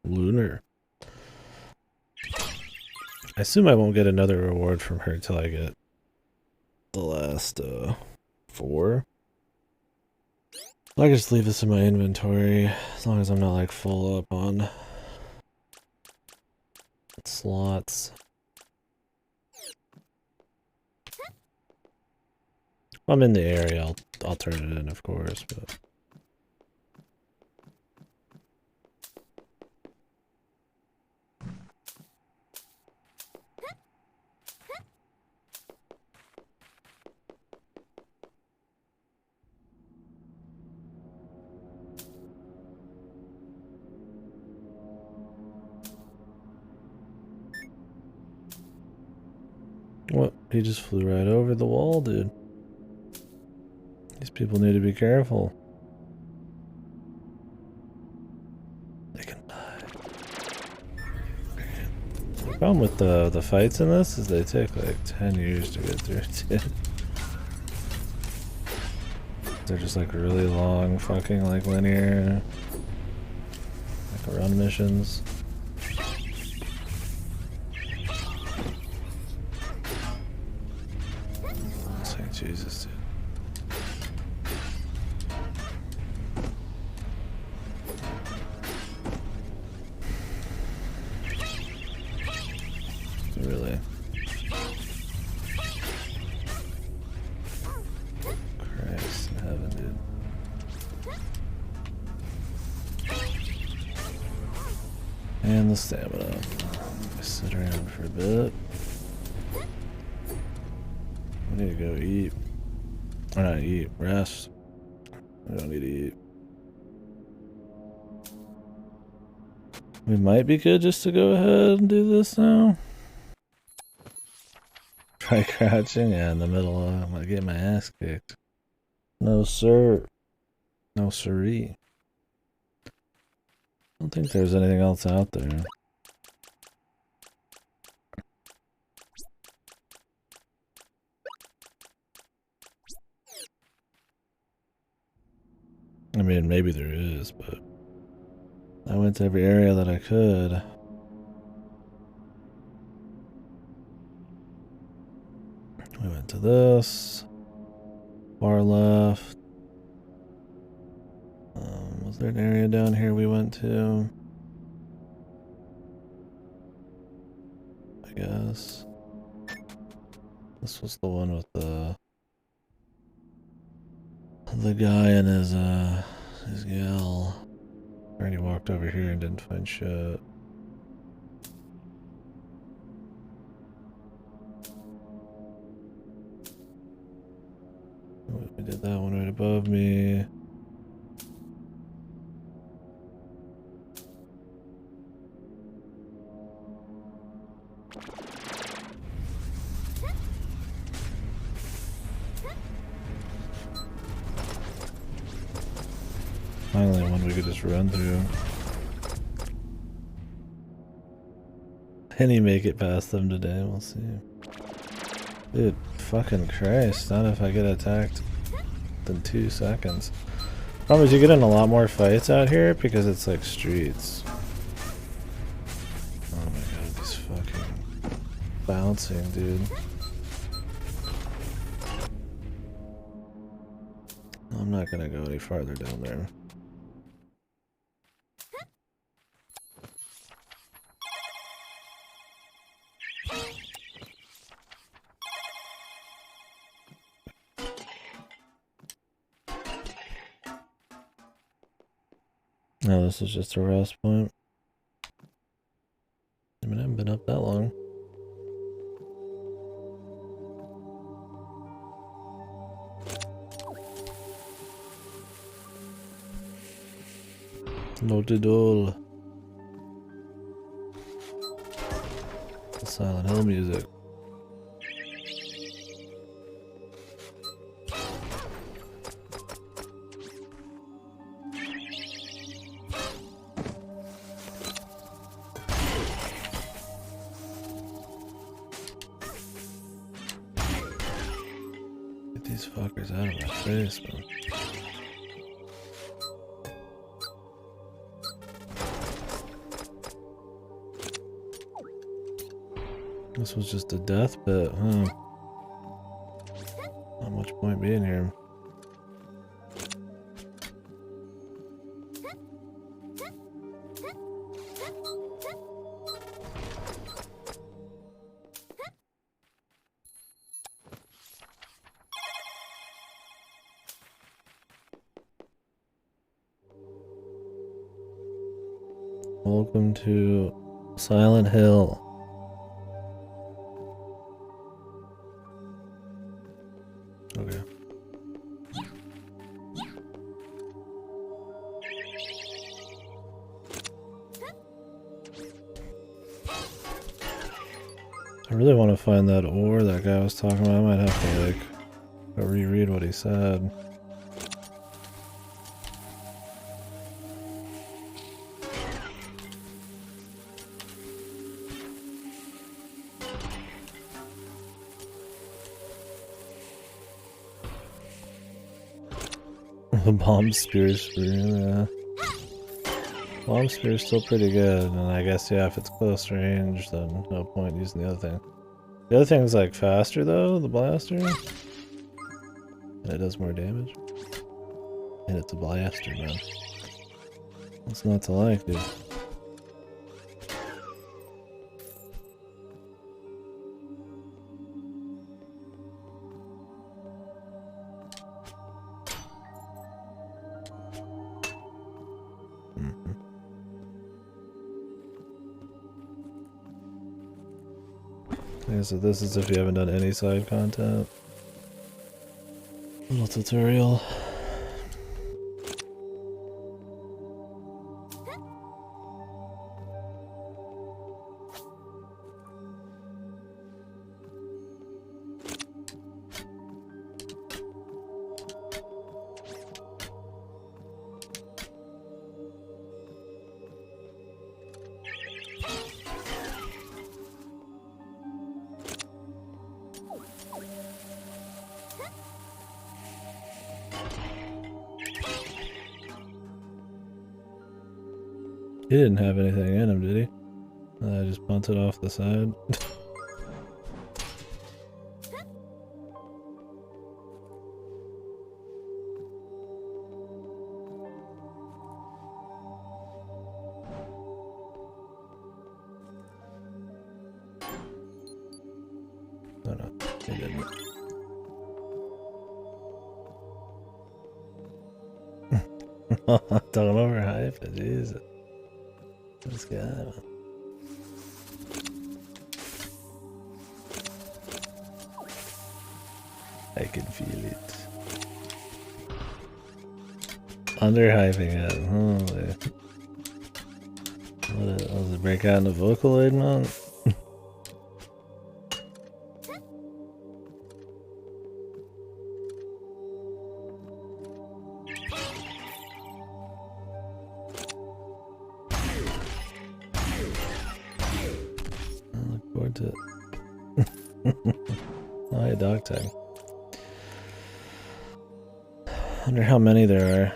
Lunar. I assume I won't get another reward from her till I get the last 4. I can just leave this in my inventory as long as I'm not like full up on slots. If I'm in the area, I'll turn it in, of course, but what? He just flew right over the wall, dude. These people need to be careful. They can die. The problem with the fights in this is they take like 10 years to get through, dude. They're just like really long fucking like linear like run missions. St. Jesus, dude. Really? Christ in heaven, dude. And the stamina. Sit around for a bit. I need to go eat. Or not eat, rest. I don't need to eat. We might be good just to go ahead and do this now. Try crouching, yeah, in the middle. I'm gonna get my ass kicked. No, sir. No, siree. I don't think there's anything else out there. I mean, maybe there is, but I went to every area that I could. We went to this. Far left. Was there an area down here we went to? I guess. This was the one with the guy and his gal. I already walked over here and didn't find shit. We did that one right above me. Finally one we could just run through. Can he make it past them today? We'll see. Dude, fucking Christ. Not if I get attacked in 2 seconds. Problem is you get in a lot more fights out here because it's like streets. Oh my god, these fucking bouncing, dude. I'm not gonna go any farther down there. No, this is just a rest point. I mean, I haven't been up that long. Not at all. The Silent Hill music. Get these fuckers out of my face, man. This was just a death pit, huh? Not much point being here. Welcome to Silent Hill. Okay. I really want to find that ore that guy was talking about. I might have to, like, go reread what he said. The bomb spear, yeah. Bomb spear's still pretty good, and I guess, yeah, if it's close range, then no point using the other thing. The other thing's, like, faster, though, the blaster. And it does more damage. And it's a blaster, man. What's not to like, dude? Okay, so this is if you haven't done any side content. Little tutorial. He didn't have anything in him, did he? I just bunted off the side. Oh no, he didn't. Don't overhype it, Jesus. This guy. I can feel it. Underhyping it. Holy. What was it break out in the Vocaloid mode? I look forward to it. Oh, hey, dog tag. Wonder how many there are.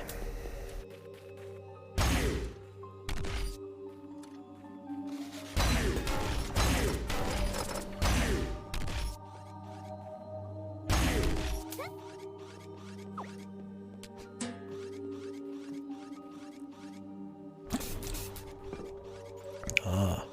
Ah.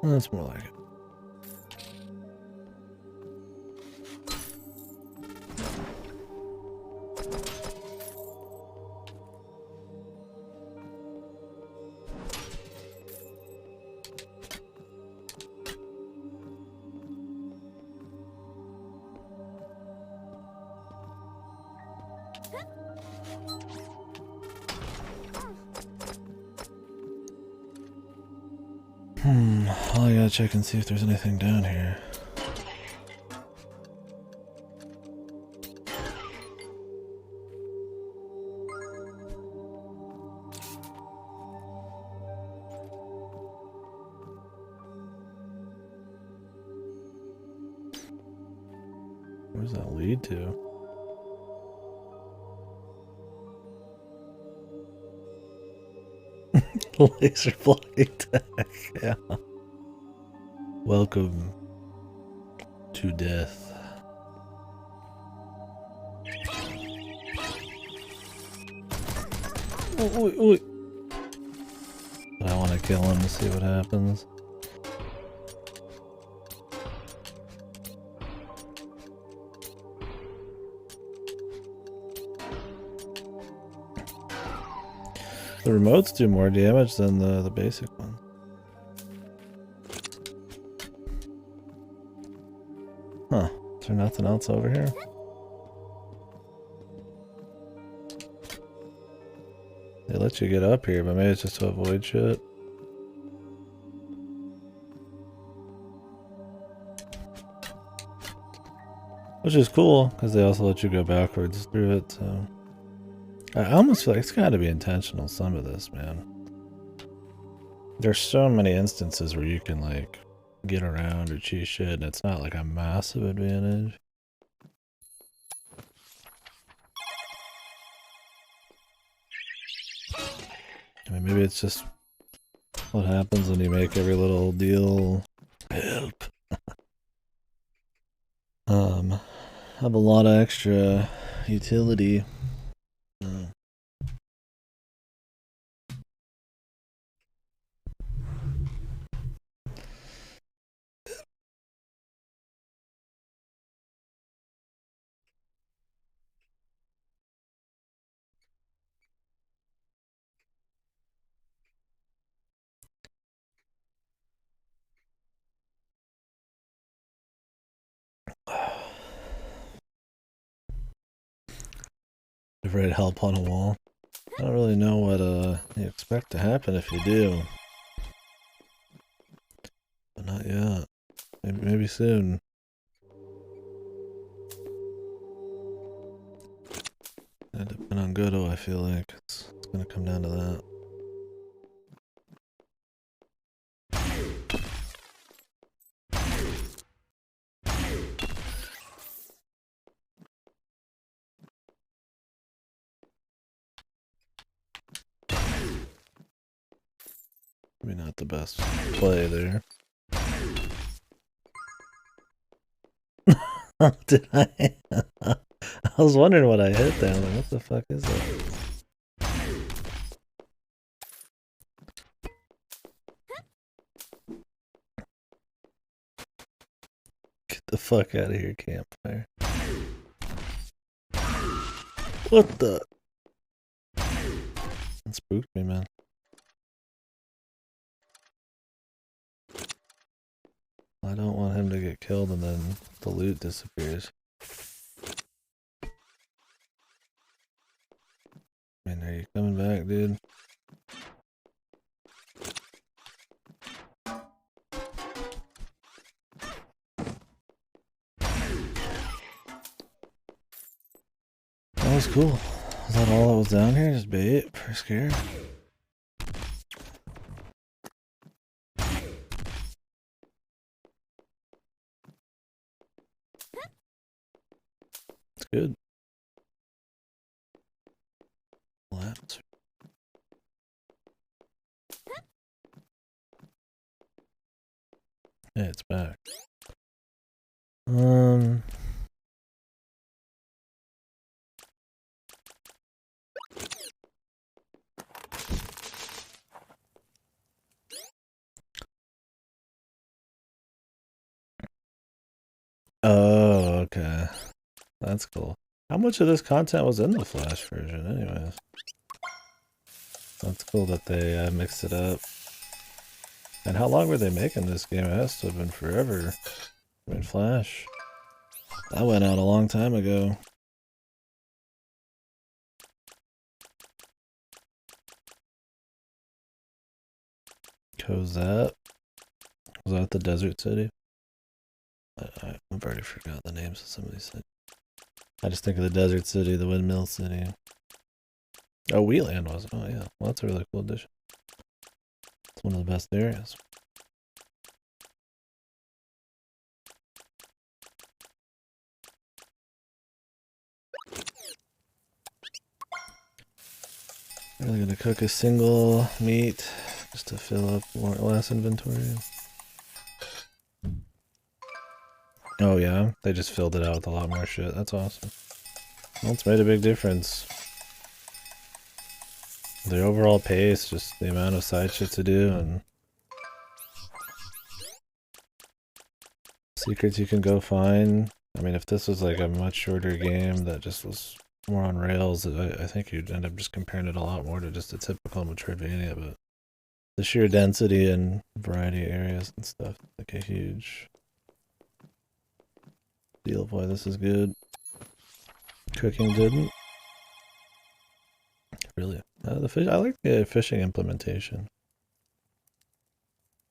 That's more like it. Well, I gotta check and see if there's anything down here. Where does that lead to? Laser flying attack, yeah. Welcome to death. Oh, I want to kill him to see what happens. The remotes do more damage than the basic one. Huh. Is there nothing else over here? They let you get up here, but maybe it's just to avoid shit. Which is cool, because they also let you go backwards through it, so... I almost feel like it's gotta be intentional, some of this, man. There's so many instances where you can, like, get around or cheat shit, and it's not like a massive advantage. I mean, maybe it's just what happens when you make every little deal help. Have a lot of extra utility. Ever had help on a wall? I don't really know what you expect to happen if you do. But not yet. Maybe soon. It depends on Godo, I feel like. It's gonna come down to that. Maybe not the best play there. Did I? I was wondering what I hit there. Like, what the fuck is that? Get the fuck out of here, campfire. What the? That spooked me, man. I don't want him to get killed and then the loot disappears. I mean, are you coming back, dude? That was cool. Is that all that was down here? Just bait for scare? It's good. Laps. Yeah, it's back. That's cool. How much of this content was in the Flash version, anyways? That's cool that they mixed it up. And how long were they making this game? It has to have been forever. I mean, Flash. That went out a long time ago. Cosette? Was that the desert city? I've already forgot the names of some of these things. I just think of the desert city, the windmill city. Oh, Wheatland was it? Oh, yeah. Well, that's a really cool addition. It's one of the best areas. Really gonna cook a single meat just to fill up more less inventory. Oh yeah, they just filled it out with a lot more shit. That's awesome. Well, it's made a big difference. The overall pace, just the amount of side shit to do, and secrets you can go find. I mean, if this was like a much shorter game that just was more on rails, I think you'd end up just comparing it a lot more to just a typical Metroidvania, but the sheer density and variety of areas and stuff, like a huge deal. Boy, this is good. Cooking didn't. Really? The fish, I like the fishing implementation.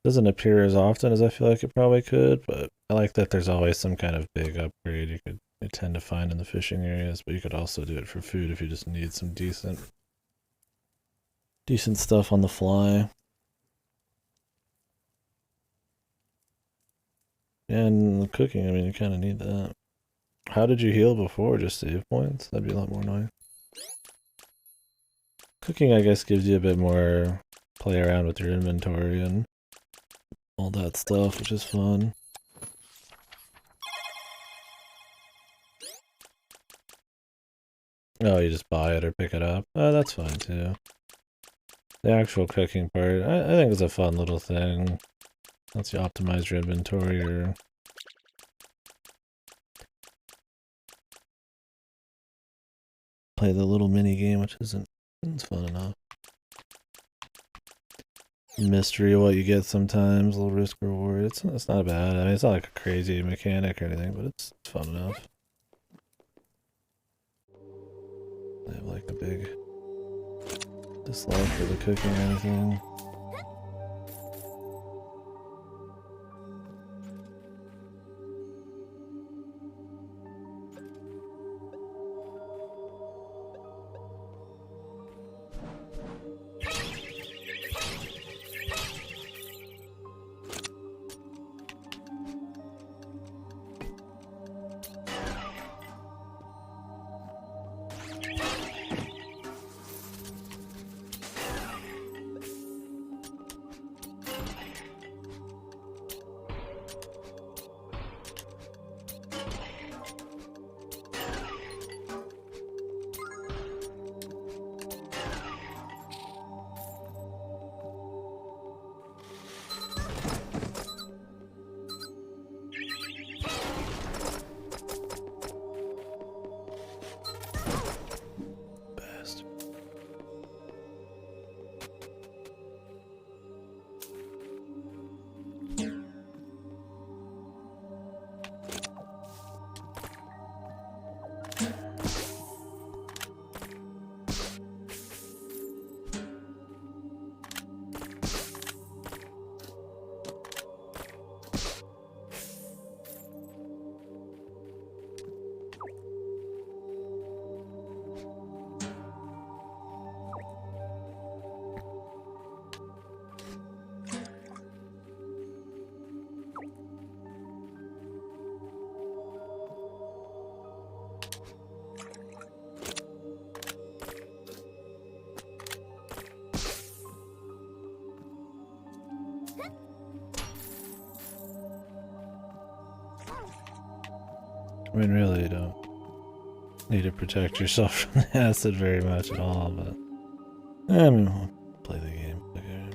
Doesn't appear as often as I feel like it probably could, but I like that there's always some kind of big upgrade you tend to find in the fishing areas, but you could also do it for food if you just need some decent stuff on the fly. And the cooking, I mean, you kind of need that. How did you heal before? Just save points? That'd be a lot more annoying. Cooking, I guess, gives you a bit more play around with your inventory and all that stuff, which is fun. Oh, you just buy it or pick it up? Oh, that's fine too. The actual cooking part, I think is a fun little thing. Lets you optimize your inventory or play the little mini game, which it's fun enough. Mystery of what you get sometimes, a little risk reward. It's not bad. I mean, it's not like a crazy mechanic or anything, but it's fun enough. I have like a big dislike for the cooking or anything. I mean, really, you don't need to protect yourself from the acid very much at all, but I mean, we'll play the game. Okay.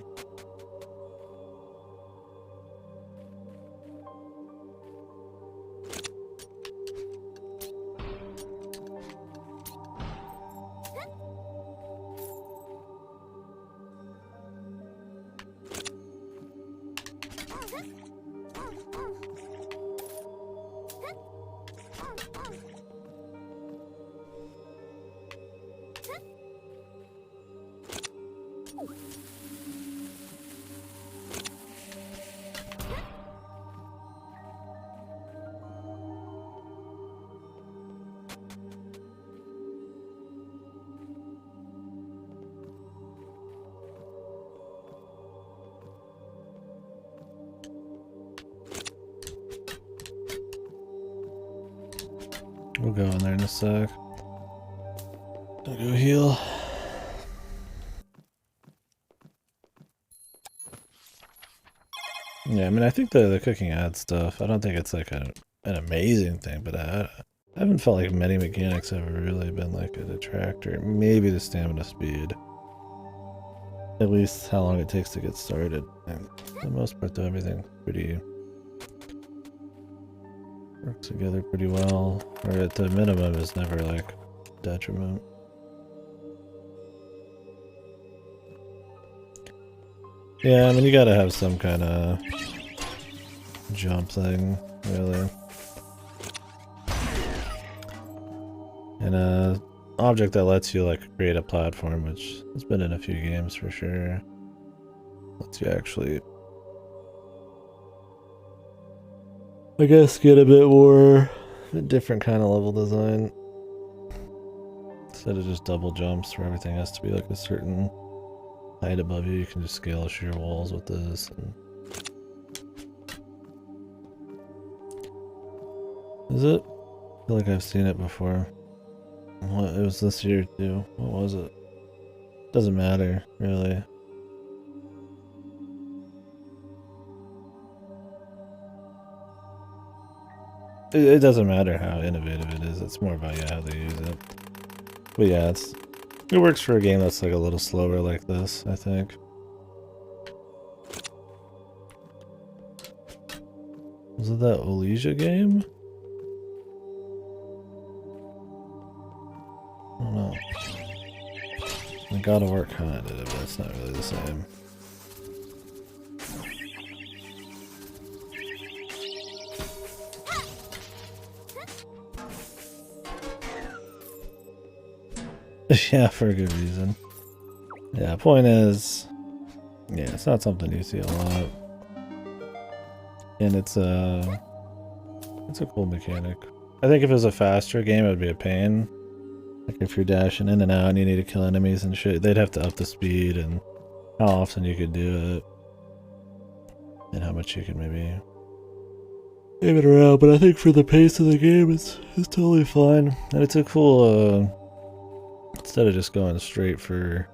We'll go in there in a sec. I'll go heal. Yeah, I mean, I think the cooking adds stuff. I don't think it's like an amazing thing, but I haven't felt like many mechanics have really been like a detractor. Maybe the stamina speed. At least how long it takes to get started. And for the most part, though, everything pretty works together pretty well. Or at the minimum is never like detriment. Yeah, I mean, you gotta have some kind of jump thing, really. And a object that lets you like create a platform, which has been in a few games for sure. Lets you actually, I guess, get a bit more a different kind of level design. Instead of just double jumps where everything has to be like a certain height above you, you can just scale sheer walls with this. And... Is it? I feel like I've seen it before. What, it was this year too. What was it? Doesn't matter, really. It doesn't matter how innovative it is, it's more about how they use it. But yeah, it works for a game that's like a little slower like this, I think. Was it that Olesia game? I don't know. The God of War kinda did it, but it's not really the same. Yeah, for a good reason. Yeah, point is, yeah, it's not something you see a lot. And it's a cool mechanic. I think if it was a faster game, it would be a pain. Like if you're dashing in and out and you need to kill enemies and shit, they'd have to up the speed and how often you could do it. And how much you could maybe aim it around. But I think for the pace of the game, it's totally fine. And it's a cool, instead of just going straight for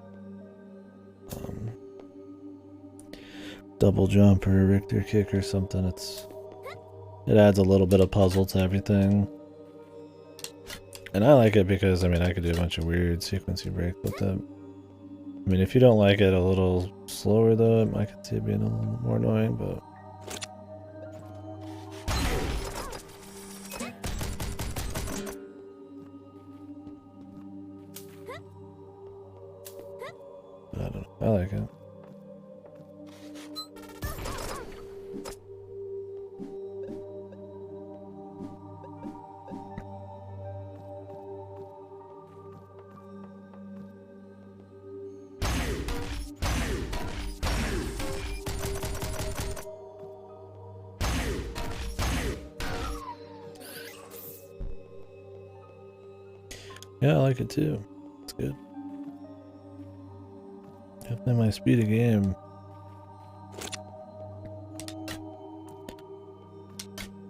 double jump or a Richter kick or something, it adds a little bit of puzzle to everything. And I like it because, I mean, I could do a bunch of weird sequencey breaks with it. I mean, if you don't like it a little slower though, I could see it being a little more annoying, but... I don't know, I like it. Yeah, I like it too. It's good. Definitely my speed of game.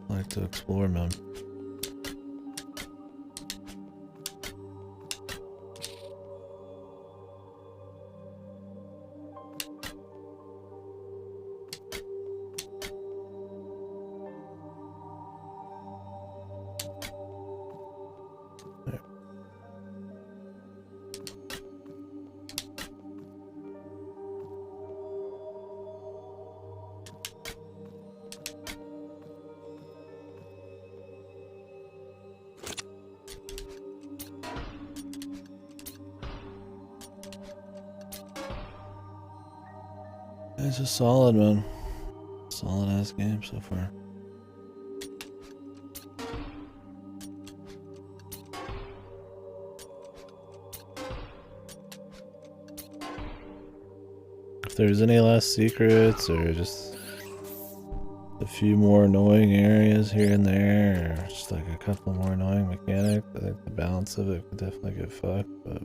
I like to explore, man. It's just solid, man. Solid ass game so far. If there's any last secrets or just a few more annoying areas here and there, or just like a couple more annoying mechanics, I think the balance of it could definitely get fucked, but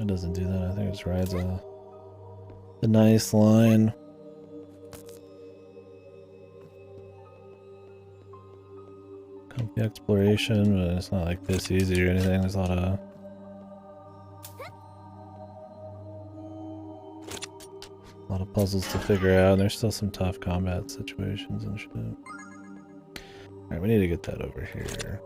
it doesn't do that. I think it just rides a nice line. Comfy exploration, but it's not like this easy or anything. There's a lot of puzzles to figure out, and there's still some tough combat situations and shit. Alright, we need to get that over here.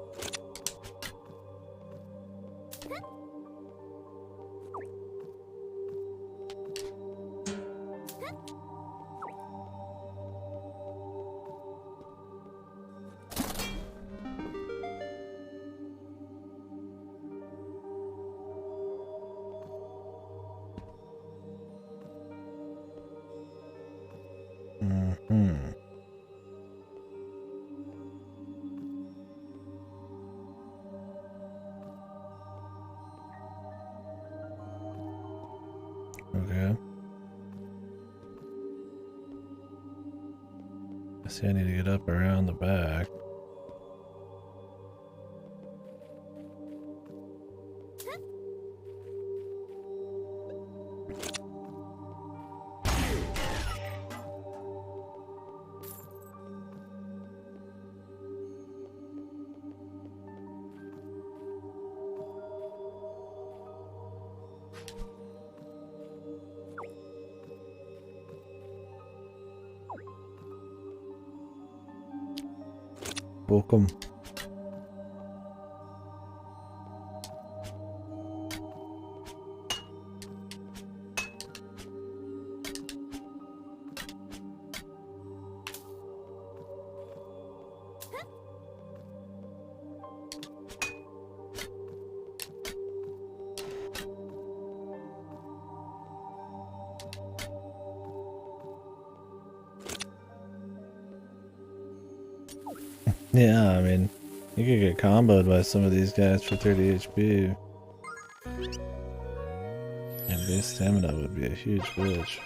Okay. I see I need to get up around the back. Welcome. Yeah, I mean, you could get comboed by some of these guys for 30 HP. And base stamina would be a huge bitch.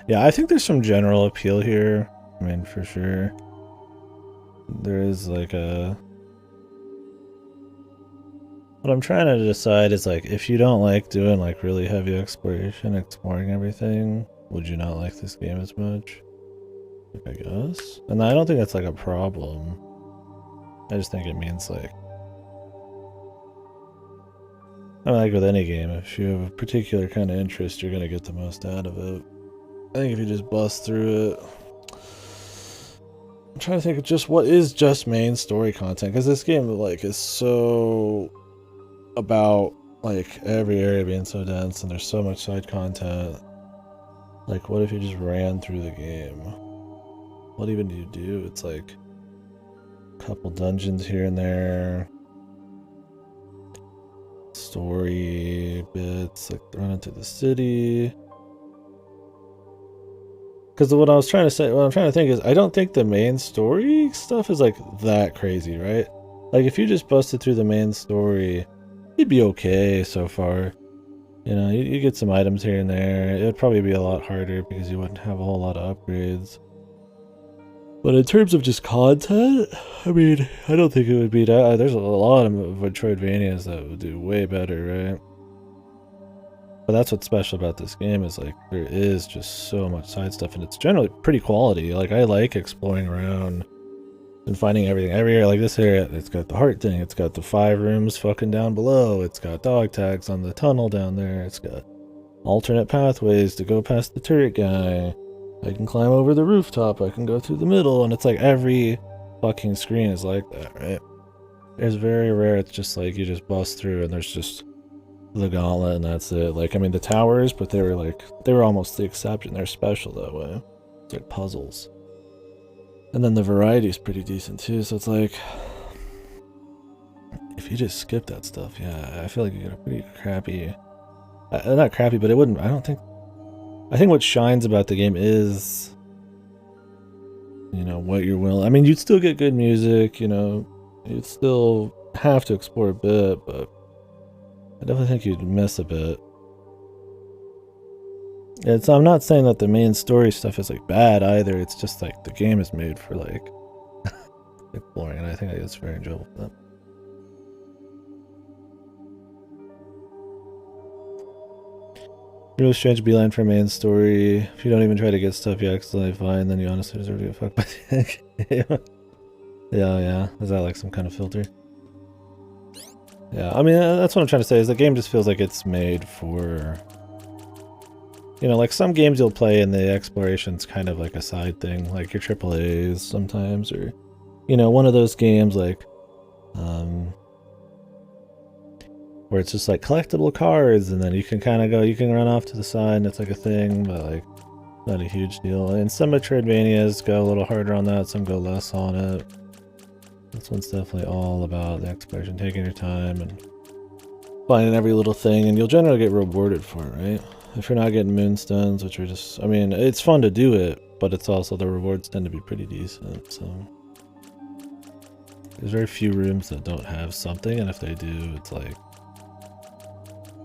Yeah, I think there's some general appeal here. I mean, for sure. There is like a... What I'm trying to decide is like, if you don't like doing like really heavy exploration, exploring everything, would you not like this game as much? I guess. And I don't think that's like a problem. I just think it means like... I mean, like with any game, if you have a particular kind of interest, you're gonna get the most out of it. I think if you just bust through it... I'm trying to think of just what is just main story content, because this game like is so about like every area being so dense and there's so much side content. Like, what if you just ran through the game? What even do you do? It's like a couple dungeons here and there, story bits, like running through the city. Because what I was trying to say, what I'm trying to think is, I don't think the main story stuff is like that crazy, right? Like, if you just busted through the main story, you'd be okay so far. You know, you get some items here and there. It would probably be a lot harder because you wouldn't have a whole lot of upgrades. But in terms of just content, I mean, I don't think it would be that. There's a lot of Metroidvanias that would do way better, right? But that's what's special about this game is like there is just so much side stuff and it's generally pretty quality. Like I like exploring around and finding everything. Every area, like this area, it's got the heart thing, it's got the 5 rooms fucking down below, it's got dog tags on the tunnel down there, it's got alternate pathways to go past the turret guy. I can climb over the rooftop, I can go through the middle, and it's like every fucking screen is like that, right? It's very rare it's just like you just bust through and there's just the gauntlet and that's it. Like, I mean the towers, but they were almost the exception. They're special that way. It's like puzzles. And then the variety is pretty decent too, so it's like if you just skip that stuff, yeah, I feel like you get a pretty crappy, not crappy, but it wouldn't, I think what shines about the game is, you know, what you're willing, I mean, you'd still get good music, you know, you'd still have to explore a bit, but I definitely think you'd miss a bit. I'm not saying that the main story stuff is like bad either, it's just like the game is made for like exploring, and I think it's very enjoyable for that. Really strange beeline for main story. If you don't even try to get stuff you accidentally find, then you honestly deserve to get fucked by the game. Yeah. Is that like some kind of filter? Yeah, I mean, that's what I'm trying to say, is the game just feels like it's made for... You know, like some games you'll play and the exploration's kind of like a side thing, like your AAAs sometimes, or... You know, one of those games like... where it's just like collectible cards, and then you can kind of go, you can run off to the side and it's like a thing, but like not a huge deal. And some Metroidvanias go a little harder on that, some go less on it. This one's definitely all about the exploration, taking your time and finding every little thing, and you'll generally get rewarded for it, right? If you're not getting moonstones, which are just, I mean, it's fun to do it, but it's also, the rewards tend to be pretty decent, so. There's very few rooms that don't have something, and if they do, it's like,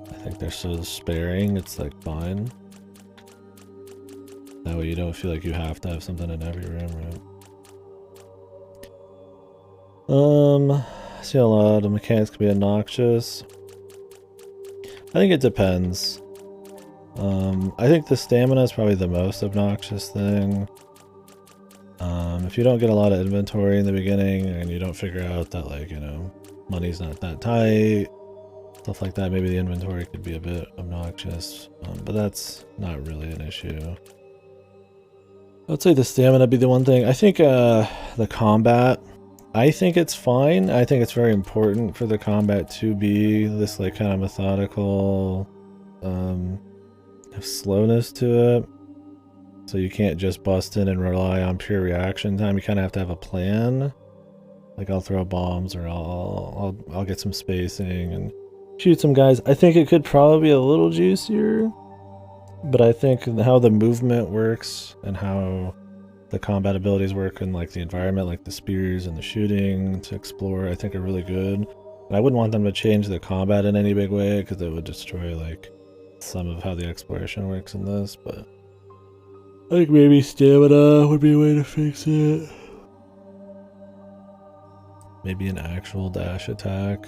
I think they're so sparing, it's like fine. That way you don't feel like you have to have something in every room, right? I see a lot of mechanics can be obnoxious. I think it depends. I think the stamina is probably the most obnoxious thing. If you don't get a lot of inventory in the beginning and you don't figure out that, like, you know, money's not that tight, stuff like that, maybe the inventory could be a bit obnoxious, but that's not really an issue. I'd say the stamina would be the one thing. I think the combat, I think it's fine. I think it's very important for the combat to be this like kind of methodical, have slowness to it. So you can't just bust in and rely on pure reaction time. You kind of have to have a plan. Like I'll throw bombs, or I'll get some spacing and shoot some guys. I think it could probably be a little juicier, but I think how the movement works and how the combat abilities work and like the environment, like the spears and the shooting to explore, I think are really good. And I wouldn't want them to change the combat in any big way, because it would destroy like some of how the exploration works in this, but I think maybe stamina would be a way to fix it. Maybe an actual dash attack,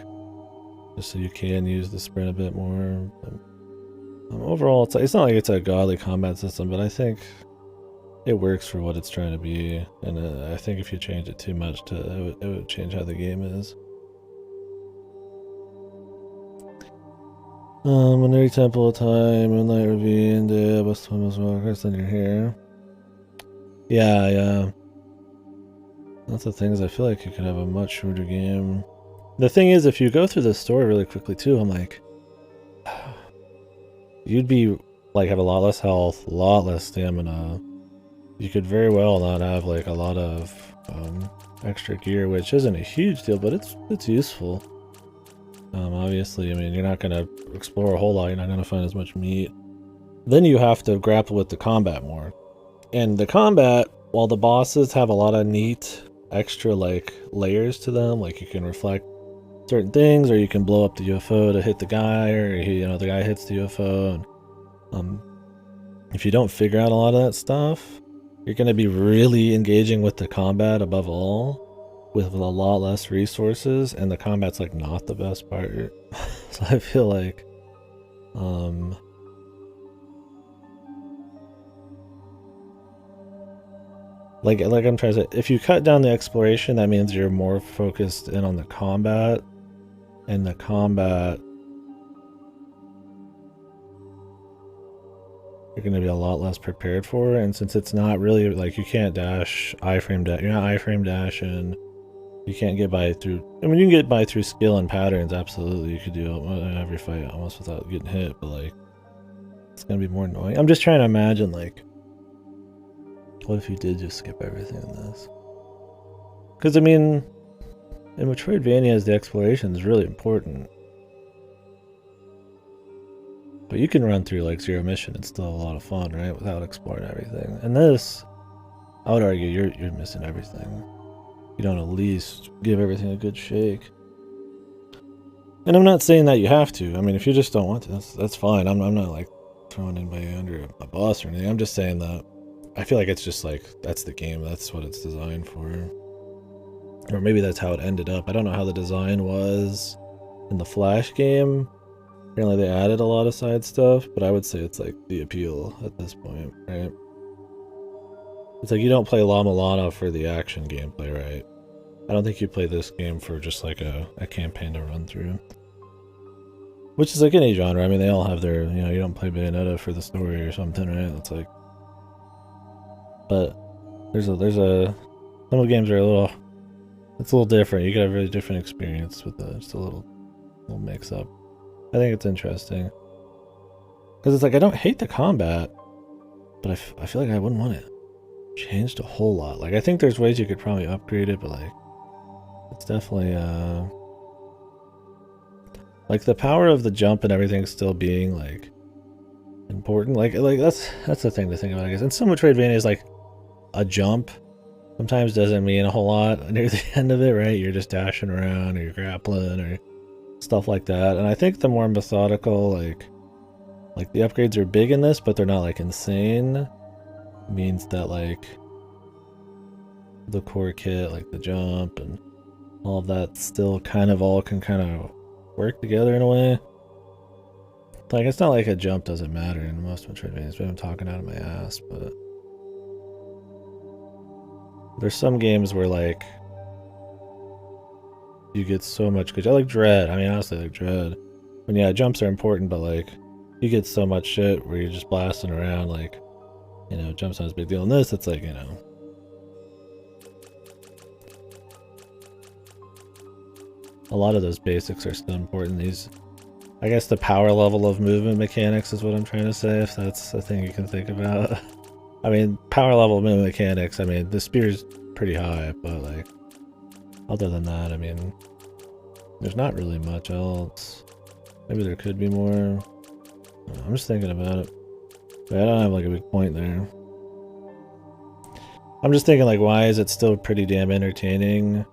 just so you can use the sprint a bit more. But, overall, it's not like it's a godly combat system, but I think it works for what it's trying to be. And I think if you change it too much, it would change how the game is. Winry Temple of Time, Moonlight Ravine, Day, West Thomas Walkers, then you're here. Yeah. That's the thing, is I feel like you could have a much shorter game. The thing is, if you go through the story really quickly too, I'm like, you'd be like, have a lot less health, a lot less stamina. You could very well not have like a lot of extra gear, which isn't a huge deal, but it's useful. Obviously, I mean, you're not going to explore a whole lot, you're not going to find as much meat. Then you have to grapple with the combat more. And the combat, while the bosses have a lot of neat extra like layers to them, like you can reflect certain things, or you can blow up the UFO to hit the guy, or you know, the guy hits the UFO. And, if you don't figure out a lot of that stuff, you're going to be really engaging with the combat above all, with a lot less resources, and the combat's like not the best part. So I feel like like I'm trying to say, if you cut down the exploration, that means you're more focused in on the combat, and the combat, you're going to be a lot less prepared for. And since it's not really like, you can't dash, iframe dash, you're not iframe dashing. You can't get by through, I mean, you can get by through skill and patterns, absolutely. You could do every fight almost without getting hit, but like, it's gonna be more annoying. I'm just trying to imagine, like, what if you did just skip everything in this? Because, I mean, in Metroidvanias, the exploration is really important. But you can run through like Zero Mission and still have a lot of fun, right? Without exploring everything. And this, I would argue you're missing everything. You don't at least give everything a good shake. And I'm not saying that you have to. I mean, if you just don't want to, that's fine. I'm not like throwing anybody under a bus or anything. I'm just saying that I feel like it's just like, that's the game. That's what it's designed for. Or maybe that's how it ended up. I don't know how the design was in the Flash game. Apparently they added a lot of side stuff, but I would say it's like the appeal at this point, right? It's like you don't play La Milana for the action gameplay, right? I don't think you play this game for just like a campaign to run through. Which is like any genre. I mean, they all have their, you know, you don't play Bayonetta for the story or something, right? It's like, but there's some of the games are it's a little different. You get a really different experience with just a little mix up. I think it's interesting. Because it's like, I don't hate the combat, but I feel like I wouldn't want it changed a whole lot. Like, I think there's ways you could probably upgrade it, but like, it's definitely, like the power of the jump and everything still being like important. Like that's the thing to think about, I guess. And some Metroidvania is like a jump sometimes doesn't mean a whole lot near the end of it, right? You're just dashing around or you're grappling or stuff like that. And I think the more methodical, like the upgrades are big in this, but they're not like insane, means that like the core kit, like the jump and all of that still kind of all can kind of work together in a way. Like, it's not like a jump doesn't matter in most Metroidvanias, but I'm talking out of my ass, but there's some games where like you get so much good. I like Dread. I mean, honestly, like Dread. And yeah, jumps are important, but like you get so much shit where you're just blasting around, like, you know, jumps not as big deal. In this, it's like, you know, a lot of those basics are still important. These, I guess the power level of movement mechanics is what I'm trying to say, if that's a thing you can think about. I mean, power level of movement mechanics, I mean, the spear's pretty high, but like, other than that, I mean, there's not really much else. Maybe there could be more. I'm just thinking about it. But I don't have like a big point there. I'm just thinking like, why is it still pretty damn entertaining?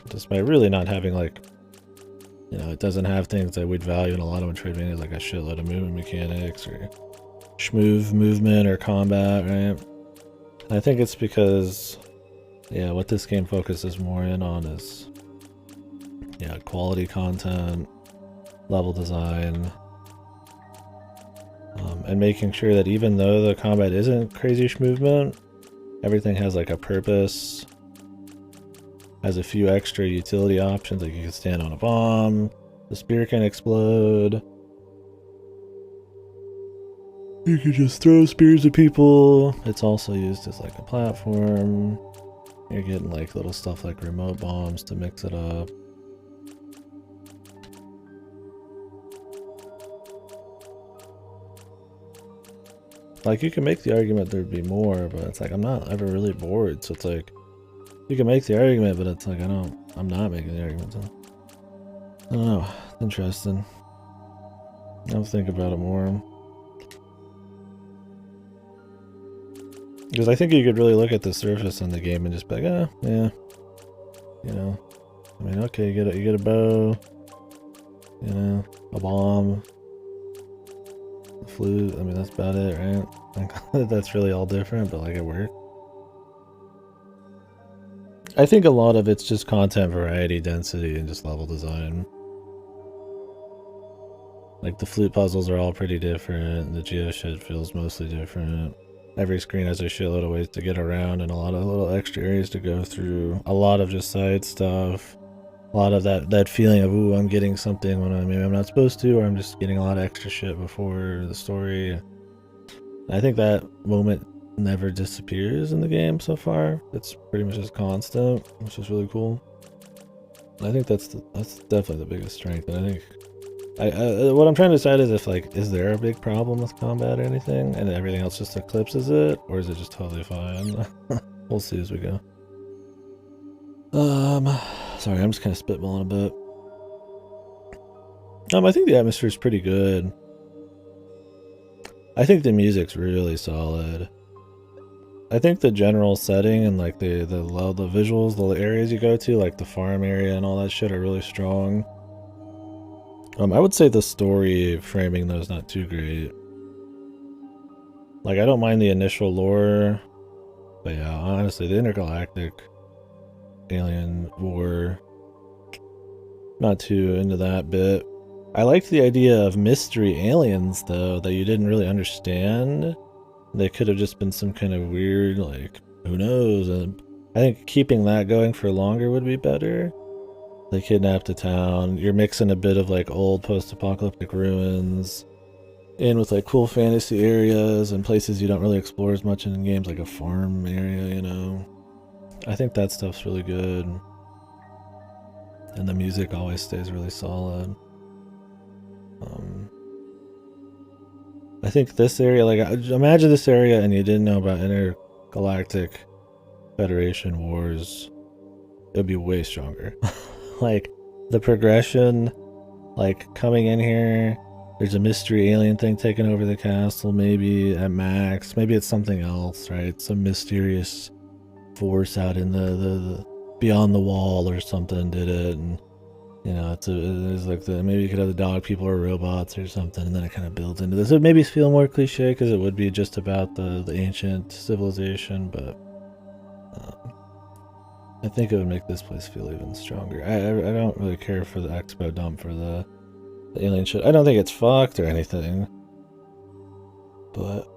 Despite really not having like, you know, it doesn't have things that we'd value in a lot of Metroidvanias, like a shitload of movement mechanics or schmoove movement or combat, right? And I think it's because, yeah, what this game focuses more in on is, yeah, quality content, level design, and making sure that even though the combat isn't crazy movement, everything has like a purpose, has a few extra utility options, like you can stand on a bomb, the spear can explode, you can just throw spears at people, it's also used as like a platform, you're getting like little stuff like remote bombs to mix it up. Like, you can make the argument there'd be more, but it's like, I'm not ever really bored, so it's like, you can make the argument, but it's like, I'm not making the argument, so. I don't know, it's interesting. I'll think about it more. Because I think you could really look at the surface in the game and just be like, oh, yeah. You know, I mean, okay, you get a bow, you know, a bomb, a flute, I mean, that's about it, right? Like, that's really all different, but like, it worked. I think a lot of it's just content variety, density, and just level design. Like, the flute puzzles are all pretty different, the geo shit feels mostly different. Every screen has a shitload of ways to get around and a lot of little extra areas to go through. A lot of just side stuff. A lot of that feeling of, ooh, I'm getting something when maybe I'm not supposed to, or I'm just getting a lot of extra shit before the story. I think that moment never disappears in the game so far. It's pretty much just constant, which is really cool. I think that's definitely the biggest strength. And I think what I'm trying to decide is if like, is there a big problem with combat or anything, and everything else just eclipses it, or is it just totally fine? We'll see as we go. Sorry, I'm just kind of spitballing a bit. I think the atmosphere is pretty good. I think the music's really solid. I think the general setting and like the visuals, the areas you go to, like the farm area and all that shit, are really strong. I would say the story framing though is not too great. Like I don't mind the initial lore, but yeah, honestly, the intergalactic alien war, not too into that bit. I liked the idea of mystery aliens though that you didn't really understand. They could have just been some kind of weird, like, who knows? And I think keeping that going for longer would be better. They kidnapped a town. You're mixing a bit of like old post-apocalyptic ruins in with like cool fantasy areas and places you don't really explore as much in games, like a farm area, you know. I think that stuff's really good. And the music always stays really solid. I think this area, like, imagine this area and you didn't know about intergalactic Federation wars, it would be way stronger. Like, the progression, like, coming in here, there's a mystery alien thing taking over the castle, maybe at max. Maybe it's something else, right? Some mysterious force out in the beyond the wall or something did it, and you know, it's like maybe you could have the dog people or robots or something, and then it kind of builds into this. It maybe feel more cliche because it would be just about the ancient civilization, but I think it would make this place feel even stronger. I don't really care for the expo dump for the alien shit. I don't think it's fucked or anything, but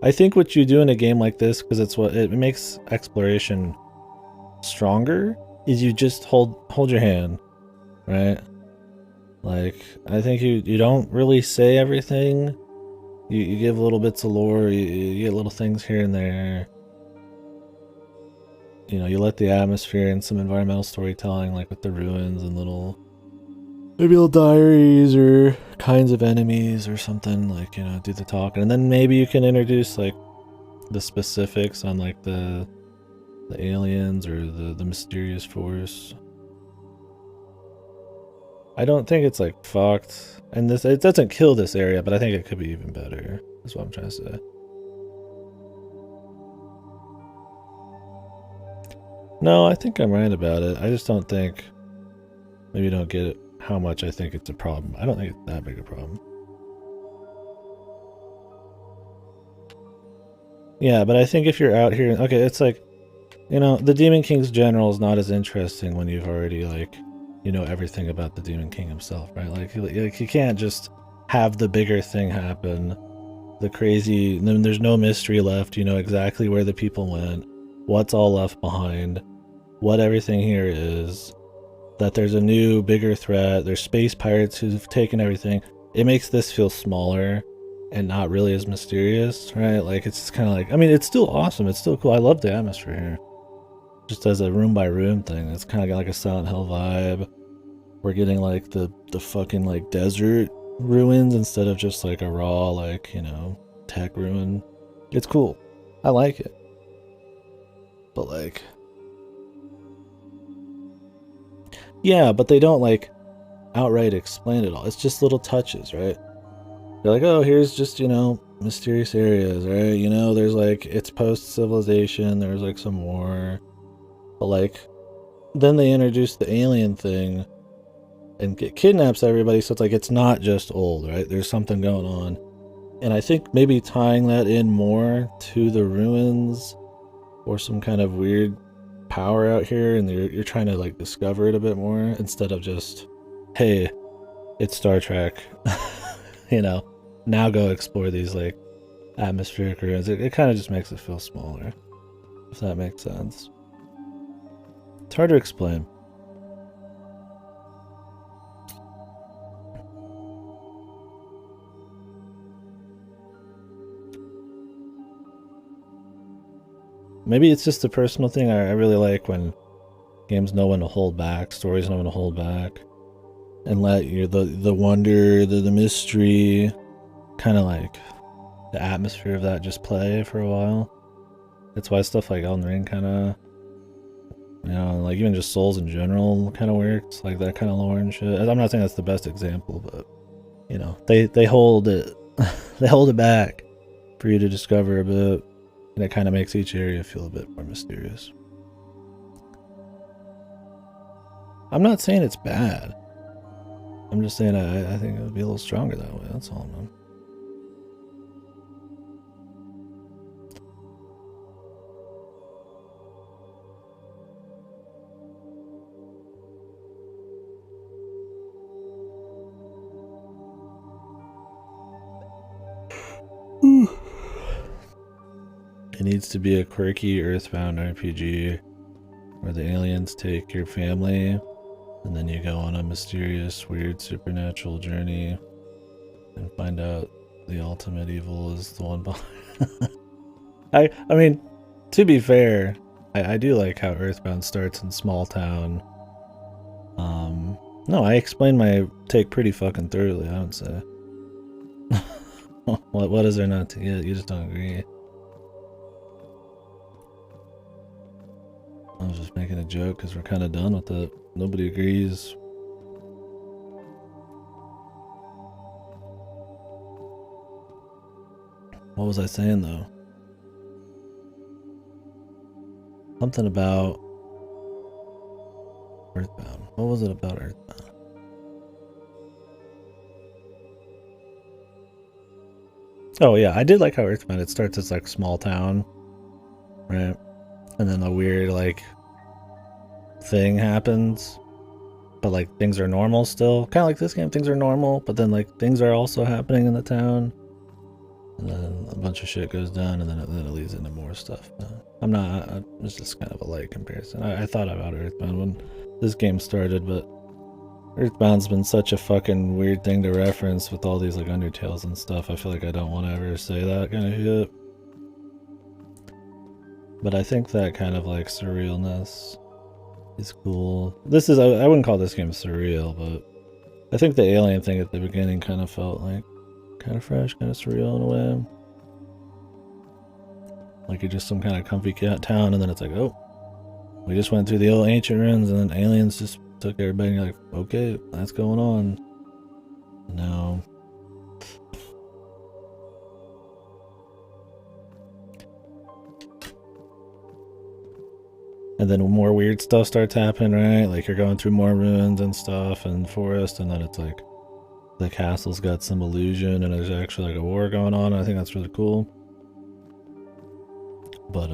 I think what you do in a game like this, because it's what it makes exploration stronger, is you just hold your hand, right? Like, I think you don't really say everything. You give little bits of lore, you get little things here and there. You know, you let the atmosphere and some environmental storytelling, like with the ruins and maybe little diaries or kinds of enemies or something, like, you know, do the talking. And then maybe you can introduce, like, the specifics on, like, the aliens or the mysterious force. I don't think it's like fucked, and it doesn't kill this area, but I think it could be even better. That's what I'm trying to say. No, I think I'm right about it. I just don't think maybe you don't get it, how much I think it's a problem. I don't think it's that big a problem. Yeah, but I think if you're out here, okay, it's like, you know, the Demon King's general is not as interesting when you've already, like, you know everything about the Demon King himself, right? Like you can't just have the bigger thing happen. The crazy, there's no mystery left. You know exactly where the people went, what's all left behind, what everything here is, that there's a new, bigger threat. There's space pirates who've taken everything. It makes this feel smaller and not really as mysterious, right? Like, it's kind of like, I mean, it's still awesome. It's still cool. I love the atmosphere here. Just as a room by room thing, it's kind of got like a Silent Hill vibe. We're getting like the fucking like desert ruins instead of just like a raw, like, you know, tech ruin. It's cool. I like it. But like, yeah, but they don't like outright explain it all. It's just little touches, right? They're like, oh, here's just, you know, mysterious areas, right? You know, there's like, it's post-civilization, there's like some war. But like, then they introduce the alien thing and it kidnaps everybody, so it's like, it's not just old, right? There's something going on. And I think maybe tying that in more to the ruins or some kind of weird power out here, and you're trying to like discover it a bit more instead of just, hey, it's Star Trek. You know, now go explore these like atmospheric ruins. It kind of just makes it feel smaller, if that makes sense. It's hard to explain. Maybe it's just a personal thing. I really like when games know when to hold back, stories know when to hold back, and let the wonder, the mystery, kind of like, the atmosphere of that just play for a while. That's why stuff like Elden Ring kind of, you know, like even just Souls in general kind of works, like that kind of lore and shit. I'm not saying that's the best example, but you know, they hold it, they hold it back for you to discover a bit, and it kind of makes each area feel a bit more mysterious. I'm not saying it's bad. I'm just saying I think it would be a little stronger that way. That's all, man. It needs to be a quirky Earthbound RPG where the aliens take your family and then you go on a mysterious, weird, supernatural journey and find out the ultimate evil is the one behind. I mean, to be fair, I do like how Earthbound starts in small town. No, I explained my take pretty fucking thoroughly, I would say. What is there not to get? You just don't agree. I was just making a joke because we're kind of done with it. Nobody agrees. What was I saying though? Something about Earthbound. What was it about Earthbound? Oh yeah, I did like how Earthbound, it starts as like small town, right? And then a weird like thing happens, but like things are normal still. Kind of like this game, things are normal, but then like things are also happening in the town. And then a bunch of shit goes down, and then it leads into more stuff. It's just kind of a light comparison. I thought about Earthbound when this game started, but Earthbound's been such a fucking weird thing to reference with all these like Undertales and stuff. I feel like I don't want to ever say that kind of shit. But I think that kind of like surrealness is cool. This is, I wouldn't call this game surreal, but I think the alien thing at the beginning kind of felt like kind of fresh, kind of surreal in a way. Like you're just some kind of comfy town, and then it's like, oh, we just went through the old ancient ruins, and then aliens just took everybody, and you're like, okay, that's going on. No. And then more weird stuff starts happening, right? Like you're going through more ruins and stuff and forest, and then it's like the castle's got some illusion and there's actually like a war going on. I think that's really cool. But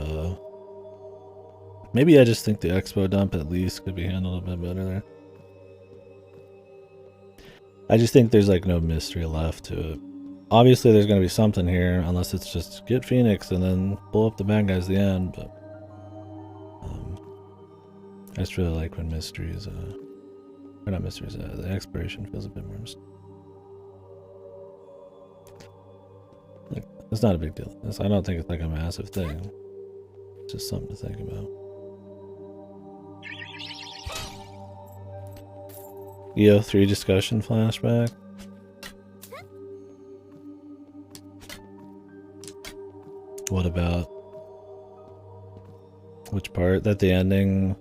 maybe I just think the expo dump at least could be handled a bit better there. I just think there's like no mystery left to it. Obviously there's going to be something here, unless it's just get Phoenix and then blow up the bad guys at the end, but I just really like when mysteries, or not mysteries, the exploration feels a bit more mysterious. Like, it's not a big deal. I don't think it's like a massive thing. It's just something to think about. EO3 discussion flashback. What about which part? That the ending,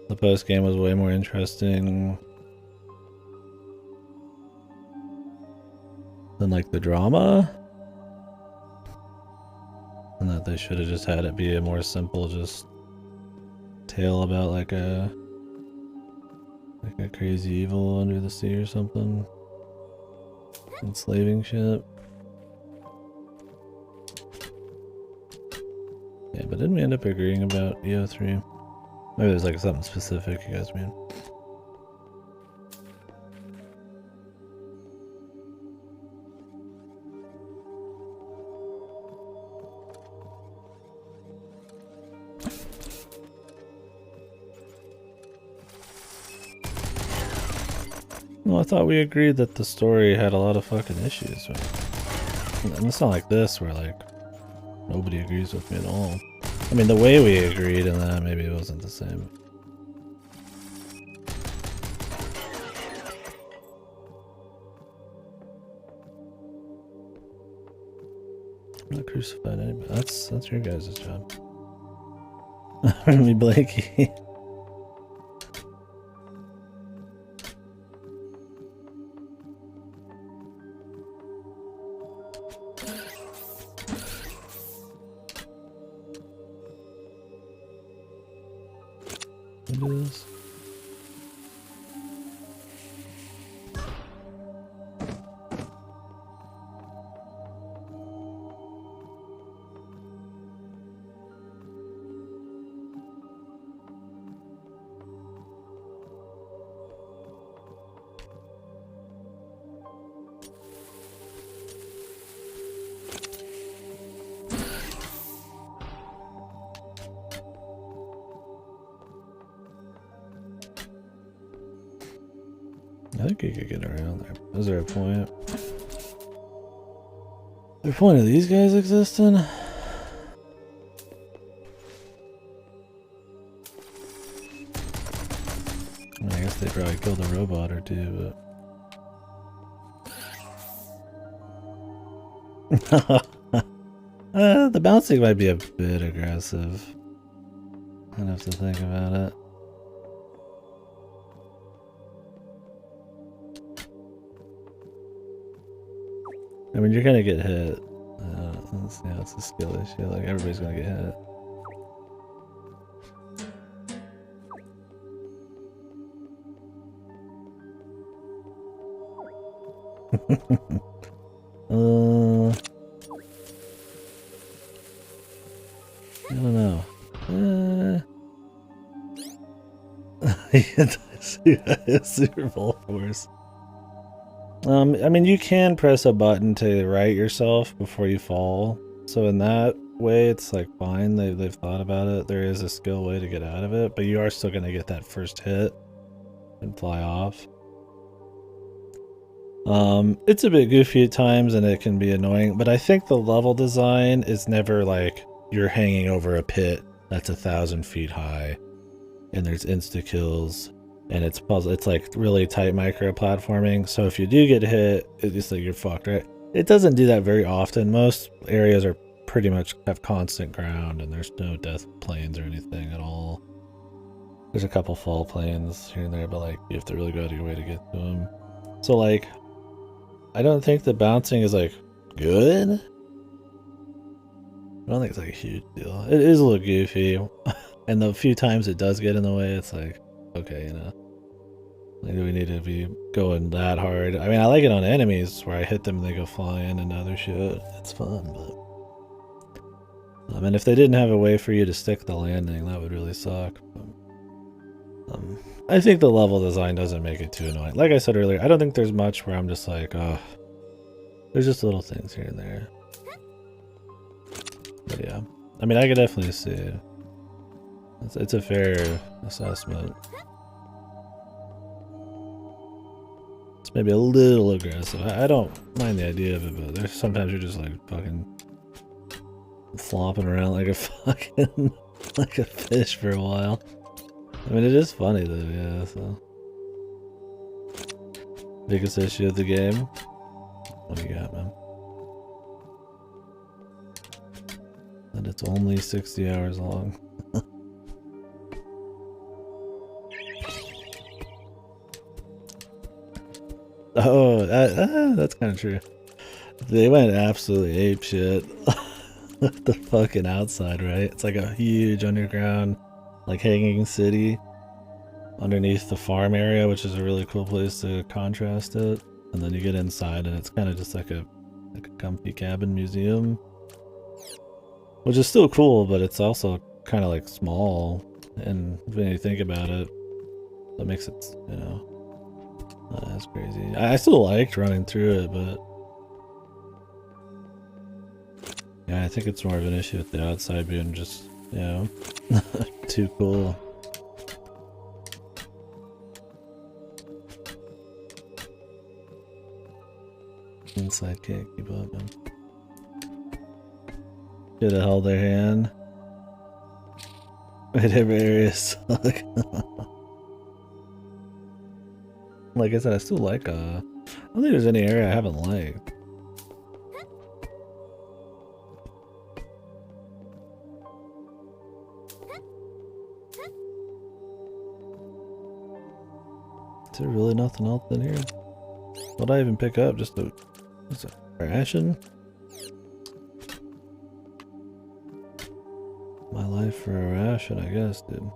the post game was way more interesting than like the drama, and that they should have just had it be a more simple just tale about like a crazy evil under the sea or something, enslaving shit. Yeah, but didn't we end up agreeing about EO3? Maybe there's like something specific you guys mean. Well, I thought we agreed that the story had a lot of fucking issues. And it's not like this where like nobody agrees with me at all. I mean, the way we agreed and that maybe it wasn't the same. I'm not crucifying anybody. That's your guys' job. Me, Blakey. What is? I think you could get around there. Is there a point? Is there a point of these guys existing? I guess they probably killed a robot or two, but... the bouncing might be a bit aggressive. I'd have to think about it. I mean, you're gonna get hit. It's a skill issue. Like, everybody's gonna get hit. I don't know. Super full force. I mean, you can press a button to right yourself before you fall. So in that way, it's like fine. They've thought about it. There is a skill way to get out of it, but you are still gonna get that first hit and fly off. It's a bit goofy at times and it can be annoying, but I think the level design is never like you're hanging over a pit that's 1,000 feet high and there's insta kills and it's puzzle. It's like really tight micro platforming. So if you do get hit, it's just like you're fucked, right? It doesn't do that very often. Most areas are pretty much have constant ground and there's no death planes or anything at all. There's a couple fall planes here and there, but like you have to really go out of your way to get to them. So like, I don't think the bouncing is like good. I don't think it's like a huge deal. It is a little goofy, and the few times it does get in the way, it's like, okay, you know, like, do we need to be going that hard? I mean, I like it on enemies where I hit them and they go flying and other shit. It's fun, but I mean, if they didn't have a way for you to stick the landing, that would really suck. I think the level design doesn't make it too annoying. Like I said earlier, I don't think there's much where I'm just like, oh, there's just little things here and there. But yeah, I mean, I could definitely see it. It's a fair assessment. It's maybe a little aggressive. I don't mind the idea of it, but there's sometimes you're just like fucking flopping around like a fucking like a fish for a while. I mean, it is funny though, yeah, so. Biggest issue of the game? What do you got, man? And it's only 60 hours long. Oh, that's kind of true. They went absolutely apeshit with the fucking outside, right? It's like a huge underground, like hanging city underneath the farm area, which is a really cool place to contrast it. And then you get inside and it's kind of just like a comfy cabin museum, which is still cool, but it's also kind of like small. And when you think about it, that makes it, you know, not as crazy. I still liked running through it, but yeah, I think it's more of an issue with the outside being just, you know, too cool. Inside can't keep up, man. Should have held their hand. Whatever areas suck. Like I said, I still like I don't think there's any area I haven't liked. Is there really nothing else in here? What'd I even pick up? Just a ration? My life for a ration, I guess, dude.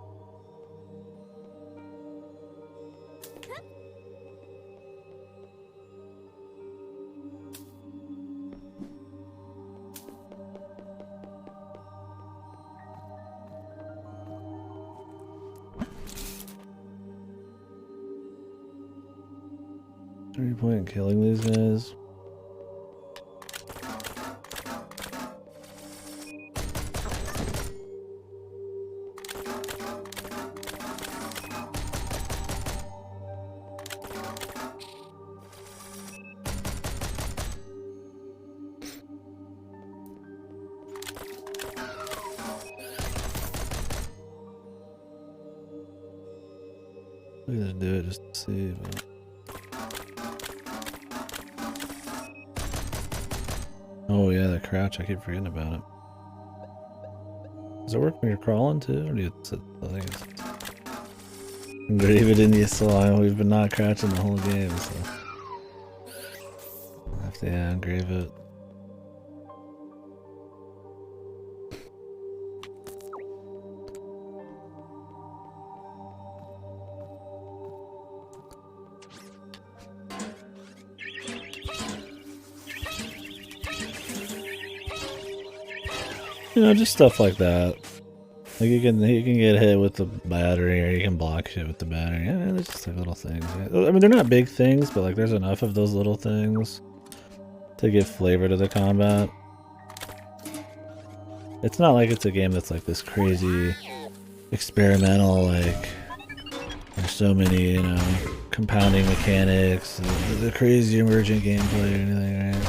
Any point in killing these guys? We just do it just to see, but... Oh yeah, the crouch, I keep forgetting about it. Does it work when you're crawling too? Or do you sit, I think it's... Engrave it in the slime. We've been not crouching the whole game, so... I have to, yeah, engrave it. You know, just stuff like that. Like you can get hit with the battery, or you can block shit with the battery. Yeah, there's just like little things. I mean, they're not big things, but like there's enough of those little things to give flavor to the combat. It's not like it's a game that's like this crazy experimental, like there's so many, you know, compounding mechanics, the crazy emergent gameplay or anything, right?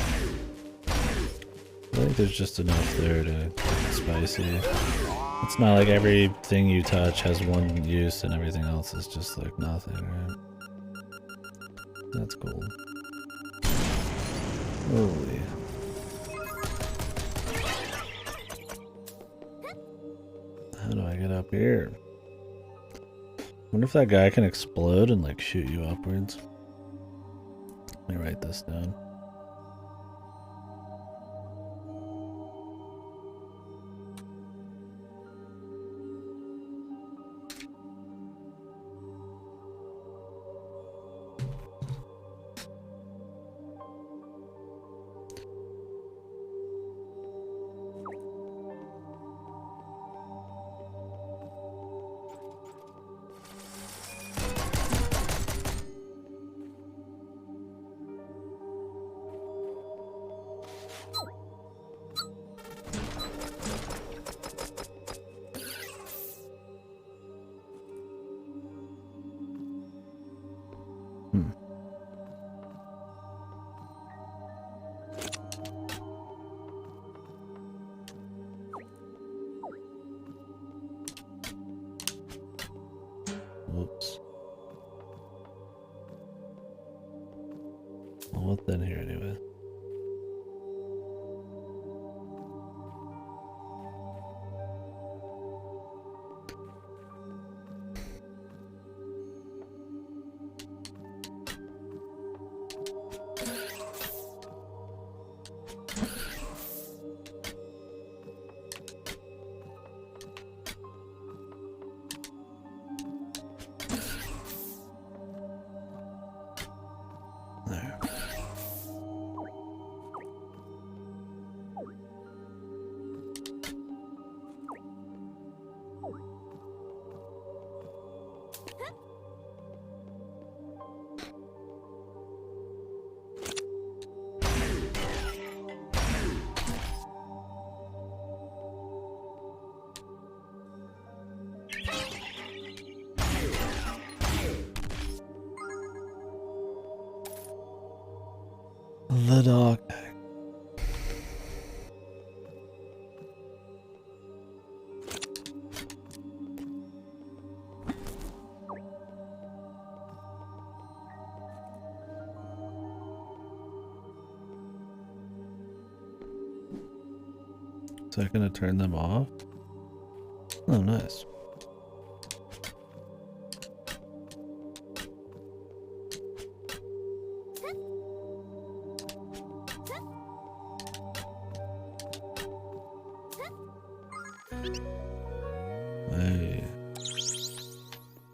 I think there's just enough there to get spicy. It's not like everything you touch has one use and everything else is just like nothing, right? That's cool. Holy. How do I get up here? Wonder if that guy can explode and like shoot you upwards. Let me write this down. Whoops. Well, what's in here anyway? There. The dog. Is that gonna turn them off? Oh, nice.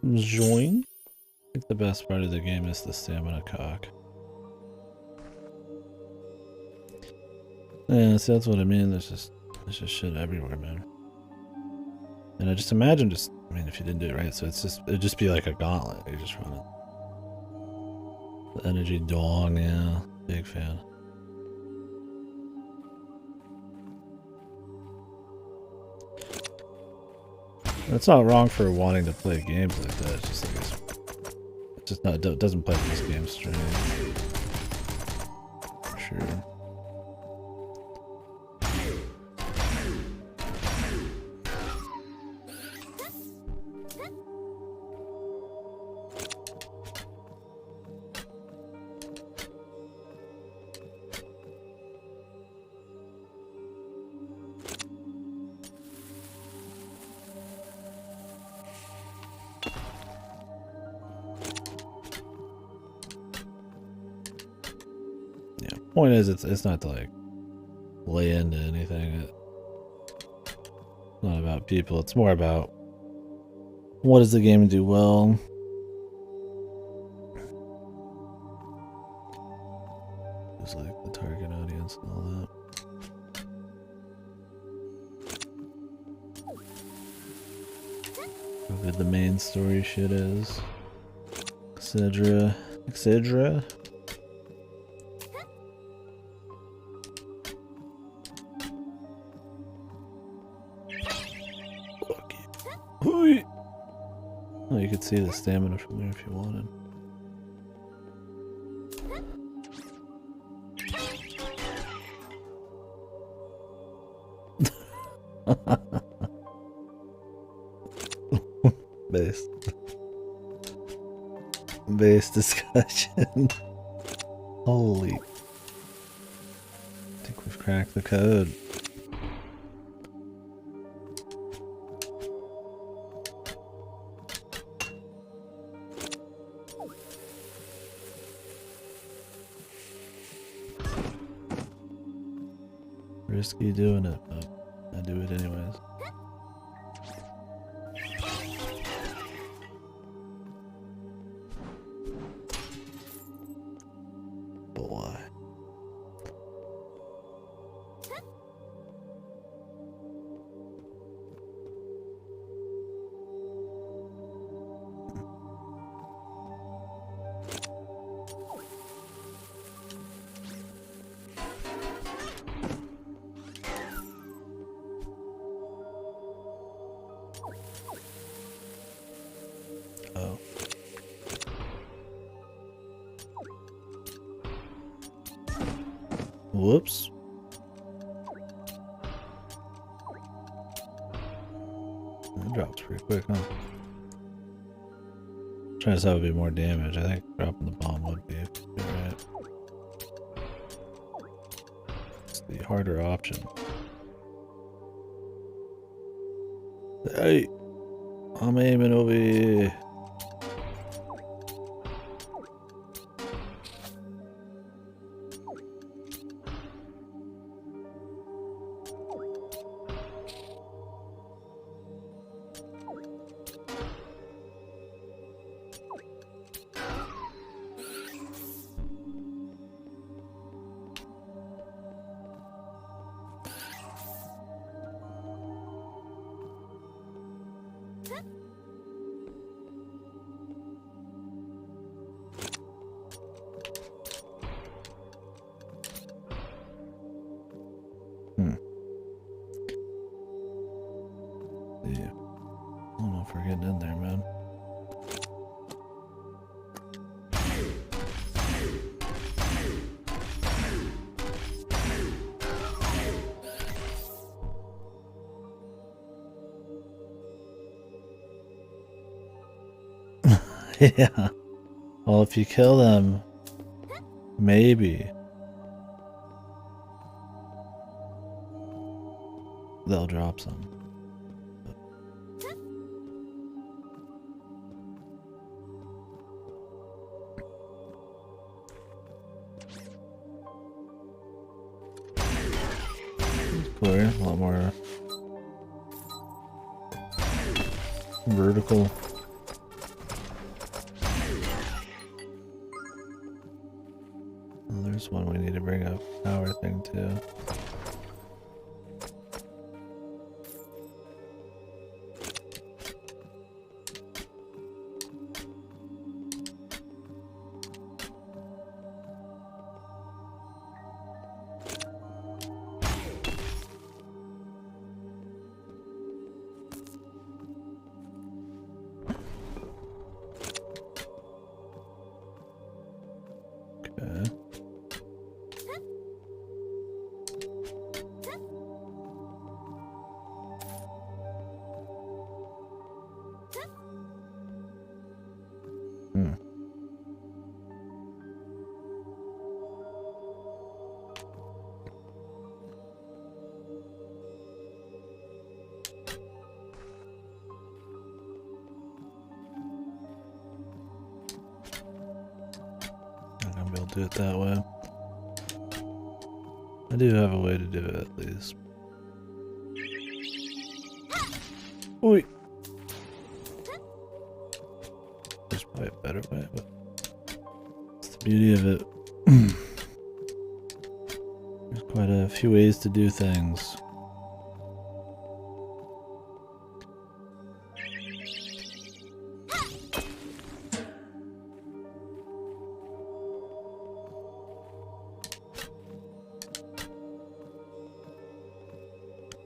Join. I think the best part of the game is the stamina cock. Yeah, so that's what I mean. There's just shit everywhere, man. And I just imagine I mean, if you didn't do it right, so it'd just be like a gauntlet. You're just running. The energy dong, yeah. Big fan. It's not wrong for wanting to play games like that. It's just like it's just not. It doesn't play this game straight. For sure. Point is, it's not to like lay into anything. It's not about people. It's more about what does the game do well. It's like the target audience and all that. How good the main story shit is, etc. etc. Oh, you could see the stamina from there if you wanted. Base discussion. Holy. I think we've cracked the code. Risky doing it, but I do it anyways. Boy. Oh. Whoops. That drops pretty quick, huh? Trying to have a bit more damage. I think dropping the bomb would be right. It's the harder option. Hey! I'm aiming over here. Yeah. I don't know if we're getting in there, man. Yeah. Well, if you kill them, maybe they'll drop some. Clear, a lot more vertical there's one we need to bring a power thing to. Do it that way. I do have a way to do it at least. Oi! There's probably a better way, but that's the beauty of it. There's quite a few ways to do things.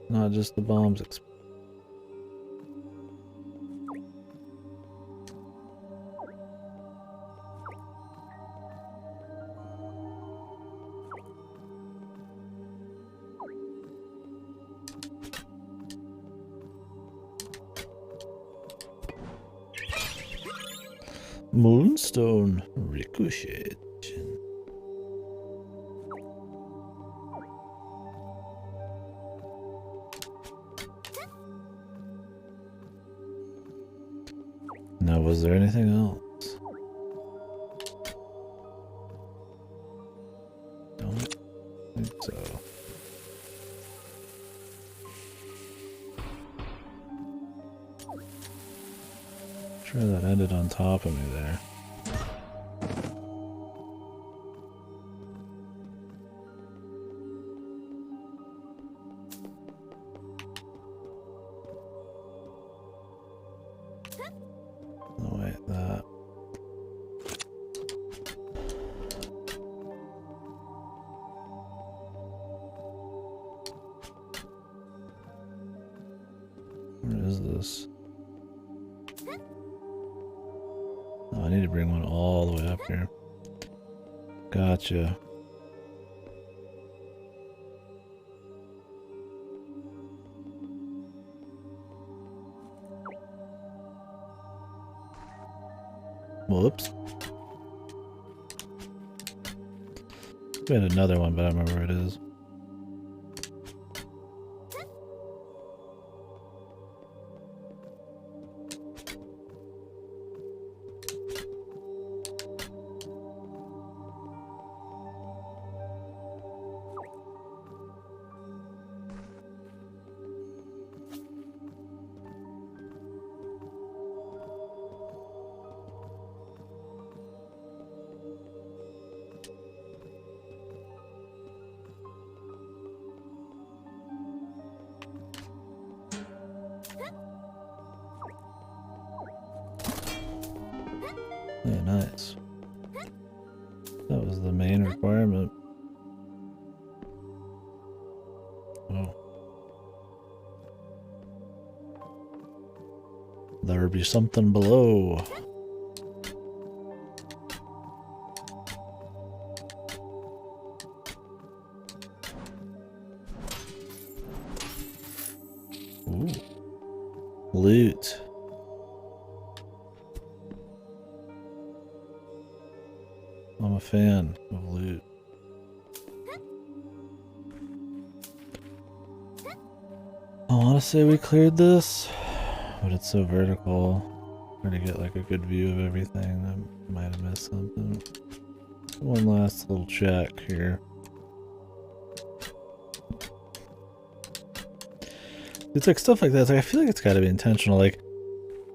Not just the bombs explode. Moonstone ricochet. Now, was there anything else? Don't think so. Sure, that ended on top of me there. Oh wait, that. Where is this? Oh, I need to bring one all the way up here. Gotcha. Whoops. We had another one, but I don't remember where it is. Yeah, nice. That was the main requirement. Oh. There'll be something below. Ooh. Loot. I'm a fan of loot. I want to say we cleared this, but it's so vertical. Trying to get like a good view of everything. I might have missed something. One last little check here. It's like stuff like that. It's like I feel like it's got to be intentional. Like,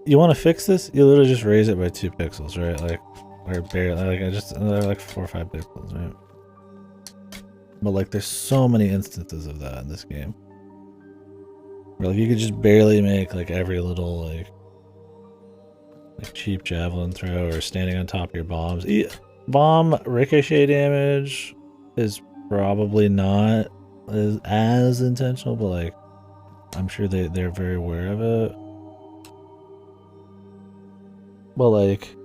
you want to fix this, you literally just raise it by 2 pixels, right? Like, or barely. Like they're like 4 or 5 pixels, right? But like, there's so many instances of that in this game. Where like, you could just barely make like every little like cheap javelin throw or standing on top of your bombs. Bomb ricochet damage is probably not as intentional, but like I'm sure they're very aware of it. But like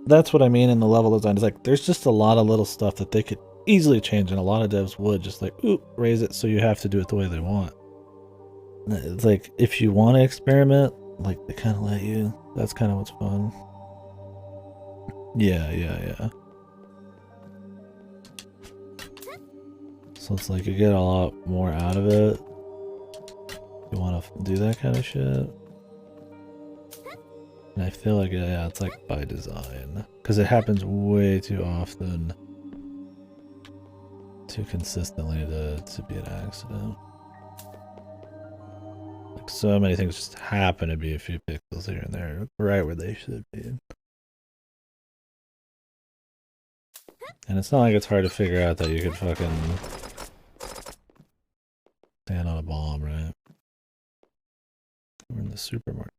that's what I mean in the level design. It's like there's just a lot of little stuff that they could easily change, and a lot of devs would just like raise it so you have to do it the way they want. It's like if you want to experiment, like they kind of let you. That's kind of what's fun. Yeah. So it's like you get a lot more out of it. You want to do that kind of shit. And I feel like, yeah, it's like by design. Because it happens way too often. Too consistently to be an accident. Like so many things just happen to be a few pixels here and there. Right where they should be. And it's not like it's hard to figure out that you could fucking stand on a bomb, right? We're in the supermarket.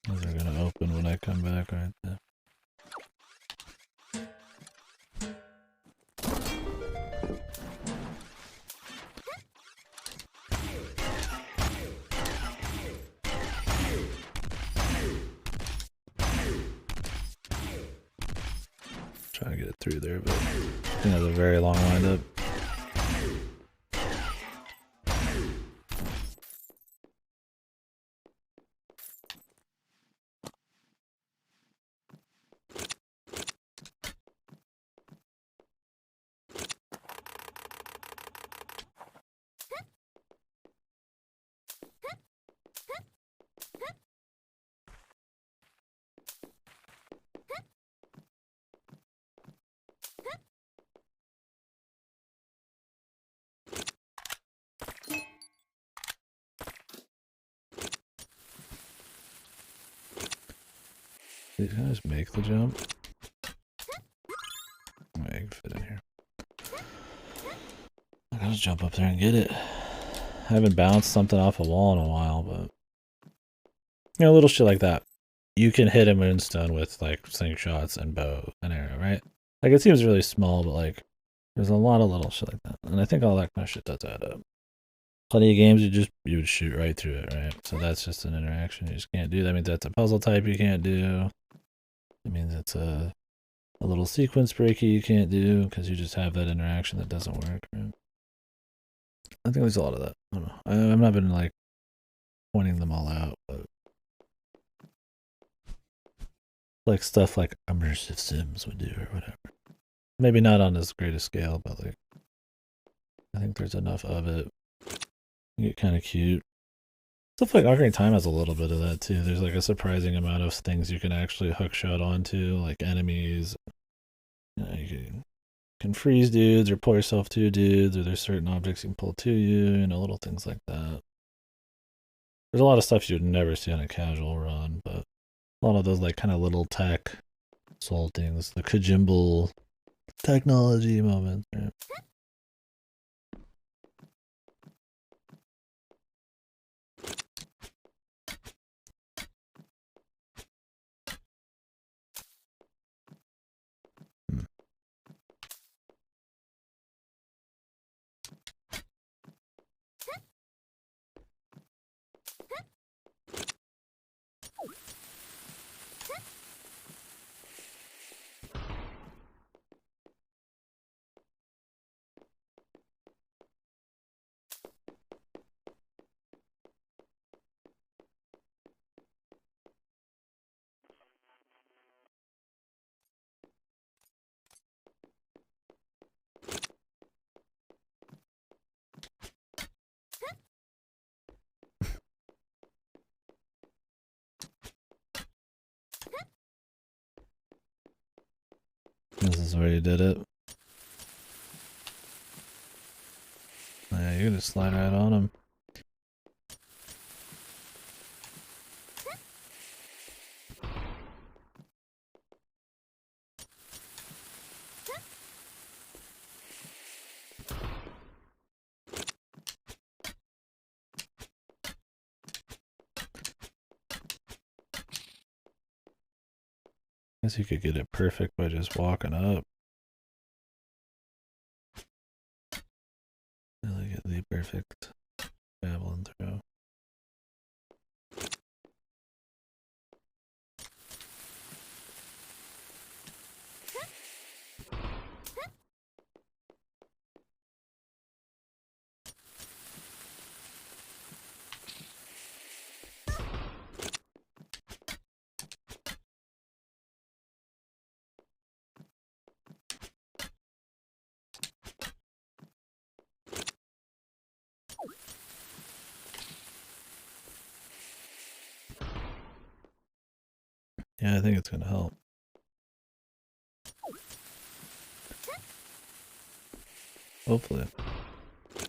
Those are gonna open when I come back right there. Trying to get it through there, but I think that's a very long windup. These guys make the jump. I can fit in here. I gotta jump up there and get it. I haven't bounced something off a wall in a while, but you know, little shit like that. You can hit a moonstone with like slingshots and bow and arrow, right? Like it seems really small, but like there's a lot of little shit like that, and I think all that kind of shit does add up. Plenty of games you would shoot right through it, right? So that's just an interaction you just can't do. That means that's a puzzle type you can't do. It means it's a little sequence breaky you can't do because you just have that interaction that doesn't work. Right? I think there's a lot of that. I don't know. I've not been like pointing them all out, but like stuff like immersive sims would do or whatever. Maybe not on as great a scale, but like I think there's enough of it. You get kind of cute. Stuff like Ocarina of Time has a little bit of that too. There's like a surprising amount of things you can actually hookshot onto, like enemies. You know, you can freeze dudes or pull yourself to dudes, or there's certain objects you can pull to you, little things like that. There's a lot of stuff you'd never see on a casual run, but a lot of those like kind of little tech soul things, the Kojimble technology moments. Right? is where you did it. Yeah, you can just slide right on him. Guess you could get it perfect by just walking up. Really get the perfect javelin throw. Yeah, I think it's gonna help. Hopefully. I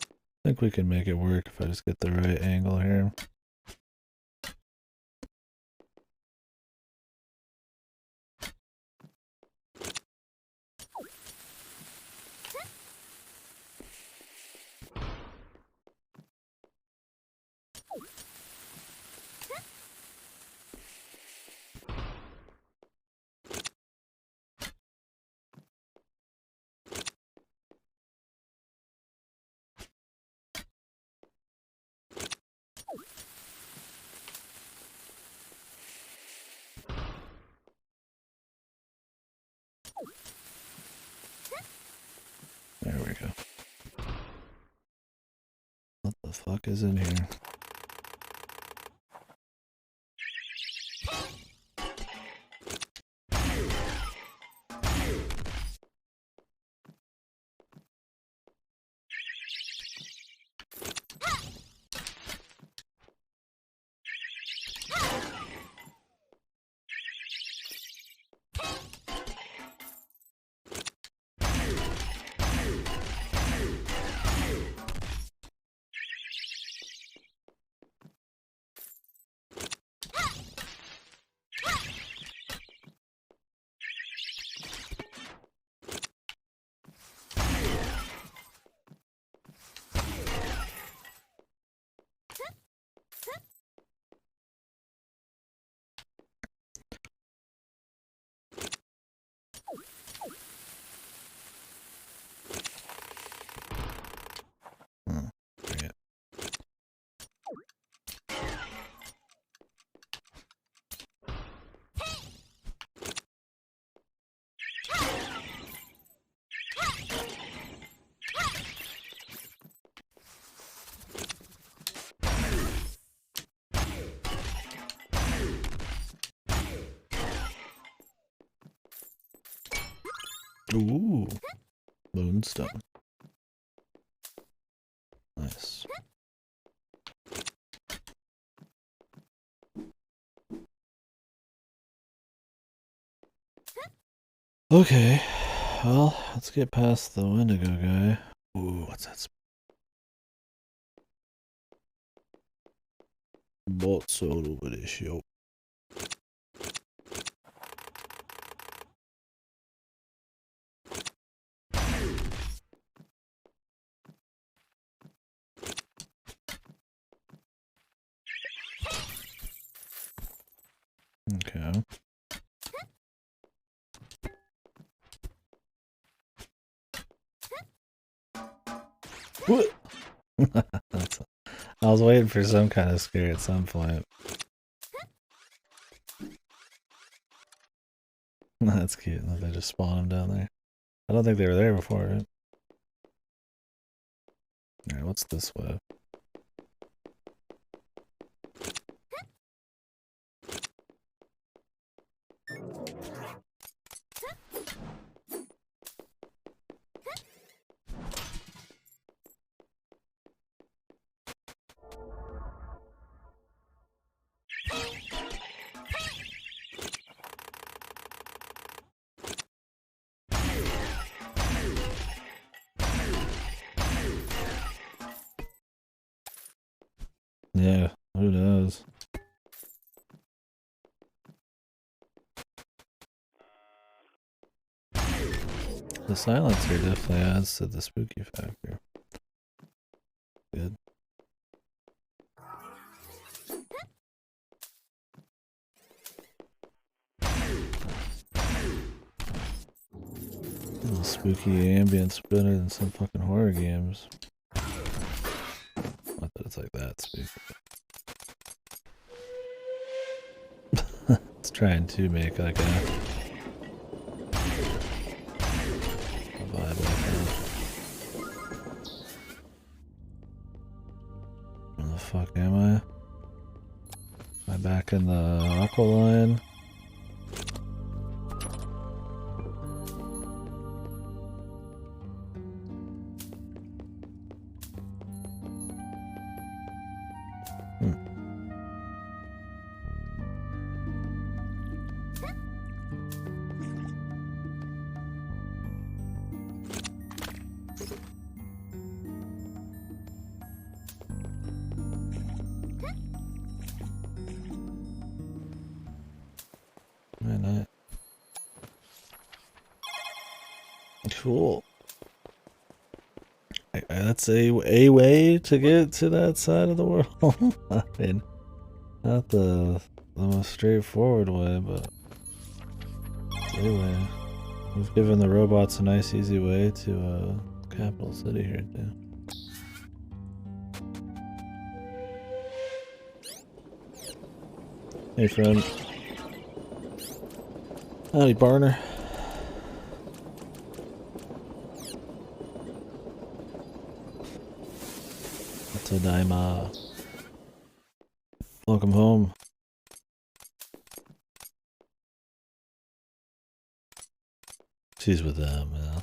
think we can make it work if I just get the right angle here. There we go. What the fuck is in here? Great. Ooh, moonstone. Nice. Okay, well, let's get past the Wendigo guy. Ooh, what's that? What's all over this show? Okay. What? I was waiting for some kind of scare at some point. That's cute. They just spawn them down there. I don't think they were there before, right? Alright, what's this way? Yeah, who knows? The silencer definitely adds to the spooky factor. Good. A little spooky ambience better than some fucking horror games. Not that it's like that spooky. It's trying to make like a vibe like that. Where the fuck am I? Am I back in the aqua line? Cool. That's a way to get to that side of the world. I mean, not the most straightforward way, but it's a way. We've given the robots a nice, easy way to capital city here too. Hey, friend. Howdy, partner. Tadaima. Welcome home. She's with them, yeah.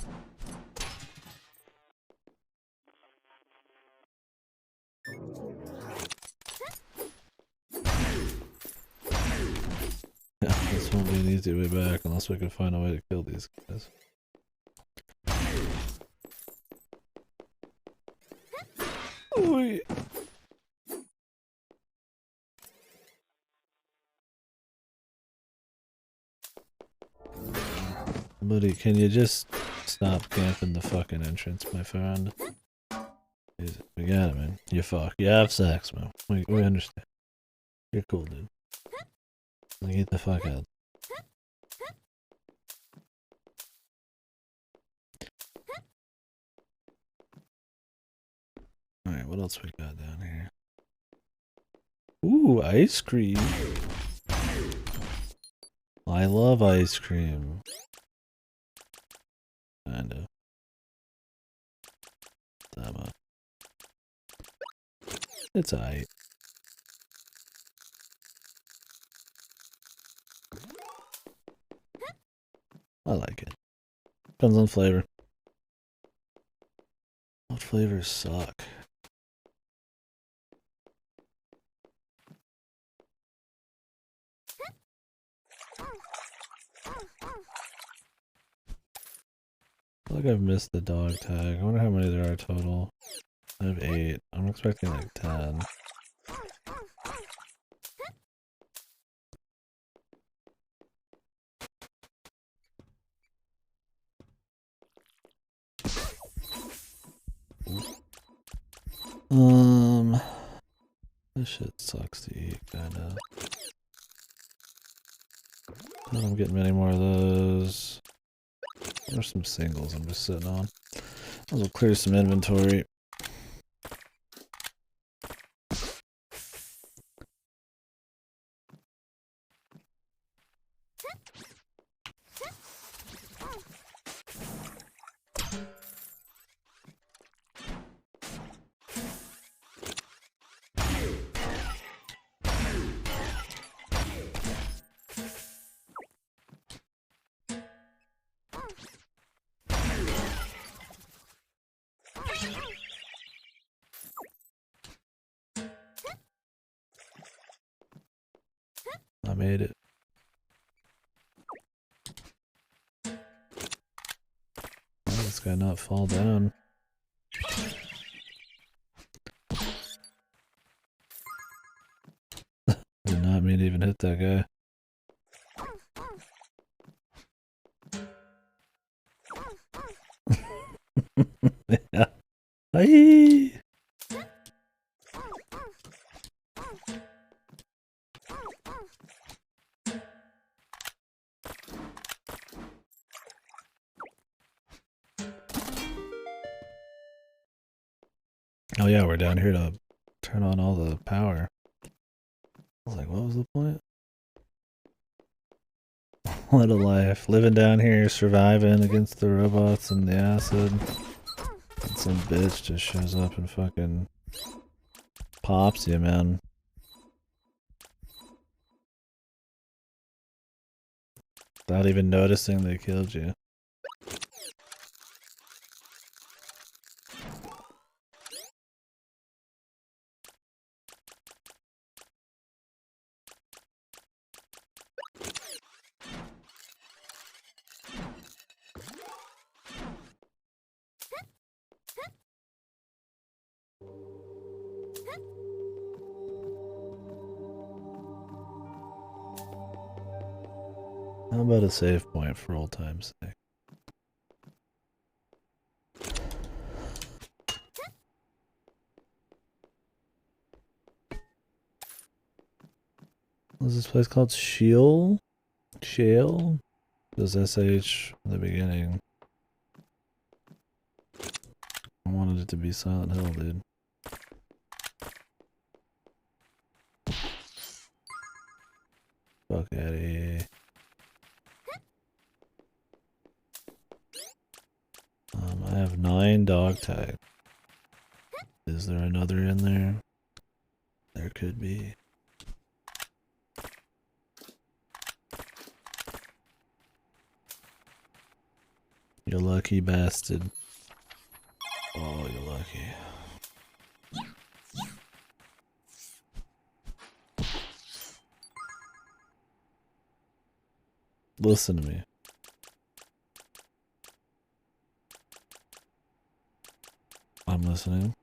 This won't be an easy way back unless we can find a way to kill these guys. Oy. Buddy, can you just stop camping the fucking entrance, my friend? We got it, man. You fuck. You have sex, man. We understand. You're cool, dude. Get the fuck out. Alright, what else we got down here? Ooh, ice cream. I love ice cream. Kinda. Damn. It's alright. I like it. Depends on flavor. What flavors suck? I feel like I've missed the dog tag. I wonder how many there are total. I have 8. I'm expecting like 10. This shit sucks to eat, kinda. I don't get many more of those. There's some singles I'm just sitting on. I'll clear some inventory. I made it. Why did this guy not fall down? that guy. Yeah. Aye. Oh yeah, we're down here to turn on all the power. I was like, what was the point? What a life. Living down here, surviving against the robots and the acid. And some bitch just shows up and fucking pops you, man. Without even noticing they killed you. How about a save point for old time's sake? What's this place called? Shale? Shale? There's SH in the beginning. I wanted it to be Silent Hill, dude. Fuck outta here. I have 9 dog tag. Is there another in there? There could be. You lucky bastard. Oh, you're lucky. Listen to me. I'm listening.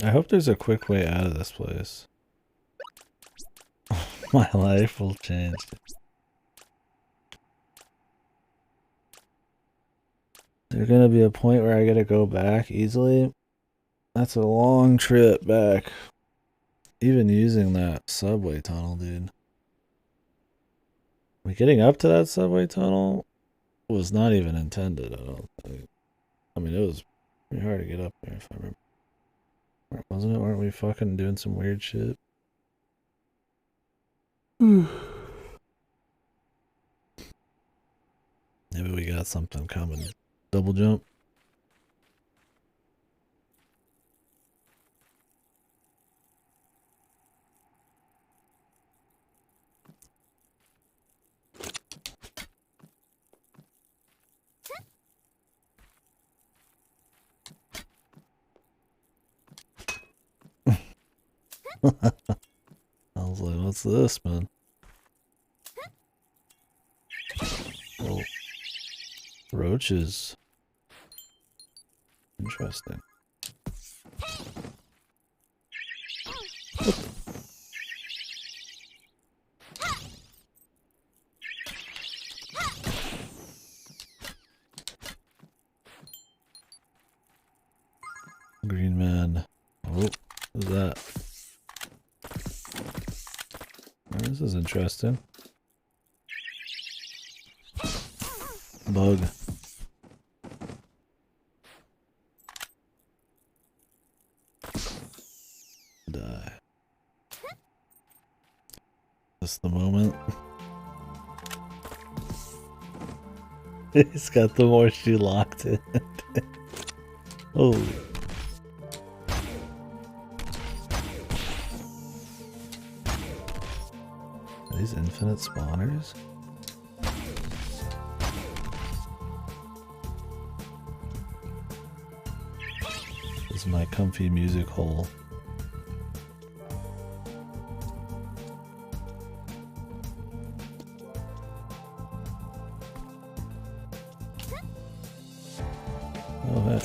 I hope there's a quick way out of this place. My life will change. There's gonna be a point where I gotta go back easily. That's a long trip back. Even using that subway tunnel, dude. Getting up to that subway tunnel was not even intended, I don't think. I mean, it was pretty hard to get up there, if I remember. Wasn't it? Weren't we fucking doing some weird shit? Maybe we got something coming. Double jump. I was like, what's this, man? Oh. Roaches. Interesting. Green man. Oh, who's that? Oh, this is interesting. Bug. Die. This the moment. He's got the horseshoe locked in. Oh. Are these infinite spawners? This is my comfy music hole. Oh, heck.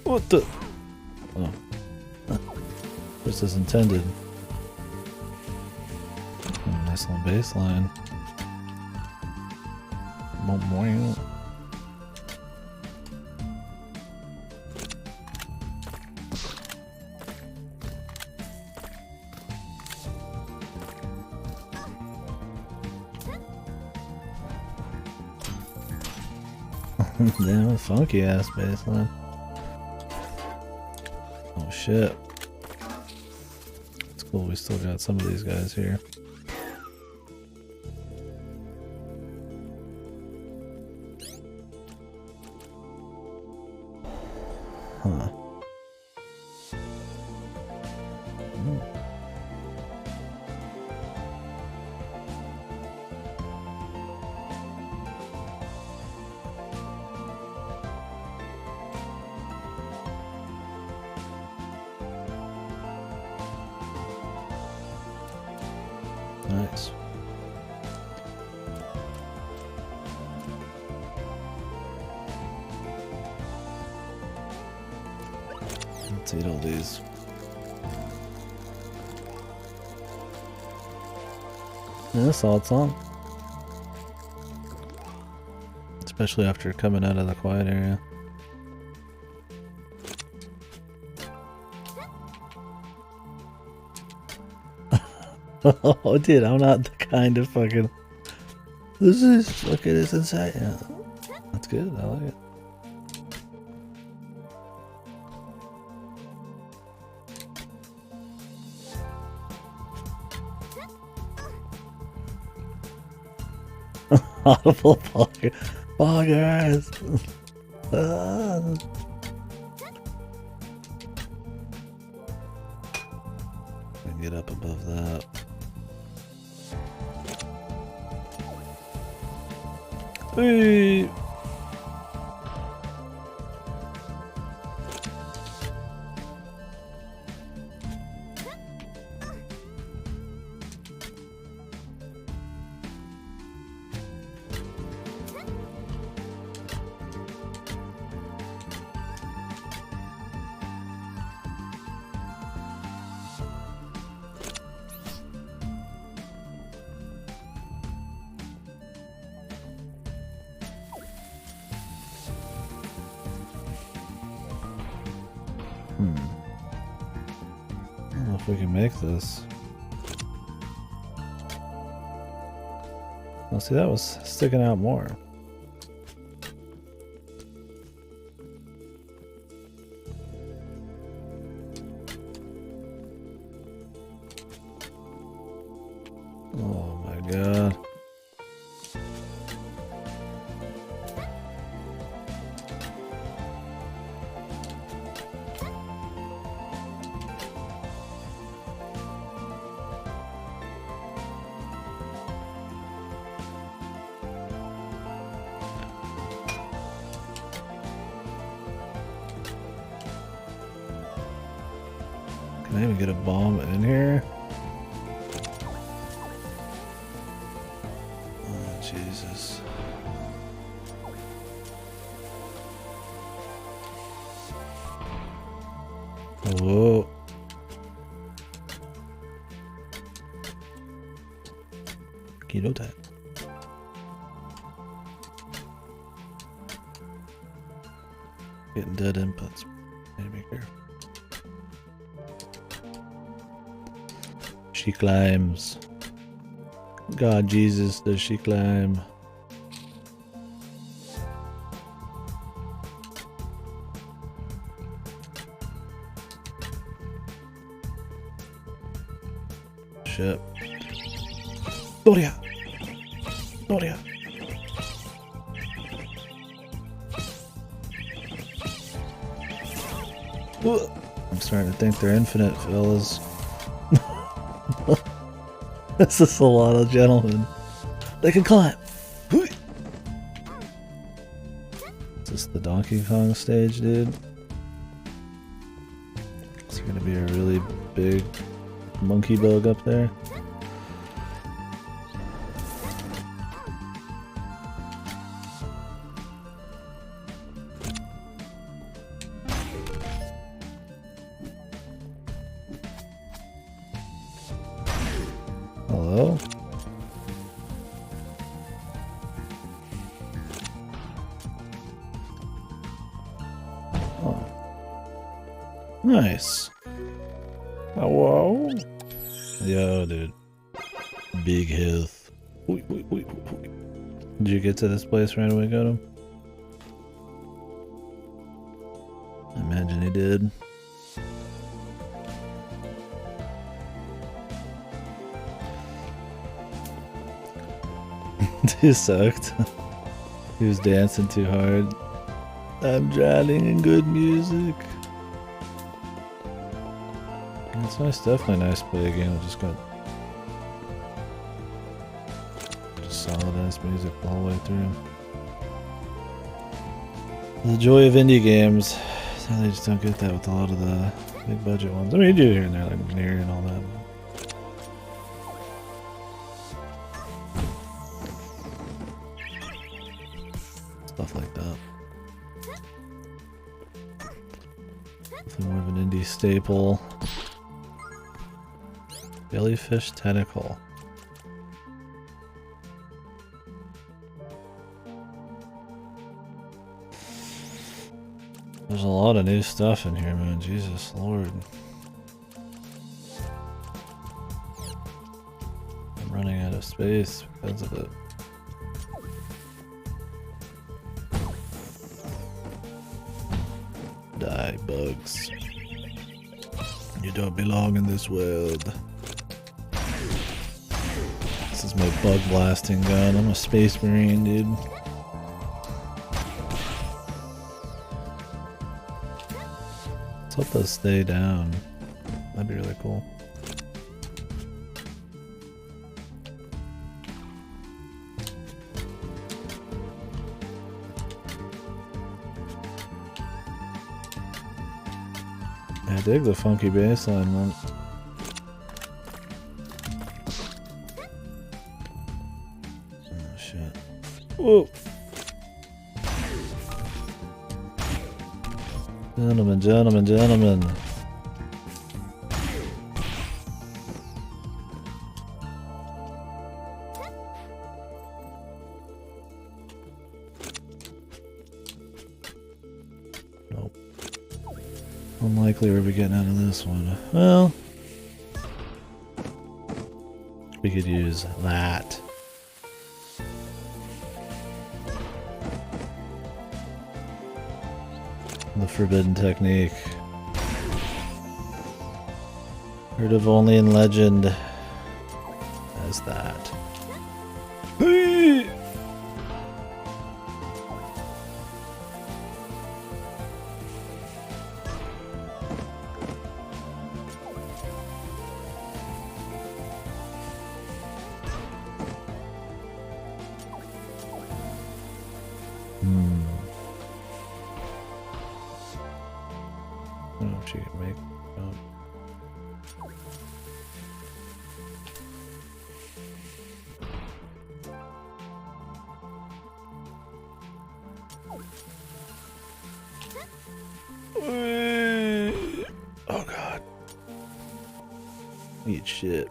What the? Oh. This is intended. Nice little baseline. Morning. Damn, a funky ass baseline. Oh shit. It's cool, we still got some of these guys here. Huh. Nice. Let's eat all these. Yeah, that's all it's on. Especially after coming out of the quiet area. Oh, dude, I'm not the kind of fucking... This is fucking is insane. Yeah. That's good, I like it. Audible poggers. I can get up above that. Hey. I don't know if we can make this. Oh, see, that was sticking out more. Oh my god. Can I even get a bomb in here? Oh, Jesus. Whoa. Keto time. Getting dead inputs. Need to be careful. She climbs. God Jesus, does she climb? Shit. Doria! Doria! I'm starting to think they're infinite, fellas. This is a lot of gentlemen. They can climb. Is this the Donkey Kong stage, dude? Is there gonna be a really big monkey bug up there? Nice. Oh, whoa. Yo, dude. Big health. Did you get to this place right away, got him? I imagine he did. He sucked. He was dancing too hard. I'm drowning in good music. It's nice, definitely nice to play a game that just got just solid ass music the whole way through. The joy of indie games. They just don't get that with a lot of the big budget ones. I mean, you do here and there, like Near and all that. Stuff like that. Something more of an indie staple. Jellyfish tentacle. There's a lot of new stuff in here, man. Jesus Lord. I'm running out of space because of it. Die, bugs. You don't belong in this world. This is my bug blasting gun. I'm a space marine, dude. Let's hope those stay down. That'd be really cool. I dig the funky bassline one. Oh shit. Whoa! Gentlemen, gentlemen, gentlemen. Nope. Unlikely we'll be getting out of this one. Well, we could use that. The forbidden technique. Heard of only in legend as that. I don't know if she can make. Oh god. Eat shit.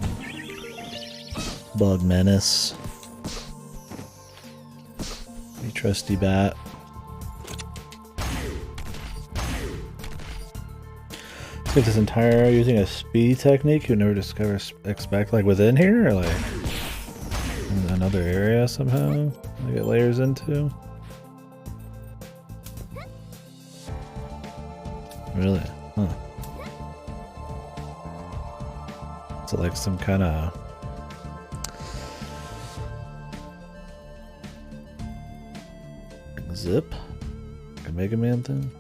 Bug menace. You trusty bat. Let's get this entire area using a speed technique you never expect, like within here, or like in another area somehow. I get layers into. Really? Huh. So like some kind of zip? Like a Mega Man thing?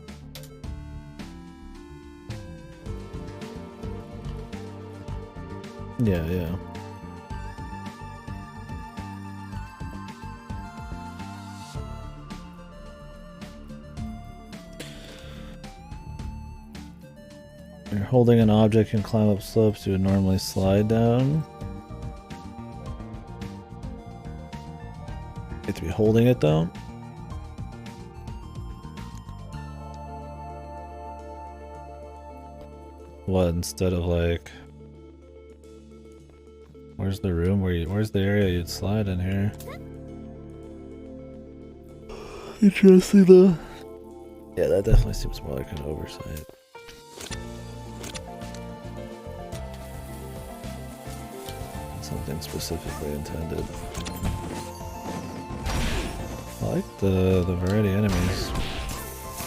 Yeah, yeah. You're holding an object and climb up slopes you would normally slide down. You have to be holding it though. What, instead of like, where's the room where you, where's the area you'd slide in here? Interesting though. Yeah, that definitely seems more like an oversight. something specifically intended. I like the variety of enemies.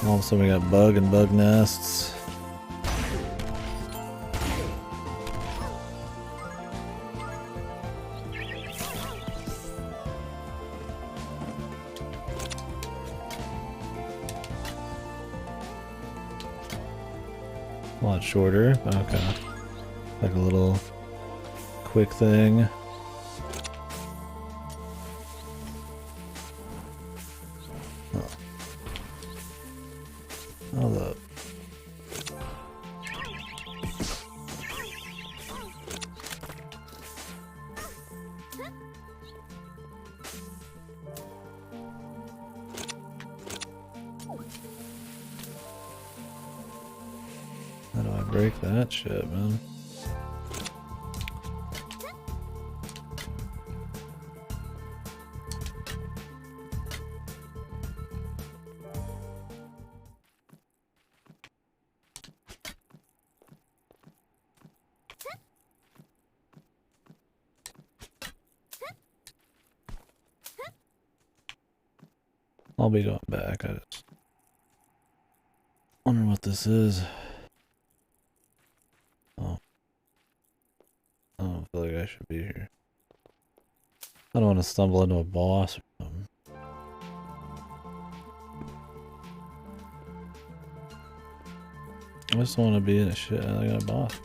All of a sudden we got bug and bug nests. A lot shorter. Okay. Like a little quick thing. Hold up. How do I break that shit, man? I'll be going back. I just wonder what this is. Oh. I don't feel like I should be here. I don't want to stumble into a boss or something. I just don't want to be in a shit. I got a boss.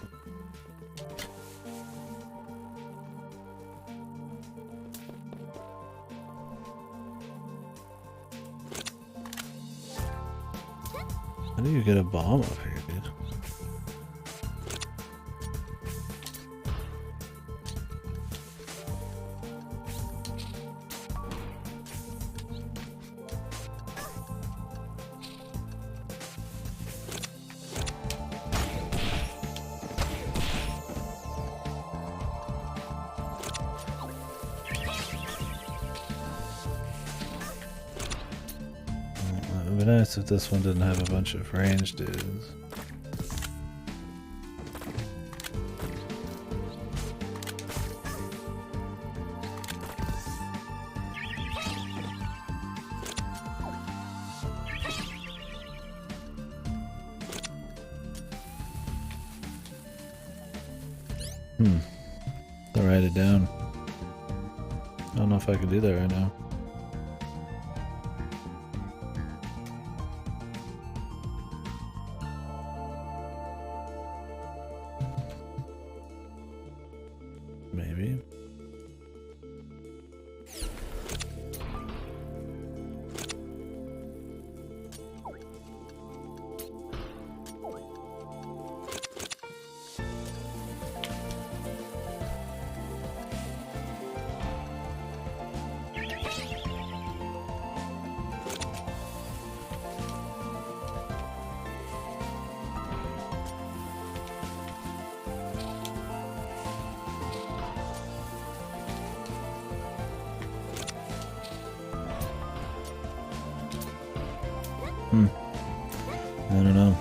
How do you get a bomb up here, dude? It would be nice if this one didn't have a bunch of range dudes. I'll write it down. I don't know if I can do that right now. Maybe. I don't know.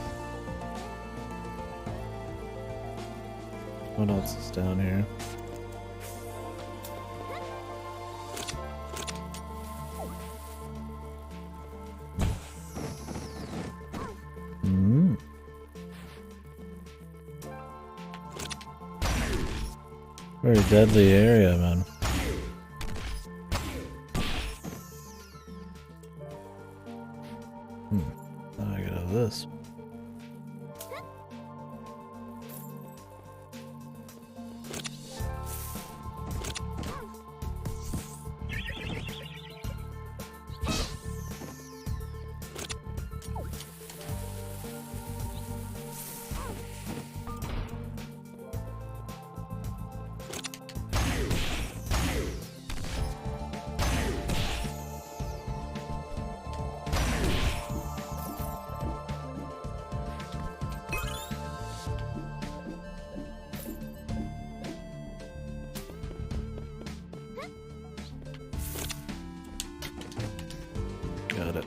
What else is down here? Very deadly area, man. How do I get out of this? Got it.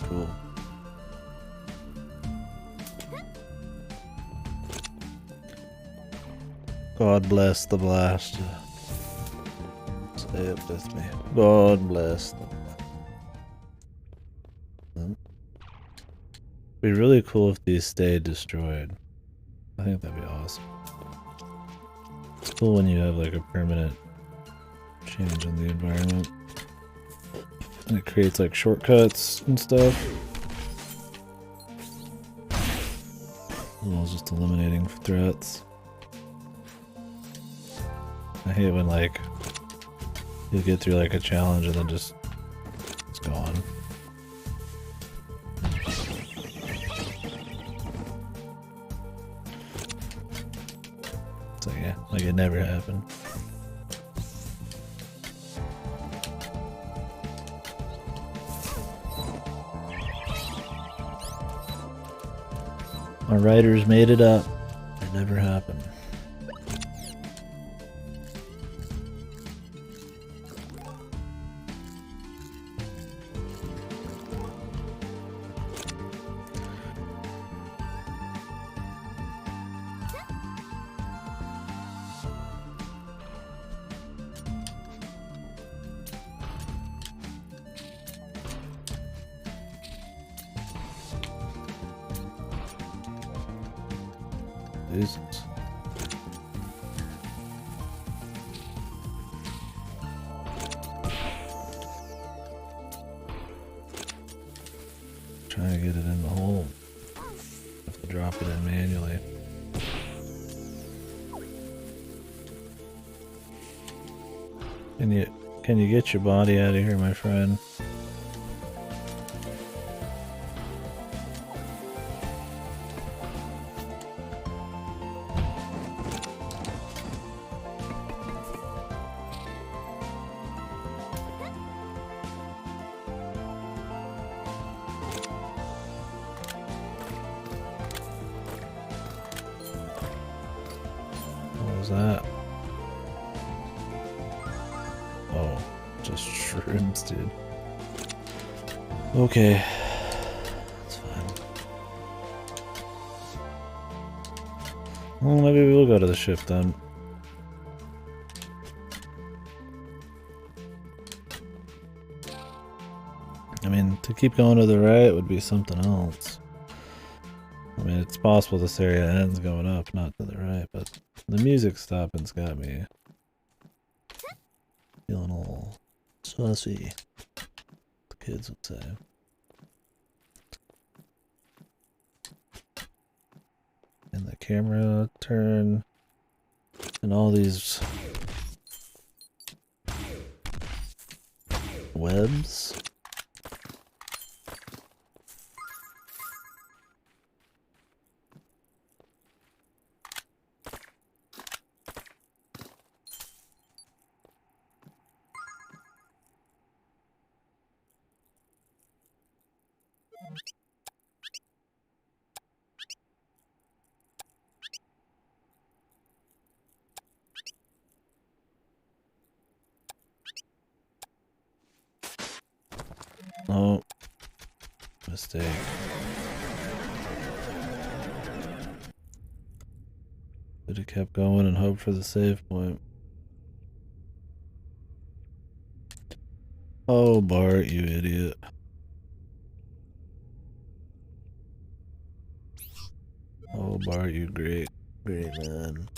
Cool. God bless the blast. Say it with me. God bless them. It'd be really cool if these stayed destroyed. I think that'd be awesome. It's cool when you have like a permanent change in the environment. And it creates like shortcuts and stuff. Well, just eliminating threats. I hate when like you get through like a challenge and then just it's gone. It's like, yeah, like it never happened. Our writers made it up. It never happened. Jesus. Trying to get it in the hole. Have to drop it in manually. Can you get your body out of here, my friend? What was that? Oh, just shrooms, dude. Okay. That's fine. Well, maybe we'll go to the ship then. I mean, to keep going to the right would be something else. I mean, it's possible this area ends going up, not to the right, but the music stopping's got me feeling a little saucy, the kids would say. And the camera turn, and all these webs. Oh, mistake. Should have kept going and hoped for the save point. Oh, Bart, you idiot. Oh, Bart, you great man.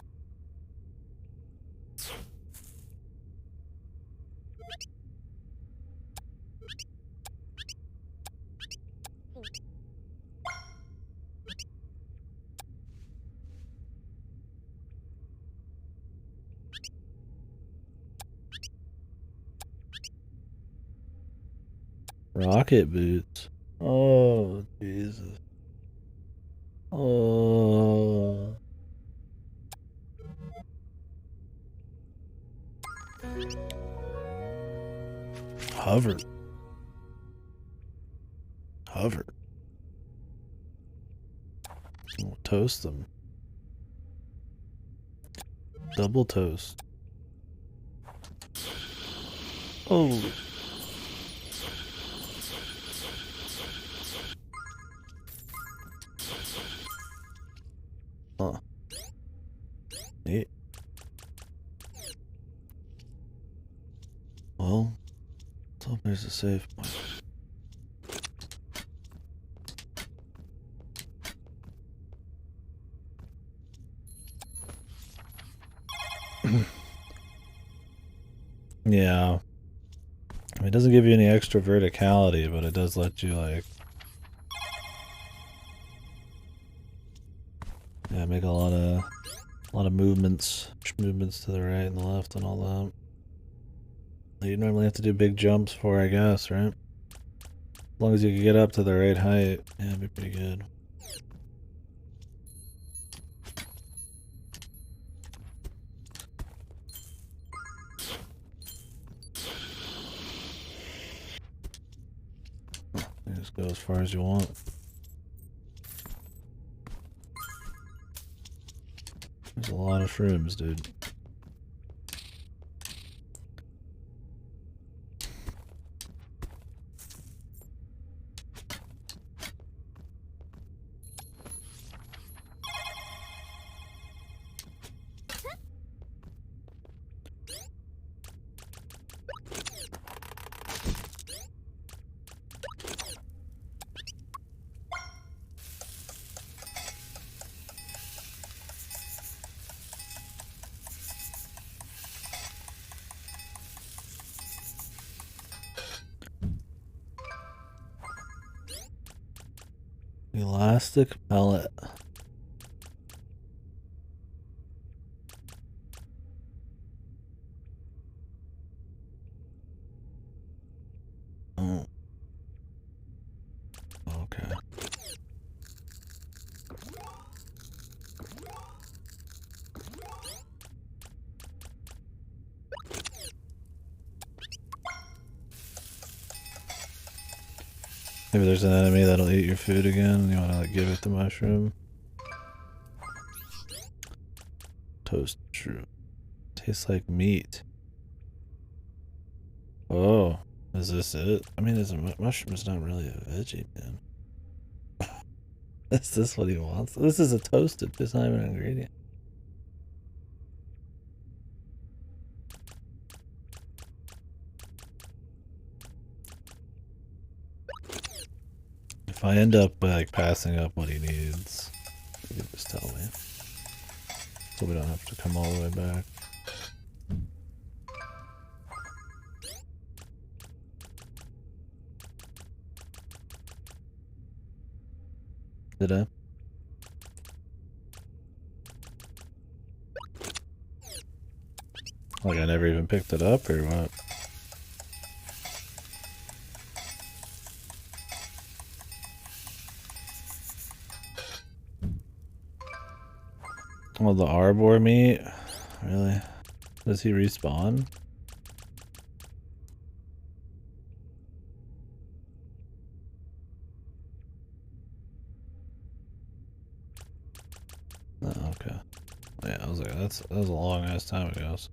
Rocket boots. Oh, Jesus. Oh. Hover. Hover. We'll toast them. Double toast. Oh. Huh. Neat. Well, let's hope there's a safe point. Yeah. I mean, it doesn't give you any extra verticality, but it does let you, like... Yeah, make a lot of movements to the right and the left and all that. You normally have to do big jumps for, I guess, right? As long as you can get up to the right height, yeah, it'd be pretty good. You just go as far as you want. There's a lot of shrooms, dude. Elastic pellet. Oh. Okay. Maybe there's an enemy that'll eat your food again and you wanna like give it the mushroom. Toast shroom. Tastes like meat. Oh, is this it? I mean, mushroom is not really a veggie, man. Is this what he wants? This is a toasted, it's not even an ingredient. If I end up like passing up what he needs, you can just tell me. So we don't have to come all the way back. Did I? Like I never even picked it up or what? Well, the arbor meat? Really? Does he respawn? Oh, okay. Yeah, I was like, that was a long ass time ago. So.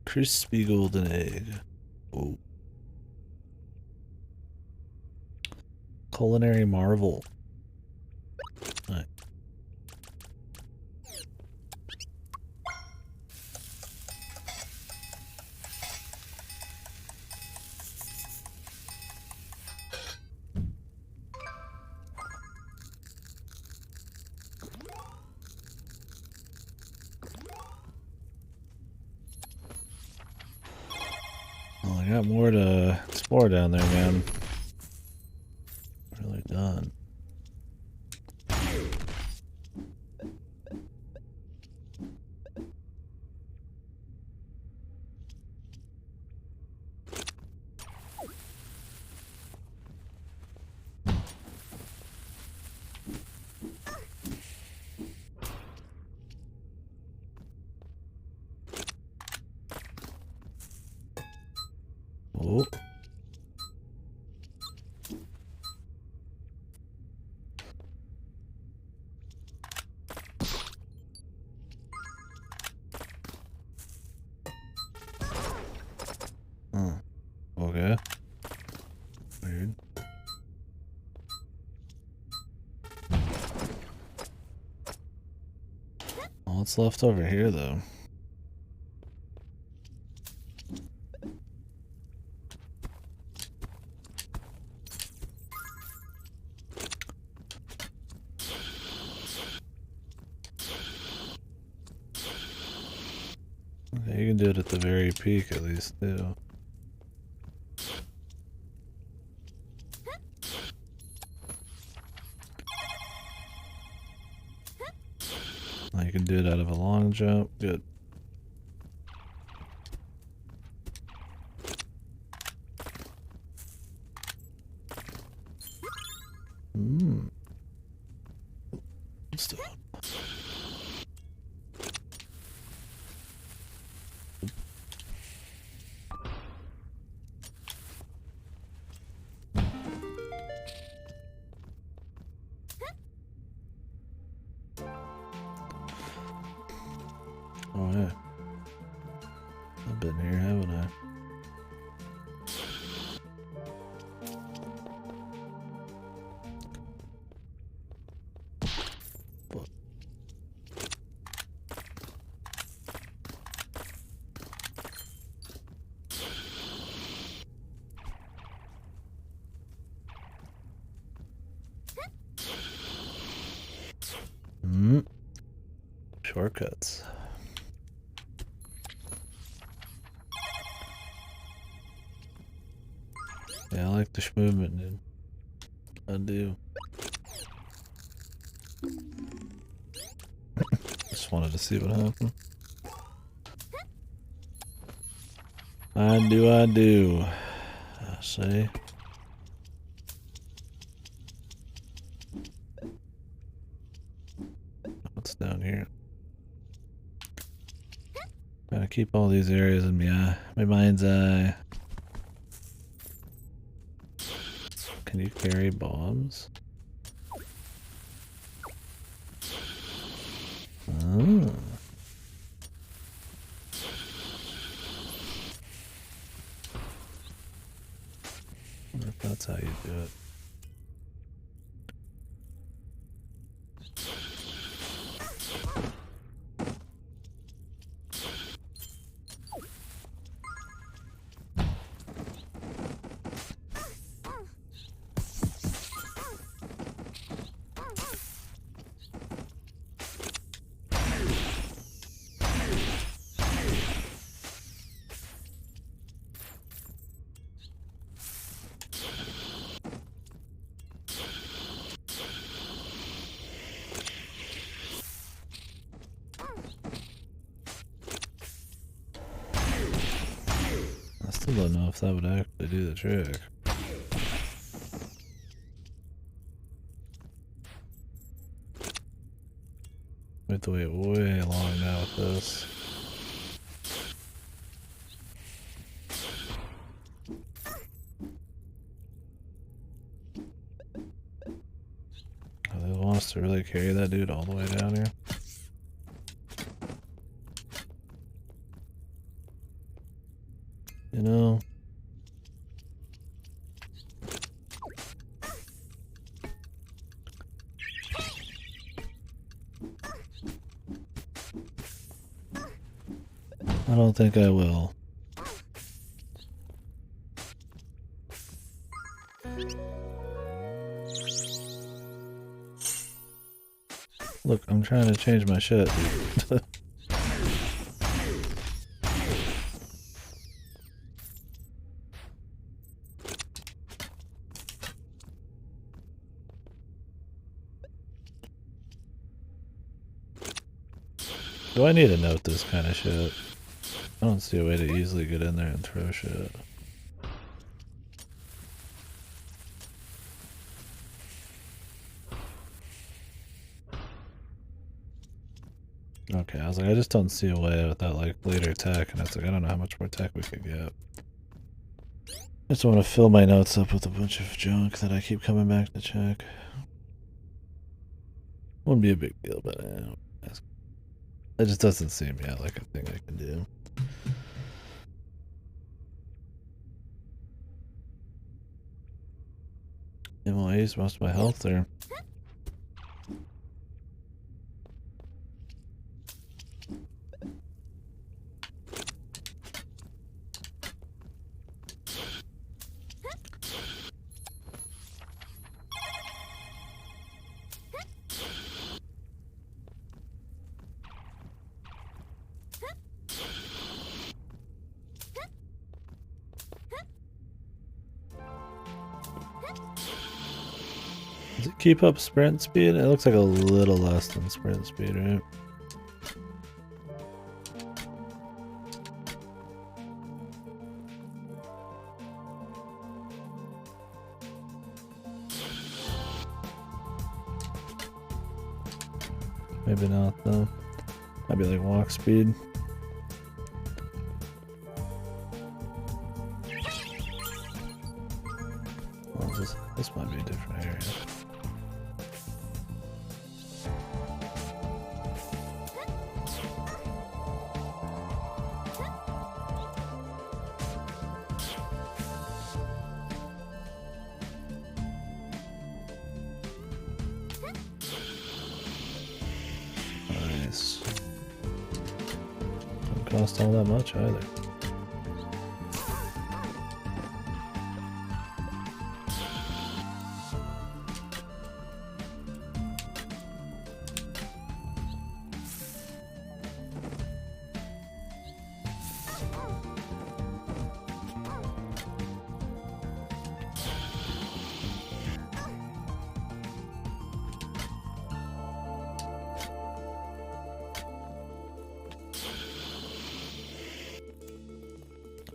Crispy golden egg. Oh. Culinary marvel. Right. Well, I got more to explore down there, man. Really done. What's left over here, though? Okay, you can do it at the very peak, at least, too. You can do it out of a long jump. Good. Stuff. Oh yeah. I've been here, haven't I? Shortcuts. Yeah, I like the movement, dude. I do. Just wanted to see what happened. I do. I say. What's down here? Gotta keep all these areas in my mind's eye. Can you carry bombs? Oh. I wonder if that's how you do it. I still don't know if that would actually do the trick. We have to wait way long now with this. Oh, they want us to really carry that dude all the way down here? You know? I don't think I will. Look, I'm trying to change my shit, dude. Do I need to note this kind of shit? I don't see a way to easily get in there and throw shit. Okay, I was like, I just don't see a way with that, like, later tech, and it's like, I don't know how much more tech we could get. I just want to fill my notes up with a bunch of junk that I keep coming back to check. Wouldn't be a big deal, but it just doesn't seem, yeah, like a thing I can do. I used most of my health there. keep up sprint speed? It looks like a little less than sprint speed, right? Maybe not though. Might be like walk speed. Well, this might be a different area. Nice. Don't cost all that much either.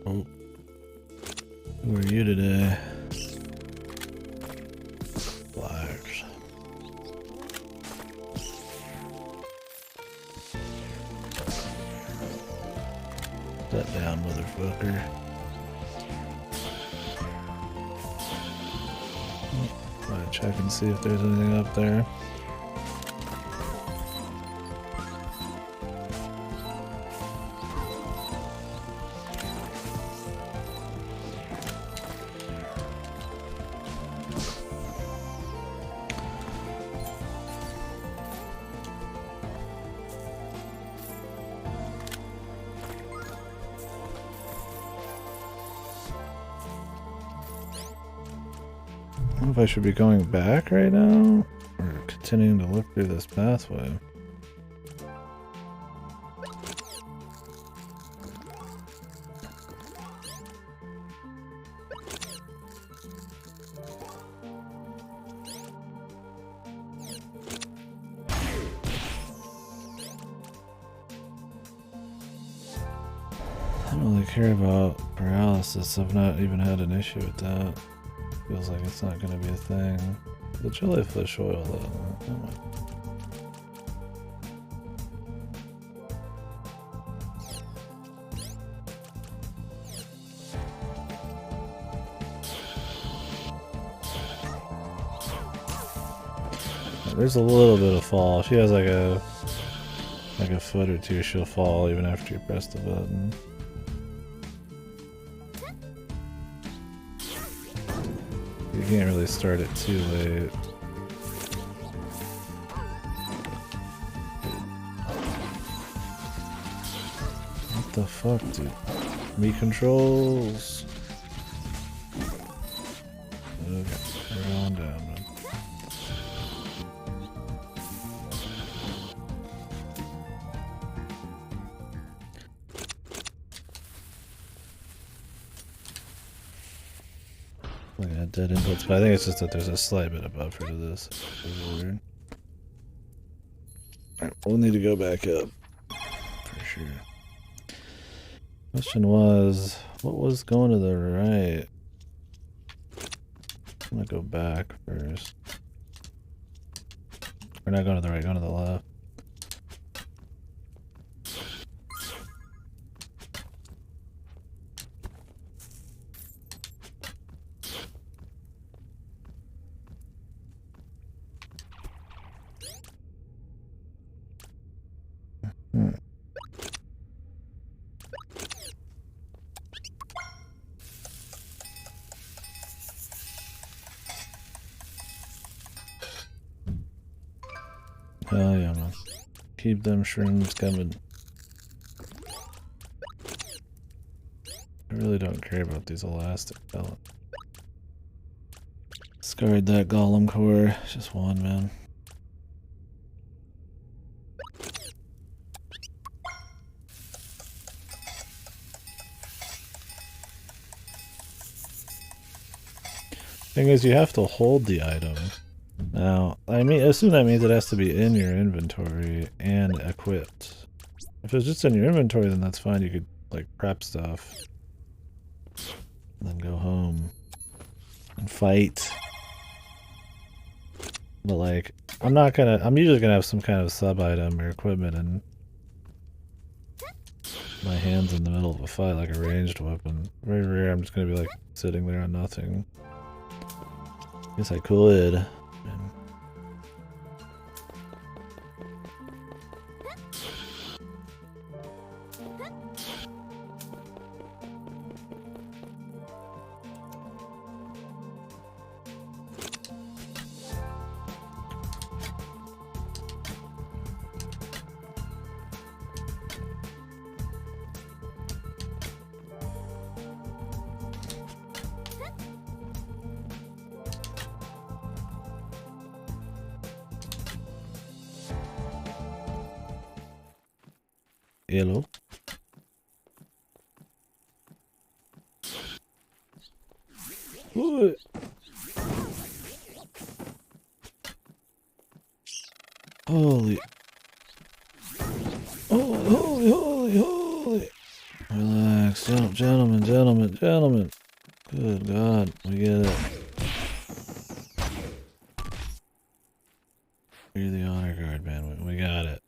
Oh. Who are you today? Flyers. Sit down, motherfucker. Might check and see if there's anything up there. I don't know if I should be going back right now or continuing to look through this pathway. I don't really care about paralysis. I've not even had an issue with that. Feels like it's not going to be a thing. The jellyfish oil, though. There's a little bit of fall. She has like a foot or two. She'll fall even after you press the button. You can't really start it too late. What the fuck, dude? Me controls. Okay, we're going down, man. Like I had dead inputs, but I think it's just that there's a slight bit of buffer to this. It's weird. Alright, we'll need to go back up. For sure. Question was, what was going to the right? I'm gonna go back first. We're not going to the right, going to the left. Hell yeah, man. Keep them shrooms coming. I really don't care about these elastic pellets. Discard that golem core. Just one, man. Thing is, you have to hold the item Now, I mean, assume that means it has to be in your inventory and equipped. If it's just in your inventory, then that's fine. You could, like, prep stuff. And then go home. And fight. But, like, I'm usually gonna have some kind of sub-item or equipment in my hands in the middle of a fight, like a ranged weapon. Very rare, I'm just gonna be, like, sitting there on nothing. Guess I could. And hello. What? Holy. Holy. Relax. Gentlemen. Good God. We get it. You're the honor guard, man. We got it.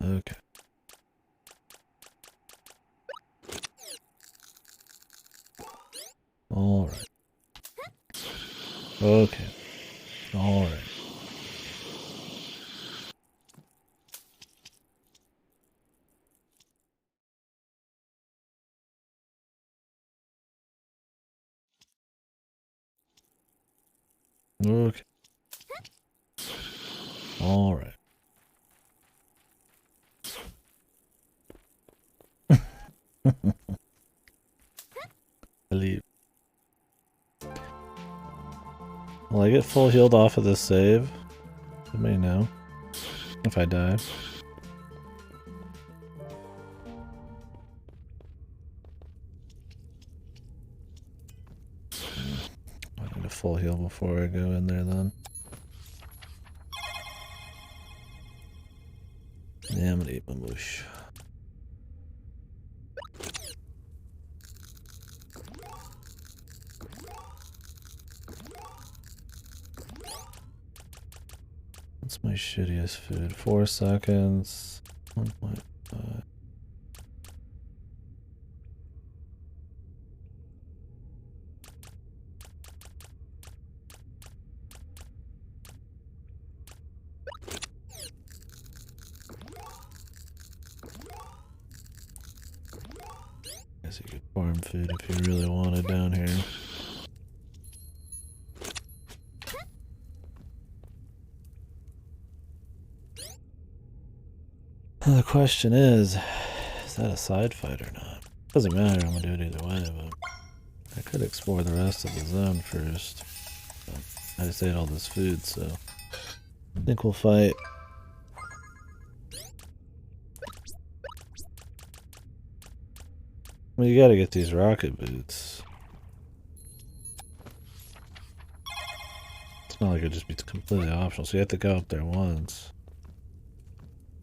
Okay. All right. Okay. All right. Okay. All right. I leave. Will I get full healed off of this save? I may know. If I die. I need a full heal before I go in there then. Yeah, I'm gonna eat my moosh. What's my shittiest food? 4 seconds. 1.5. Guess you could farm food if you really wanted down here. The question is that a side fight or not? Doesn't matter, I'm gonna do it either way, but I could explore the rest of the zone first. But I just ate all this food, so I think we'll fight. Well, you gotta get these rocket boots. It's not like it'd just be completely optional, so you have to go up there once.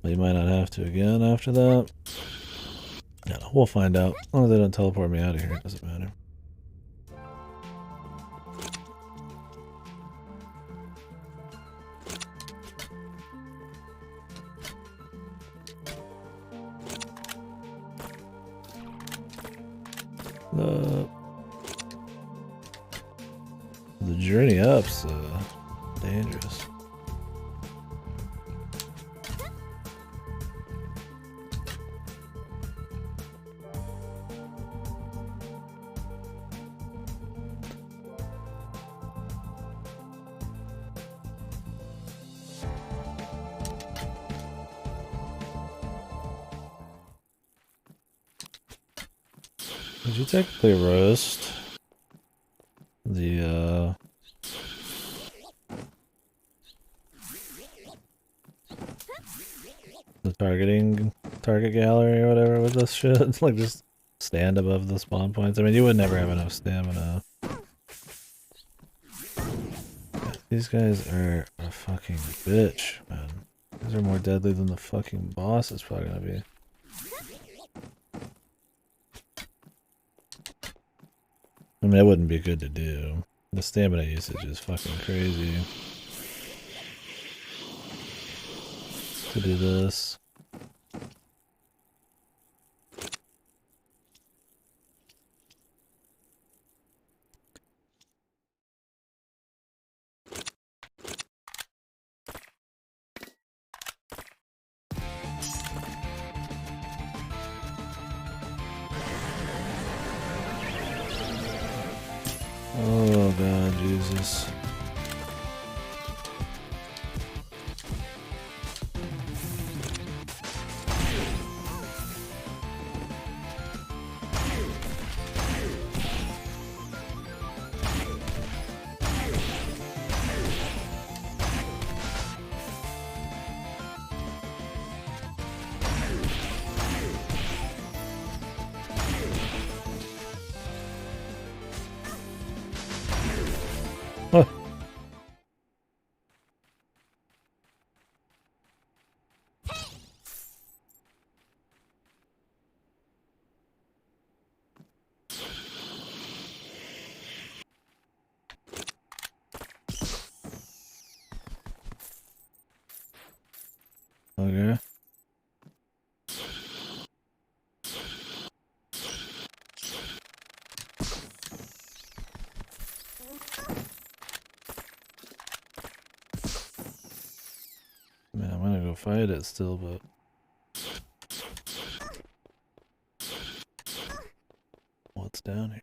But you might not have to again after that. No, we'll find out. As long as they don't teleport me out of here, it doesn't matter. journey up's dangerous. Did you technically roast the target gallery or whatever with this shit? Like just stand above the spawn points. I mean, you would never have enough stamina. These guys are a fucking bitch, man. These are more deadly than the fucking boss is probably gonna be. I mean, it wouldn't be good to do. The stamina usage is fucking crazy. To do this. Oh god, Jesus. Huh. Okay. Man, I'm gonna go fight it still, but what's down here?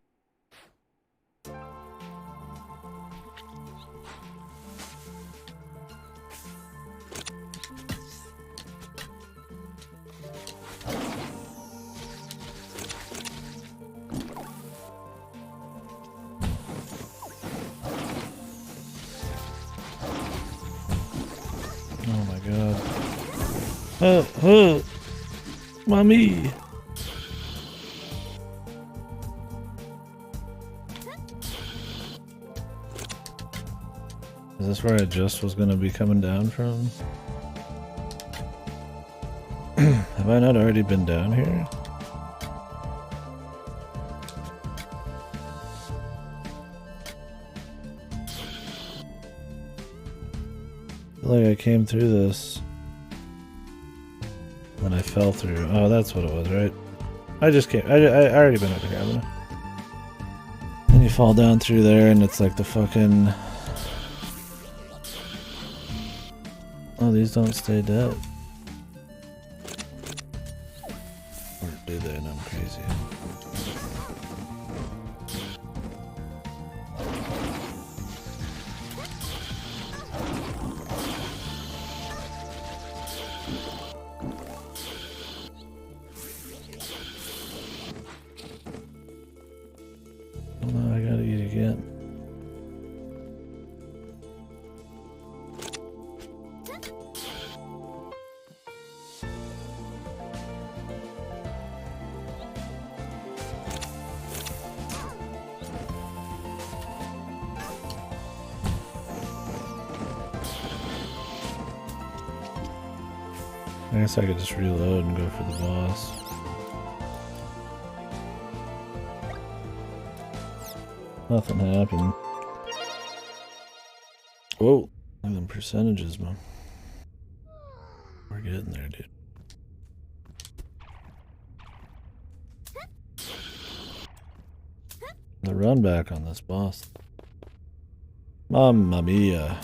Oh my god. Mommy! Is this where I just was gonna be coming down from? Have I not already been down here? I feel like I came through this. Then I fell through. Oh, that's what it was, right? I just came. I already been over here, haven't I? And you fall down through there and it's like the fucking... Oh, these don't stay dead. Or do they? And I'm crazy. Oh no, I gotta eat again. I guess I could just reload and go for the boss. Nothing happened. Whoa, look at them percentages, man. We're getting there, dude. The run back on this boss. Mamma mia.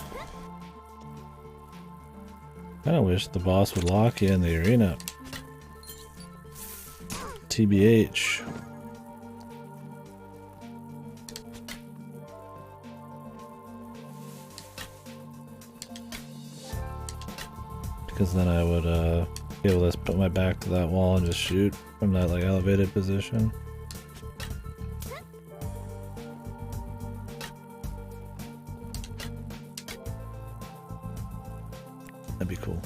Kinda wish the boss would lock you in the arena. TBH. Because then I would be able to put my back to that wall and just shoot from that like elevated position. That'd be cool.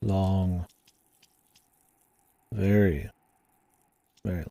Long. Very long.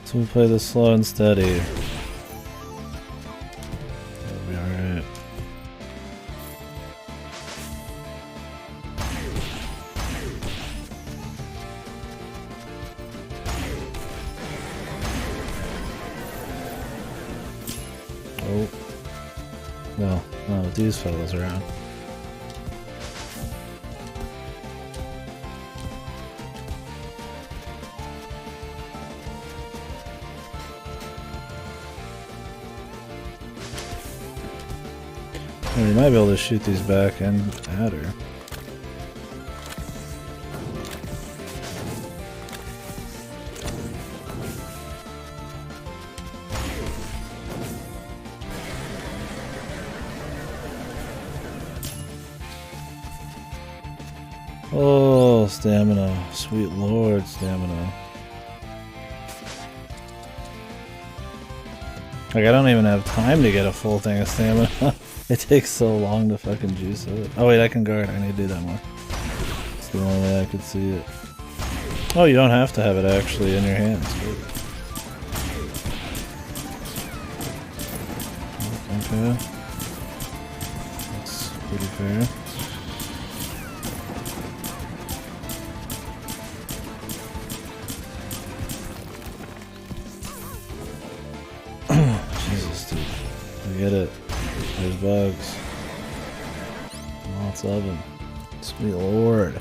So we play this slow and steady. That'll be alright. Oh. No, not with these fellas around. Well, you might be able to shoot these back and at her. Oh, stamina. Sweet lord, stamina. Like, I don't even have time to get a full thing of stamina. It takes so long to fucking juice it. Oh wait, I can guard. I need to do that more. It's the only way I could see it. Oh, you don't have to have it actually in your hands. Okay. That's pretty fair. Jesus, dude. I get it. There's bugs. Lots of them. Sweet lord.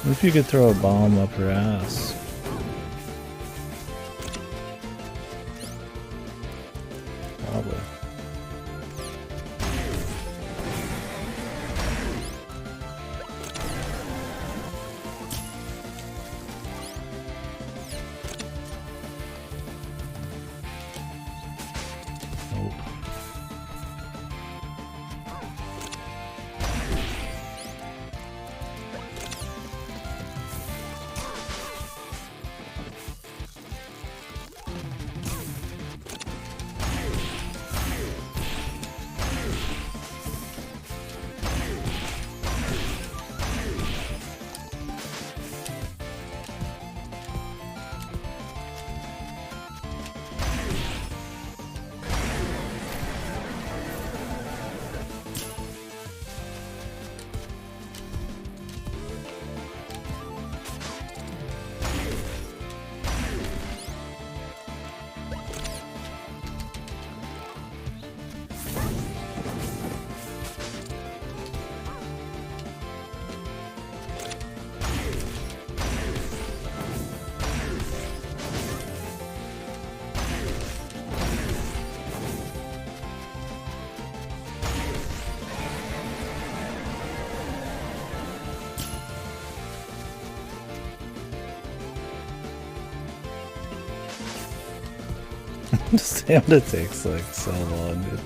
What if you could throw a bomb up her ass? Probably. Nope. Just damn, it takes like so long, dude.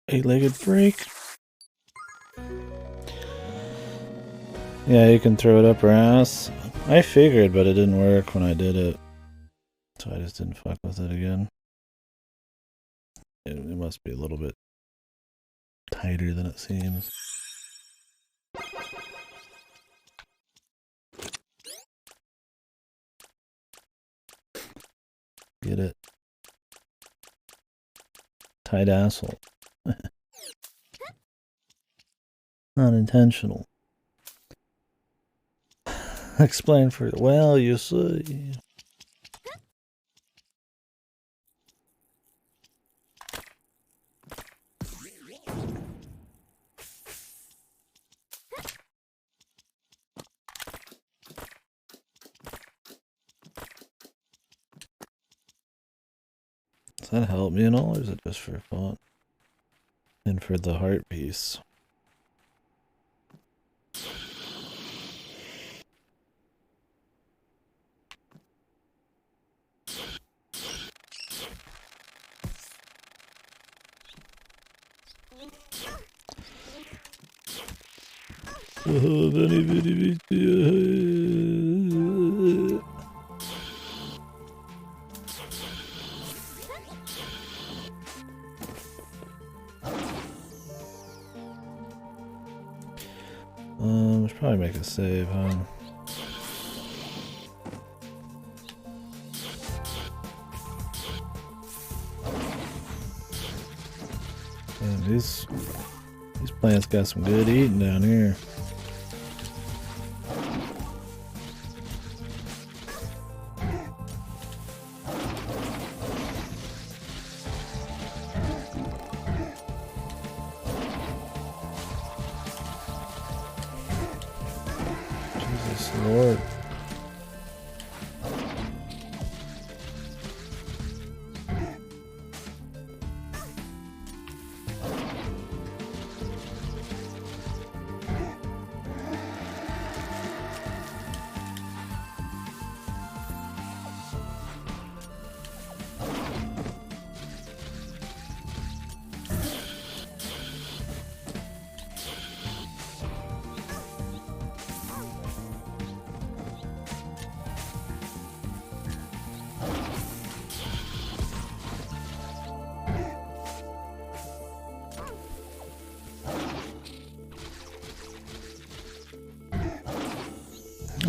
Eight-legged break. Yeah, you can throw it up her ass. I figured, but it didn't work when I did it. So I just didn't fuck with it again. It must be a little bit tighter than it seems. Get it? Tight asshole. Not intentional. Explain for well, you see. Does that help me at all, or is it just for fun? And for the heart piece. Should probably make a save, huh? Damn, these plants got some good eating down here. Jesus Lord.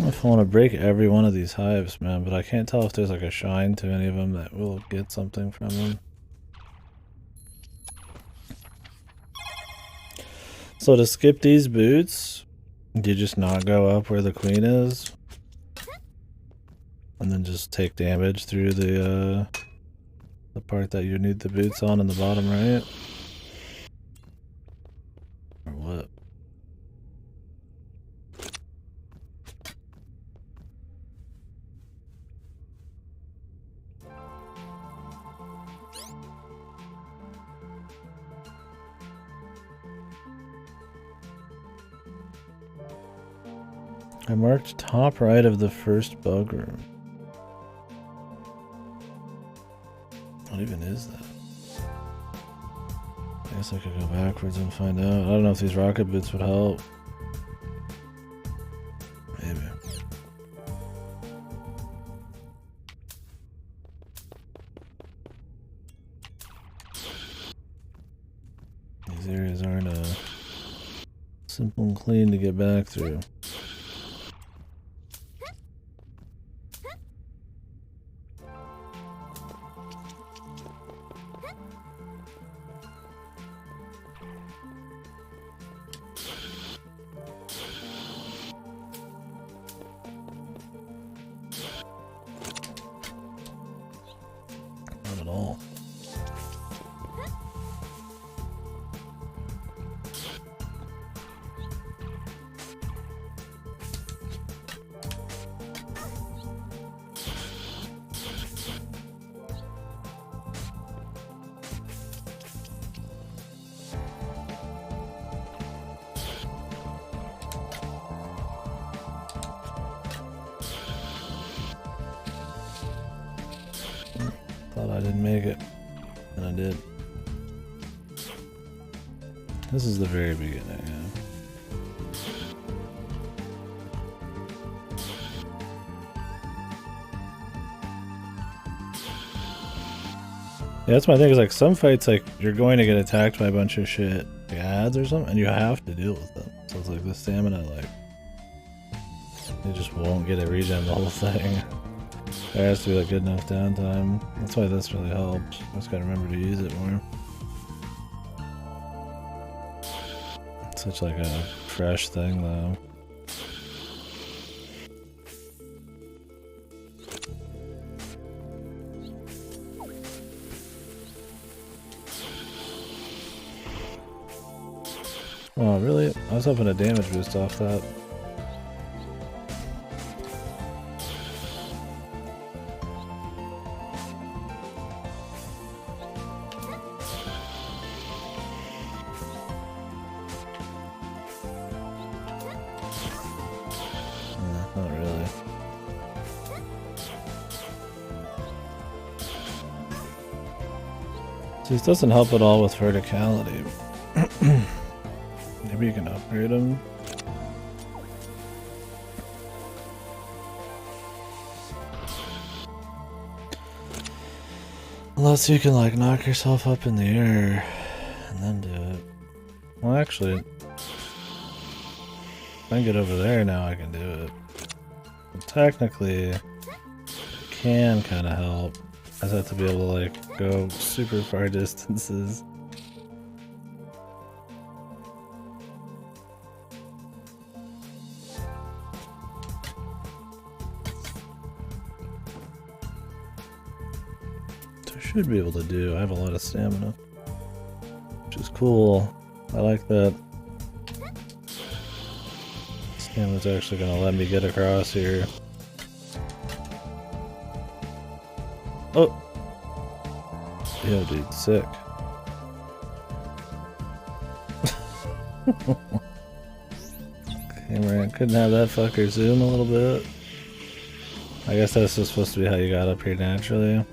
I want to break every one of these hives, man, but I can't tell if there's like a shine to any of them that will get something from them. So to skip these boots, do you just not go up where the queen is? And then just take damage through the part that you need the boots on in the bottom right? Or what? I marked top right of the first bug room. What even is that? I guess I could go backwards and find out. I don't know if these rocket boots would help. Maybe. These areas aren't simple and clean to get back through. Not at all. Thought I didn't make it, and I did. This is the very beginning, yeah. Yeah, that's my thing, is like some fights, like, you're going to get attacked by a bunch of shit, like ads or something, and you have to deal with them. So it's like the stamina, like, you just won't get a regen the whole thing. There has to be like good enough downtime. That's why this really helps. I just gotta remember to use it more. It's such like a fresh thing though. Oh really? I was hoping a damage boost off that. Not really. So this doesn't help at all with verticality. Maybe you can upgrade him. Unless you can like knock yourself up in the air and then do it. Well actually, if I can get over there now I can do it. But technically, it can kind of help. I just have to be able to like go super far distances. I should be able to do. I have a lot of stamina, which is cool. I like that. Stamina's actually gonna let me get across here. Oh! Yo, dude, sick. Okay, man, couldn't have that fucker zoom a little bit. I guess that's just supposed to be how you got up here naturally.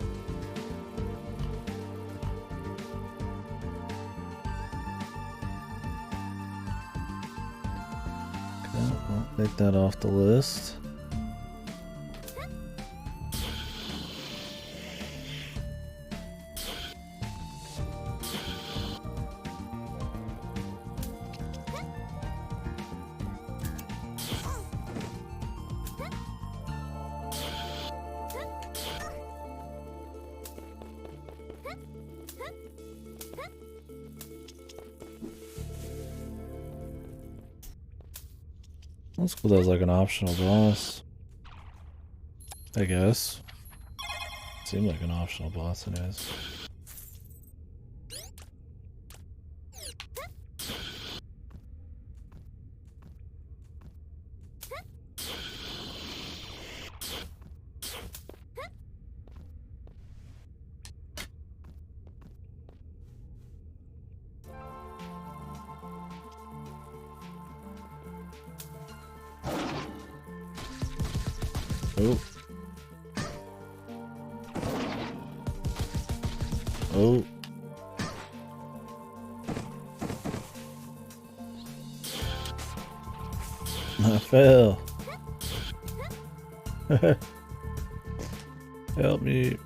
Okay, well, take that off the list. That's cool, that was like an optional boss. I guess. Seemed like an optional boss anyways. Oh. Oh. I fell. Help me.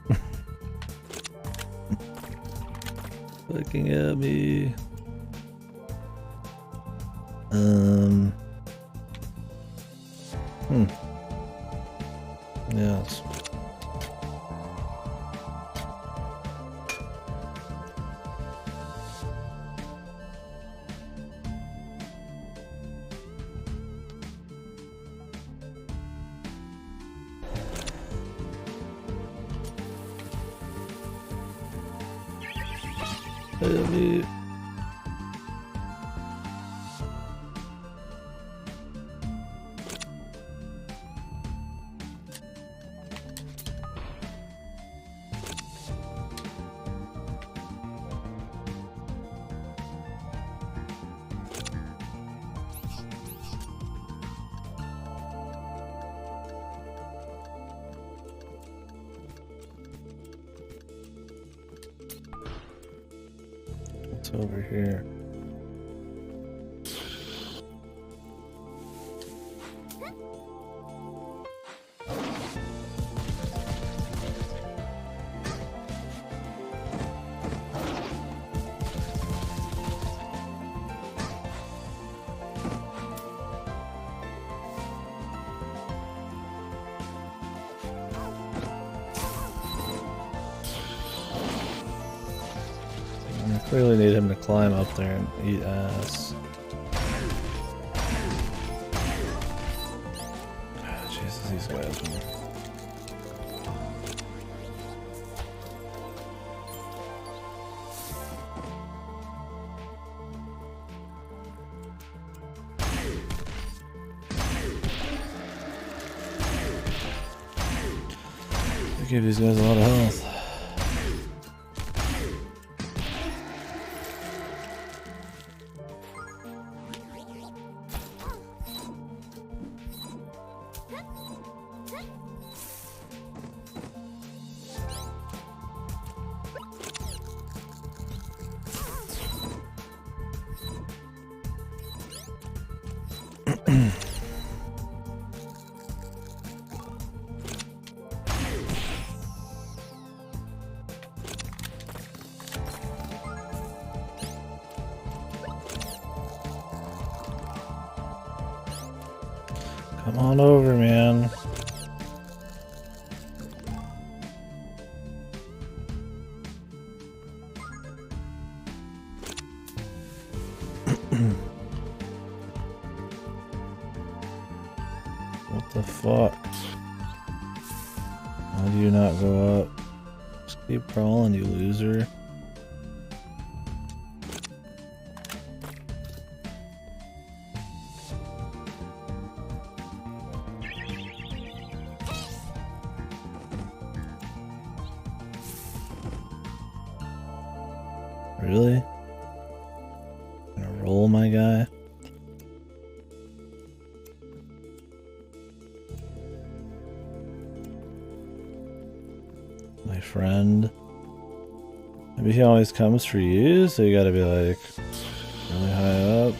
Fucking help me. Yes. Baby. What's over here? I clearly need him to climb up there and eat ass. Oh, Jesus, these guys, man. I give these guys a lot of health. Come on over, man. What the fuck? Why do you not go up? Just keep crawling, you loser. Really? Gonna roll my guy? My friend? Maybe he always comes for you, so you gotta be like really high up.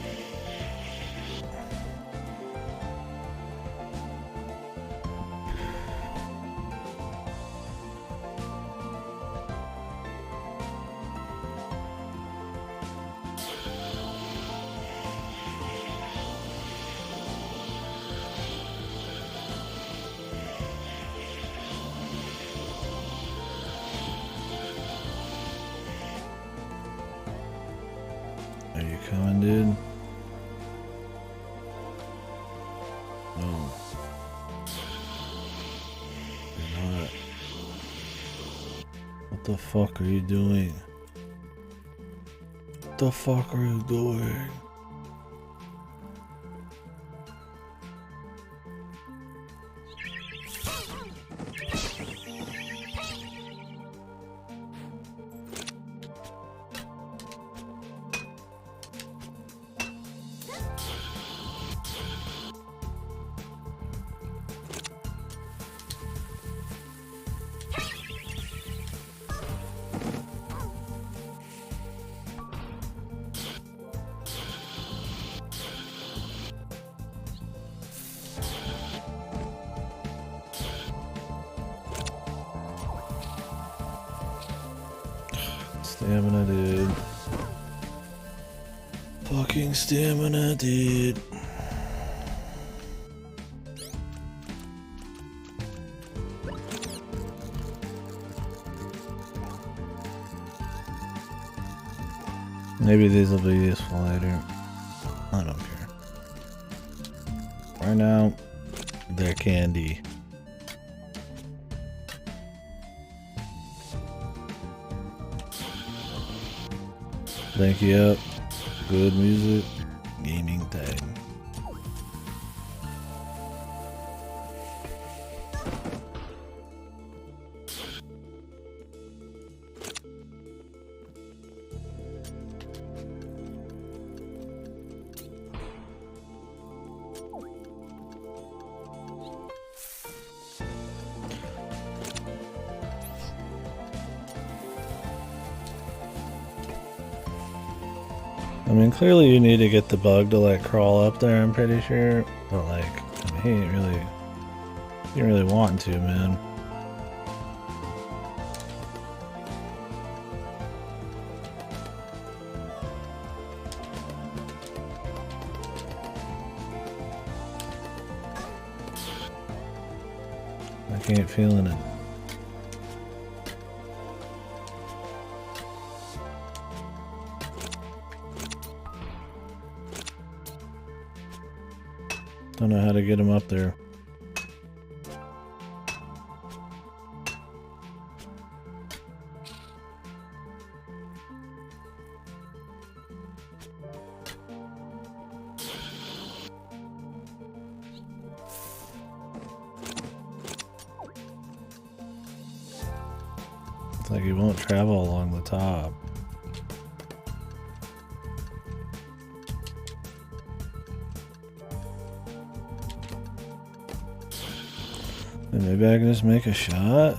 Are you coming, dude? No. You're not. What the fuck are you doing? What the fuck are you doing? Stamina, dude. Fucking stamina, dude. Maybe these will be useful later. I don't care. Right now, they're candy. Thank you up. Good music. Gaming time. I mean, clearly you need to get the bug to like crawl up there, I'm pretty sure. But like, I mean, he ain't really wanting to, man. I ain't feeling it. Don't know how to get him up there. It's like he won't travel along the top. And maybe I can just make a shot.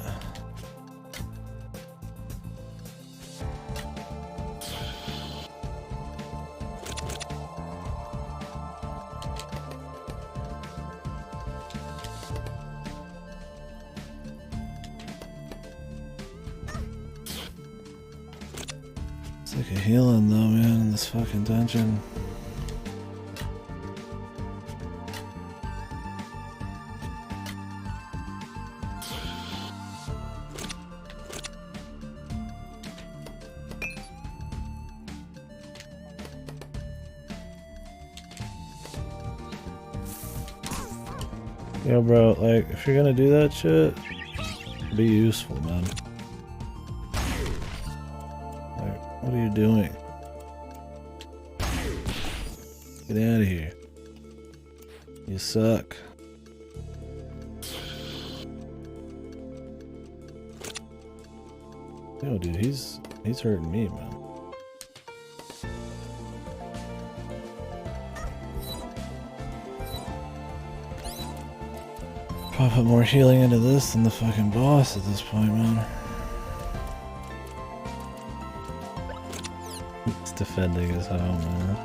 It's like a healing though, man, in this fucking dungeon. Yo, bro, like, if you're gonna do that shit, be useful, man. Like, what are you doing? Get out of here. You suck. Yo, dude, he's hurting me, man. Probably put more healing into this than the fucking boss at this point, man. It's defending his home, man.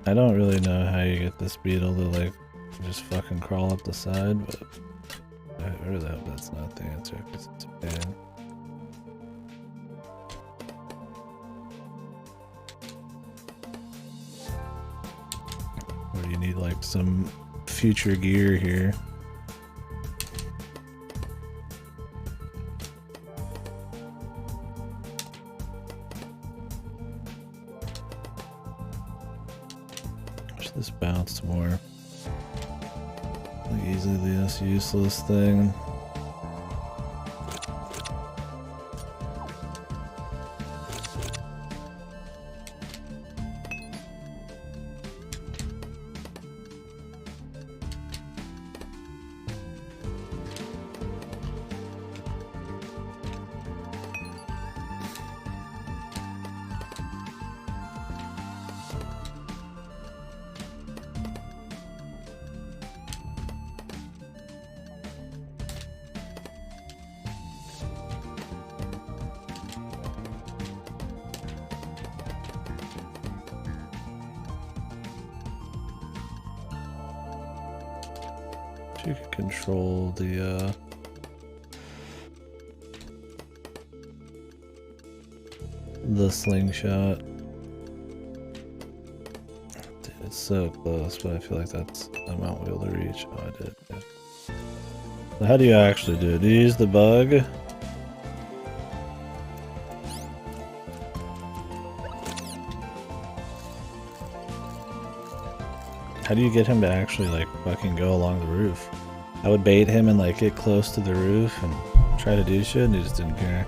I don't really know how you get this beetle to like just fucking crawl up the side, but I really hope that's not the answer because it's a pain. Or you need like some future gear here. This bounced more. Like easily the most useless thing. You can control the slingshot. Dude, it's so close, but I feel like that's I won't be able to reach. Oh, I did. Yeah. So how do you actually do it? Do you use the bug? How do you get him to actually like fucking go along the roof? I would bait him and like get close to the roof and try to do shit and he just didn't care.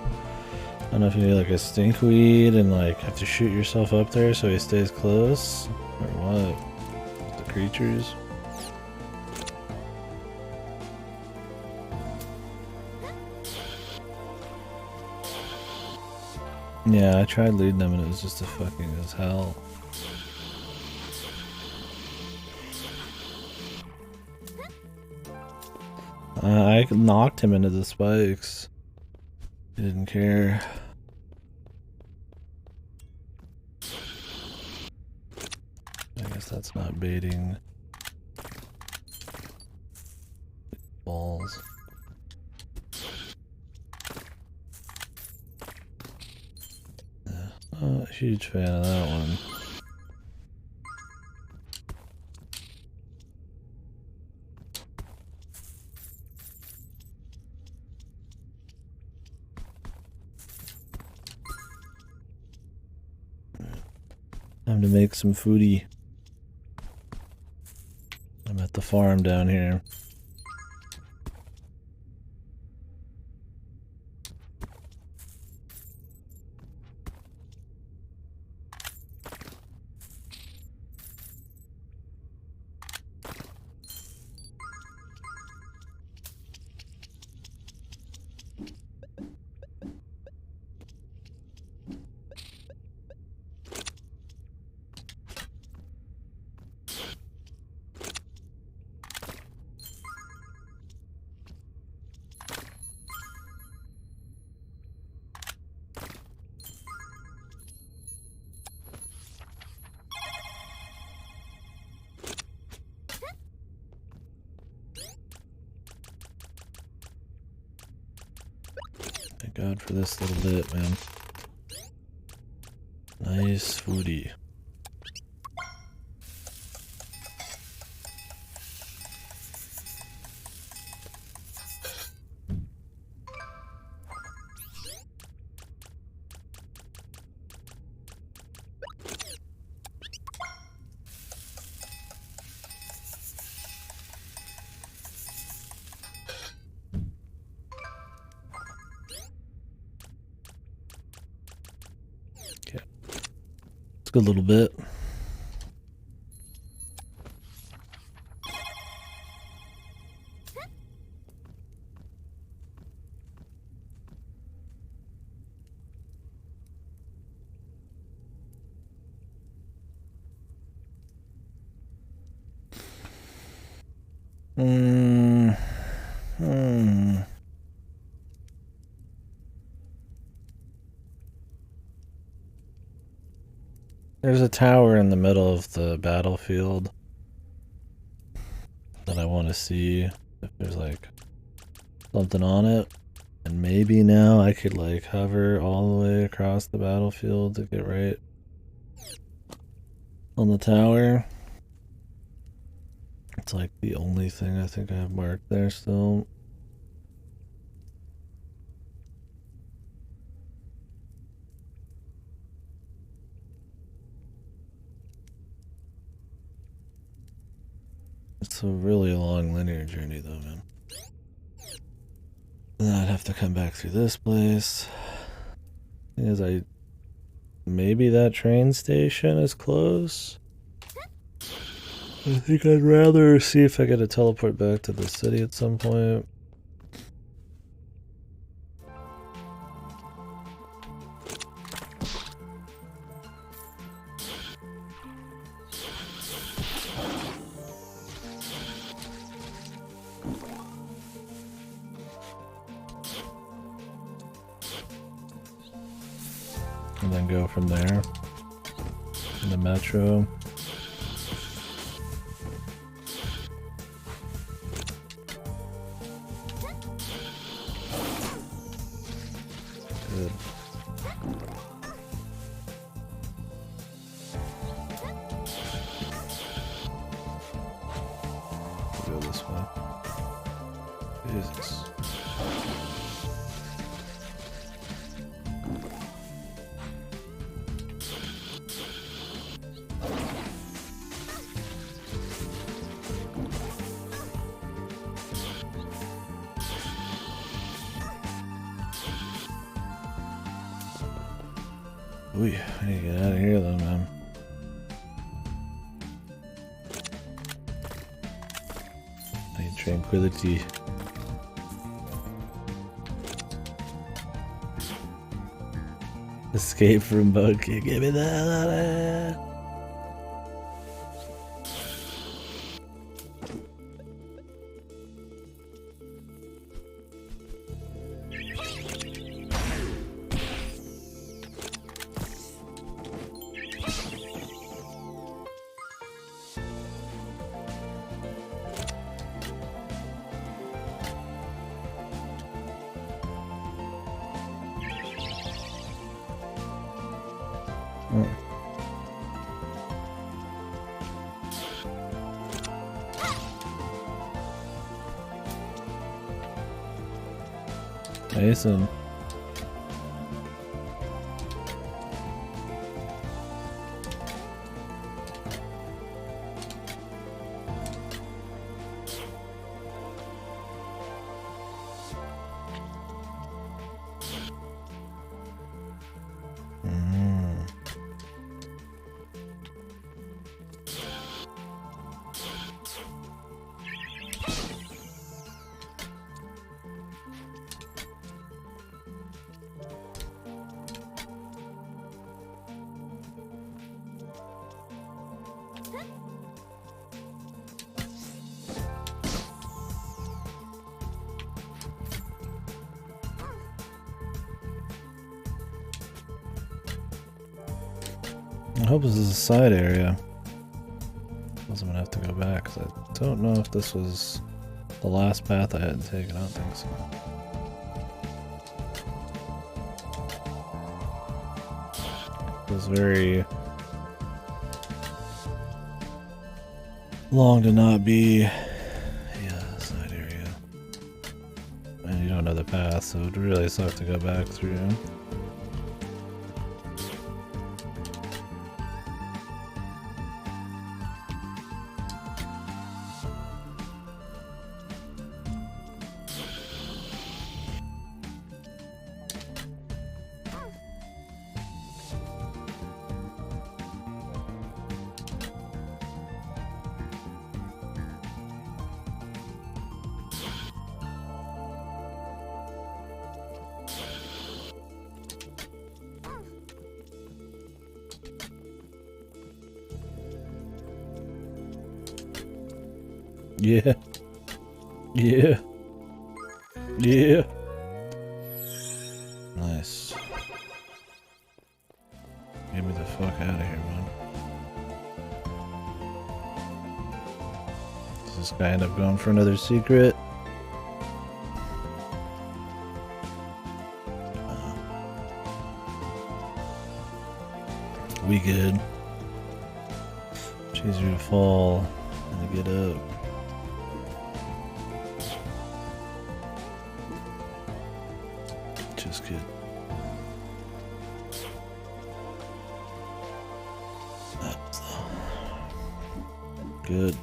I don't know if you need like a stinkweed and like have to shoot yourself up there so he stays close or what? The creatures. Yeah, I tried leading them and it was just a fucking as hell. I knocked him into the spikes. He didn't care. I guess that's not baiting. Balls. Yeah. Oh, huge fan of that one. Time to make some foodie. I'm at the farm down here. Thank God for this little bit, man. Nice foodie. Good little bit. There's a tower in the middle of the battlefield that I want to see if there's like something on it. And maybe now I could like hover all the way across the battlefield to get right on the tower. It's like the only thing I think I have marked there still. It's a really long linear journey though, man. And then I'd have to come back through this place. Thing is, maybe that train station is close. I think I'd rather see if I get a teleport back to the city at some point. And then go from there in the metro. Good. Go this way. Jesus. Ooh, I need to get out of here though, man. I need tranquility. Escape from Bucky. Give me the hell out of here. Mason. I hope this is a side area. I'm gonna have to go back because I don't know if this was the last path I hadn't taken. I don't think so. It was very long to not be side area. And you don't know the path, so it would really suck to go back through. Yeah. Yeah. Yeah. Nice. Get me the fuck out of here, man. Does this guy end up going for another secret? We good. It's easier to fall than to get up. Just good. Good.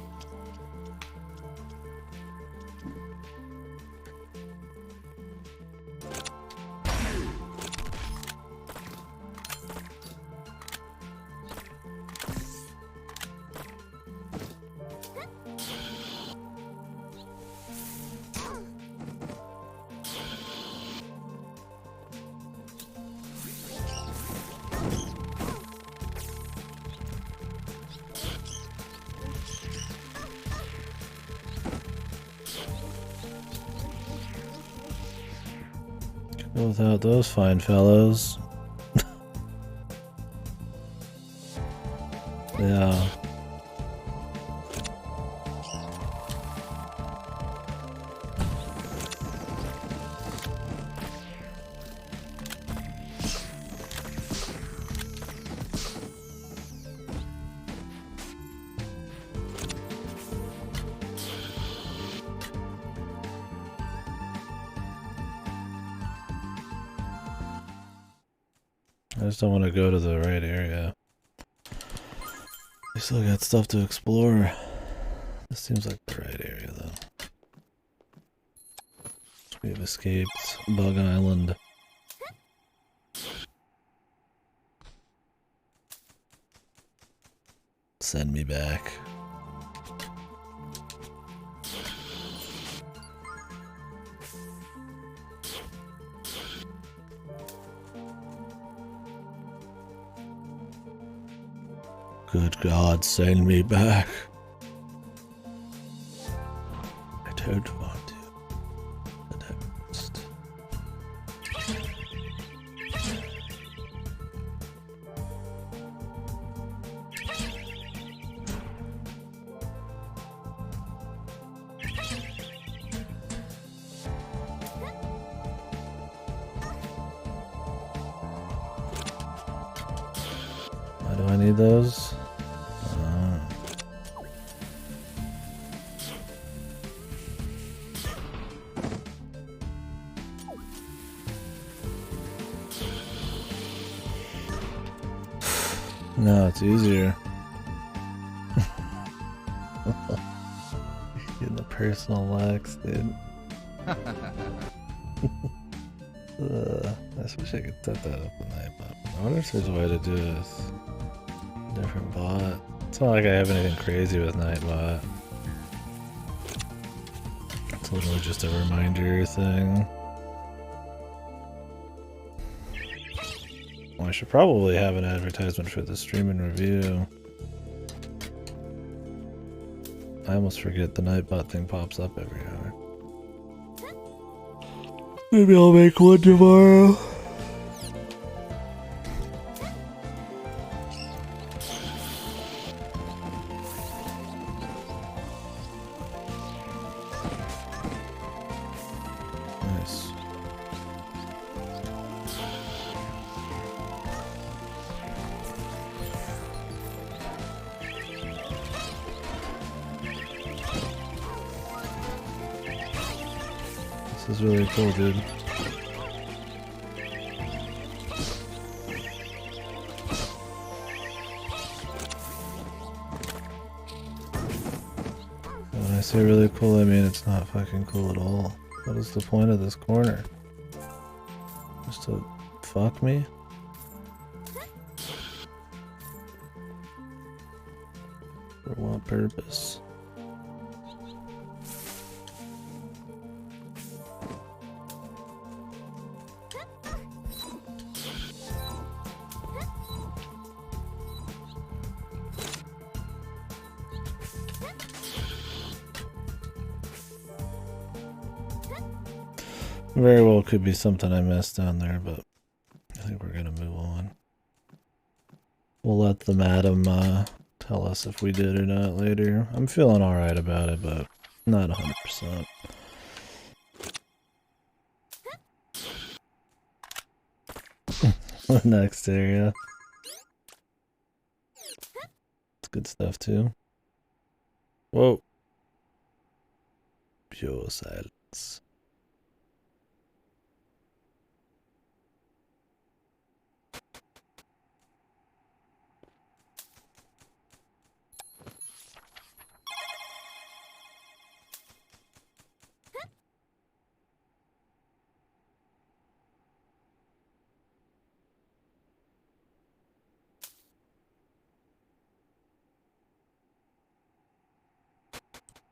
Without those fine fellows. Yeah. I just don't want to go to the right area. We still got stuff to explore. This seems like the right area, though. We have escaped Bug Island. Send me back. Good God, send me back. I don't want to, but I must. Why do I need those? No, it's easier. Getting the personal lax, dude. I just wish I could set that up the night, but I wonder if there's a way to do this. Different bot. It's not like I have anything crazy with Nightbot. It's literally just a reminder thing. Well, I should probably have an advertisement for the stream and review. I almost forget the Nightbot thing pops up every hour. Maybe I'll make one tomorrow. Nice. This is really cool, dude. When I say really cool, I mean it's not fucking cool at all. What is the point of this corner? Just to fuck me? For what purpose? Very well could be something I missed down there, but I think we're gonna move on. We'll let the madam tell us if we did or not later. I'm feeling alright about it, but not 100%. Next area. It's good stuff too. Whoa. Pure silence.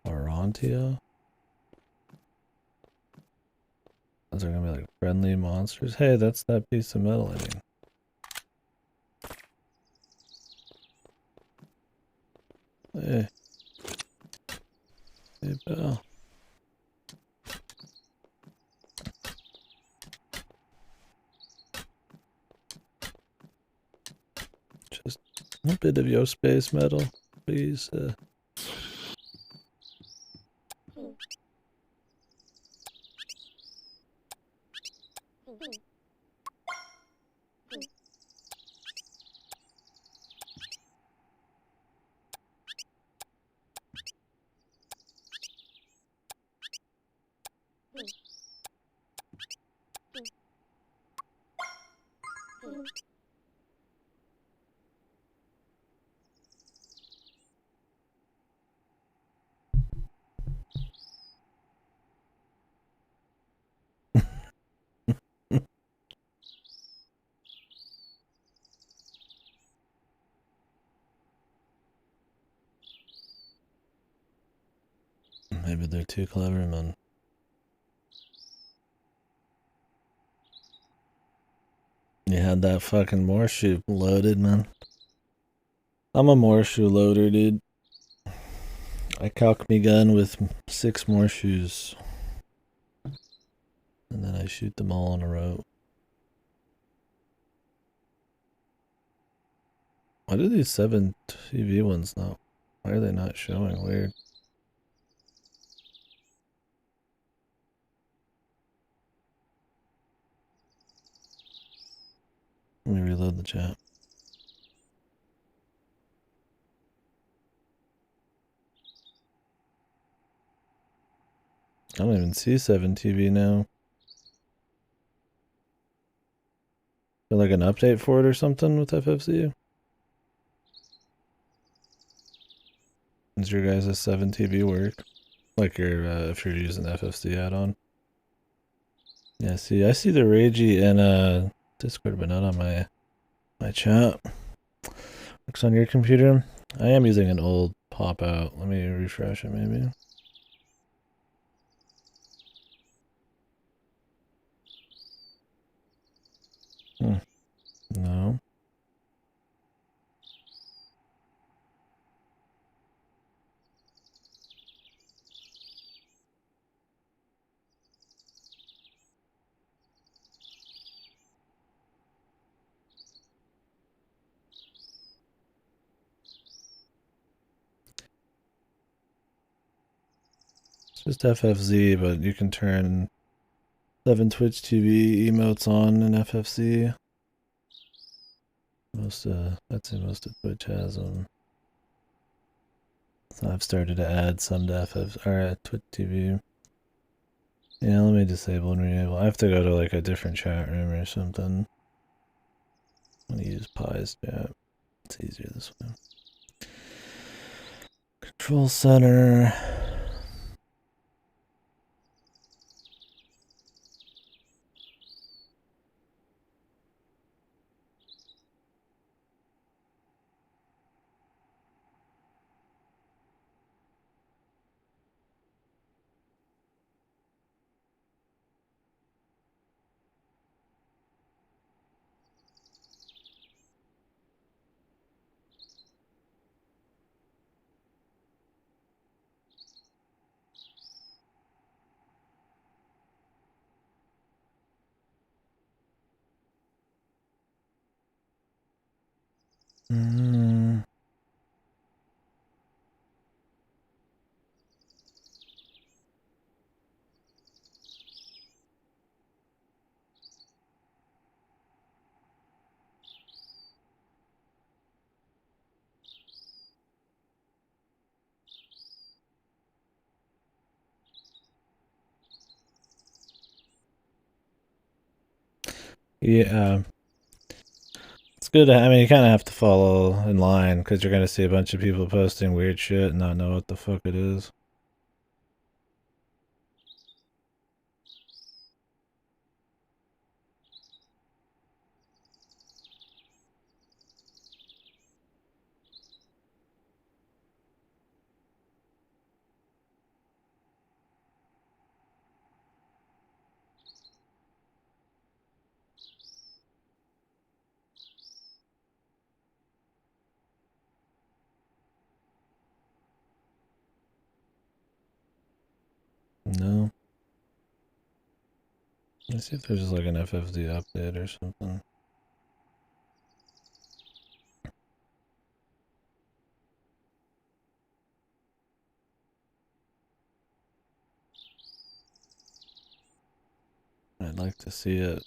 Arantia? Those are gonna be like friendly monsters. Hey, that's that piece of metal, I mean. Hey. Hey, pal. Just a bit of your space metal, please. Maybe they're too clever, man. You had that fucking Morse shoe loaded, man. I'm a Morse shoe loader, dude. I cock me gun with 6 Morse shoes. And then I shoot them all on a rope. Why do these 7 TV ones not? Why are they not showing? Weird. Let me reload the chat. I don't even see 7 TV now. Is there like an update for it or something with FFC? Does your guys' 7 TV work? Like your if you're using the FFC add-on? Yeah, see, I see the Ragey in Discord, but not on my chat. Works on your computer. I am using an old pop-out. Let me refresh it, maybe. No. It's just FFZ, but you can turn 7 Twitch TV emotes on in FFC. I'd say most of Twitch has them. So I've started to add some to Twitch TV. Yeah, let me disable and re-enable. I have to go to like a different chat room or something. I'm gonna use Pi's chat. It's easier this way. Control center. Yeah. It's good. I mean, you kind of have to follow in line because you're going to see a bunch of people posting weird shit and not know what the fuck it is. No. Let's see if there's just like an FFD update or something. I'd like to see it.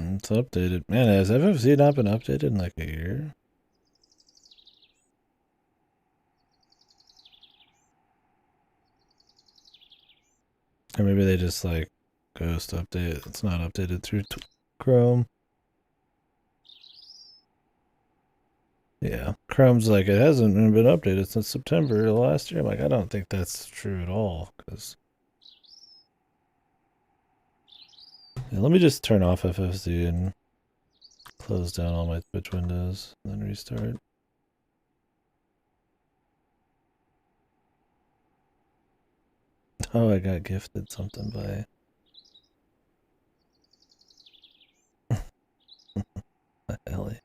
It's updated. Man, has FFC not been updated in like a year? Or maybe they just like ghost update. It's not updated through Chrome. Yeah. Chrome's like, it hasn't been updated since September of last year. I'm like, I don't think that's true at all. Because yeah, let me just turn off FFC and close down all my Twitch windows and then restart. Oh, I got gifted something by Ellie.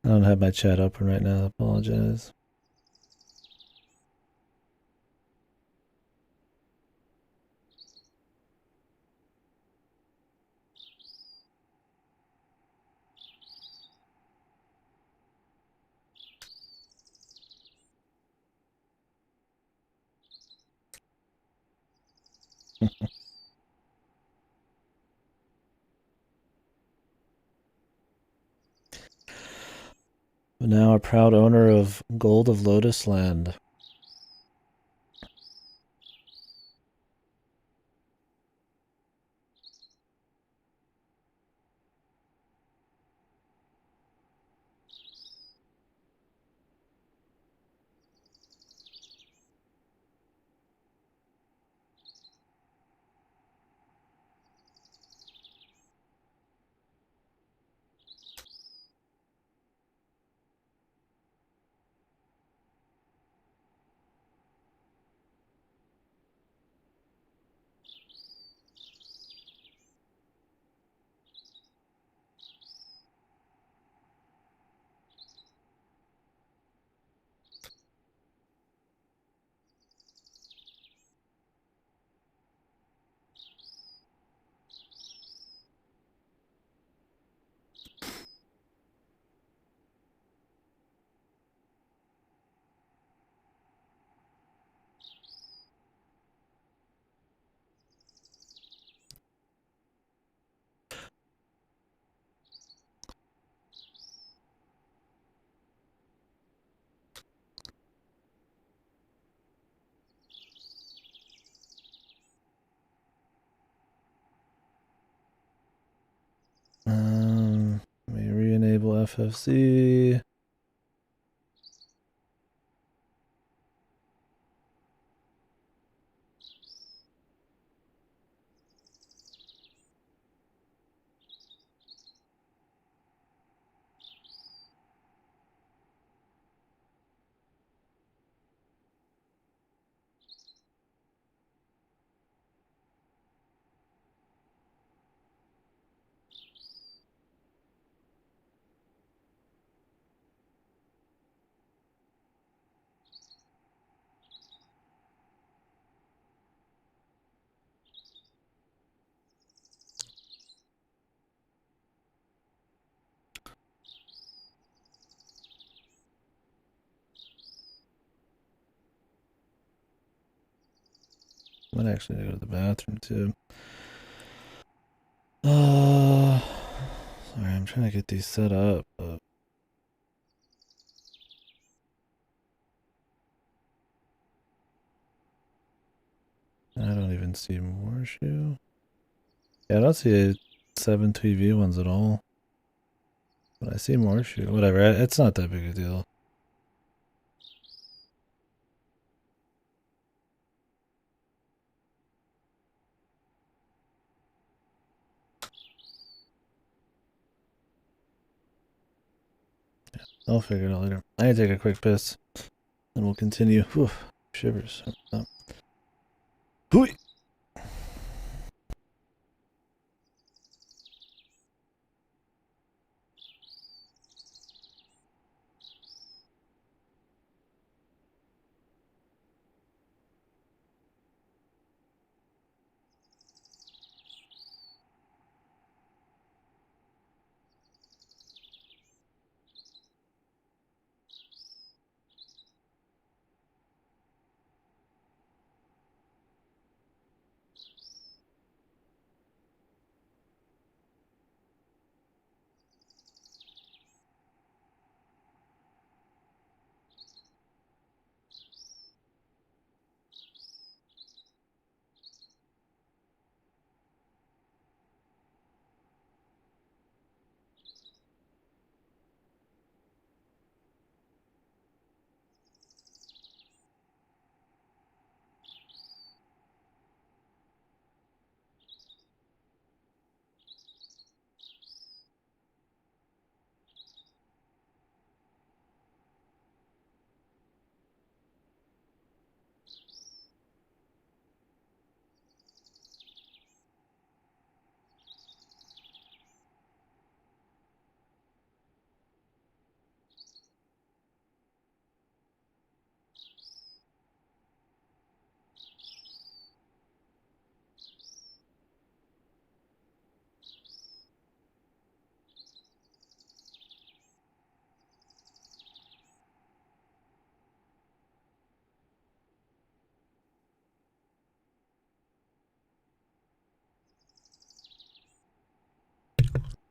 I don't have my chat open right now. I apologize. But now a proud owner of Gold of Lotus Land. Let me re-enable FFC. Might actually need to go to the bathroom too. Sorry, I'm trying to get these set up, but I don't even see more shoe. Yeah, I don't see 7 TV ones at all. But I see more shoe. Whatever, it's not that big a deal. Yeah, I'll figure it out later. I need to take a quick piss. And we'll continue. Whew, shivers. Hooey!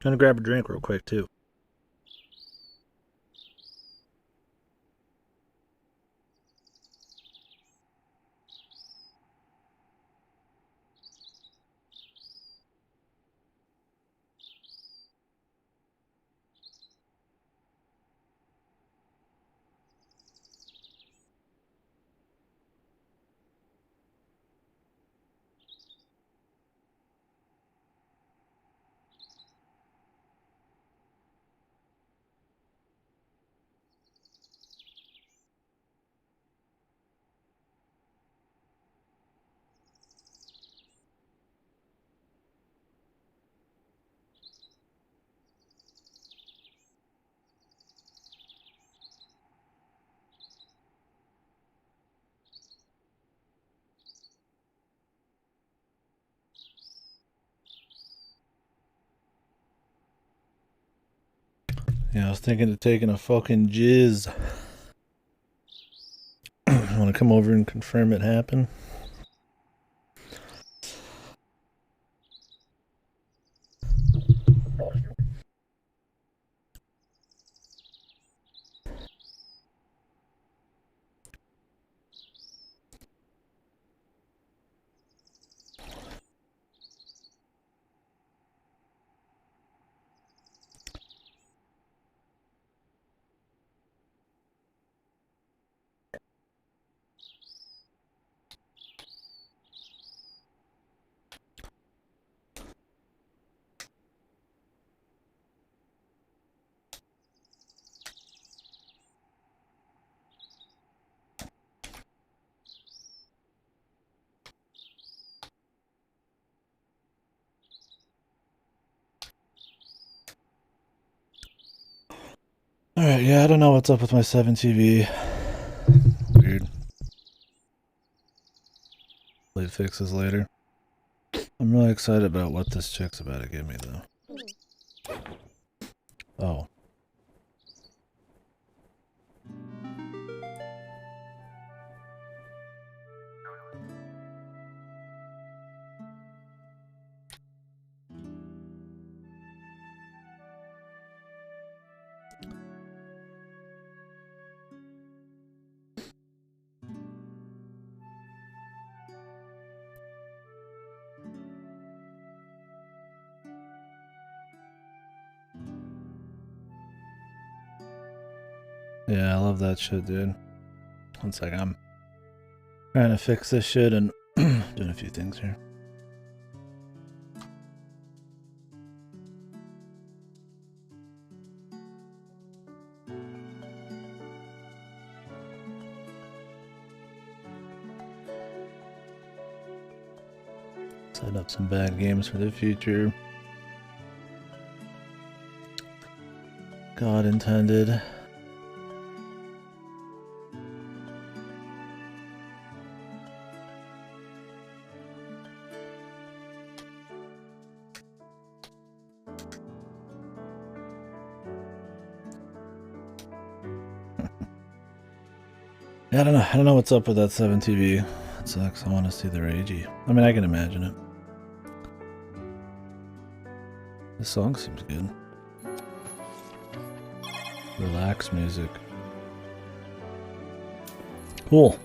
Gonna grab a drink real quick, too. Yeah, I was thinking of taking a fucking jizz. Want to come over and confirm it happened? Alright, yeah, I don't know what's up with my 7 TV. Weird. Plate fixes later. I'm really excited about what this chick's about to give me, though. Oh. Yeah, I love that shit, dude. One sec, I'm trying to fix this shit and doing a few things here. Set up some bad games for the future. God intended. Yeah, I don't know what's up with that 7 TV. It sucks. I want to see the ragey. I mean, I can imagine it. This song seems good. Relax music. Cool.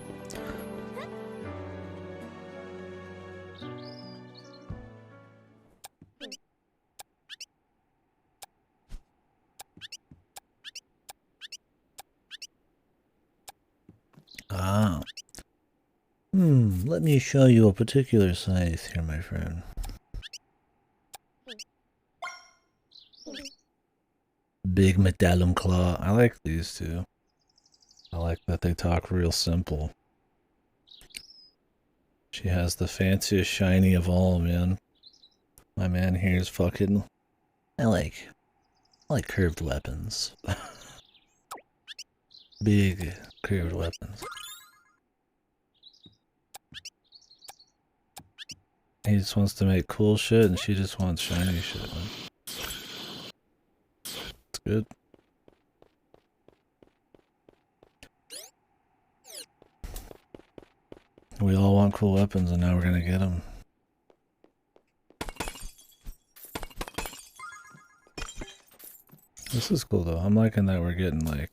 Ah. Let me show you a particular scythe here, my friend. Big Medallum Claw. I like these two. I like that they talk real simple. She has the fanciest shiny of all, man. My man here is fucking... I like curved weapons. Big curved weapons. He just wants to make cool shit and she just wants shiny shit, man. It's good. We all want cool weapons and now we're gonna get them. This is cool though. I'm liking that we're getting like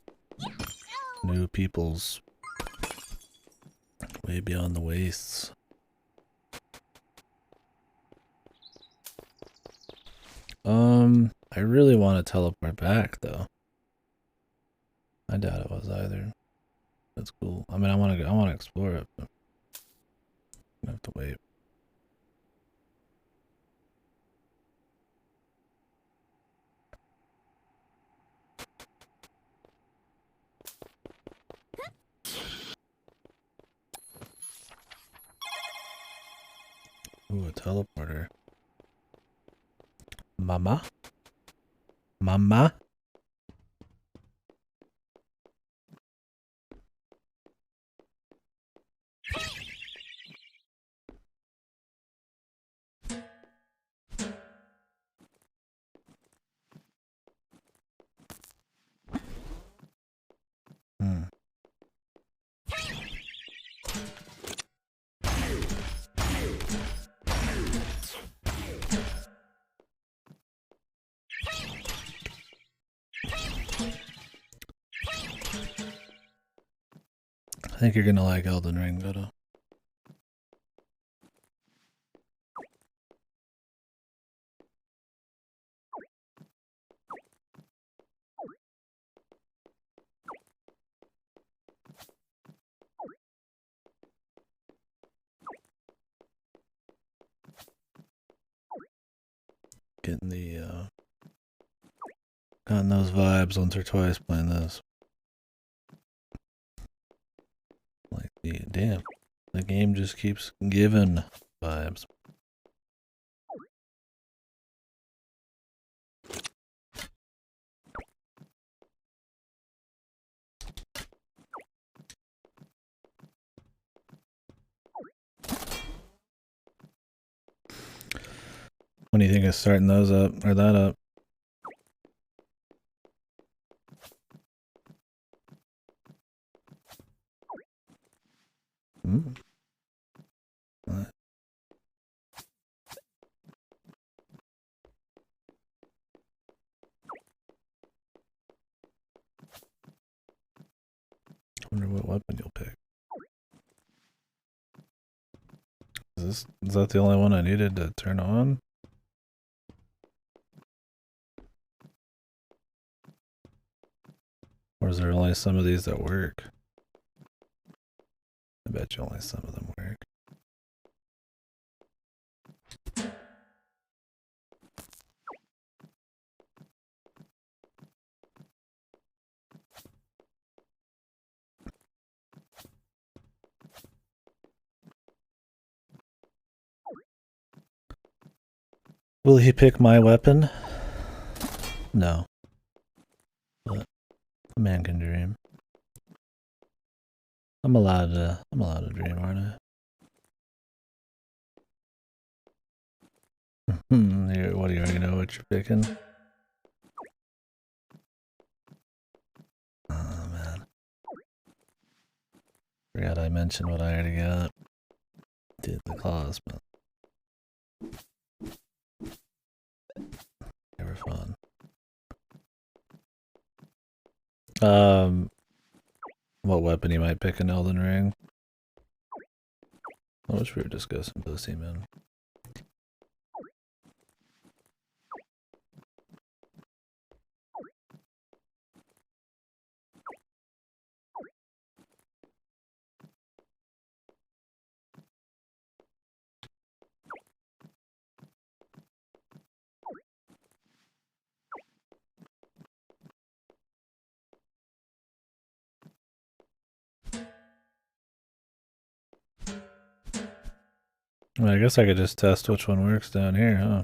new peoples way beyond the wastes. I really want to teleport back though. I doubt it was either. That's cool. I mean, I want to explore it, but I have to wait. Ooh, a teleporter. Mama? Mama? Hmm. I think you're gonna like Elden Ring, Goto. Getting the gotten those vibes once or twice playing this. Like damn, the game just keeps giving vibes. When do you think of starting those up or that up? Hmm. What? I wonder what weapon you'll pick. Is that the only one I needed to turn on? Or is there only some of these that work? I bet you only some of them work. Will he pick my weapon? No. But a man can dream. I'm allowed to dream, aren't I? What do you already know what you're picking? Oh man. Forgot I mentioned what I already got. Did the claws, but they were fun. What weapon you might pick in Elden Ring? I wish we were discussing Pussy, man. Well, I guess I could just test which one works down here, huh?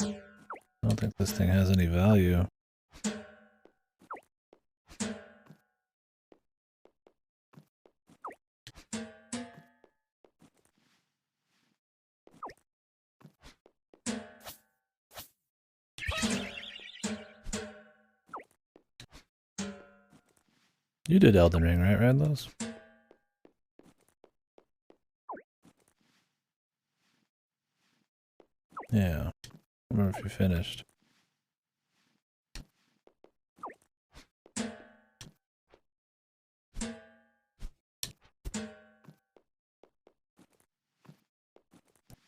I don't think this thing has any value. You did Elden Ring, right, Radlos? Yeah. I remember if you finished.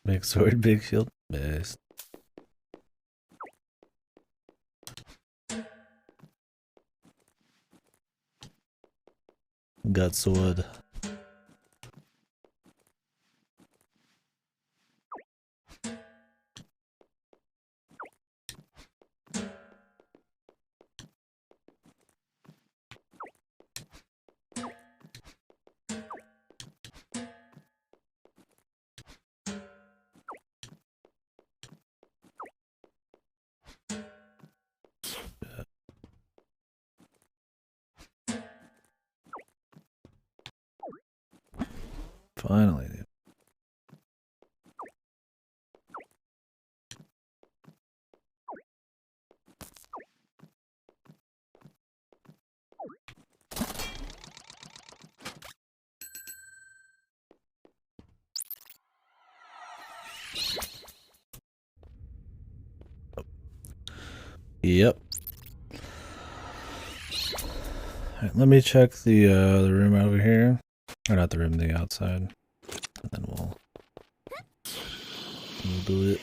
Big sword, big shield. Best. Got sword. Finally, dude. Yep. Alright, let me check the room over here. Or not the room, the outside. And then we'll do it.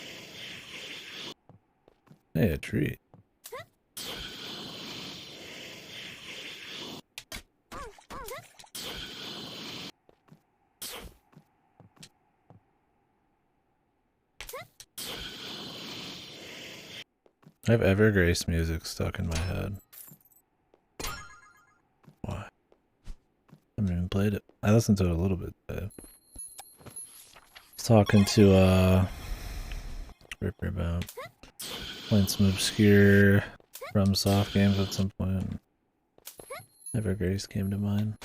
Hey, a tree. I have Evergrace music stuck in my head. Why? I haven't even played it. I listened to it a little bit today. I was talking to Ripper about playing some obscure FromSoft games at some point. Evergrace came to mind.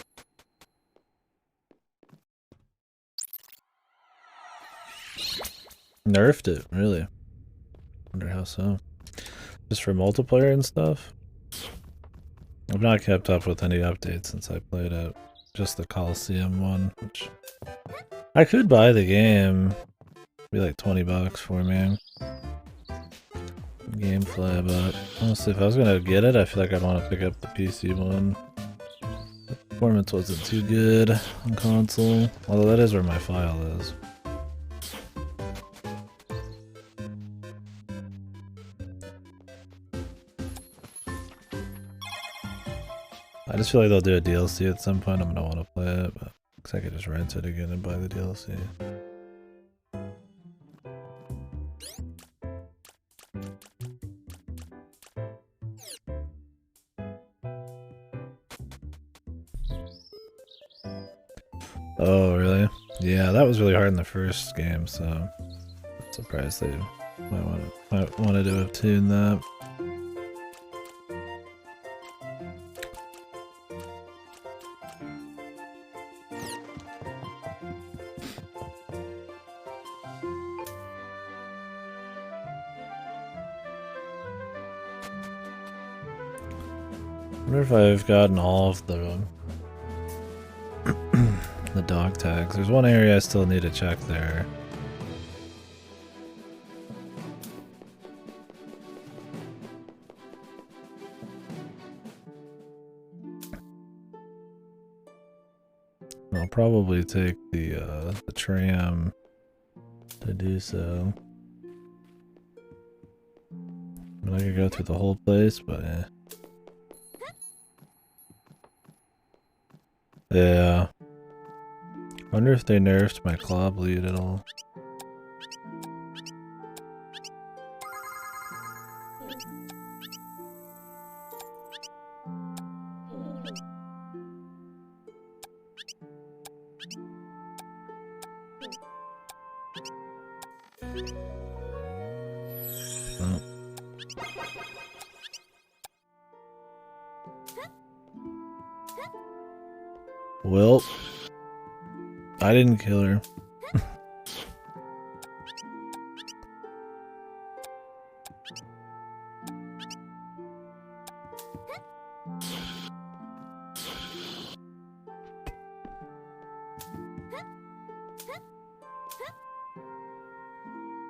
Nerfed it, really. Wonder how so. Just for multiplayer and stuff? I've not kept up with any updates since I played it. Just the Coliseum one, which I could buy the game. It'd be like $20 for me. Gameplay, but honestly, if I was gonna get it, I feel like I'd want to pick up the PC one. The performance wasn't too good on console, although that is where my file is. I just feel like they'll do a DLC at some point. I'm gonna want to play it, but looks like I just rent it again and buy the DLC. Oh, really? Yeah, that was really hard in the first game, so I'm surprised they might wanted to have tuned that. I wonder if I've gotten all of the dog tags. There's one area I still need to check there. I'll probably take the tram to do so. I mean, I could go through the whole place, but eh. Yeah. Wonder if they nerfed my claw bleed at all. Oh. Well, I didn't kill her.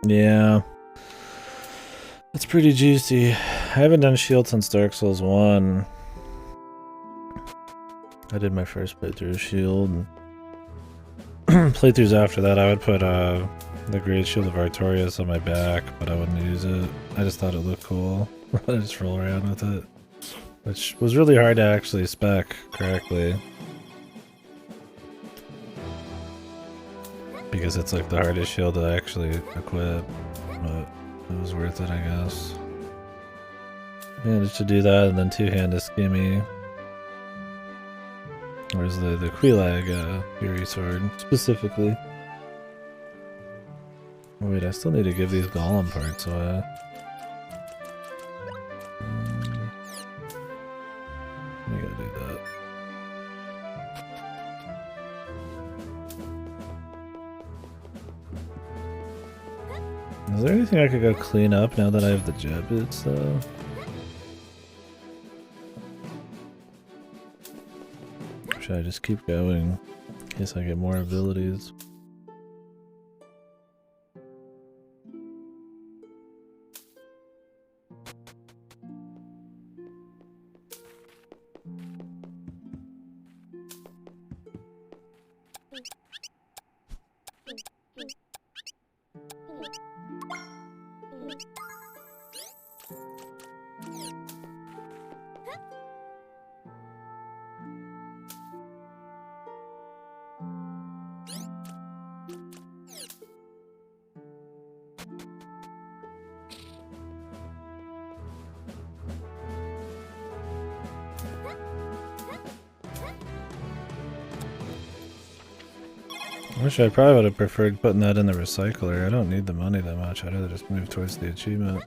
Yeah. It's pretty juicy. I haven't done shield since Dark Souls 1. I did my first playthrough of shield. Playthroughs after that, I would put the Great Shield of Artorias on my back, but I wouldn't use it. I just thought it looked cool. I just roll around with it. Which was really hard to actually spec correctly. Because it's like the hardest shield to actually equip. But it was worth it, I guess. Managed to do that and then two-hand a skimmy. Whereas the Quelaag Fury Sword, specifically. Oh wait, I still need to give these golem parts away. We gotta do that. Is there anything I could go clean up now that I have the jet boots though? Or should I just keep going in case I get more abilities? I probably would have preferred putting that in the recycler. I don't need the money that much. I'd rather just move towards the achievement.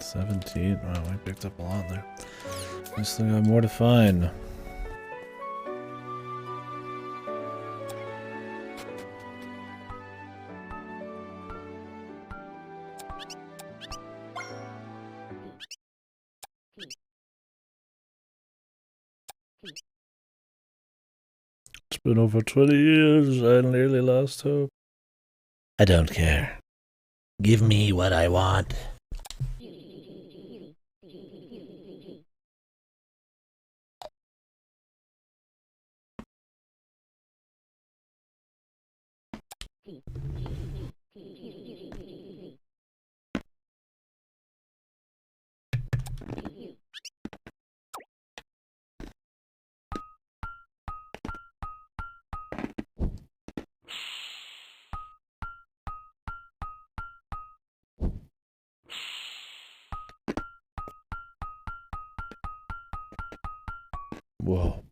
$17. Wow, we picked up a lot there. I still got more to find. It's been over 20 years. I nearly lost hope. I don't care. Give me what I want. Whoa.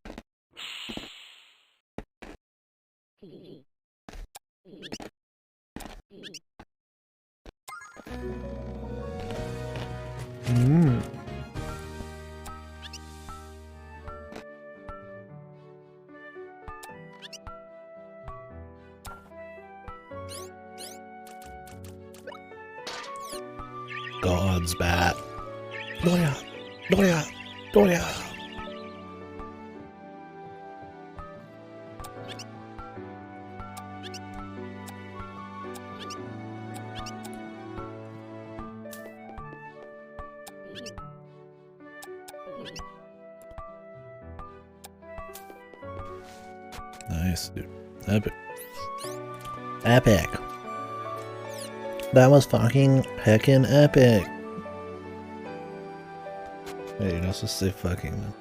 God's bat. Doya! Doya! Doya! Nice, dude. Epic. Epic. That was fucking heckin' epic. Hey, you're not supposed to say fucking, man.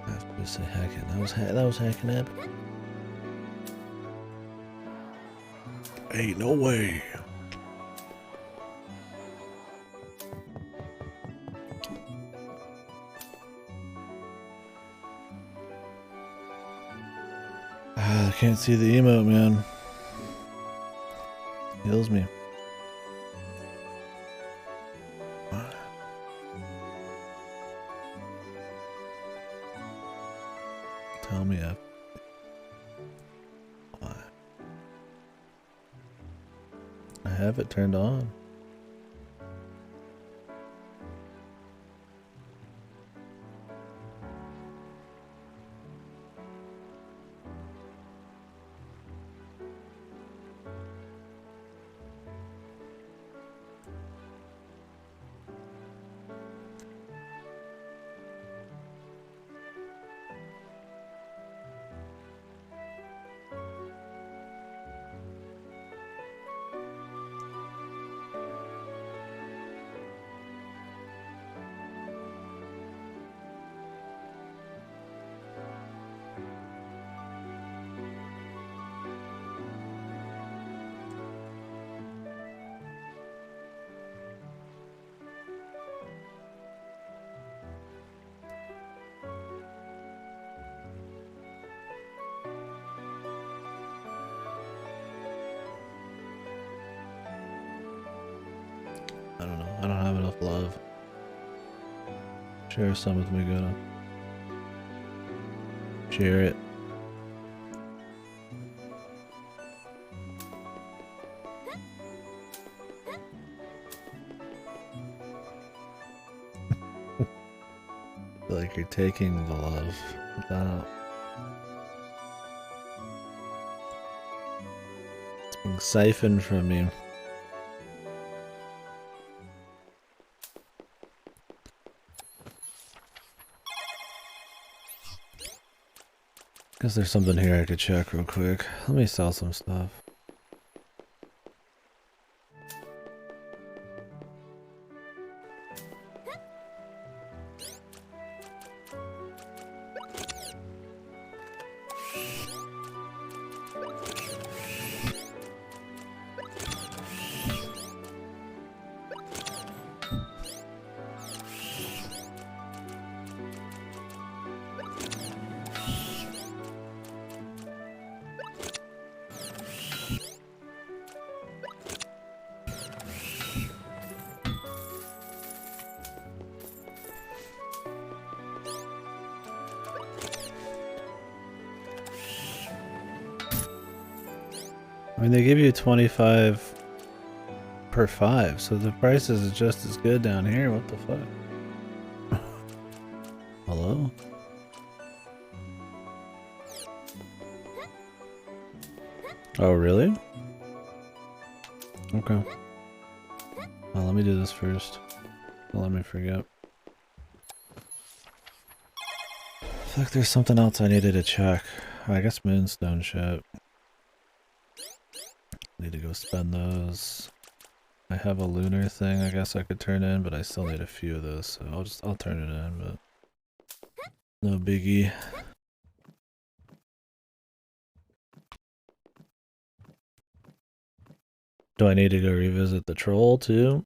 I have to say heckin'. That was heckin' epic. Hey, no way. I can't see the emote, man. Kills me. Tell me up. Why? I have it turned on. I don't know. I don't have enough love. Share some with me, Gonna. Share it. I feel like you're taking the love without. It's being siphoned from you. Guess there's something here I could check real quick. Let me sell some stuff. I mean, they give you 25 per 5, so the price is just as good down here. What the fuck? Hello? Oh, really? Okay. Well, let me do this first. Don't let me forget. I feel like there's something else I needed to check. I guess moonstone shit. Need to go spend those. I have a lunar thing I guess I could turn in, but I still need a few of those, so I'll turn it in, but no biggie. Do I need to go revisit the troll too?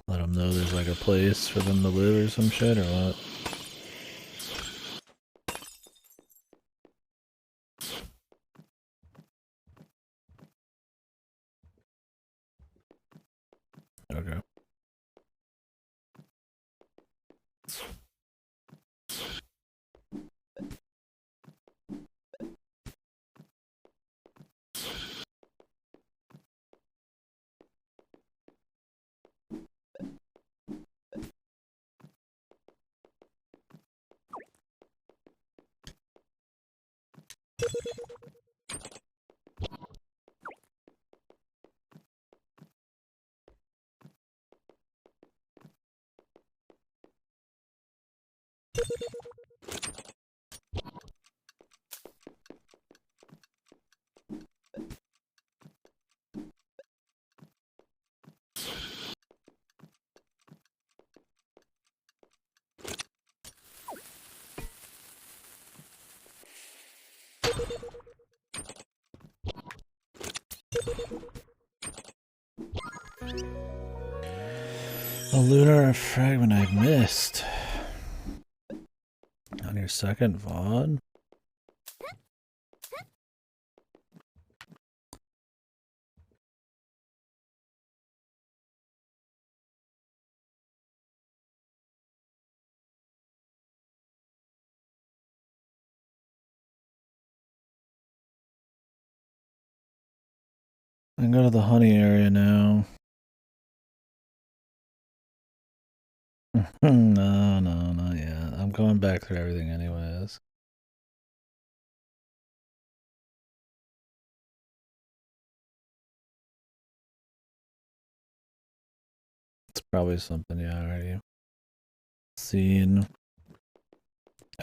Let them know there's like a place for them to live or some shit, or what? Okay. A lunar fragment I missed. On your second VOD? I can go to the honey area now. No, not yet. I'm going back through everything anyways. It's probably something, yeah, I already seen.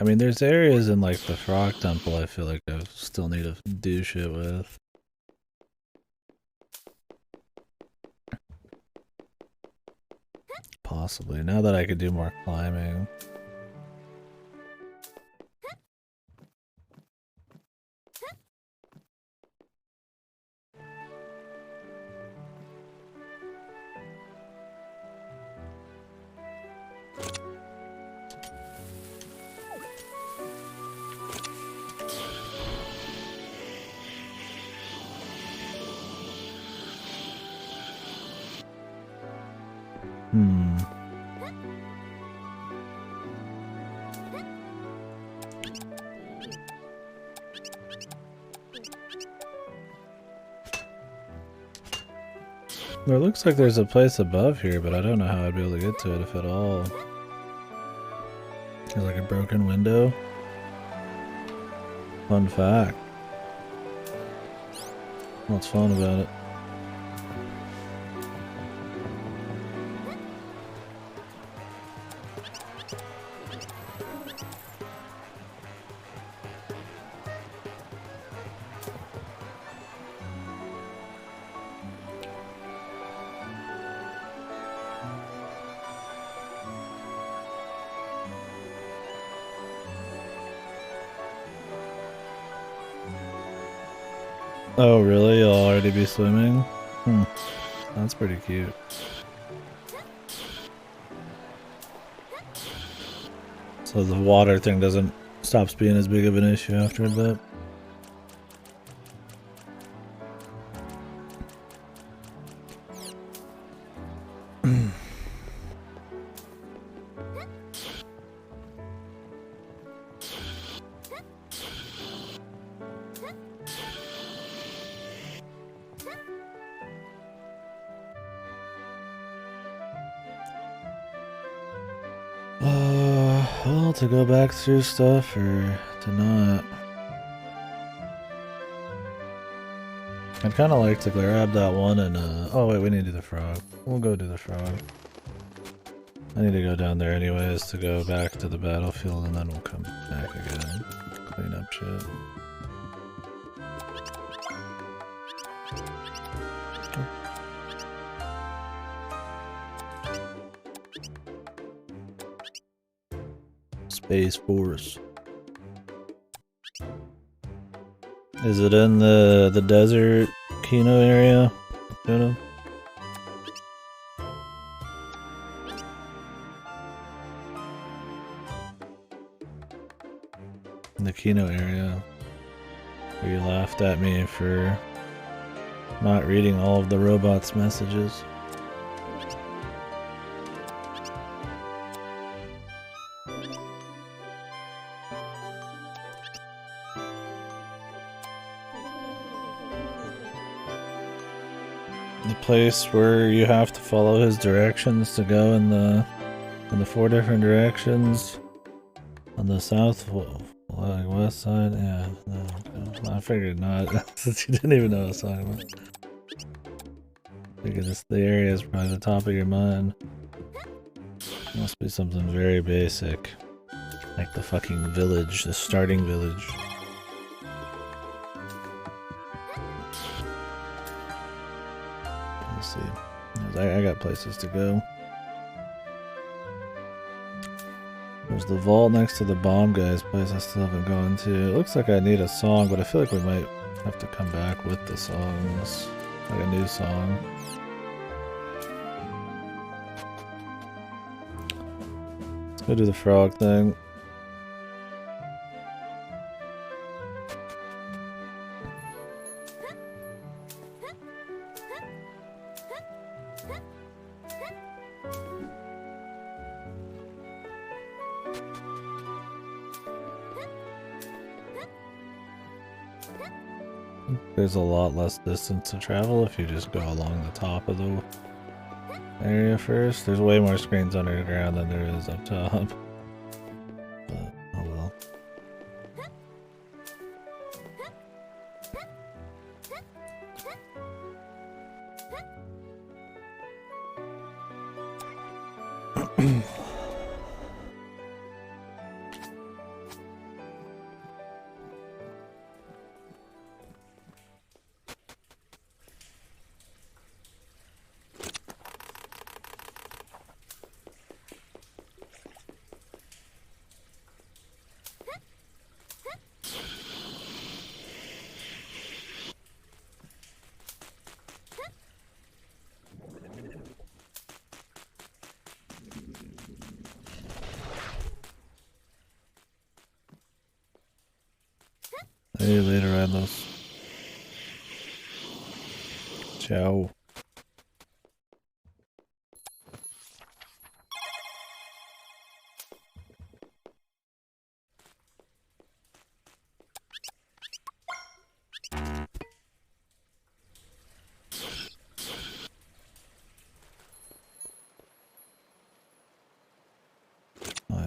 I mean, there's areas in like the Frog Temple I feel like I still need to do shit with. Possibly, now that I could do more climbing. It looks like there's a place above here, but I don't know how I'd be able to get to it if at all. There's like a broken window. Fun fact. What's fun about it? Oh really? You'll already be swimming? That's pretty cute. So the water thing stops being as big of an issue after a bit. Well, to go back through stuff or to not. I'd kind of like to grab that one and, oh wait, we need to do the frog. We'll go do the frog. I need to go down there anyways to go back to the battlefield and then we'll come back again. Clean up shit. Space Force. Is it in the desert Kino area? You know? In the Kino area. Where you laughed at me for not reading all of the robots' messages. Place where you have to follow his directions to go in the 4 different directions on the south west side. Yeah, no, I figured not since you didn't even know what I was talking about. I figured the area is probably the top of your mind. Must be something very basic, like the fucking village, the starting village. Let's see. I got places to go. There's the vault next to the bomb guy's place I still haven't gone to. It looks like I need a song, but I feel like we might have to come back with the songs. Like a new song. Let's go do the frog thing. There's a lot less distance to travel if you just go along the top of the area first. There's way more screens underground than there is up top. But, oh well. See you later, Atlas. Ciao. A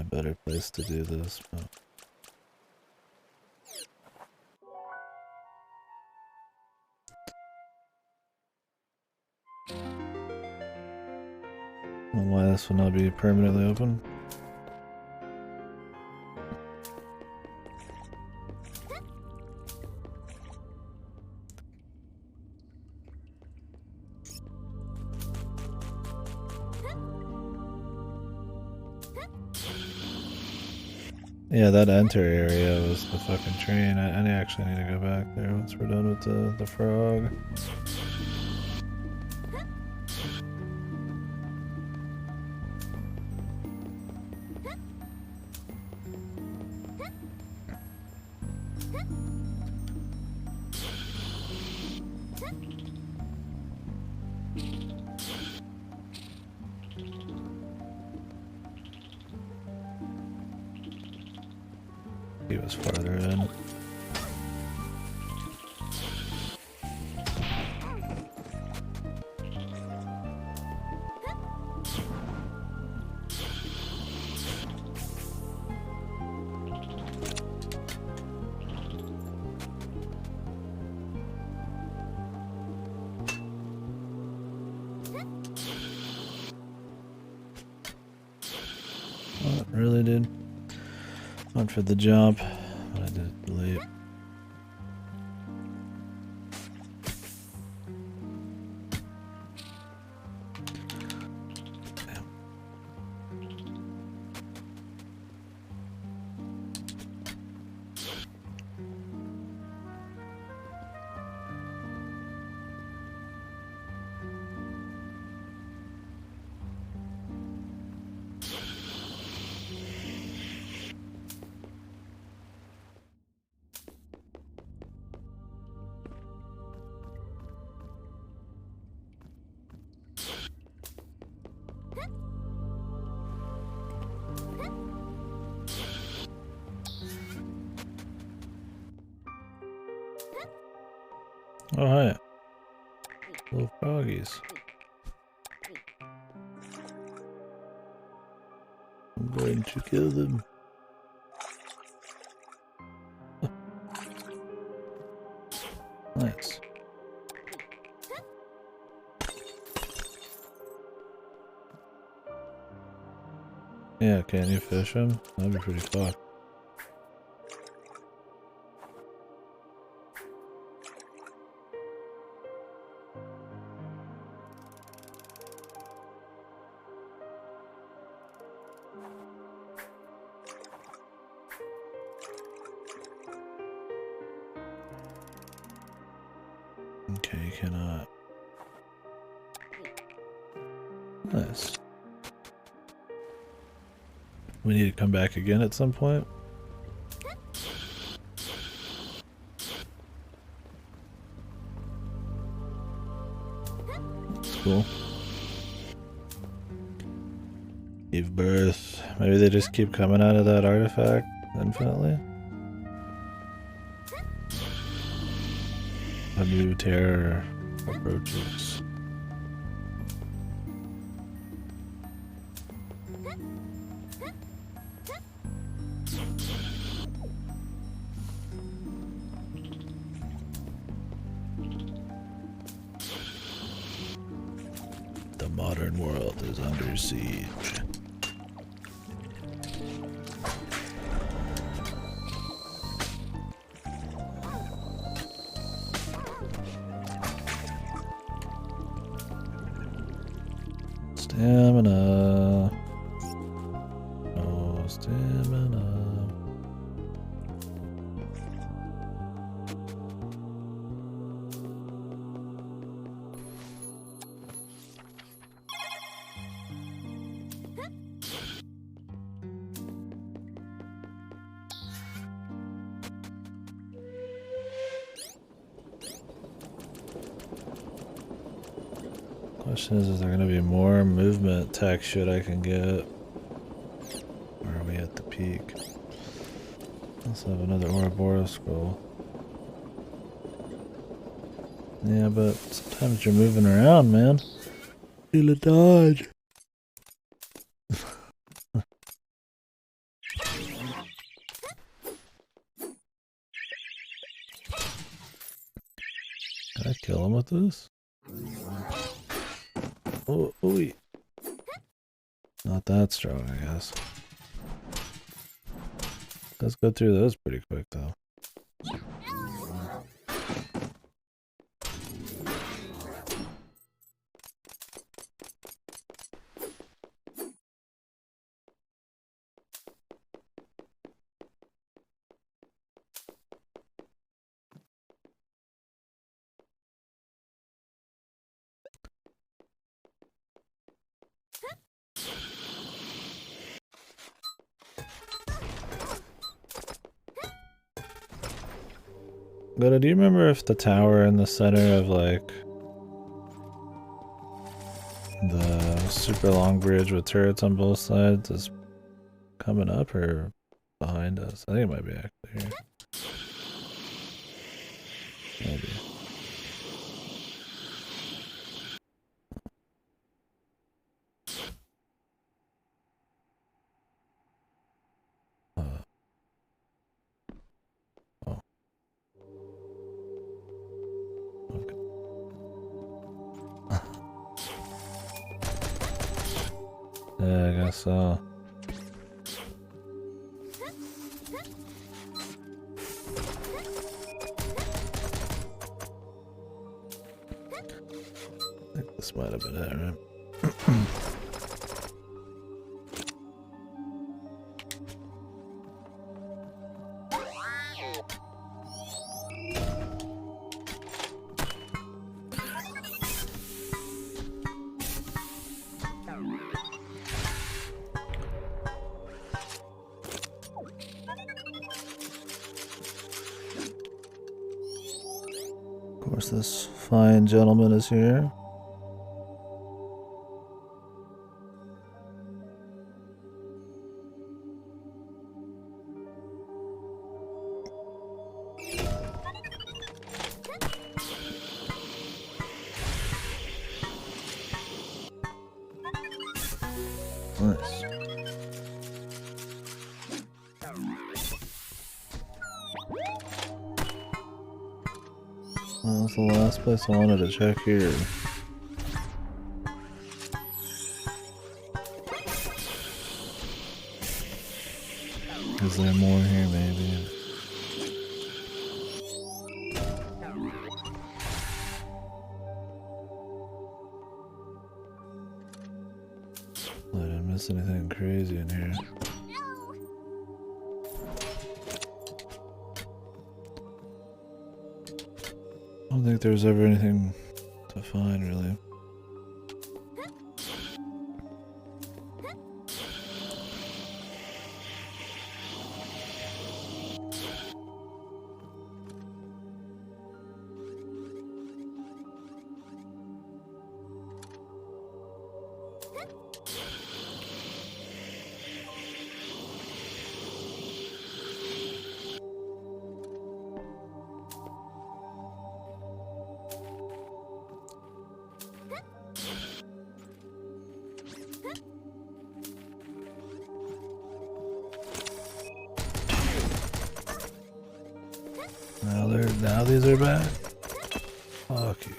better place to do this, but... why this will not be permanently open? Yeah, that enter area was the fucking train. I actually need to go back there once we're done with the frog. He was farther in. Oh, really, dude? Went for the jump, but I did it late. Damn. Oh, hi. Little froggies. I'm going to kill them. Nice. Yeah, can you fish them? That'd be pretty fun. Okay, you cannot. Nice. We need to come back again at some point. That's cool. Give birth. Maybe they just keep coming out of that artifact infinitely. A new terror approaches. The modern world is under siege. Stamina. Oh, stamina. Question is there going to be more movement tech shit I can get? Or are we at the peak? Let's have another Ouroboros scroll. Yeah, but sometimes you're moving around, man. Feel a dodge. Can I kill him with this? Oh, wait. Not that strong, I guess. Let's go through those pretty quick, though. But do you remember if the tower in the center of, like, the super long bridge with turrets on both sides is coming up or behind us? I think it might be actually here. Maybe. Oh. Okay. Yeah, I guess so. I think this might have been it, right? Of course, this fine gentleman is here. Nice. Well, that's the last place I wanted to check here. Is there more here, maybe? I didn't miss anything crazy in here. I don't think there's ever anything to find, really. Now these are back. Fuck you.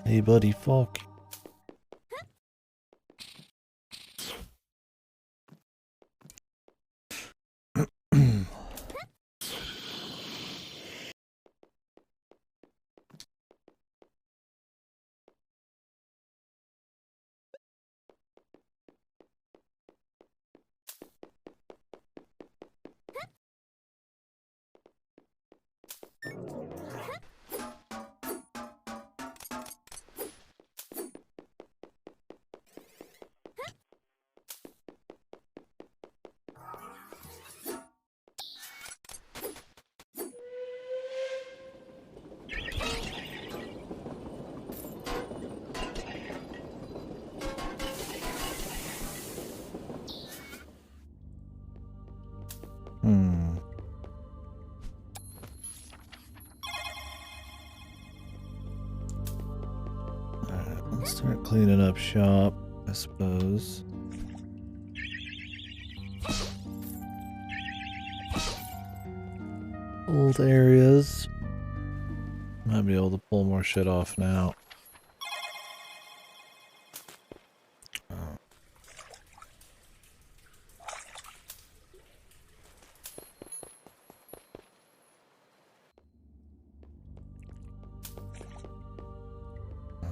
Hey buddy, fuck. cleaning up shop, I suppose. Old areas. Might be able to pull more shit off now.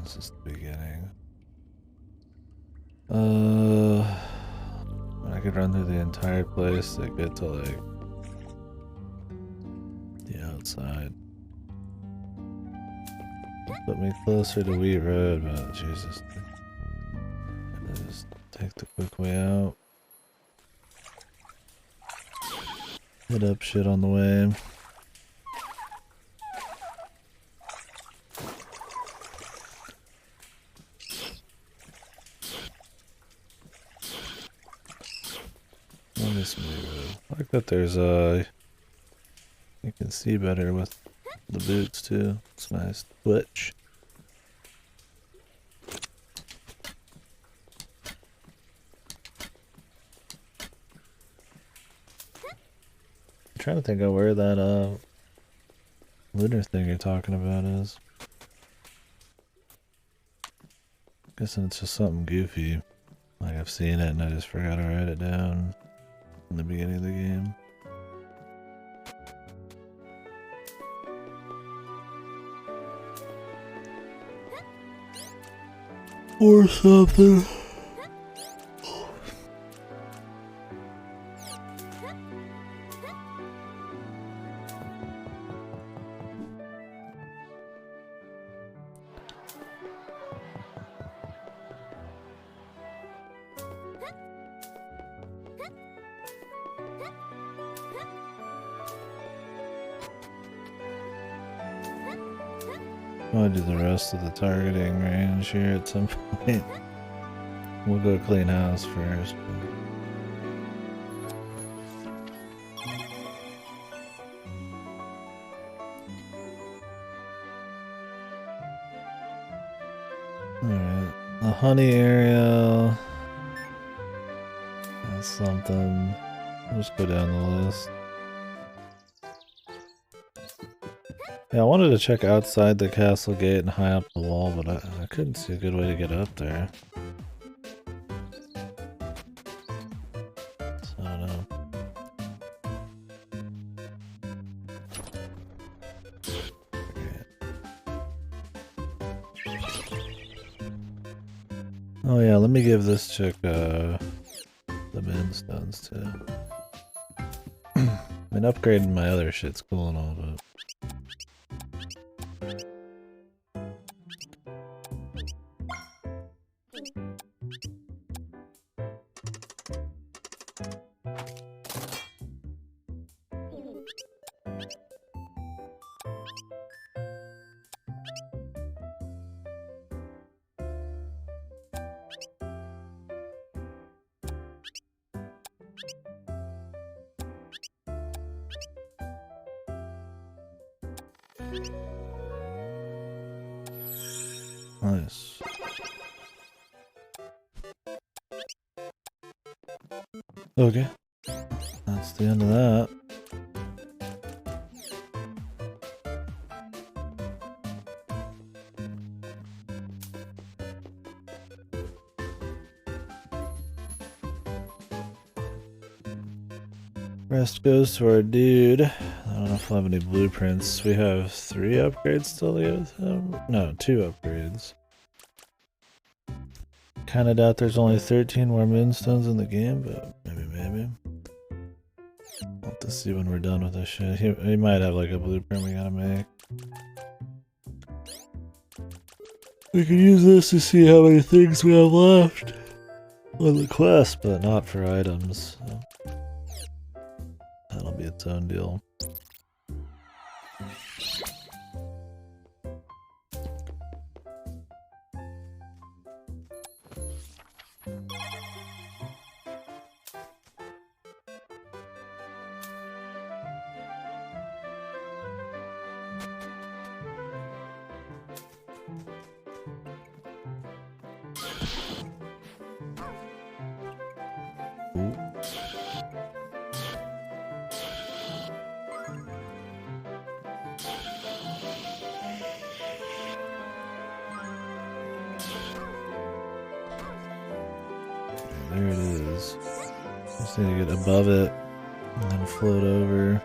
This is the beginning. I could run through the entire place to get to like the outside. Put me closer to Wheat Road, but Jesus. I just take the quick way out. Hit up shit on the way. I like that there's you can see better with the boots too. It's nice. Twitch. I'm trying to think of where that lunar thing you're talking about is. Guessing it's just something goofy. Like I've seen it and I just forgot to write it down in the beginning of the game. Or something. I'll do the rest of the targeting range here at some point. We'll go clean house first. Alright, the honey area. That's something. We'll just go down the list. Yeah, I wanted to check outside the castle gate and high up the wall, but I couldn't see a good way to get up there. So I don't know. Oh yeah, let me give this chick the min stones too. I mean, upgrading my other shit's cool and all, but... Nice. Okay. That's the end of that. Rest goes to our dude. I don't know if we'll have any blueprints. We have 3 upgrades still to get with him. No, 2 upgrades. Kinda doubt there's only 13 more moonstones in the game, but maybe. We'll have to see when we're done with this shit. He might have like a blueprint we gotta make. We can use this to see how many things we have left on the quest, but not for items. So that'll be its own deal. Ooh. There it is. Just need to get above it and then float over.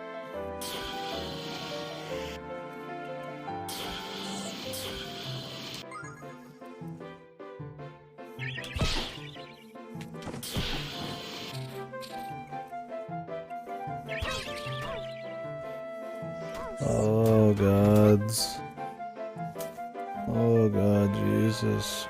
Oh gods. Oh God, Jesus.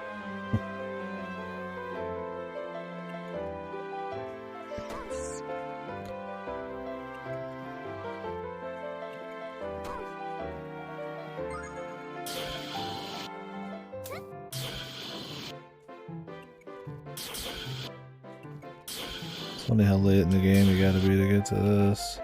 It's funny how late in the game you gotta be to get to this.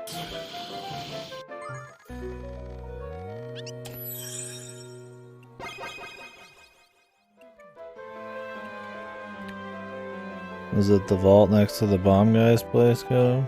Is it the vault next to the bomb guy's place, Go?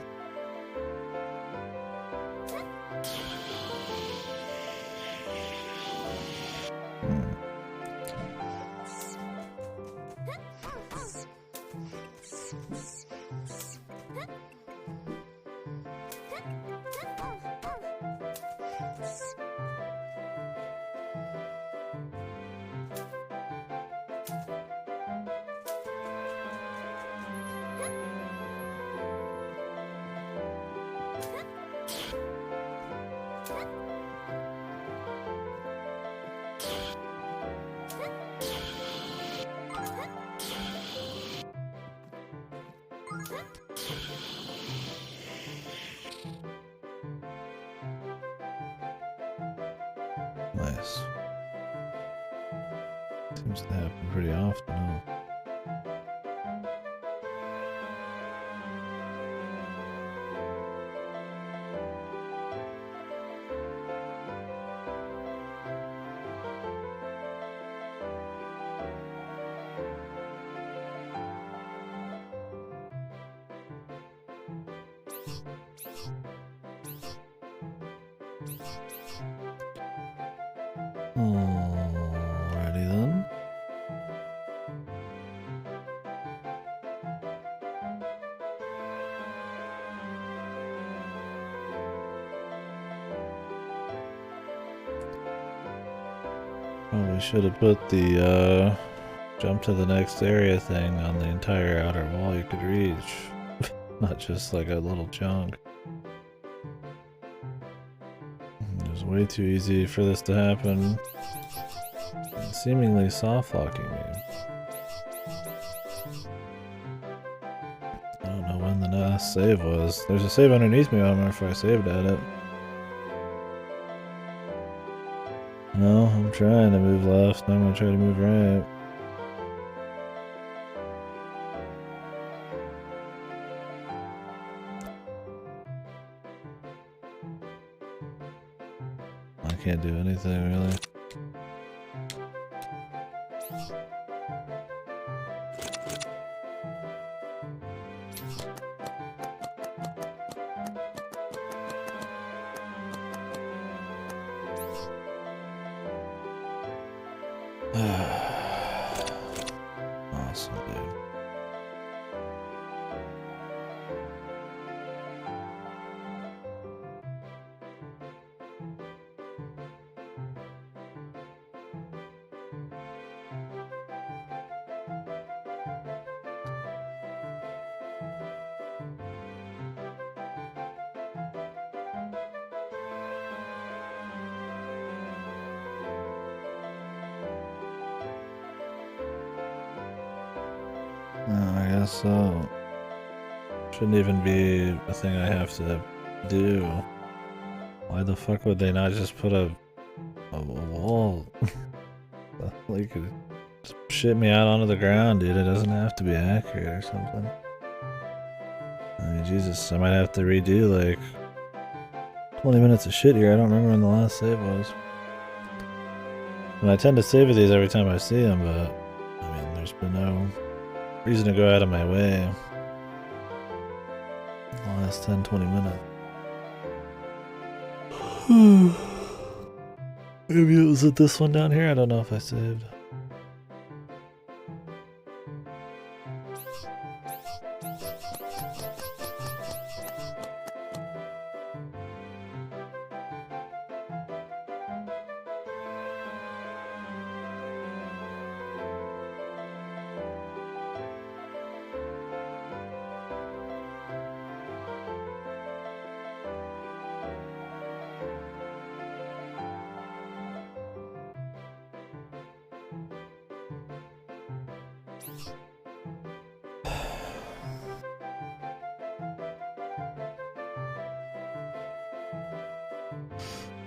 Nice. Seems to happen pretty often, huh? Alrighty then. Probably should have put the jump to the next area thing on the entire outer wall you could reach. Not just like a little chunk. It was way too easy for this to happen. It's seemingly soft locking me. I don't know when the last save was. There's a save underneath me. I don't know if I saved at it. No, I'm trying to move left. Now I'm gonna try to move right. I can't do anything really. Awesome, dude. I guess so. Shouldn't even be a thing I have to do. Why the fuck would they not just put a wall? Like, just shit me out onto the ground, dude. It doesn't have to be accurate or something. I mean, Jesus, I might have to redo like 20 minutes of shit here. I don't remember when the last save was. And I tend to save these every time I see them, but I mean, there's been no reason to go out of my way. last 10-20 minutes. Maybe it was at this one down here. I don't know if I saved.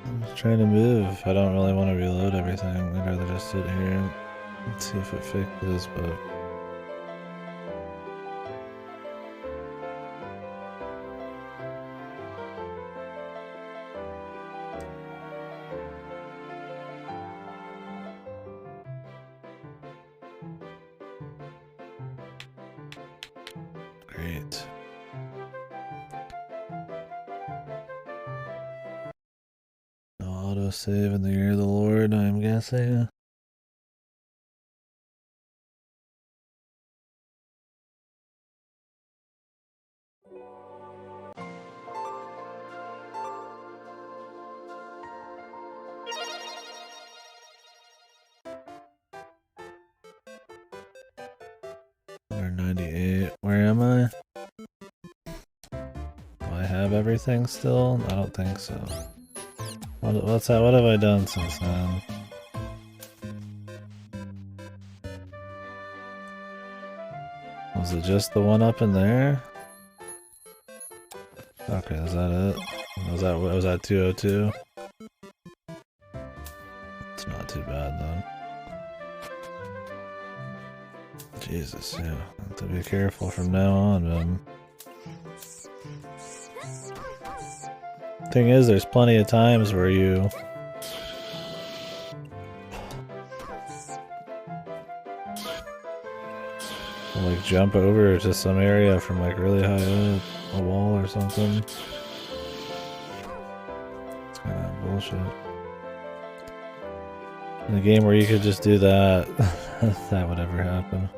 I'm just trying to move. I don't really want to reload everything. I'd rather just sit here and see if it fixes, but... Great. No autosave in the year of the Lord, I'm guessing. Or 98. Where am I? Do I have everything still? I don't think so. What's that? What have I done since then? Was it just the one up in there? Okay, is that it? Was that 202? It's not too bad then. Jesus, yeah. Have to be careful from now on, man. Thing is, there's plenty of times where you like jump over to some area from like really high up, a wall or something. It's kind of bullshit. In a game where you could just do that, if that would ever happen.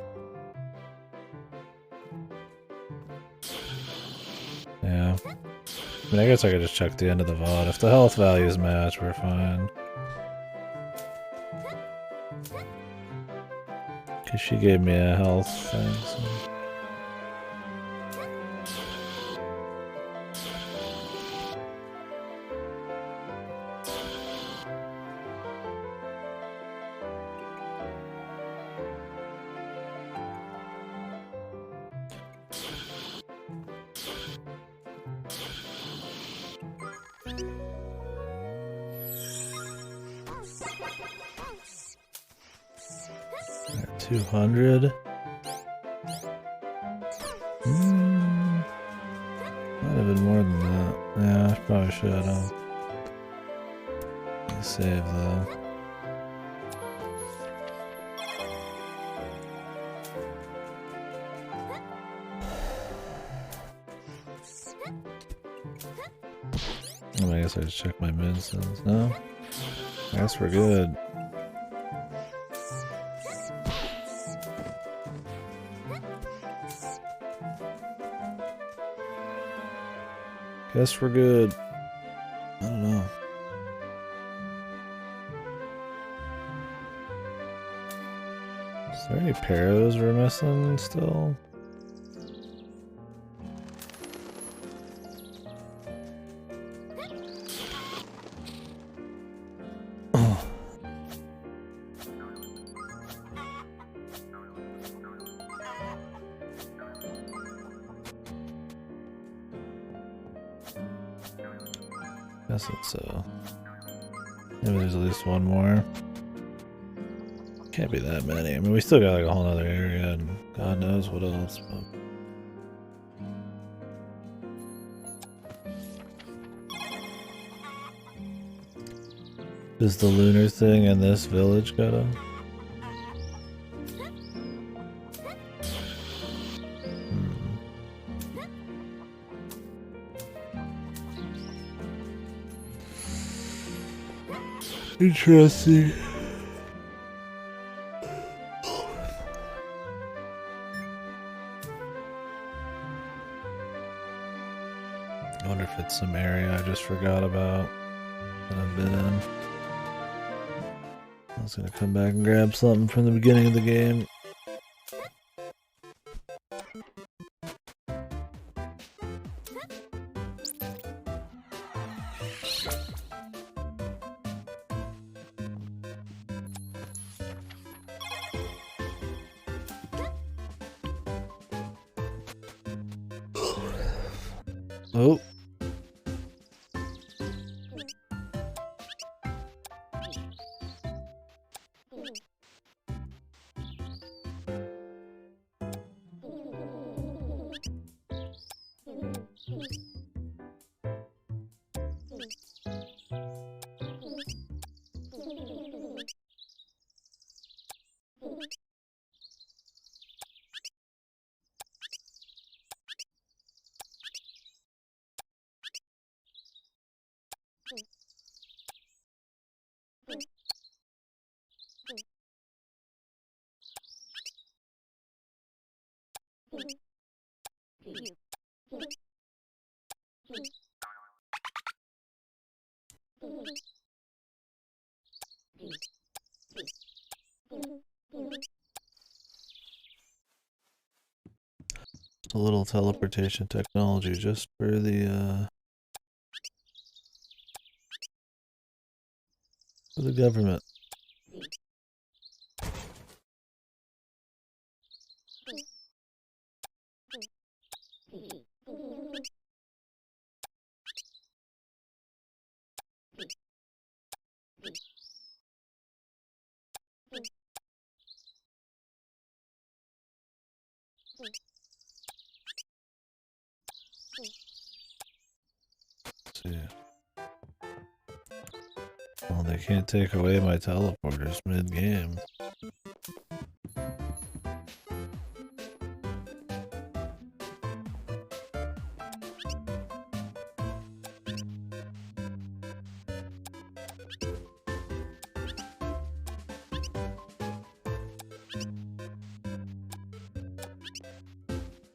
Yeah. I mean, I guess I could just check the end of the VOD. If the health values match, we're fine. Cause she gave me a health thing, so. Got 200. Might have been more than that. Yeah, I probably should have. Save though. I guess I just check my medicines. No? I guess we're good. Guess we're good. I don't know. Is there any paros we're missing still? Guess it's maybe there's at least one more. Can't be that many. I mean, we still got like a whole other area and God knows what else. But... Does the lunar thing in this village go to? Interesting. I wonder if it's some area I just forgot about that I've been in. I was gonna come back and grab something from the beginning of the game. Oh. A little teleportation technology just for the government. Let's see. Well, they can't take away my teleporters mid-game.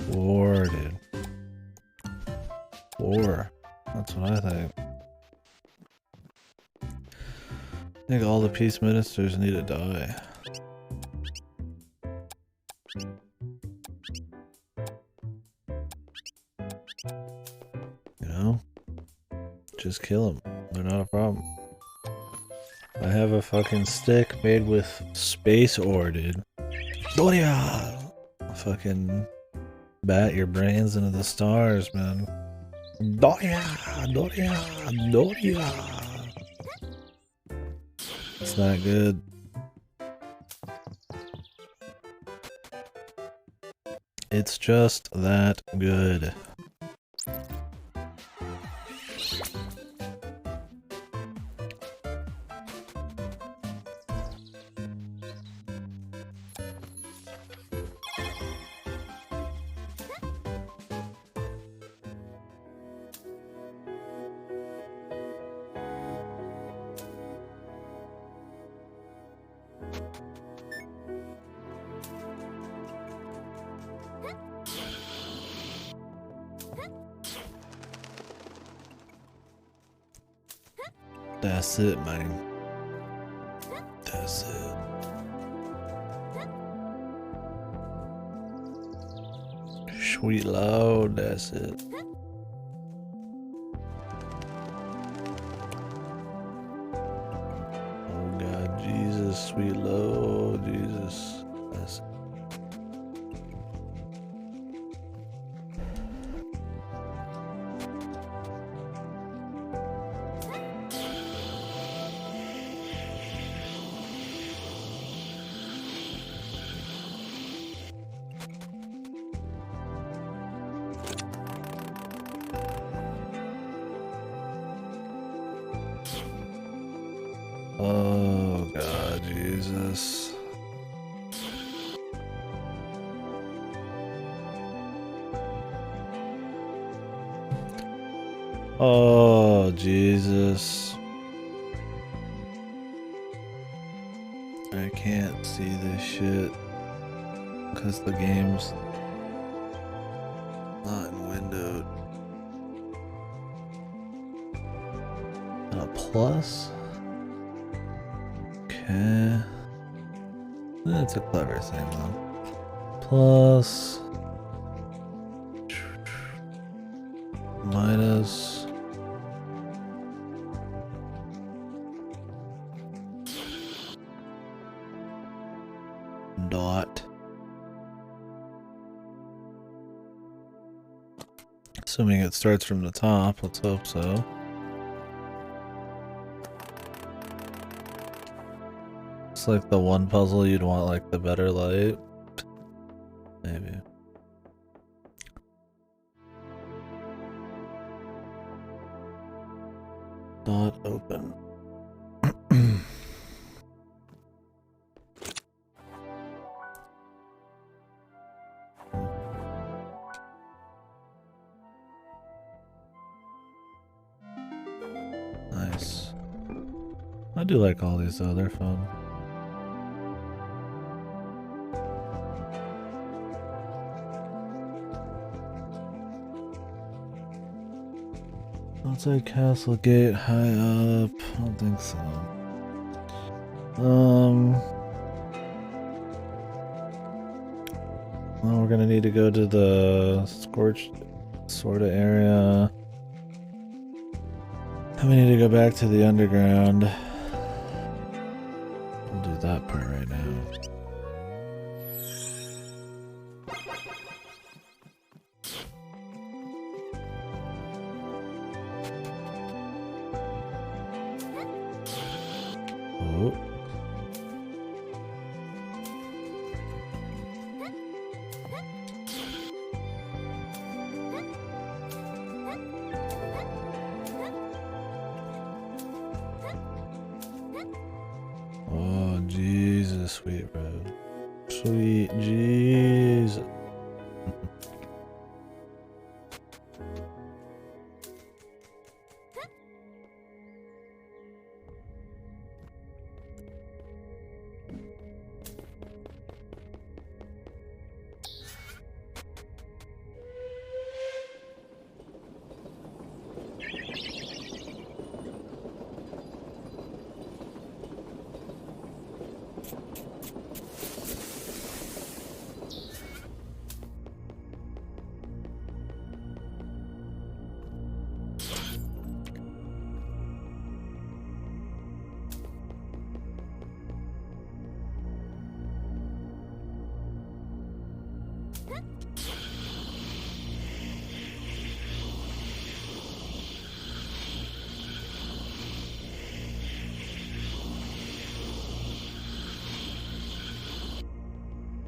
War, dude. War. That's what I think. I think all the peace ministers need to die. You know? Just kill them. They're not a problem. I have a fucking stick made with space ore, dude. Doria! Fucking bat your brains into the stars, man. Doria! Doria! Doria! It's not good. It's just that good. That's it, man. That's it. Sweet Lord, that's it. Oh God, Jesus, sweet Lord, Jesus. That's it. Oh God, Jesus. Oh Jesus. I can't see this shit because the game's not in windowed. A plus? Okay. That's a clever thing though. Plus. Minus. Dot. Assuming it starts from the top, let's hope so. It's like the one puzzle you'd want like the better light. Maybe. Dot open. Nice. I do like all these though, they're fun. Outside Castle Gate, high up. I don't think so. Well, we're gonna need to go to the scorched sorta area. And we need to go back to the underground. We'll do that part right now. Oh. Oh, Jesus, sweet road. Sweet Jesus.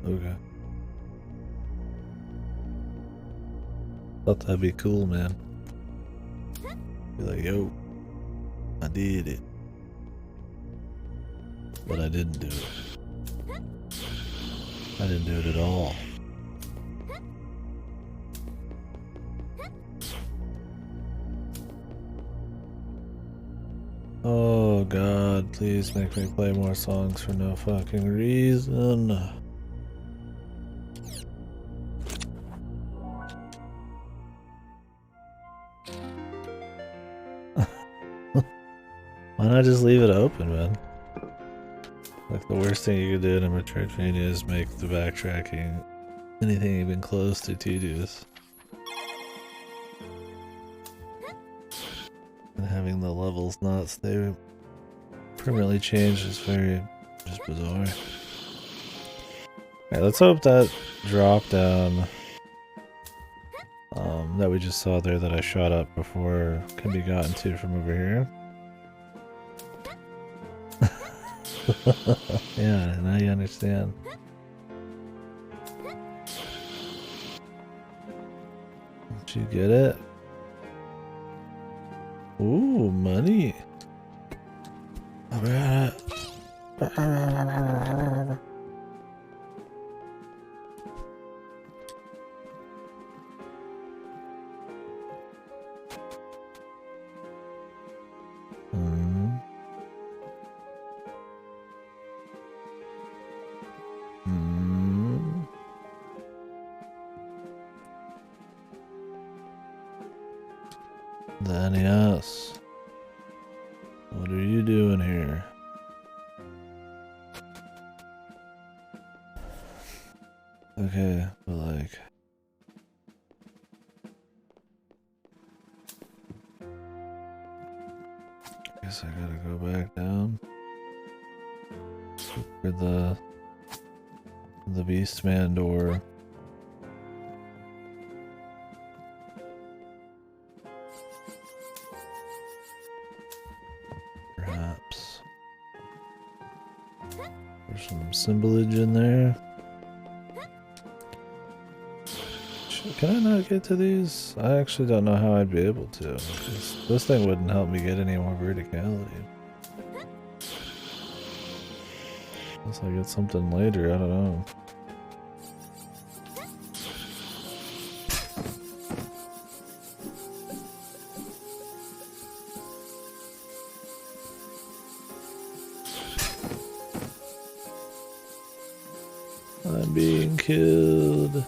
Okay. Thought that'd be cool, man. Be like, yo, I did it. But I didn't do it. I didn't do it at all. Oh God, please make me play more songs for no fucking reason. Why not just leave it open, man? Like the worst thing you could do in a Metroidvania is make the backtracking anything even close to tedious. And having the levels not stay permanently changed is very just bizarre. Alright, let's hope that drop down that we just saw there that I shot up before can be gotten to from over here. Yeah, now you understand. Did you get it? Ooh, money. I got it. What are you doing here? Okay, but like... Guess I gotta go back down. For the Beastman door. Perhaps. There's some symbolage in there. Can I not get to these? I actually don't know how I'd be able to. This thing wouldn't help me get any more verticality. Unless I get something later, I don't know. I'm being killed.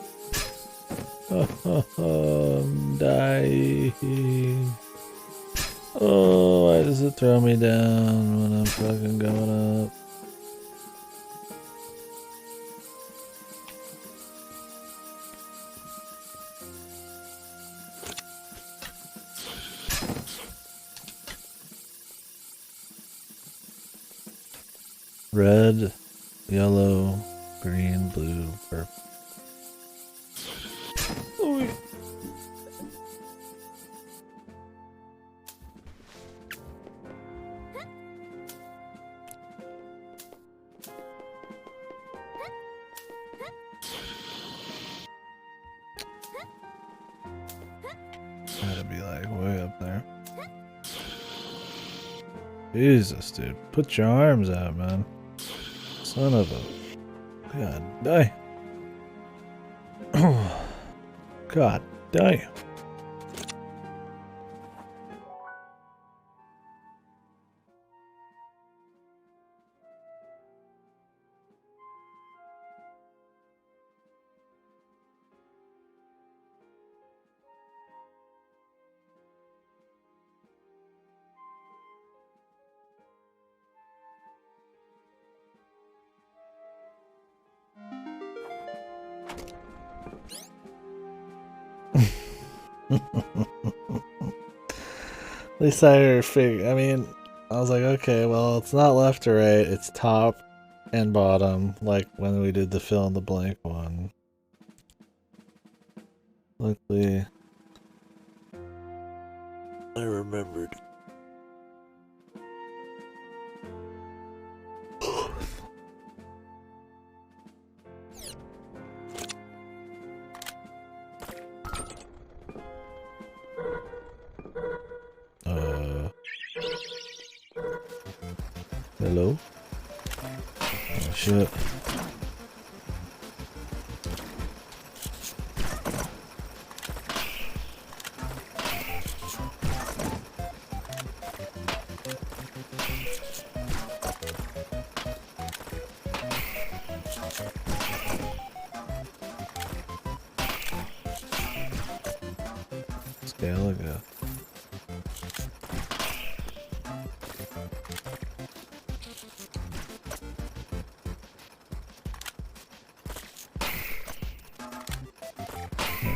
I'm dying. Oh, why does it throw me down when I'm fucking going up? Red, yellow, green, blue, purple. Oh, gotta be like way up there. Jesus, dude. Put your arms out, man. Son of a... God damn. God damn. At least I figured. I mean, I was like, okay, well, it's not left or right, it's top and bottom, like when we did the fill in the blank one. Luckily, I remembered. Hello? Oh shit. Scalaga.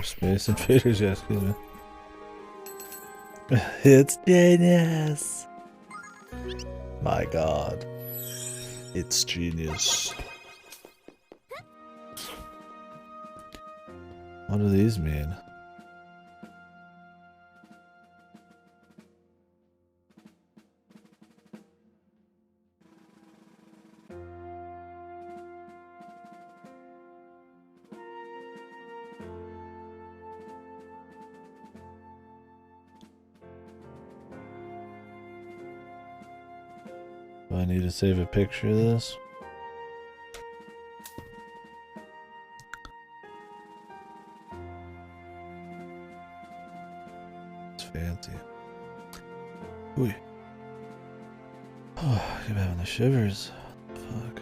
Space Invaders, yes, excuse me. It's genius! My god. It's genius. What do these mean? Do I need to save a picture of this? It's fancy. Ooh. Oh, I'm having the shivers. Fuck.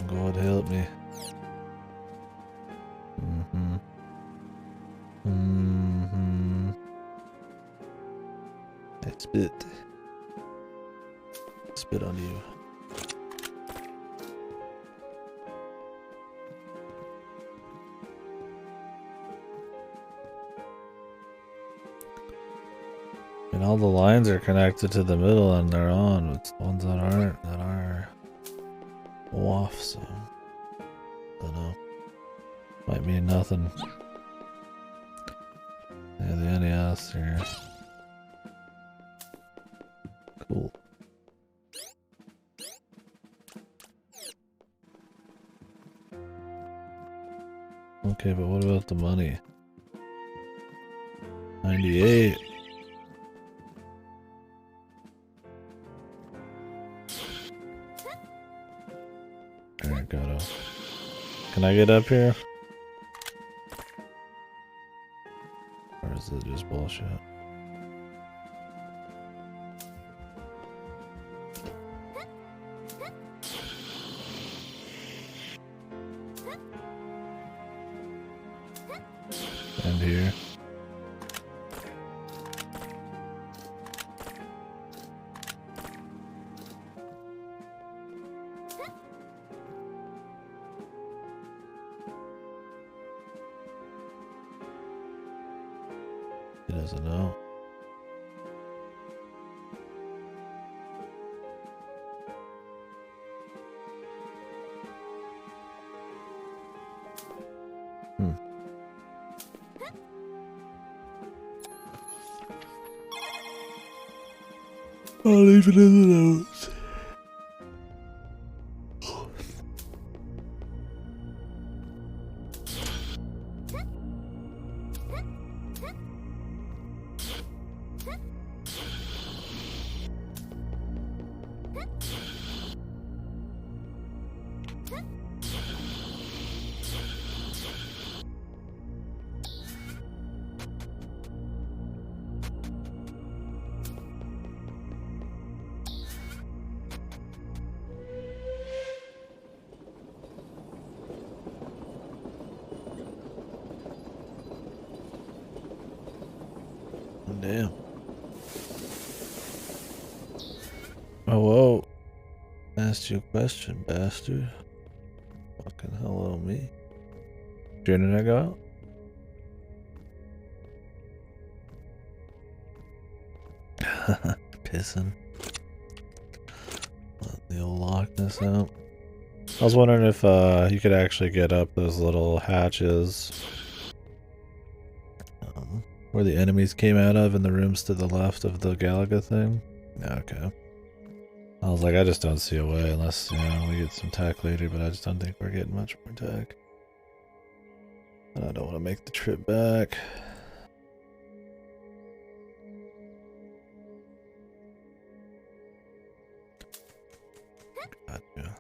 God help me. Mm-hmm. Mm-hmm. I spit. Spit on you. And all the lines are connected to the middle and they're on. It's the ones that aren't, that are off, so I don't know. Might mean nothing. Yeah, the NES here. Cool. Okay, but what about the money? 98. Alright, gotta. Can I get up here? Or is it just bullshit? And here. He doesn't know. I'll leave it in the notes. Damn. Oh, whoa. Asked you a question, bastard. Fucking hello me. Did your internet go out? Pissing. Let the old Loch Ness out. I was wondering if you could actually get up those little hatches. Where the enemies came out of in the rooms to the left of the Galaga thing? Okay. I was like, I just don't see a way unless, you know, we get some tech later, but I just don't think we're getting much more tech. And I don't want to make the trip back. Gotcha.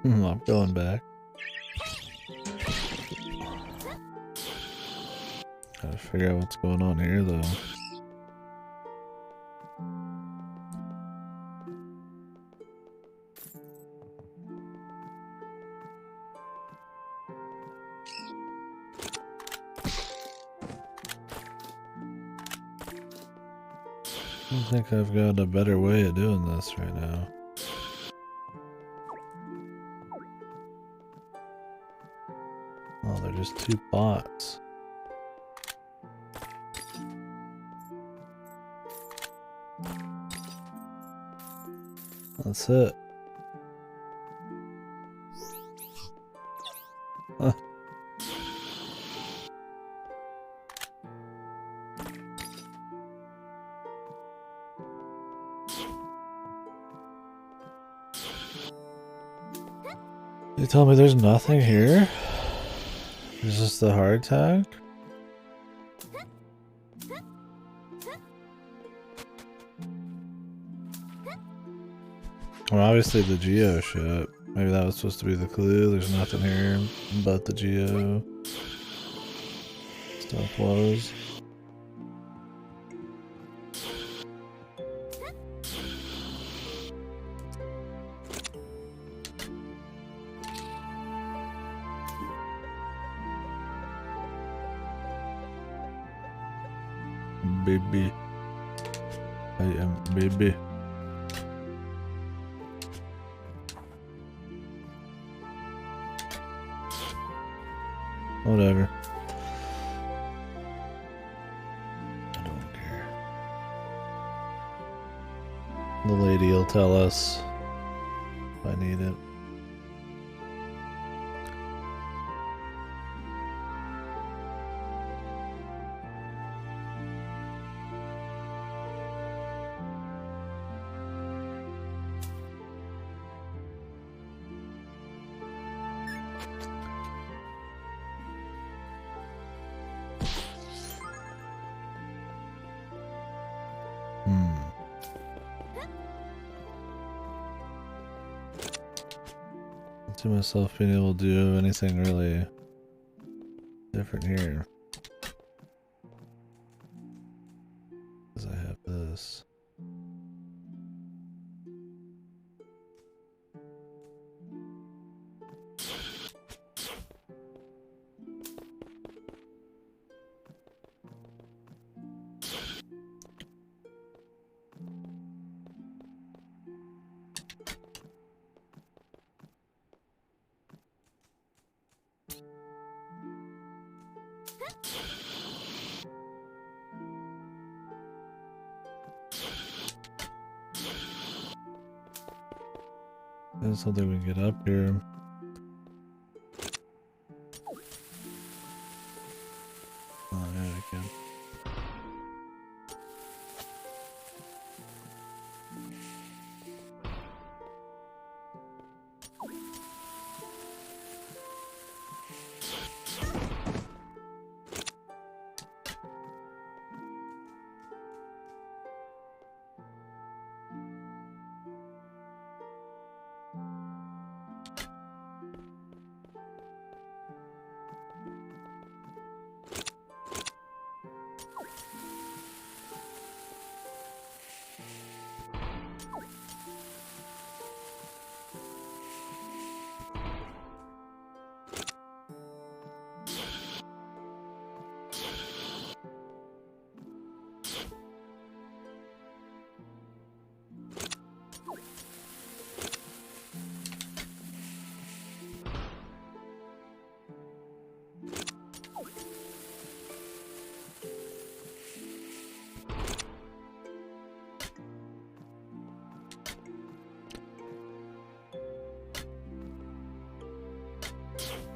I'm going back. Gotta figure out what's going on here, though. I think I've got a better way of doing this right now. Oh, they're just two bots. That's it. Huh. You tell me there's nothing here? Is this the hard tag? Well, obviously the Geo shit. Maybe that was supposed to be the clue. There's nothing here but the Geo stuff was. Baby. I am baby. Whatever. I don't care. The lady will tell us if I need it. To myself being able to do anything really different here. Because I have this. There's something we can get up here. Oh yeah, I can.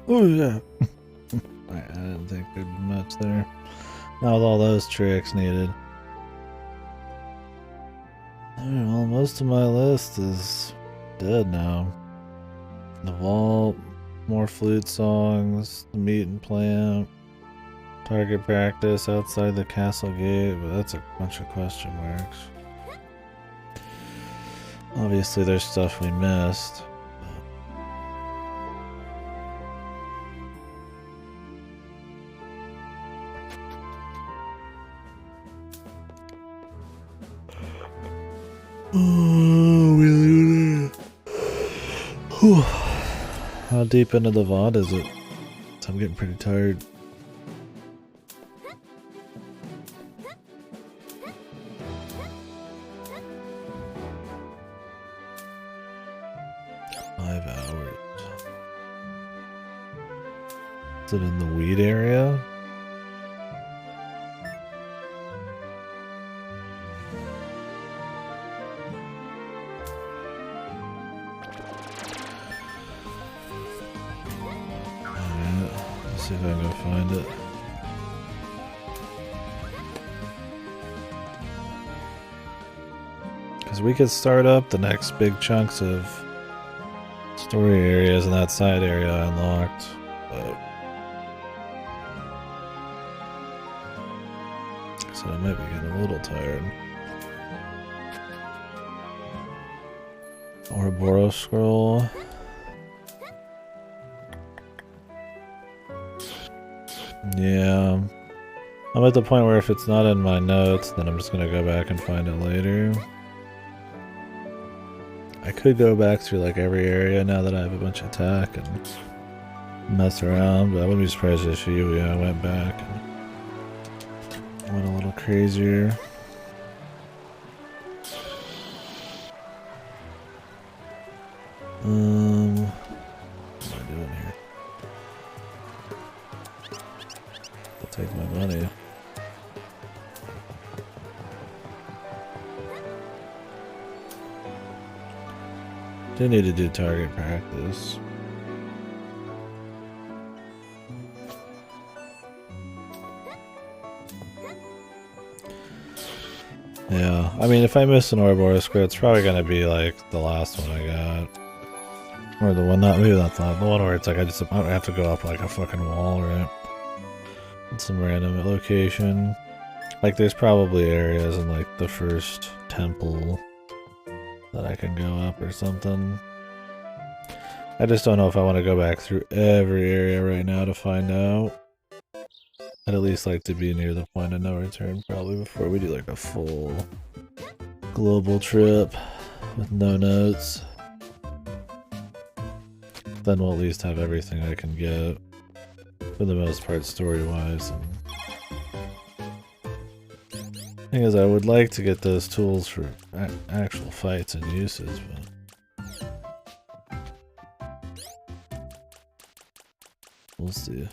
Oh yeah. I didn't think there'd be much there. Not with all those tricks needed. Alright, well, most of my list is dead now. The vault, more flute songs, the meat and plant, target practice outside the castle gate, but that's a bunch of question marks. Obviously there's stuff we missed. How deep into the VOD is it? I'm getting pretty tired. Is it in the weed area? Alright, let's see if I can go find it. Because we could start up the next big chunks of story areas in that side area unlocked, but so I might be getting a little tired. Ouroboros scroll. Yeah. I'm at the point where if it's not in my notes, then I'm just gonna go back and find it later. I could go back through like every area now that I have a bunch of attack and mess around, but I wouldn't be surprised if I went back and went a little crazier. What am I doing here? I'll take my money. Do need to do target practice. Yeah, I mean, if I miss an Ouroboros square, it's probably gonna be like the last one I got. Or the one, maybe that's not the one where it's like I have to go up like a fucking wall, right? In some random location. Like there's probably areas in like the first temple that I can go up or something. I just don't know if I want to go back through every area right now to find out. I'd at least like to be near the point of no return probably before we do like a full global trip with no notes. Then we'll at least have everything I can get for the most part story-wise. Thing is, I would like to get those tools for actual fights and uses, but we'll see.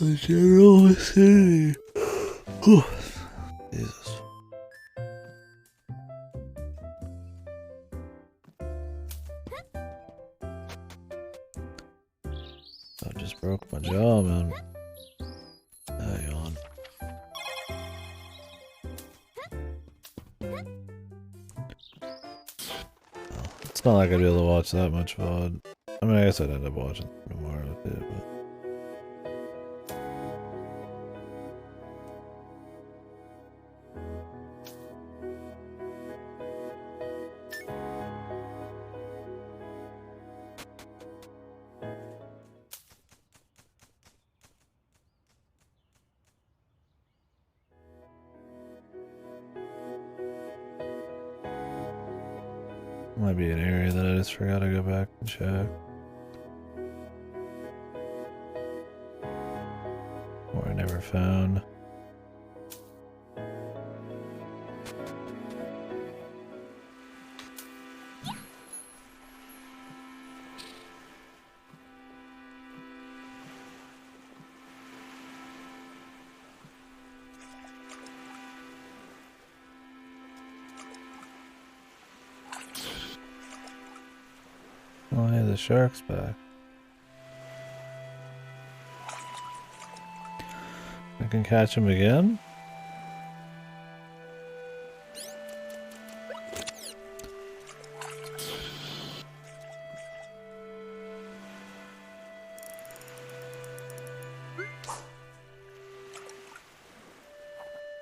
The general vicinity. Jesus. I just broke my jaw, man. Yawn. Oh, it's not like I'd be able to watch that much VOD. I mean, I guess I'd end up watching more of it, but... Might be an area that I just forgot to go back and check. Or I never found. Oh yeah, the shark's back. I can catch him again?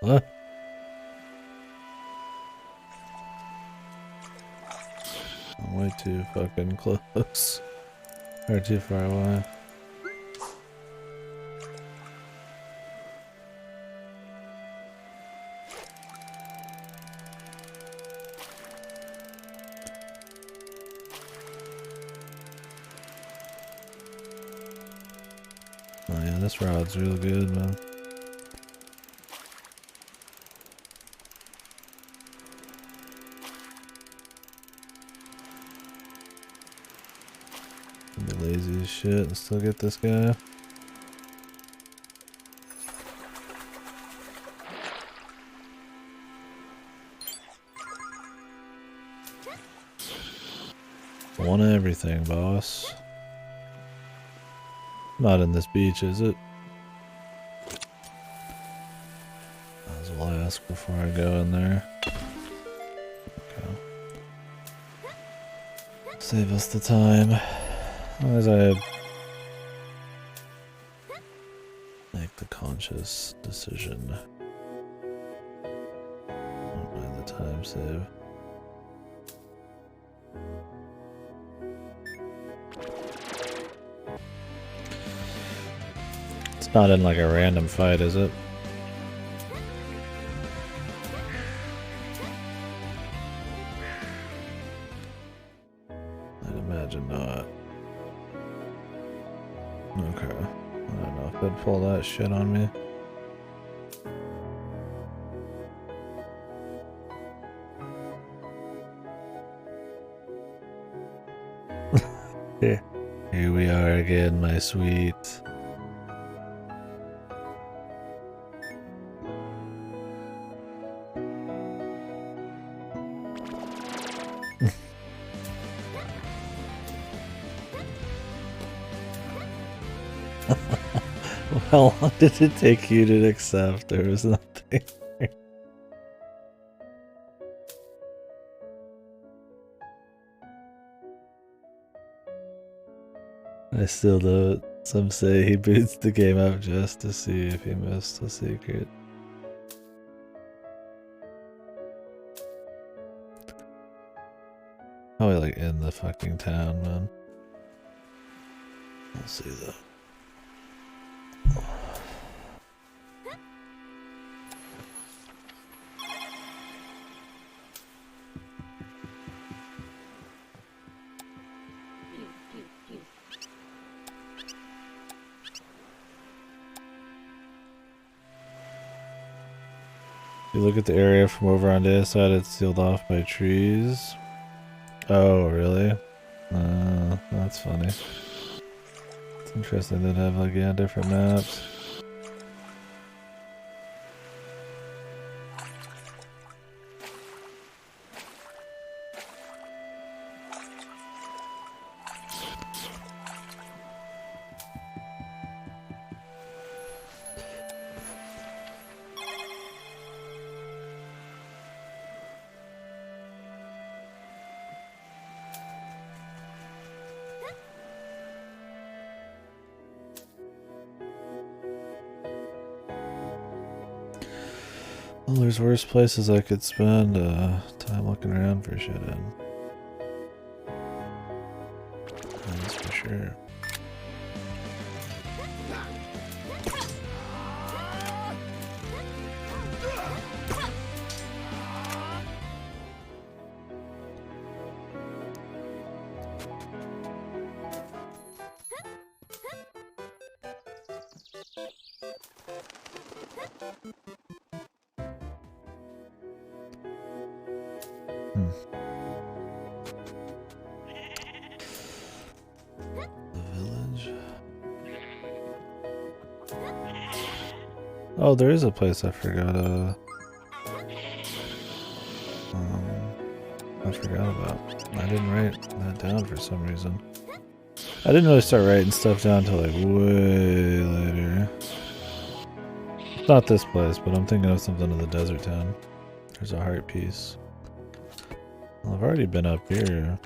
What? I'm way too fucking close. Or too far away. Oh yeah, this rod's real good, man. shit and still get this guy. One of everything, boss. Not in this beach, is it? Might as well ask before I go in there. Okay. Save us the time. As long as I make the conscious decision. Don't mind the time save. It's not in like a random fight, is it? I'd imagine not. Okay. I don't know if they'd pull that shit on me. Here we are again, my sweet. How long did it take you to accept? There was nothing. I still don't. Some say he boots the game up just to see if he missed a secret. Probably like in the fucking town, man. I'll see though. You look at the area from over on the other side, it's sealed off by trees. Oh, really? That's funny. It's interesting they'd have like, yeah, different maps. Well, there's worse places I could spend time looking around for shit in. That's for sure. Oh, there is a place I forgot about. I didn't write that down for some reason. I didn't really start writing stuff down until like way later. It's not this place, but I'm thinking of something in the desert town. There's a heart piece. Well, I've already been up here.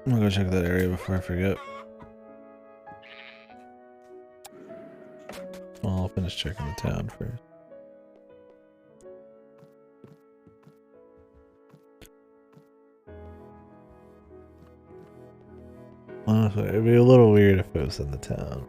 I'm gonna go check that area before I forget. just checking the town first. Honestly, it'd be a little weird if it was in the town.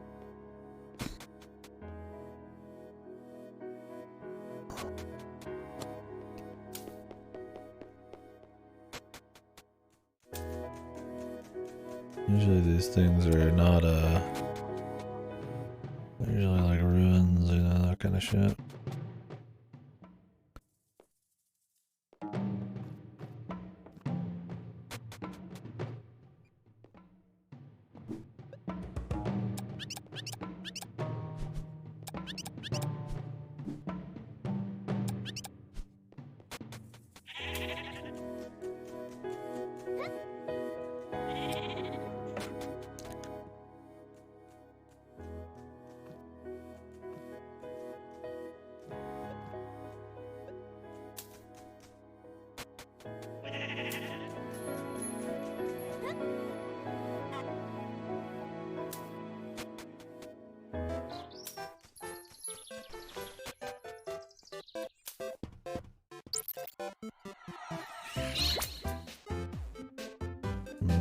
Usually these things are not, they're usually like ruins, you know, that kind of shit.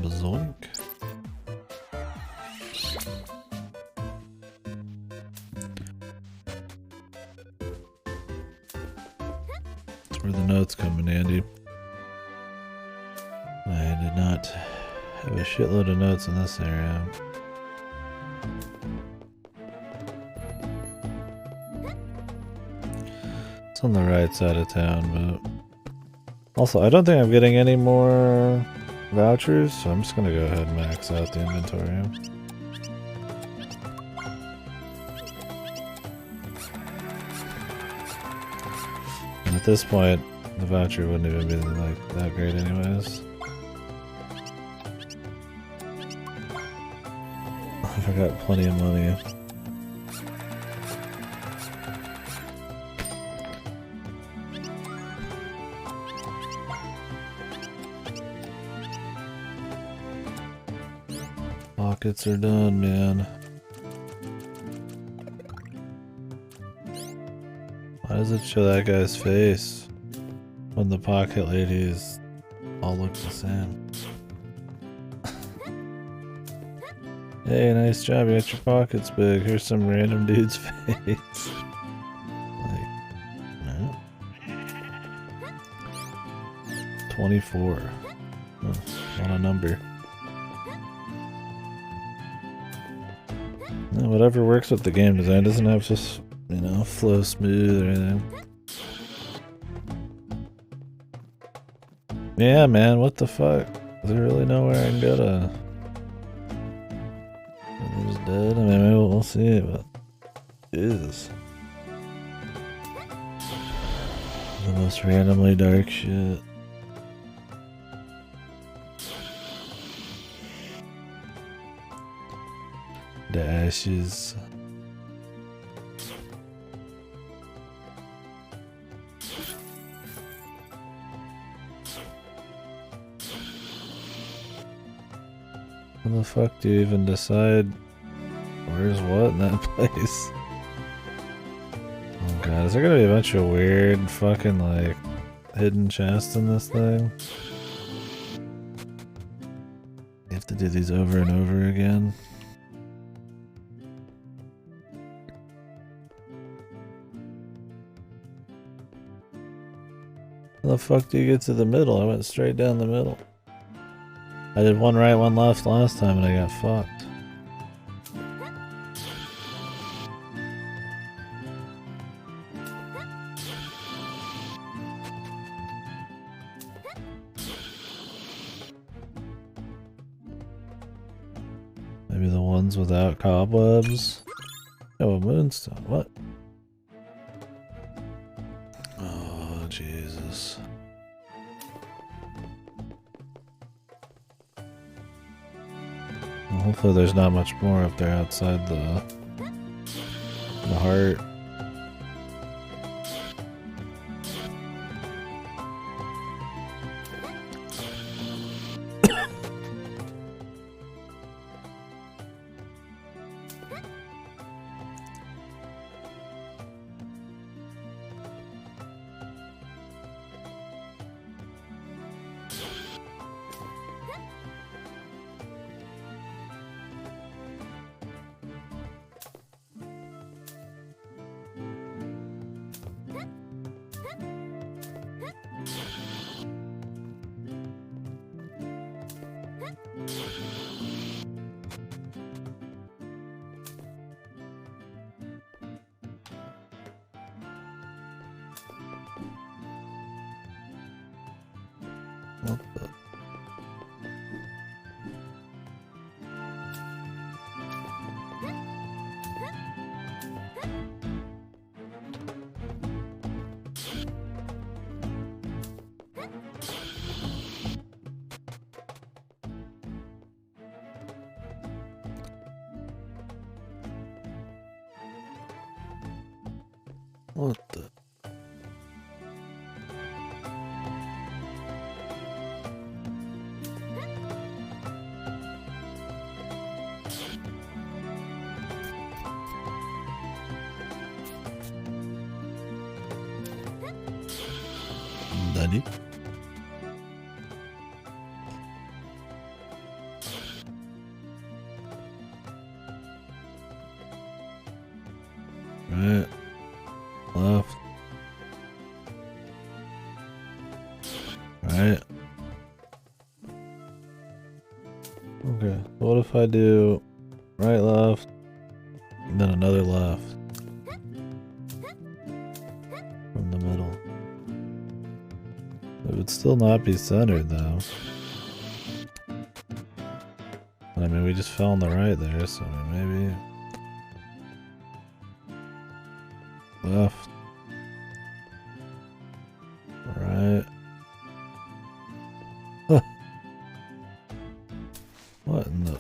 Bazoink. That's where the notes come in handy. I did not have a shitload of notes in this area. It's on the right side of town, but also I don't think I'm getting any more vouchers, so I'm just gonna go ahead and max out the inventory. And at this point, the voucher wouldn't even be like that great anyways. I got plenty of money. Pockets are done, man. Why does it show that guy's face when the pocket ladies all look the same? Hey, nice job, you got your pockets big. Here's some random dude's face. Like, no. 24. Oh, what a number. No, whatever works with the game design doesn't have to, you know, flow smooth or anything. Yeah, man, what the fuck? Is there really nowhere I can go to? They're just dead? I mean, maybe we'll see, but it is the most randomly dark shit. The ashes. How the fuck do you even decide where's what in that place? Oh god, is there gonna be a bunch of weird fucking like hidden chests in this thing? You have to do these over and over again. How the fuck do you get to the middle? I went straight down the middle. I did one right, one left last time and I got fucked. Maybe the ones without cobwebs? Oh, a moonstone. What? Oh, Jesus. Well, hopefully there's not much more up there outside the heart. What the? What the? Nani? Right. Left. Right. Okay. What if I do right, left, and then another left from the middle? It would still not be centered though. I mean, we just fell on the right there, so maybe left, right. Huh. What in the?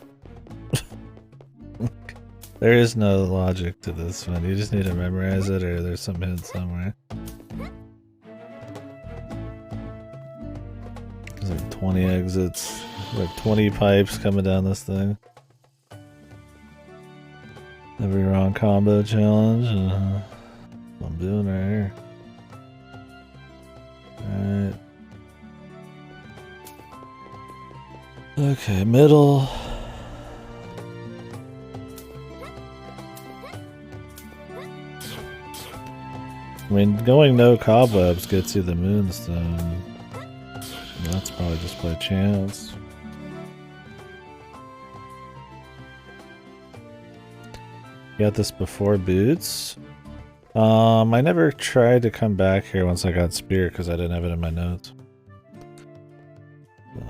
There is no logic to this one. You just need to memorize it, or there's some hint somewhere. There's like 20 exits, like 20 pipes coming down this thing. Every wrong combo challenge. What I'm doing right here. Alright. Okay, middle. I mean, going no cobwebs gets you the moonstone. That's probably just by chance. You got this before boots? I never tried to come back here once I got spear because I didn't have it in my notes. So.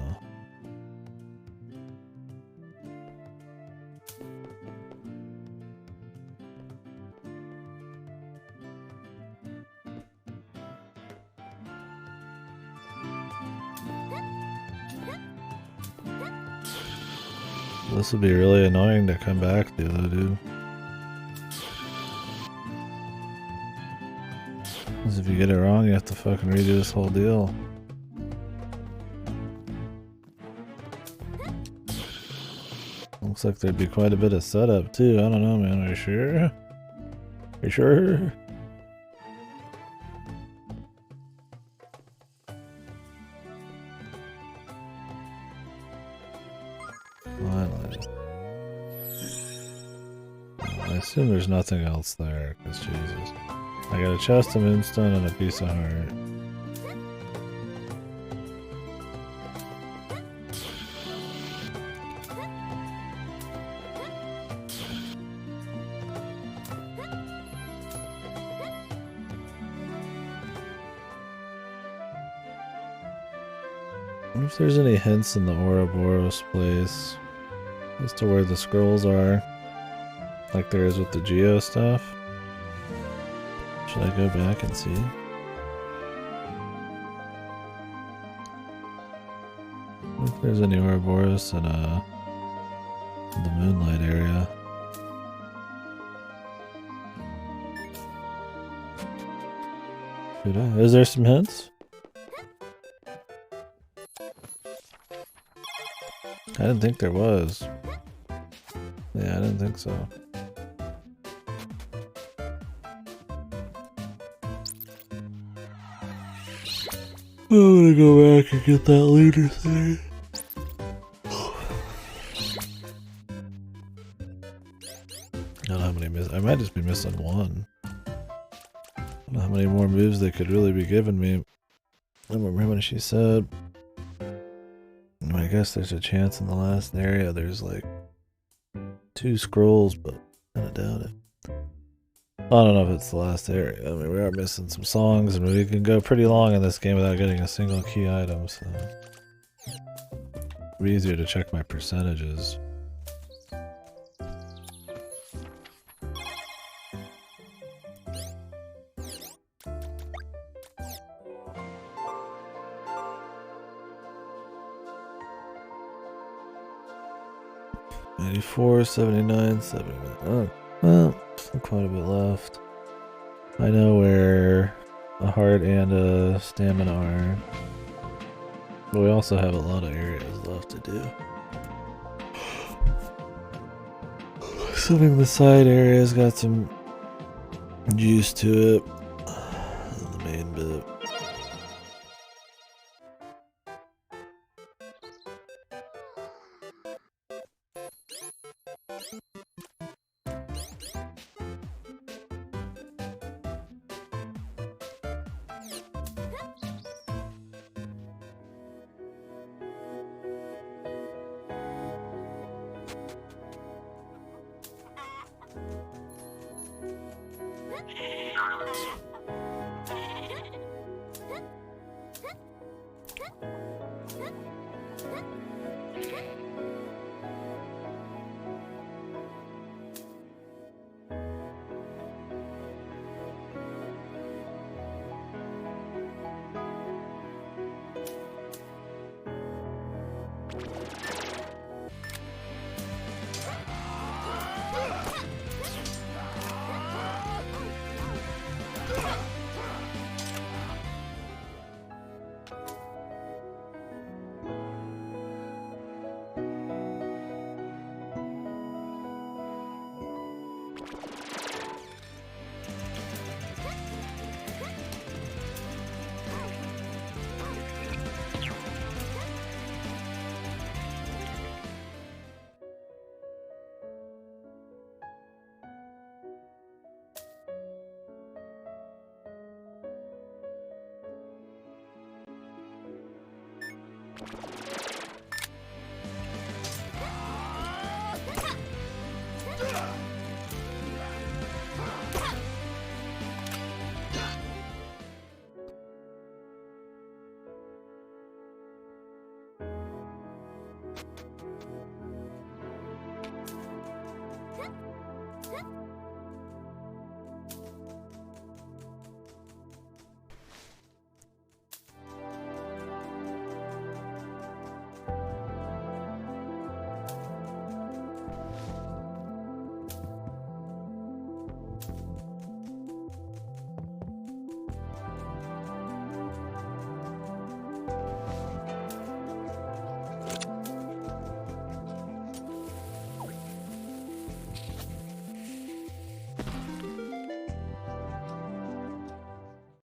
This would be really annoying to come back to though, dude. Because if you get it wrong, you have to fucking redo this whole deal. Looks like there'd be quite a bit of setup too. I don't know, man. Are you sure? Are you sure? I assume there's nothing else there, because Jesus. I got a chest of moonstone and a piece of heart. I wonder if there's any hints in the Ouroboros place as to where the scrolls are. Like there is with the Geo stuff. Should I go back and see? If there's any Ouroboros in the Moonlight area. Is there some hints? I didn't think there was. Yeah, I didn't think so. I'm gonna go back and get that leader thing. I don't know how many I might just be missing one. I don't know how many more moves they could really be giving me. I don't remember what she said. I guess there's a chance in the last area there's like 2 scrolls, but I kinda doubt it. I don't know if it's the last area. I mean, we are missing some songs, and we can go pretty long in this game without getting a single key item, so... It'd be easier to check my percentages. $84, $79, $79. Oh, well, still quite a bit left. I know where a heart and a stamina are. But we also have a lot of areas left to do. Assuming the side area's got some juice to it. The main bit.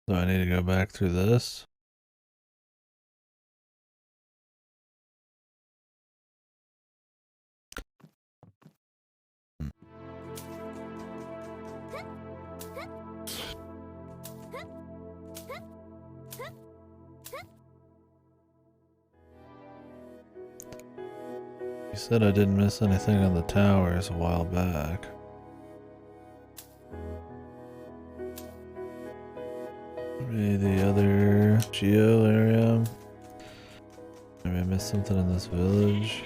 So I need to go back through this. You said I didn't miss anything on the towers a while back. Maybe the other Geo area. Maybe I missed something in this village.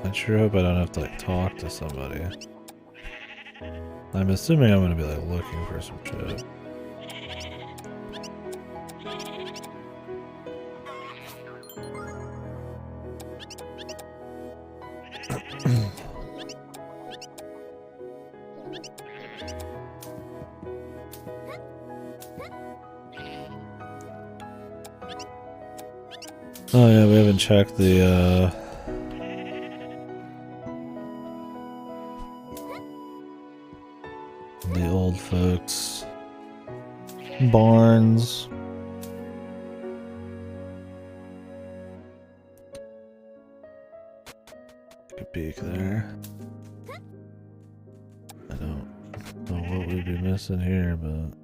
I sure hope I don't have to like talk to somebody. I'm assuming I'm gonna be like looking for some shit. Oh yeah, we haven't checked the old folks' barns. Take a peek there. I don't know what we'd be missing here, but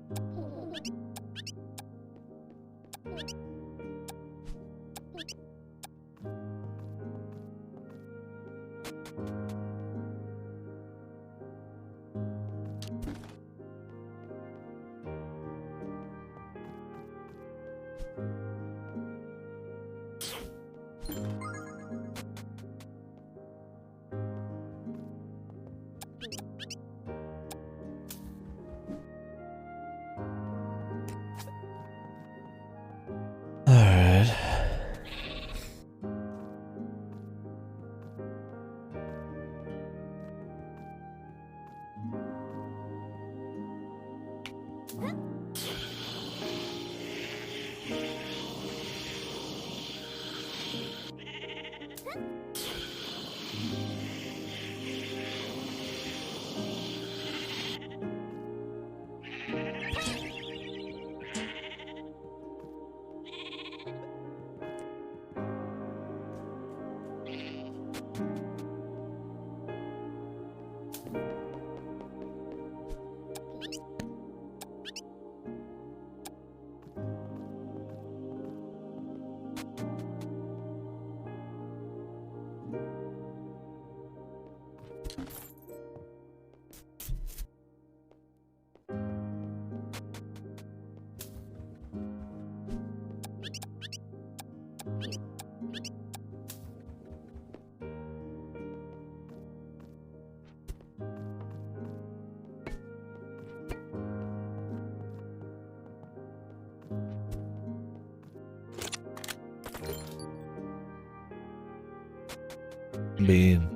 Bean.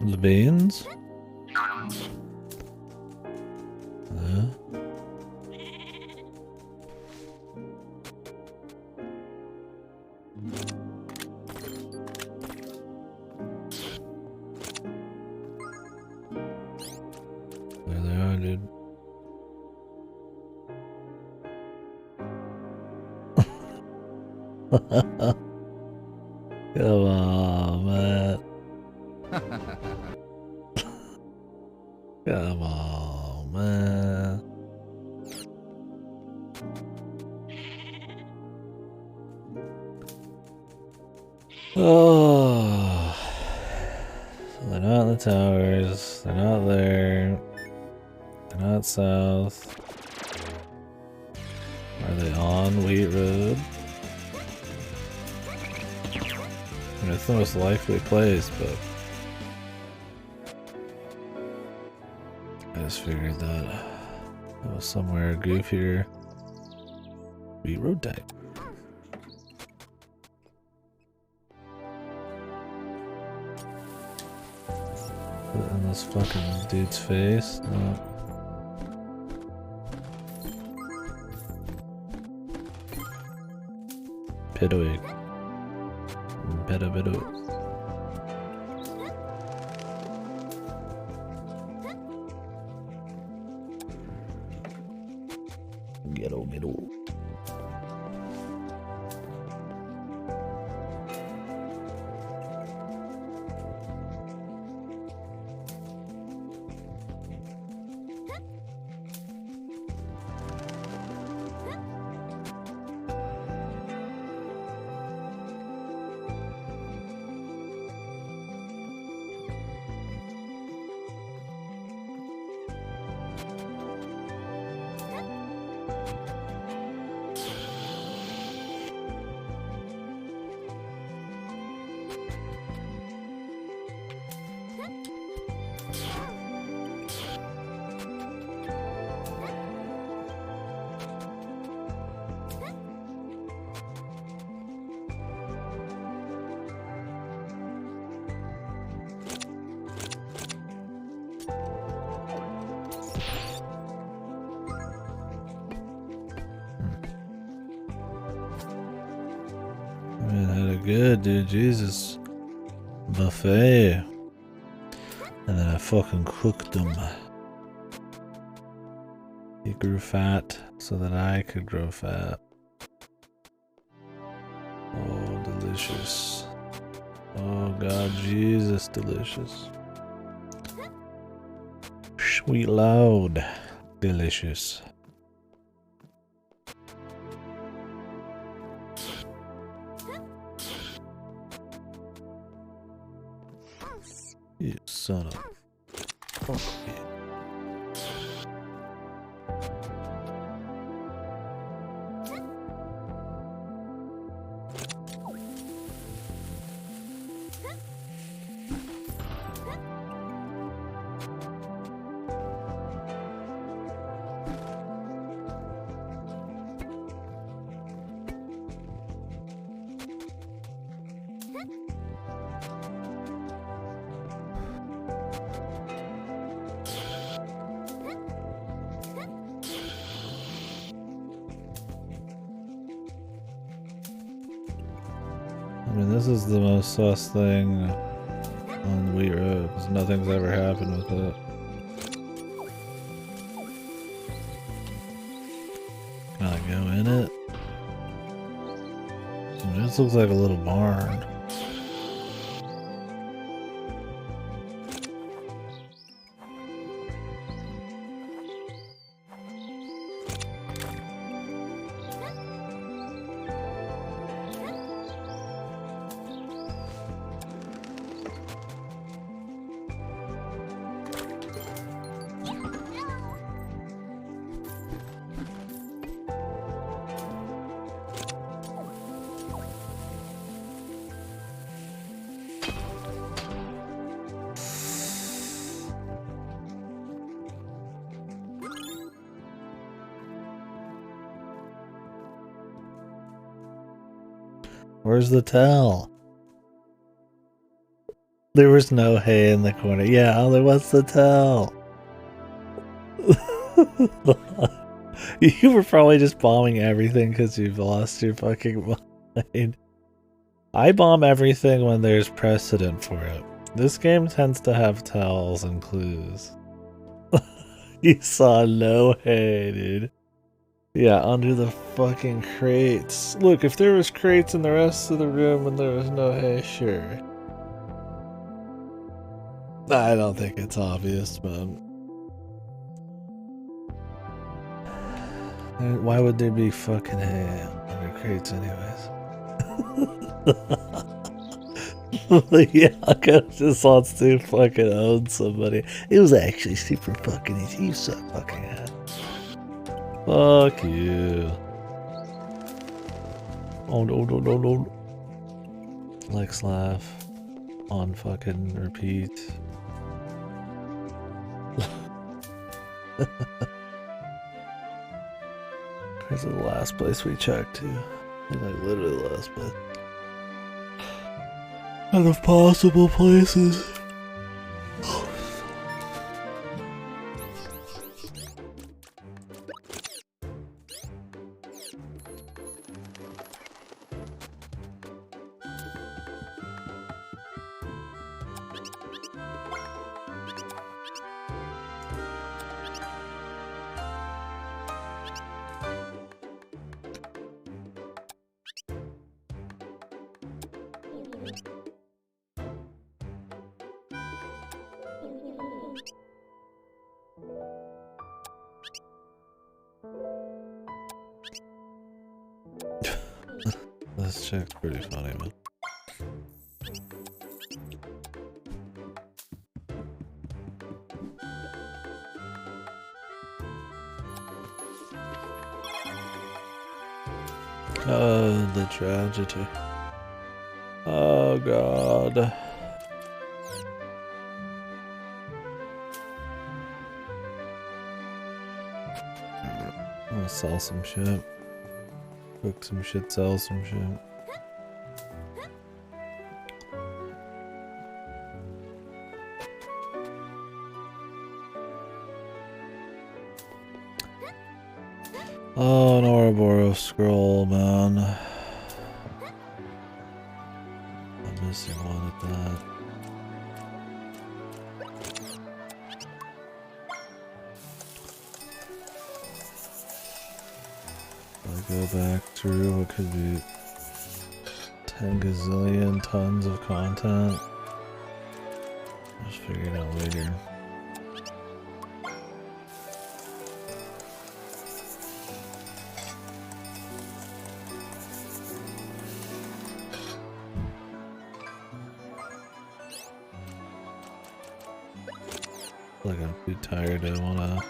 The beans? There they are, dude. Come on, man. Come on, man. Oh, they're not in the towers. They're not there. They're not south. Are they on Wheat Road? I mean, it's the most likely place, but I just figured that it was somewhere goofier. Wheat Road type. Put it in this fucking dude's face. No. Pidoig. Pedo. Ghetto. Man, had it good, dude. Jesus. Buffet. And then I fucking cooked them. He grew fat so that I could grow fat. Oh, delicious. Oh, God, Jesus, delicious. Sweet loud. Delicious. You son of fuck me. I mean, this is the most sus thing on Wheat Road, because nothing's ever happened with it. Can I go in it? I mean, this looks like a little barn. Where's the tell? There was no hay in the corner. Yeah, there was the tell. You were probably just bombing everything because you've lost your fucking mind. I bomb everything when there's precedent for it. This game tends to have tells and clues. You saw no hay, dude. Yeah, under the fucking crates. Look, if there was crates in the rest of the room and there was no hay, sure. I don't think it's obvious, man. Why would there be fucking hay under crates anyways? Yeah, just wants to fucking own somebody. It was actually super fucking easy. You suck fucking ass. Fuck you. Oh no no no no. Lex laugh on fucking repeat. Where's the last place we checked to? Like literally the last place. Out of possible places. This chick's pretty funny, man. Oh, the tragedy. Oh, God. I'm gonna sell some shit. Cook some shit, sell some shit. Oh, an Ouroboros scroll, man. I'm missing one at that. I go back through what could be 10 gazillion tons of content. I'll just figure it out later. Like I'm too tired, I wanna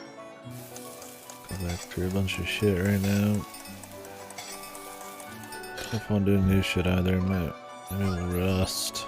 go back through a bunch of shit right now. If I want to do new shit either, maybe rust.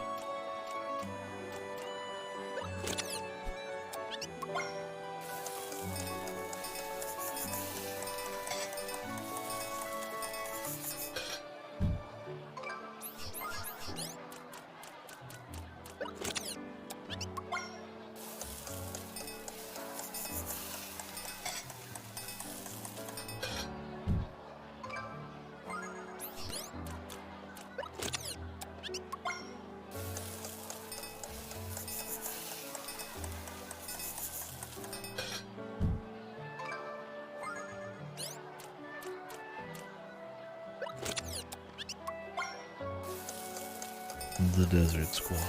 the desert squash.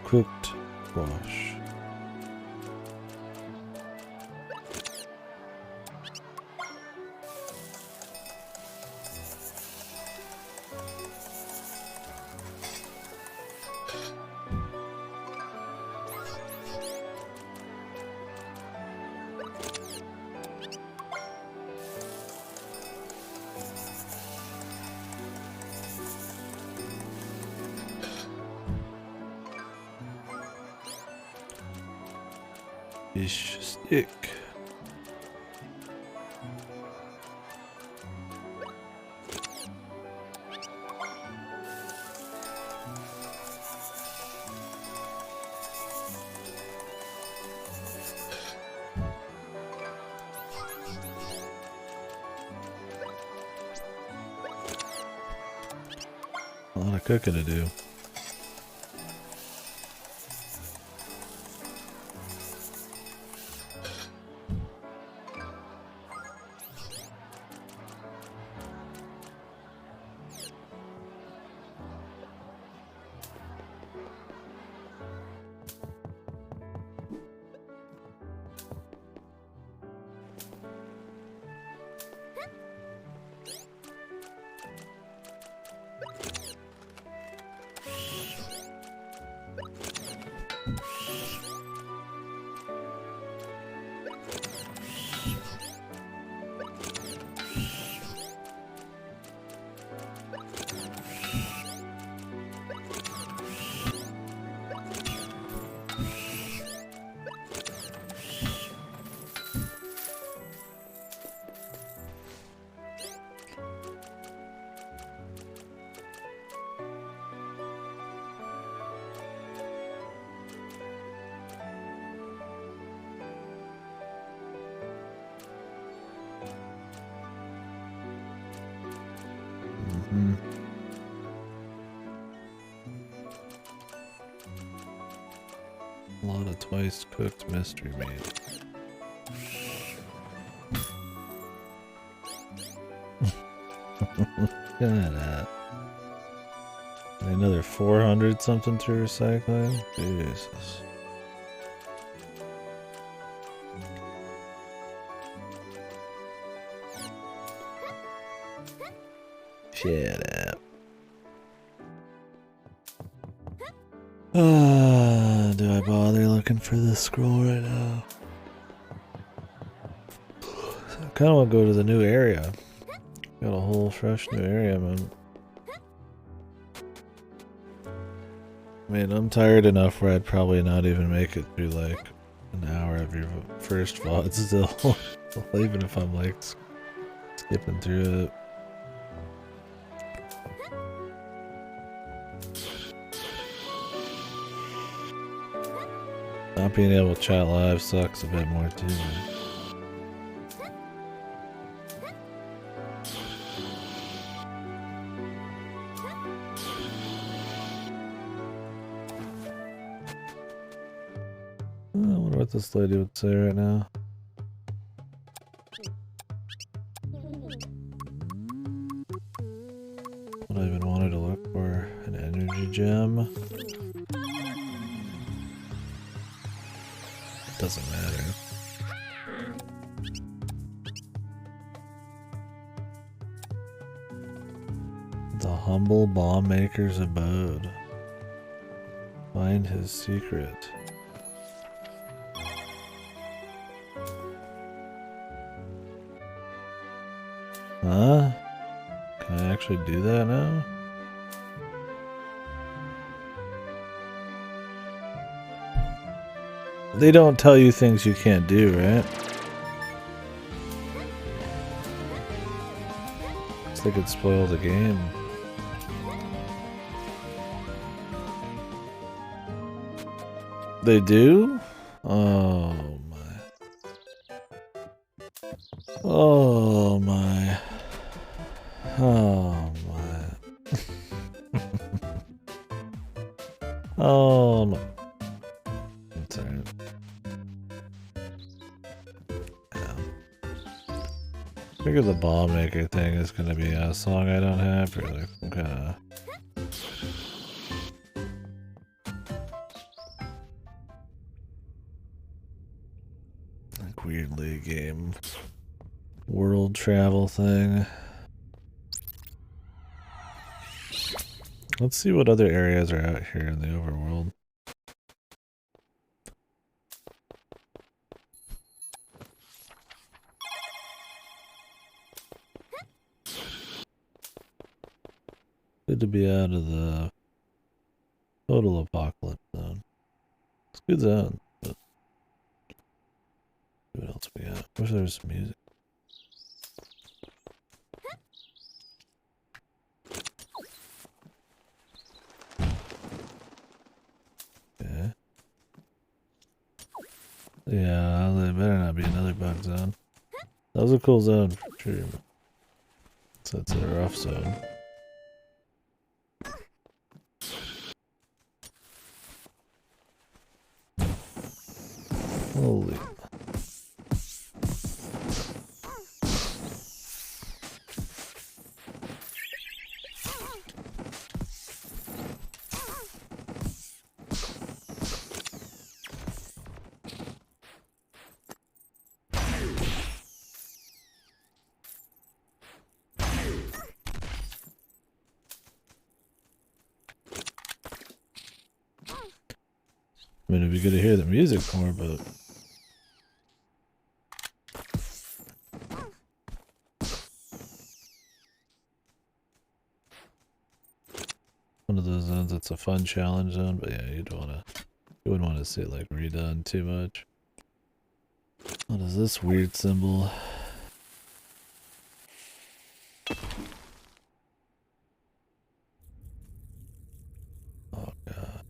Cooked squash. Fish stick. A lot of cooking to do. A lot of twice cooked mystery meat. Look at that. Another 400 something to recycling? Jesus. Shut up. Do I bother looking for this scroll right now? I kind of want to go to the new area. Got a whole fresh new area, man. I mean, I'm tired enough where I'd probably not even make it through like an hour of your first VOD still. Even if I'm like skipping through it. Not being able to chat live sucks a bit more too, man. I wonder what this lady would say right now. What I even wanted to look for, an energy gem. Doesn't matter. The humble bomb maker's abode. Find his secret. Huh? Can I actually do that now? They don't tell you things you can't do, right? They could spoil the game. They do? Oh my. Oh my. Oh my. Oh my. That's alright. Yeah. I figure the ball maker thing is gonna be a song I don't have, or like some kind of like weirdly game world travel thing. Let's see what other areas are out here in the overworld. Good to be out of the total apocalypse zone. It's a good zone, but what else we got? Wish there was some music. Okay. Yeah, there better not be another bug zone. That was a cool zone for sure. So it's a rough zone. Holy. I mean, it'd be good to hear the music more, but one of those zones that's a fun challenge zone. But yeah, you wouldn't want to see it like redone too much. What is this weird symbol? Oh god.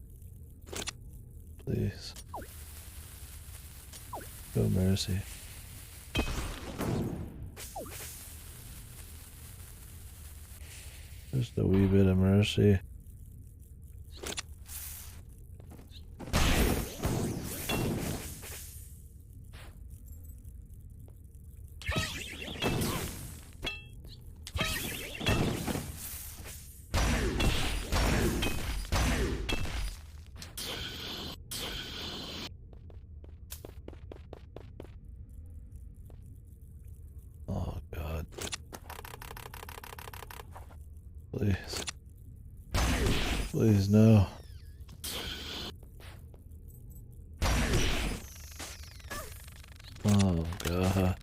Please. Go mercy. Just a wee bit of mercy. Oh god. Please. Please, no. Oh god.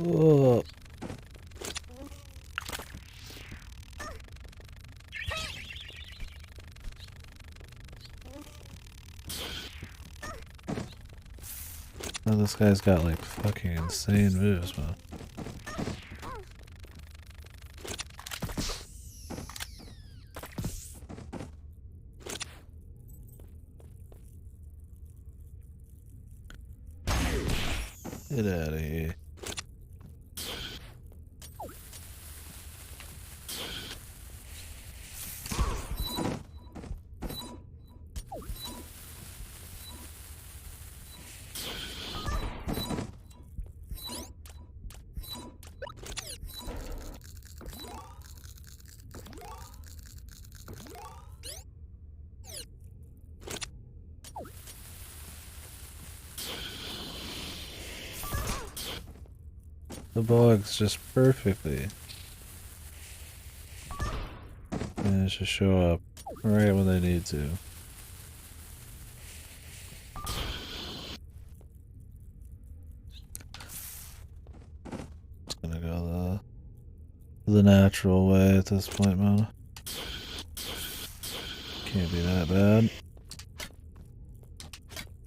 Oh. Oh, this guy's got like fucking insane moves, man. Get out of here. The bugs just perfectly manage to show up right when they need to. the natural way at this point, man. Can't be that bad.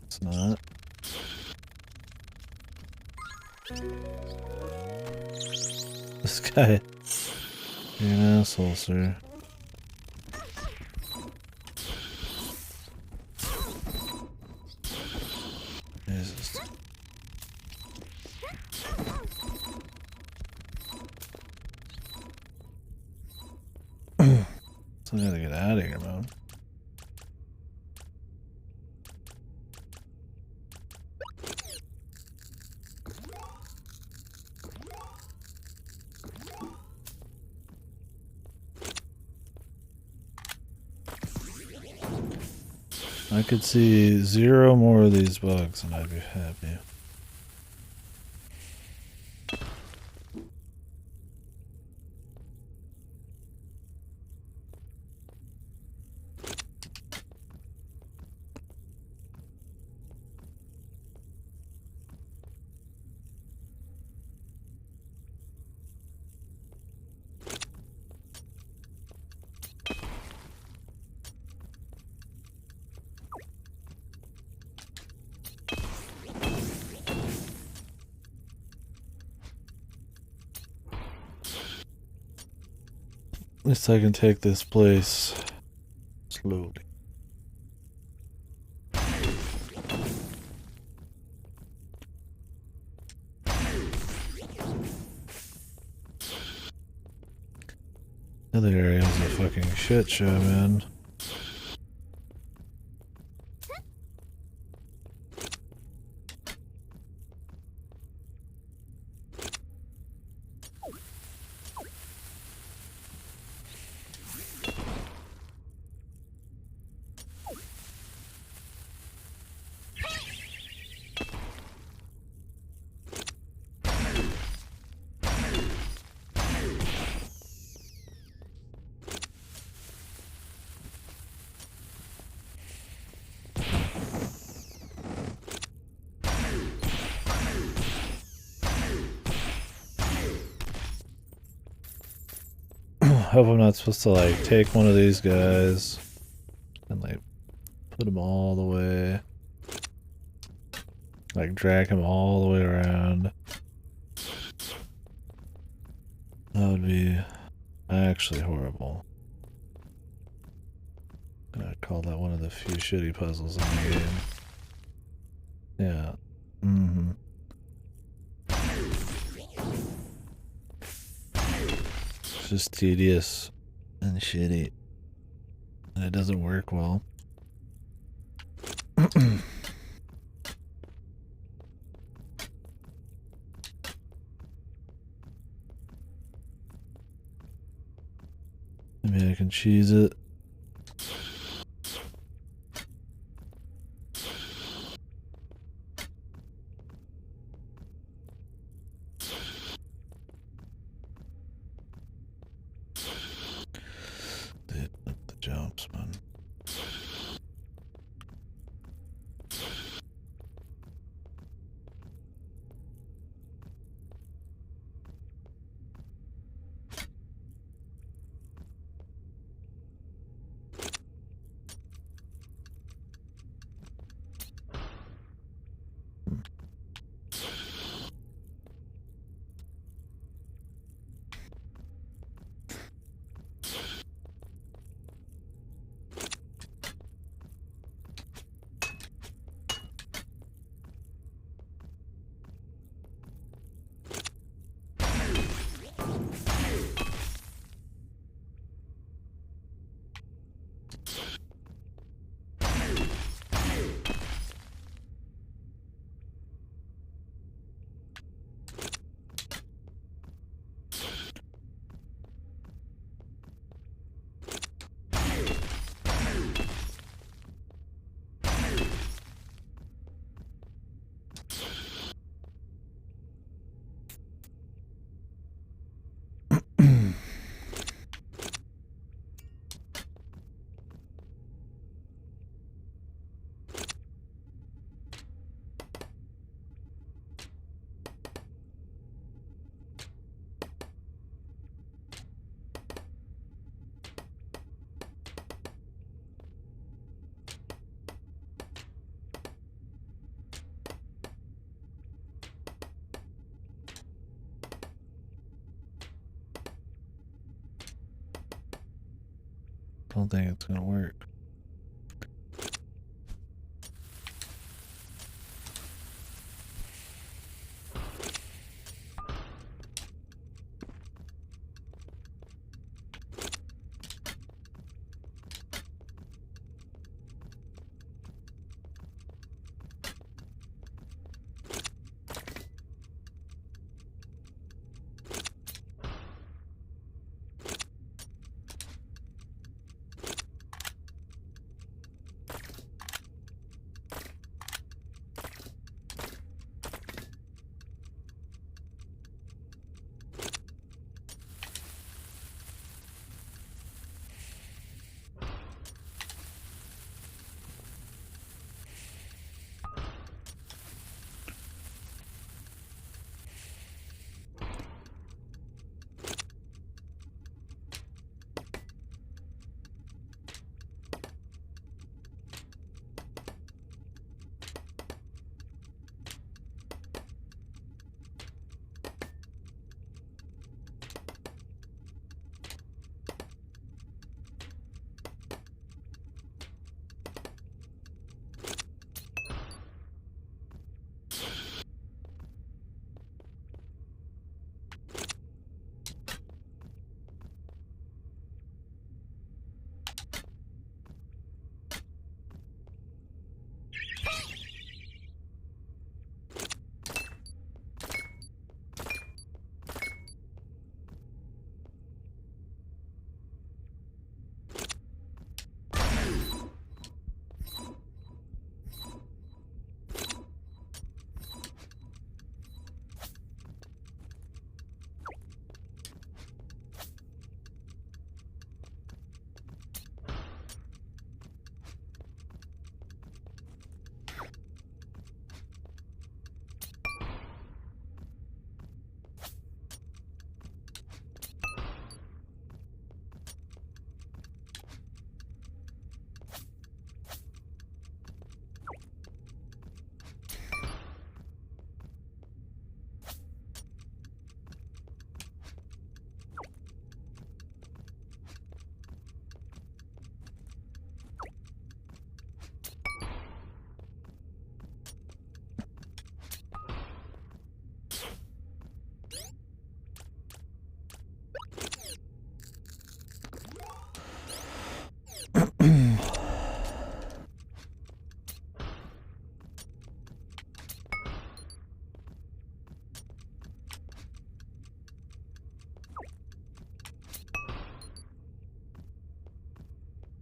It's not. This guy, you're an asshole, sir. Jesus. So I gotta get out of here, man. I could see 0 more of these bugs and I'd be happy. At least I can take this place slowly. The other area is a fucking shit show, man. I hope I'm not supposed to like take one of these guys and like put them all the way, like drag him all the way around. That would be actually horrible. I'd call that one of the few shitty puzzles in the game. Yeah. Mm-hmm. It's just tedious and shitty. And it doesn't work well. Maybe I can cheese it. Dude, the jumps, man. don't think it's gonna work.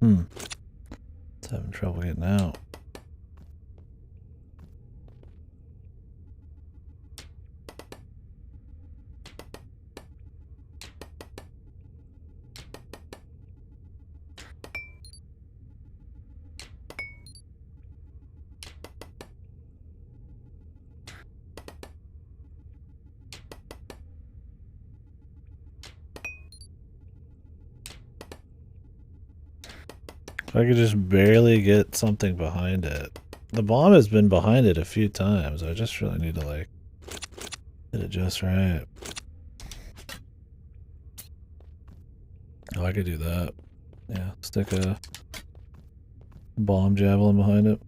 It's having trouble getting out. If I could just barely get something behind it. The bomb has been behind it a few times. I just really need to, like, hit it just right. Oh, I could do that. Yeah, stick a bomb javelin behind it.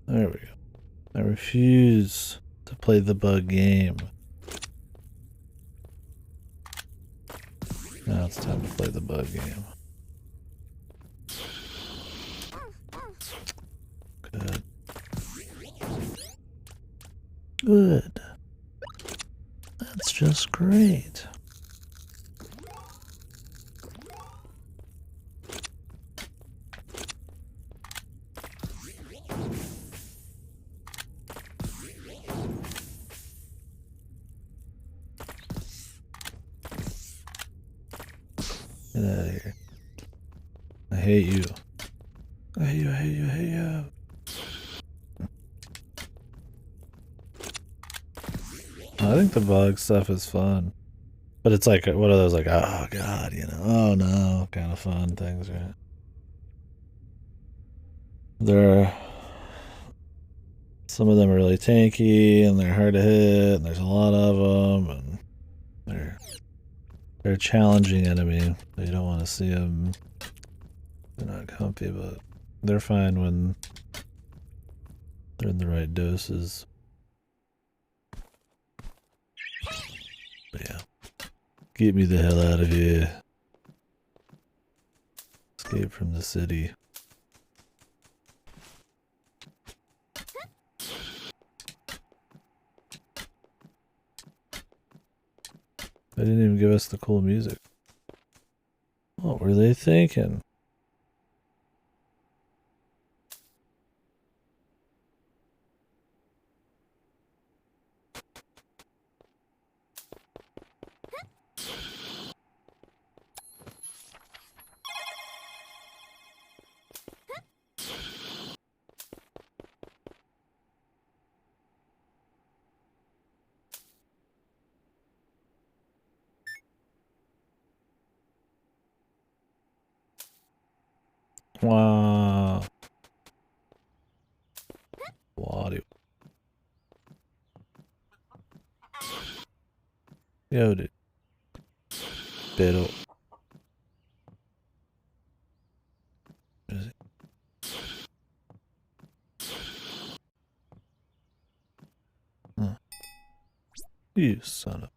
There we go. I refuse to play the bug game. Now it's time to play the bug game. Good. Good. That's just great. Get out of here. I hate you. I hate you, I hate you, I hate you. I think the bug stuff is fun. But it's like, what are those, like, oh god, you know, oh no, kind of fun things, right? They're Some of them are really tanky and they're hard to hit, and there's a lot of them, and they're a challenging enemy. You don't want to see them. They're not comfy, but they're fine when they're in the right doses. But yeah. Get me the hell out of here. Escape from the city. They didn't even give us the cool music. What were they thinking? Wow. What? Yo, dude. Pero. Is it? Huh. You son of.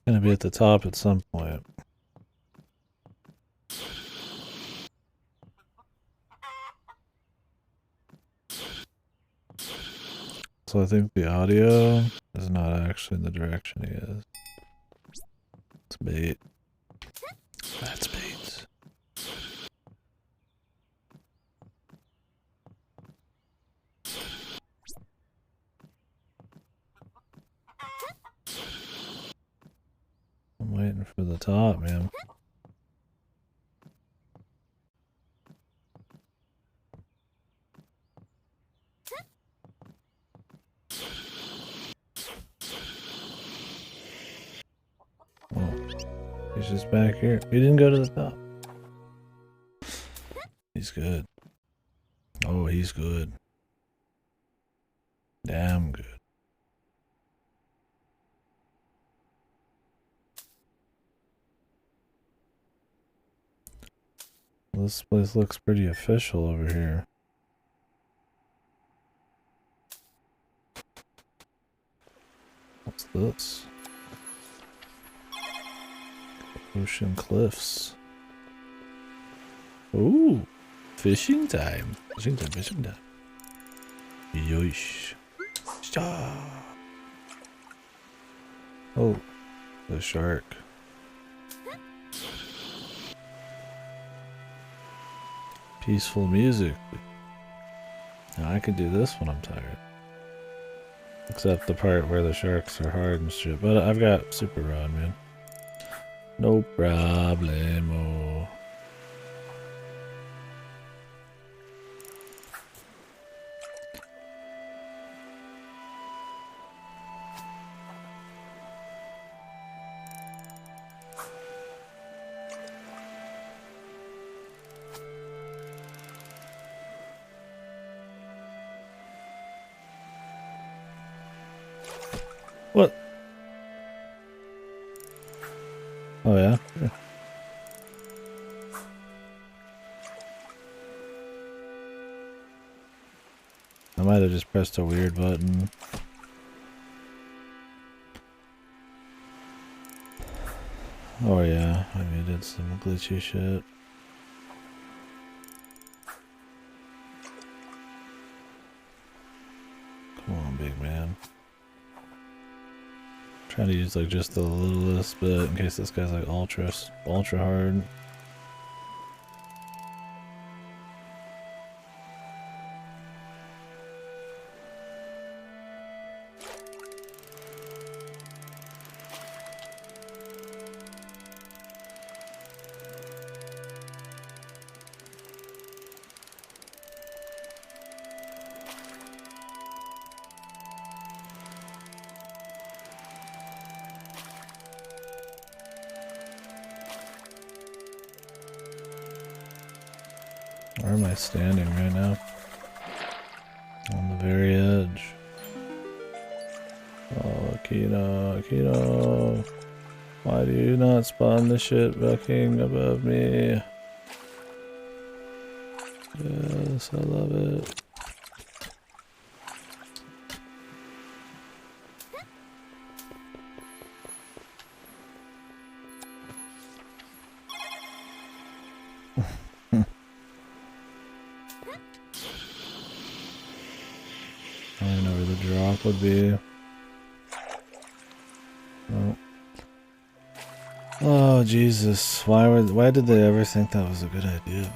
Gonna be at the top at some point. So I think the audio is not actually in the direction he is. It's bait. That's bait. I'm waiting for the top, man. Oh, he's just back here. He didn't go to the top. He's good. Oh, he's good. Damn good. This place looks pretty official over here. What's this? Ocean cliffs. Ooh, fishing time. Fishing time, fishing time. Yoish. Oh, the shark. Peaceful music. Now I could do this when I'm tired. Except the part where the sharks are hard and shit. But I've got super rod, man. No problemo. What? Oh yeah? Yeah. I might have just pressed a weird button. Oh yeah, I did some glitchy shit. Come on, big man. Trying to use like just the littlest bit in case this guy's like ultra hard. Where am I standing right now? On the very edge. Oh, Kino. Why do you not spawn the shit fucking above me? Yes, I love it. I don't know where the drop would be. Oh. Oh Jesus! Why did they ever think that was a good idea?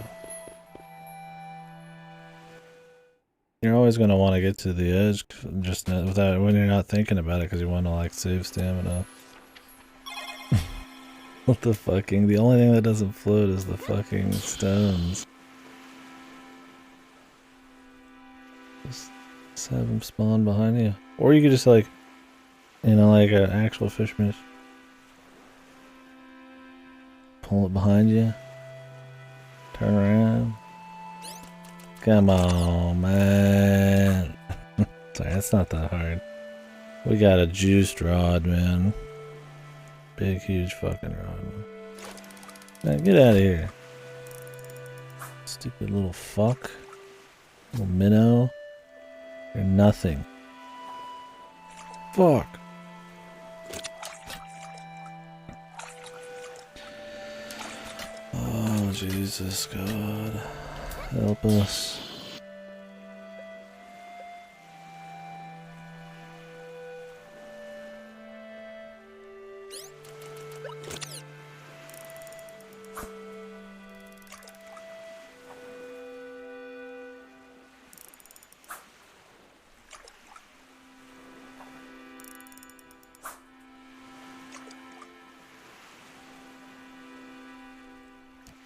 You're always gonna want to get to the edge, just without when you're not thinking about it, because you want to like save stamina. What the fucking? The only thing that doesn't float is the fucking stones. Just have them spawn behind you, or you could just like, you know, like an actual fisherman. Pull it behind you. Turn around. Come on, man. Sorry, it's not that hard. We got a juiced rod, man. Big, huge fucking rod. Man, get out of here. Stupid little fuck. Little minnow. You're nothing. Fuck. Oh, Jesus, God. Help us.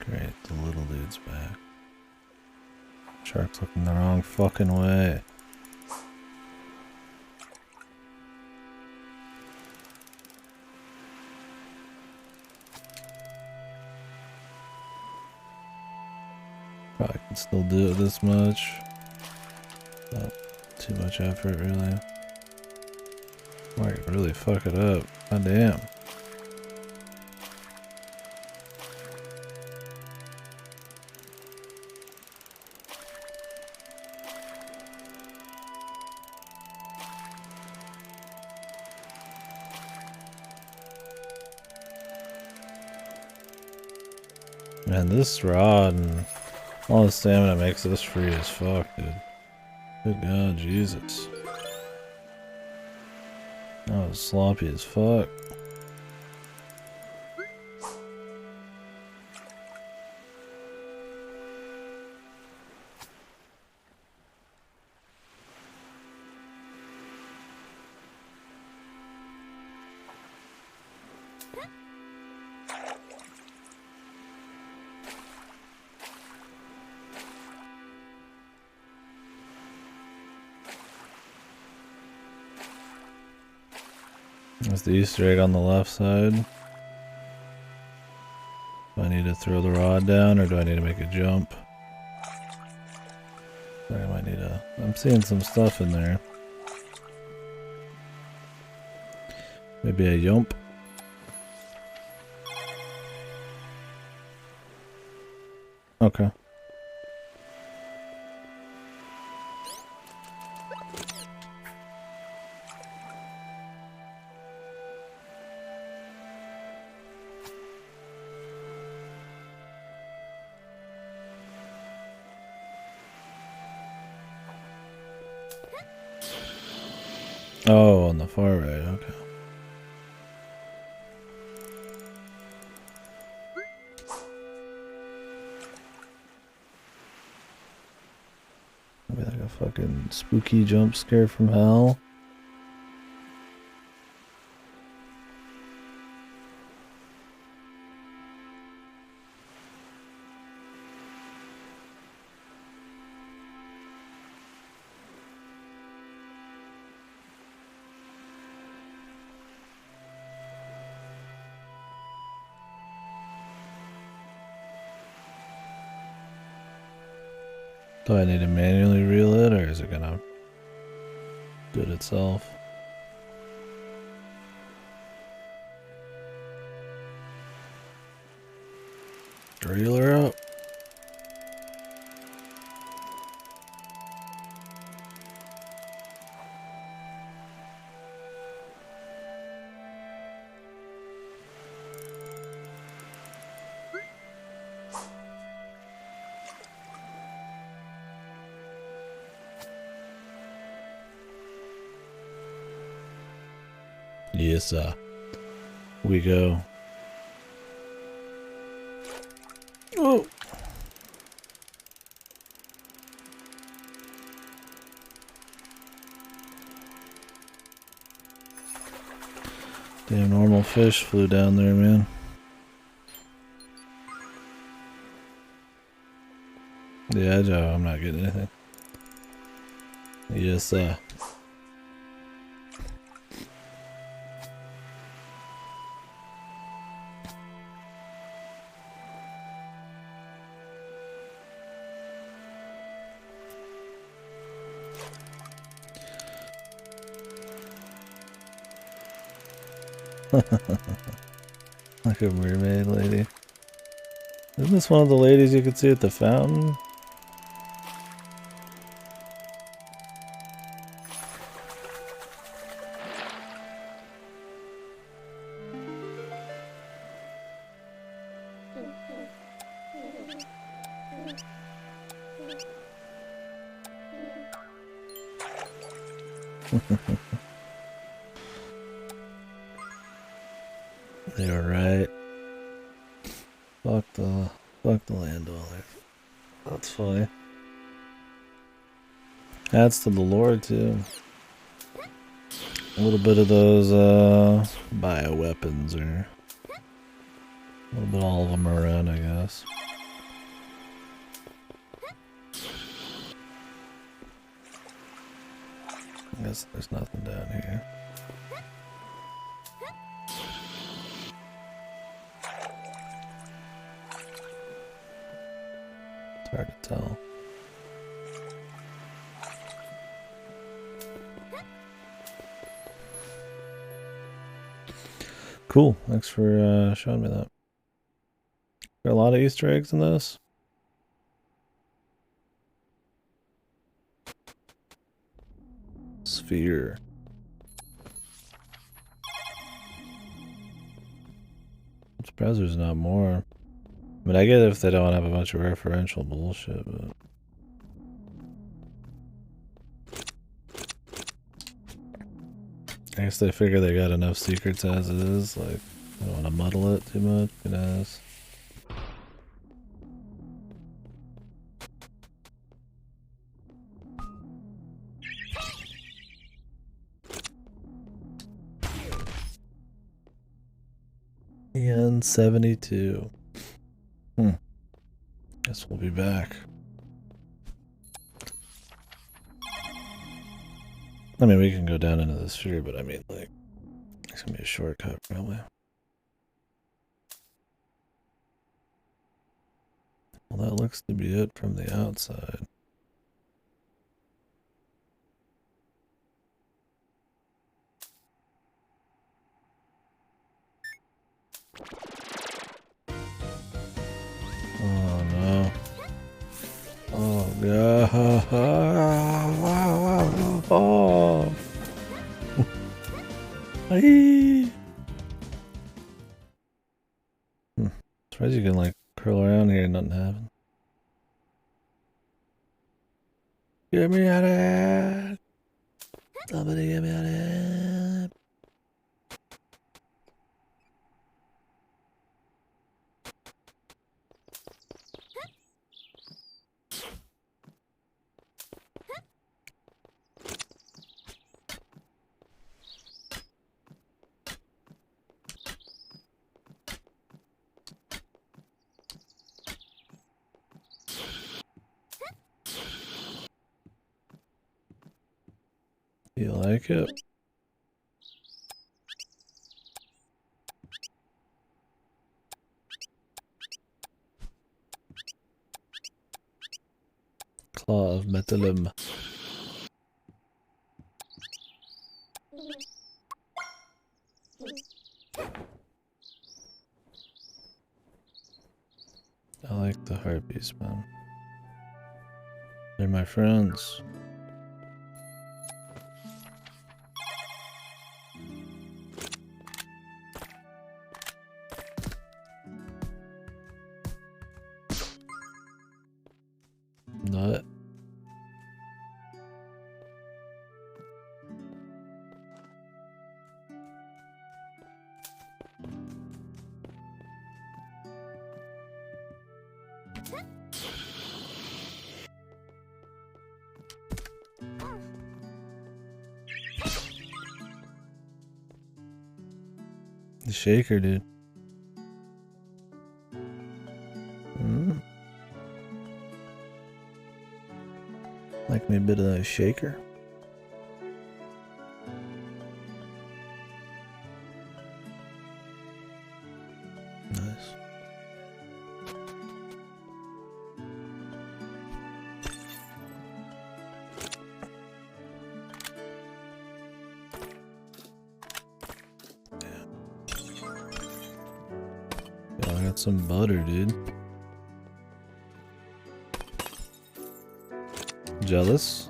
Great, the little dude's back. Shark's looking the wrong fucking way. Probably can still do it this much. Not too much effort, really. Might really fuck it up. God damn. Man, this rod and all the stamina makes this free as fuck, dude. Good God, Jesus. That was sloppy as fuck. That's the Easter egg on the left side. Do I need to throw the rod down or do I need to make a jump? I might need a... I'm seeing some stuff in there. Maybe a jump. Okay. Oh, on the far right, okay. Maybe like a fucking spooky jump scare from hell. Do I need to manually reel it, or is it gonna do it itself? Reel her up. Yes, we go. Oh! Damn normal fish flew down there, man. Yeah, Joe, I'm not getting anything. Yes, like a mermaid lady. Isn't this one of the ladies you could see at the fountain? They were right. Fuck the landowner. That's funny. Adds to the lore too. A little bit of those bioweapons, or a little bit all of them are around, I guess. I guess there's nothing down here. It's hard to tell. Cool. Thanks for showing me that. There are a lot of Easter eggs in this. Sphere. I'm surprised there's not more. I mean, I get it if they don't have a bunch of referential bullshit, but... I guess they figure they got enough secrets as it is, like, I don't want to muddle it too much, you know. And 72. Guess we'll be back. I mean, we can go down into the sphere, but I mean, like, it's gonna be a shortcut, probably. Well, that looks to be it from the outside. Oh no. Oh god. Oh. Hey. Surprised you can like curl around here and nothing happen. Get me out of here. Somebody get me out of here. You like it? Paw of Metallum. I like the harpies, man. They're my friends. Nut. The shaker, dude. Like me a bit of that shaker. Nice. Yeah, I got some butter, dude. Jealous?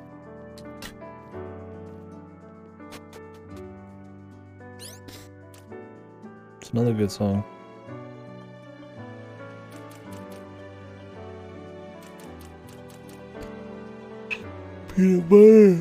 It's another good song. Peanut butter.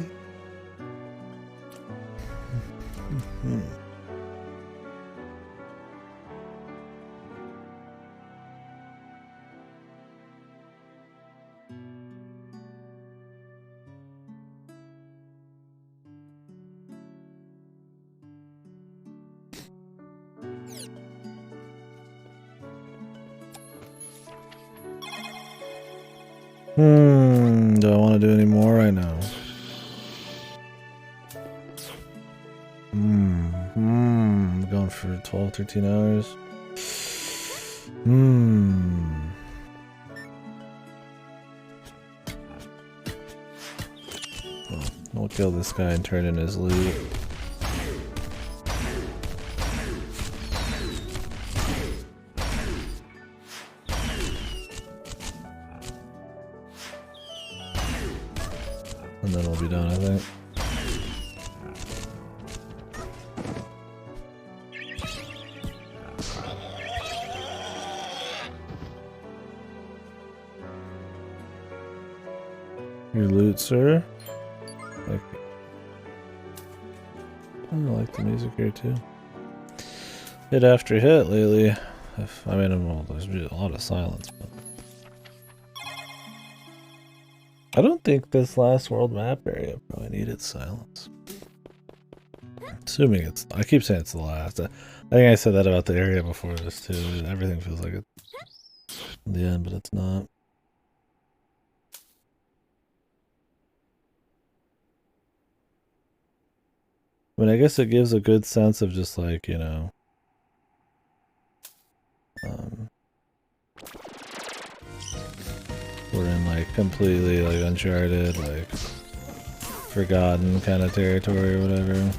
Do I want to do any more right now? I'm going for 12, 13 hours. Well, we'll kill this guy and turn in his loot. And then we'll be done, I think. Your loot, sir? Like, I like the music here too. Hit after hit lately. I mean, well, there's a lot of silence, but I don't think this last world map area probably needed silence. Assuming it's, I keep saying it's the last. I think I said that about the area before this too. Everything feels like it's the end, but it's not. I mean, I guess it gives a good sense of just like, you know, we're in like completely like uncharted, like forgotten kind of territory or whatever.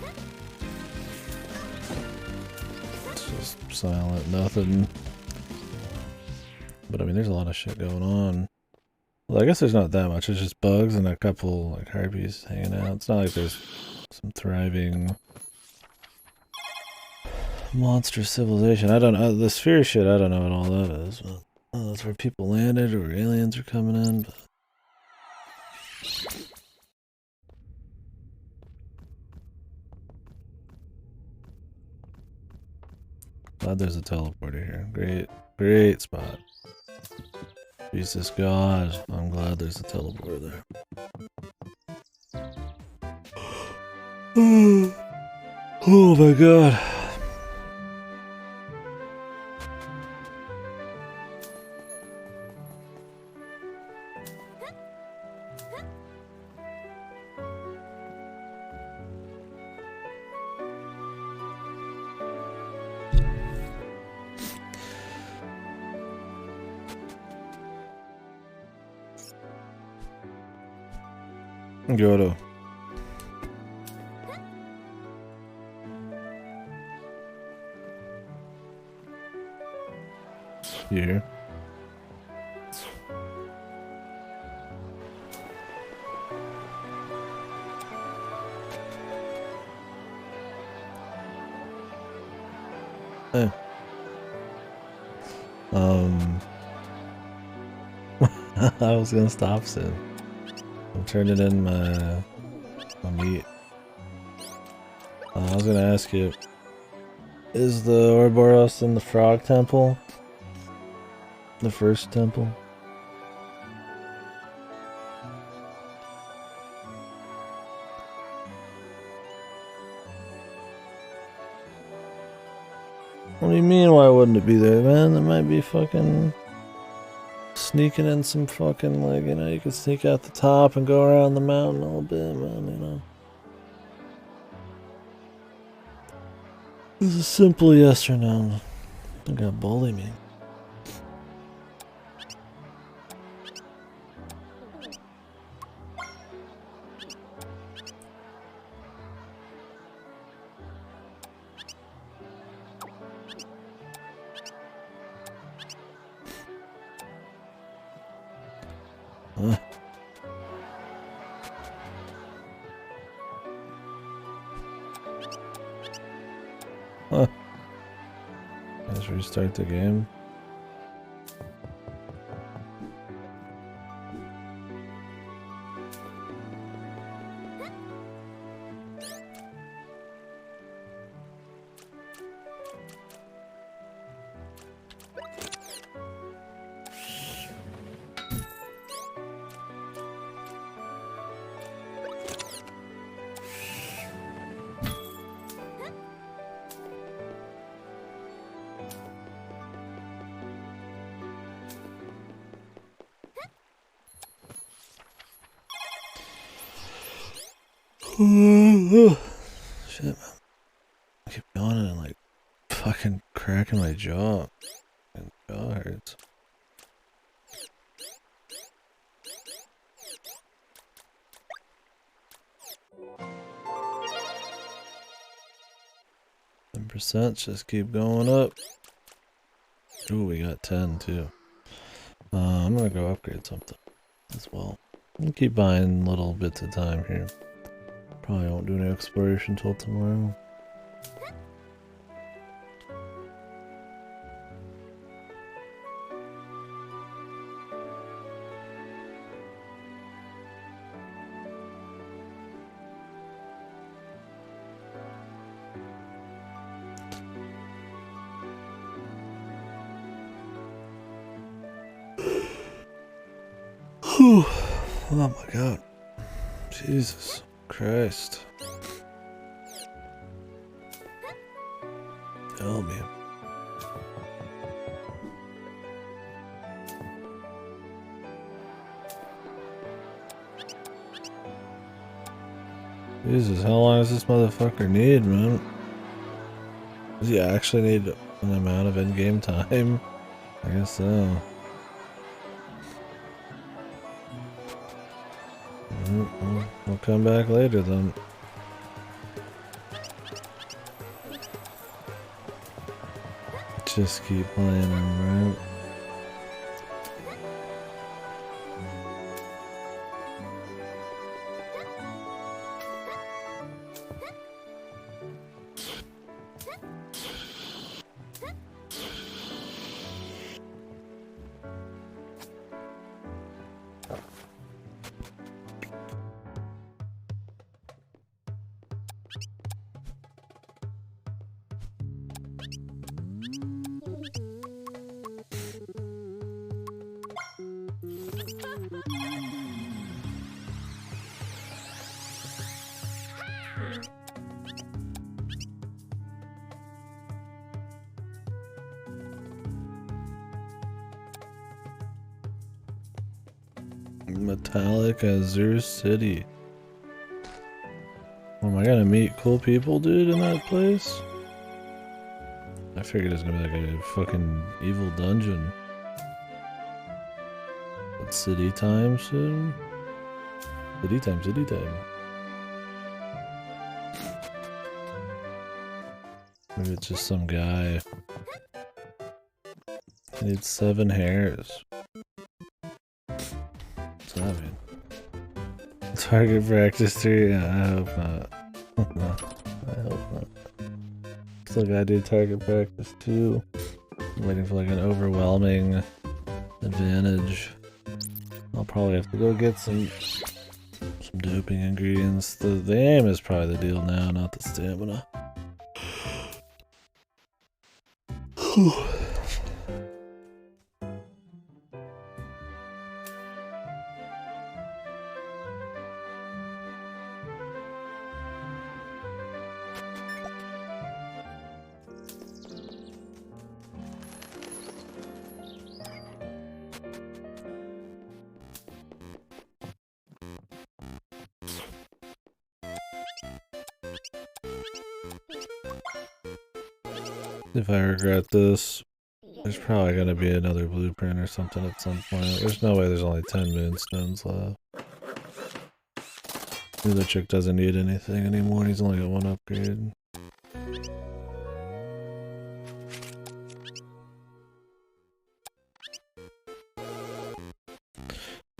It's just silent, nothing. But I mean, there's a lot of shit going on. Well, I guess there's not that much. It's just bugs and a couple like harpies hanging out. It's not like there's some thriving monster civilization. I don't know. The sphere shit, I don't know what all that is. But that's where people landed or aliens are coming in. But glad there's a teleporter here. Great, great spot. Jesus God, I'm glad there's a teleporter there. Oh my God. Go to here. Eh. I was gonna stop soon. I'm turning in my meat. I was gonna ask you, is the Ouroboros in the Frog Temple? The first temple? What do you mean, why wouldn't it be there, man? It might be fucking sneaking in some fucking, like, you know, you could sneak out the top and go around the mountain a little bit, man, you know. It's a simple yes or no. Don't gotta bully me. Huh. Huh. Let's restart the game. Shit, man. I keep yawning and like fucking cracking my jaw. My jaw hurts. %, just keep going up. Ooh, we got 10 too. I'm gonna go upgrade something as well. I'll keep buying little bits of time here. Probably won't do any exploration till tomorrow. Oh my god. Jesus Christ. Help me. Jesus, how long does this motherfucker need, man? Does he actually need an amount of in-game time? I guess so. We'll come back later then. Just keep playing him, right? Metallic Azure City. Am I gonna meet cool people, dude, in that place? I figured it's gonna be like a fucking evil dungeon. But city time soon? City time, city time. Maybe it's just some guy. I need 7 hairs. What's that mean? Target practice 3? Yeah, I hope not. I hope not. Still gotta do target practice 2. I'm waiting for like an overwhelming advantage. I'll probably have to go get some doping ingredients. The aim is probably the deal now, not the stamina. If I regret this, there's probably gonna be another blueprint or something at some point. There's no way there's only 10 moonstones left. The other chick doesn't need anything anymore, he's only got 1 upgrade.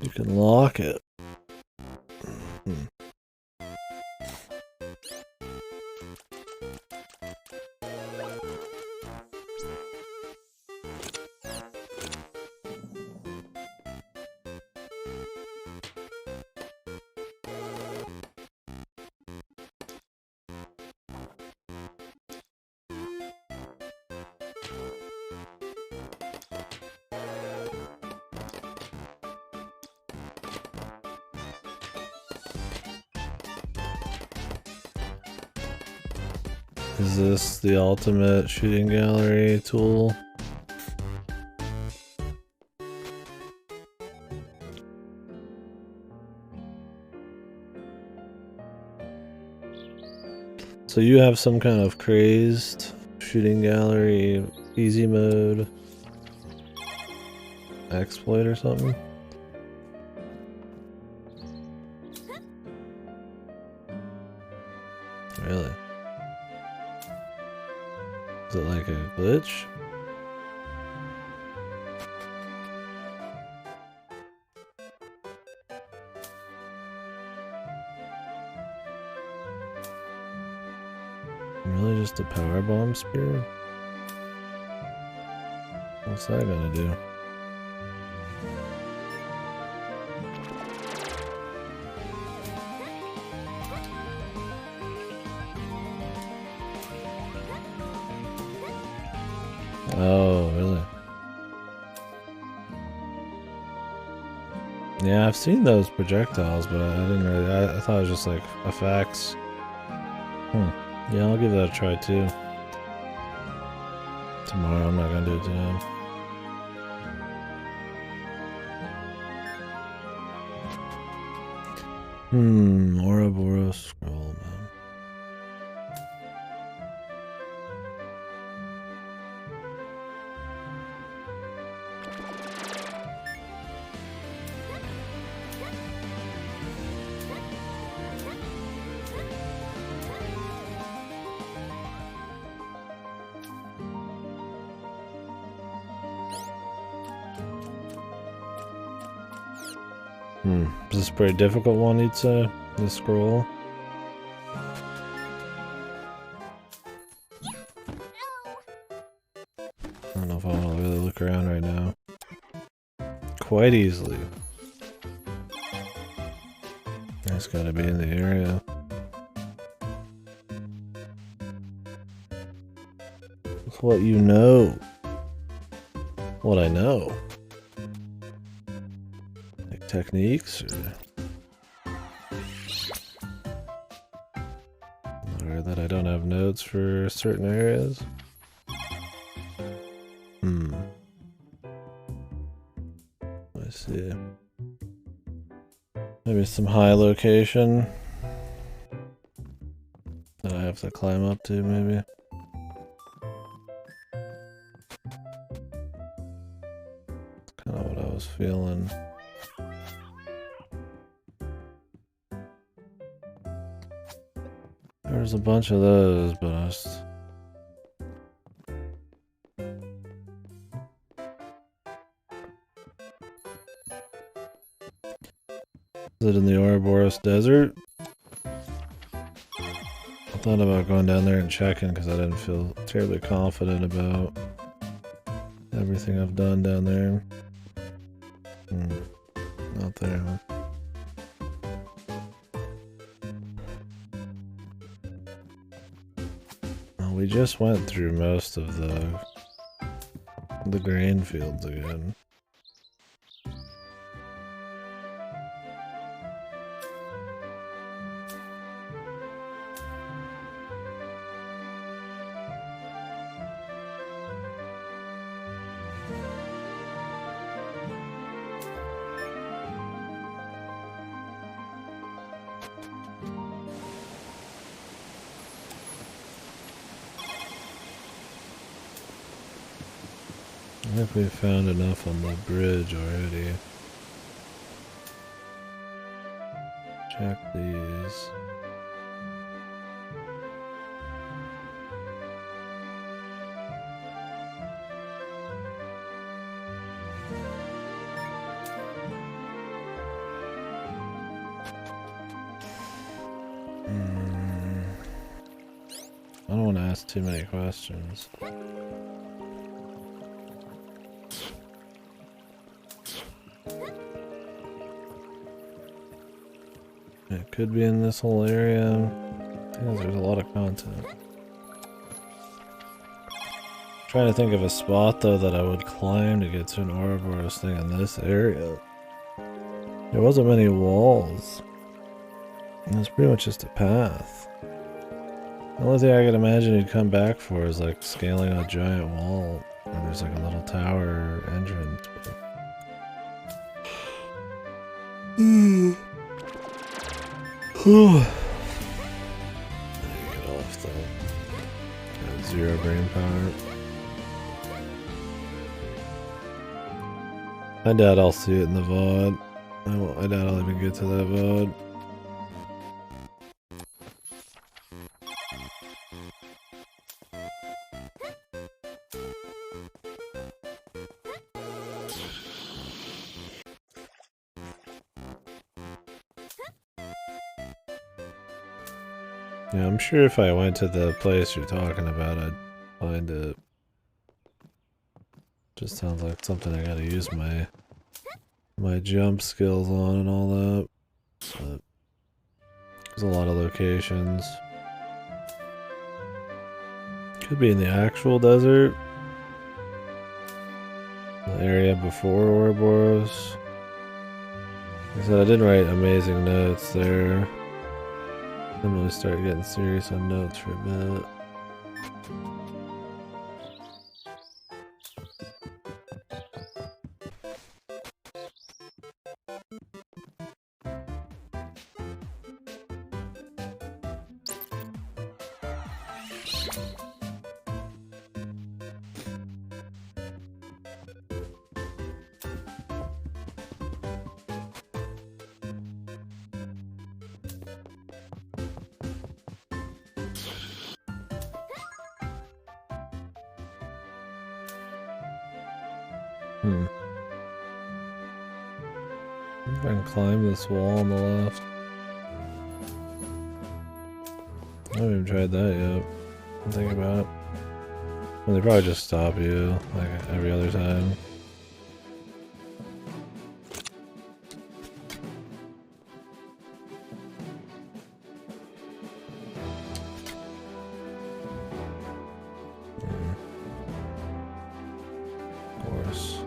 You can lock it. Is this the ultimate shooting gallery tool? So you have some kind of crazed shooting gallery easy mode exploit or something? Really? Is it like a glitch? Really just a power bomb spear? What's that gonna do? Oh, really? Yeah, I've seen those projectiles, but I didn't really. I thought it was just like effects. Yeah, I'll give that a try too. Tomorrow, I'm not gonna do it today. Ouroboros scroll, man. Is this a pretty difficult one, you'd say? The scroll? I don't know if I want to really look around right now. Quite easily. It's gotta be in the area. With what you know. What I know. Like techniques or that I don't have notes for certain areas. I see. Maybe some high location that I have to climb up to, maybe. That's kind of what I was feeling. There's a bunch of those, but I just... Is it in the Ouroboros Desert? I thought about going down there and checking because I didn't feel terribly confident about everything I've done down there. Not there. Well, we just went through most of the grain fields again. I think we found enough on the bridge already. Check these. I don't want to ask too many questions. It could be in this whole area. Because there's a lot of content. Trying to think of a spot though that I would climb to get to an Ouroboros thing in this area. There wasn't many walls. It was pretty much just a path. The only thing I could imagine you'd come back for is like scaling a giant wall. Or there's like a little tower entrance. But... Get off that. Got 0 brain power. I doubt I'll see it in the VOD. I doubt I'll even get to that VOD. Yeah, I'm sure if I went to the place you're talking about, I'd find it. Just sounds like something I gotta use my jump skills on and all that. But there's a lot of locations. Could be in the actual desert. The area before Ouroboros. Like I said, I didn't write amazing notes there. Didn't really start getting serious on notes for a bit. If I can climb this wall on the left. I haven't even tried that yet. Think about it. Well, they probably just stop you, like every other time. Of course.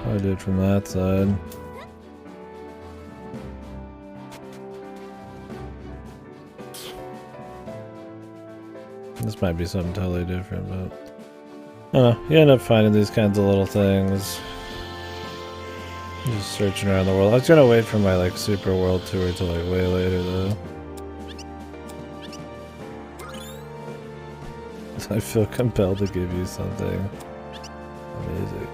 I did from that side. This might be something totally different, but you end up finding these kinds of little things. Just searching around the world. I was gonna wait for my like super world tour till like way later though. I feel compelled to give you something. Amazing.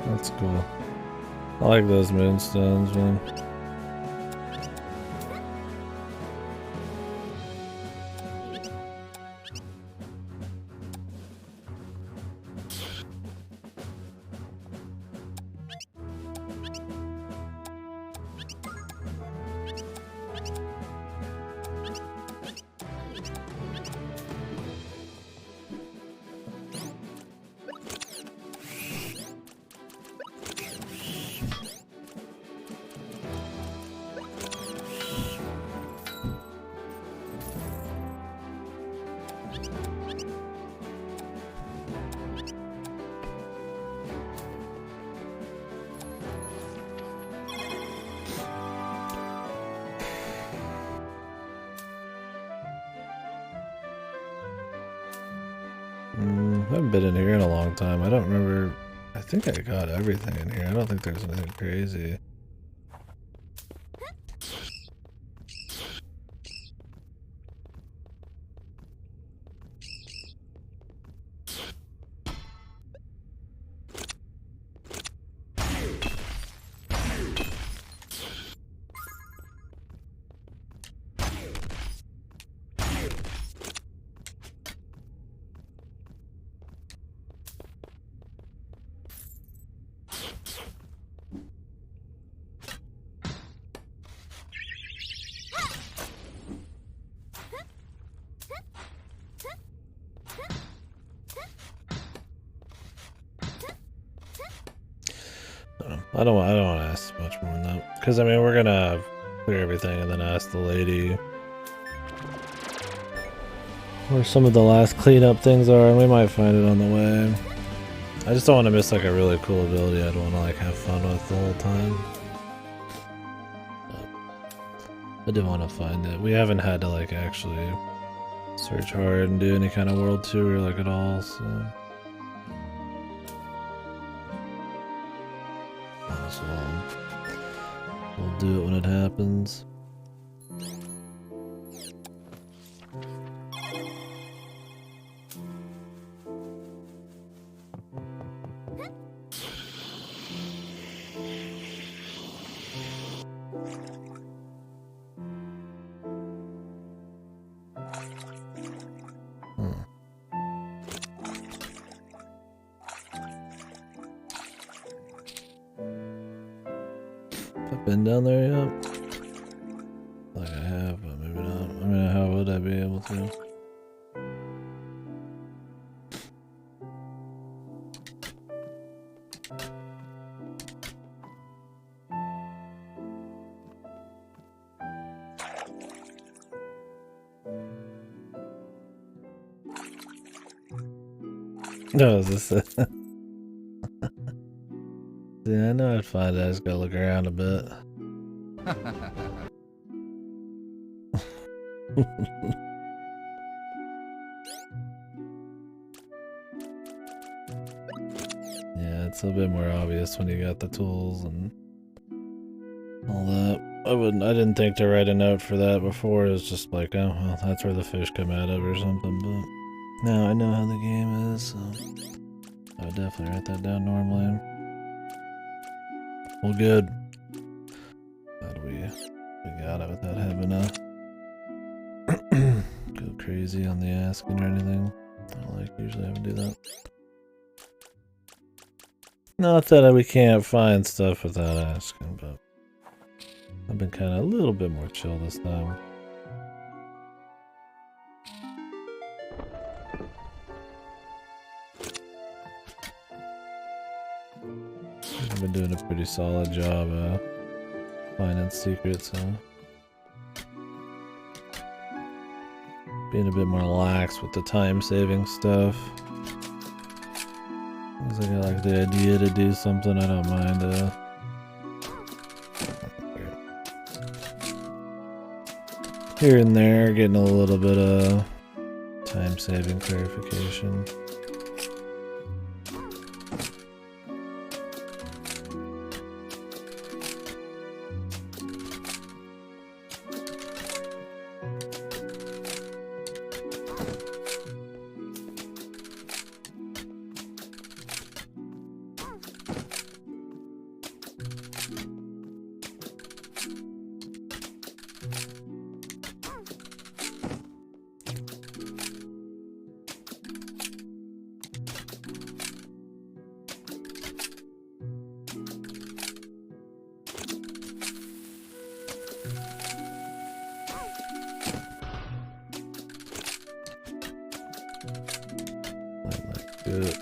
That's cool. I like those moonstones, man. I haven't been in here in a long time. I don't remember. I think I got everything in here. I don't think there's anything crazy. I don't want to ask much more than that, because I mean we're gonna clear everything and then ask the lady where some of the last cleanup things are, and we might find it on the way. I just don't want to miss like a really cool ability I'd want to like have fun with the whole time. But I do want to find it. We haven't had to like actually search hard and do any kind of world tour like at all, so. So we'll do it when it happens. Been down there yet? Like I have, but maybe not. I mean, how would I be able to? No, is this it? Yeah, I know I'd find it. I just gotta look around a bit. Yeah, it's a bit more obvious when you got the tools and all that. I didn't think to write a note for that before. It was just like, oh, well, that's where the fish come out of or something. But now I know how the game is, so I would definitely write that down normally. Well, good. Glad we got it without having to go crazy on the asking or anything. I don't like usually having to do that. Not that we can't find stuff without asking, but I've been kind of a little bit more chill this time. I've been doing a pretty solid job finding secrets, being a bit more lax with the time-saving stuff. As I got like the idea to do something, I don't mind here and there getting a little bit of time-saving clarification. shit.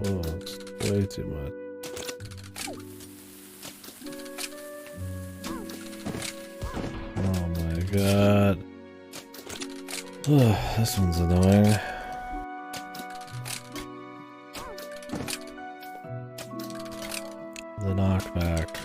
Oh, it's way too much. Oh my god. Oh, this one's annoying. The knockback.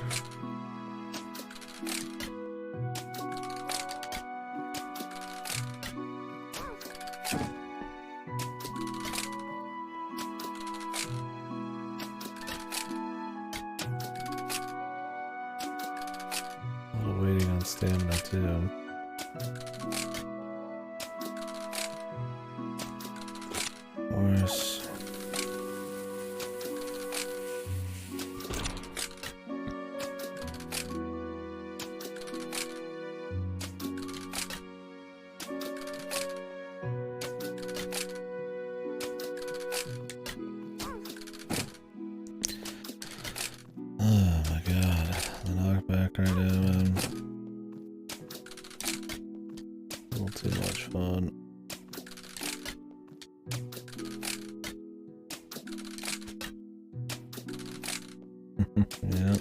A lot of waiting on stamina too. Worse. Oh my god, the knockback right now, man. A little too much fun. Yeah,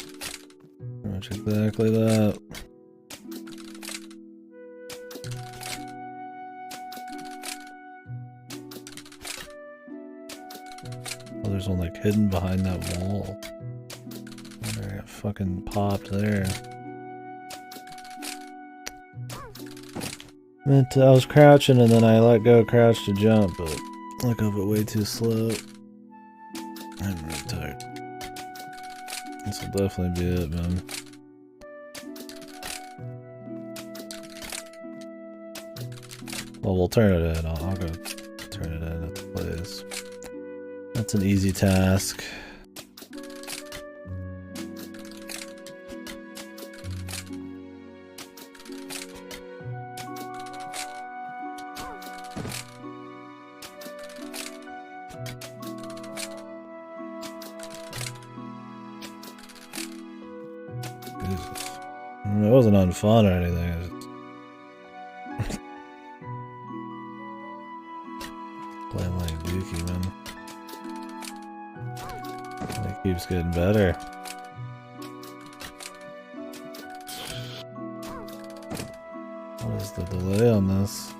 pretty much exactly that. Oh, there's one like hidden behind that wall. I got fucking popped there. I was crouching and then I let go crouch to jump, but I let go of it way too slow. I'm really tired. This will definitely be it, man. Well, we'll turn it in. I'll go turn it in at the place. That's an easy task. Jesus. It wasn't on fun or anything. Playing like Dookie, man. It keeps getting better. What is the delay on this?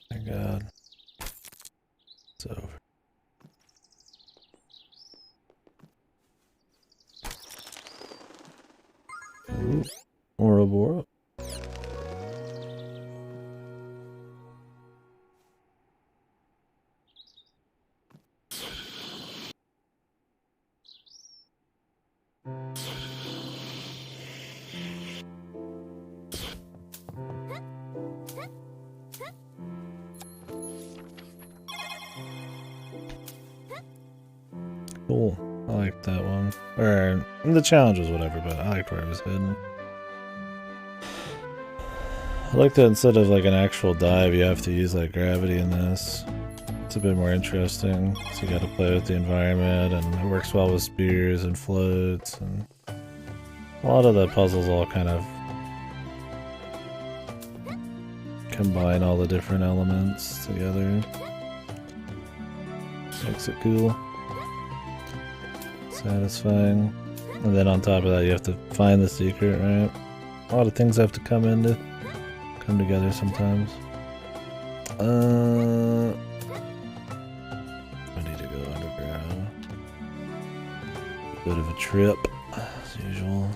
Thank God. It's over. Ooh. Ouroboros. Cool. I liked that one. Or, the challenge was whatever, but I liked where it was hidden. I like that instead of like an actual dive, you have to use like gravity in this. It's a bit more interesting. So you gotta play with the environment, and it works well with spears and floats, and a lot of the puzzles all kind of combine all the different elements together. Makes it cool. Satisfying. And then on top of that you have to find the secret, right? A lot of things have to come together sometimes. I need to go underground. Bit of a trip, as usual.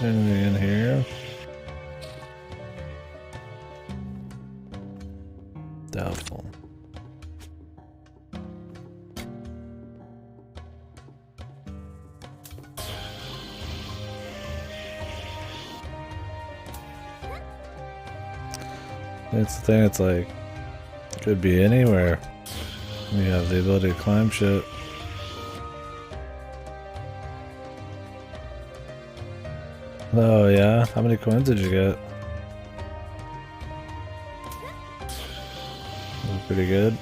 there anything in here? Doubtful. It's the thing, it's like, could be anywhere. You have the ability to climb shit. Oh yeah? How many coins did you get? Pretty good.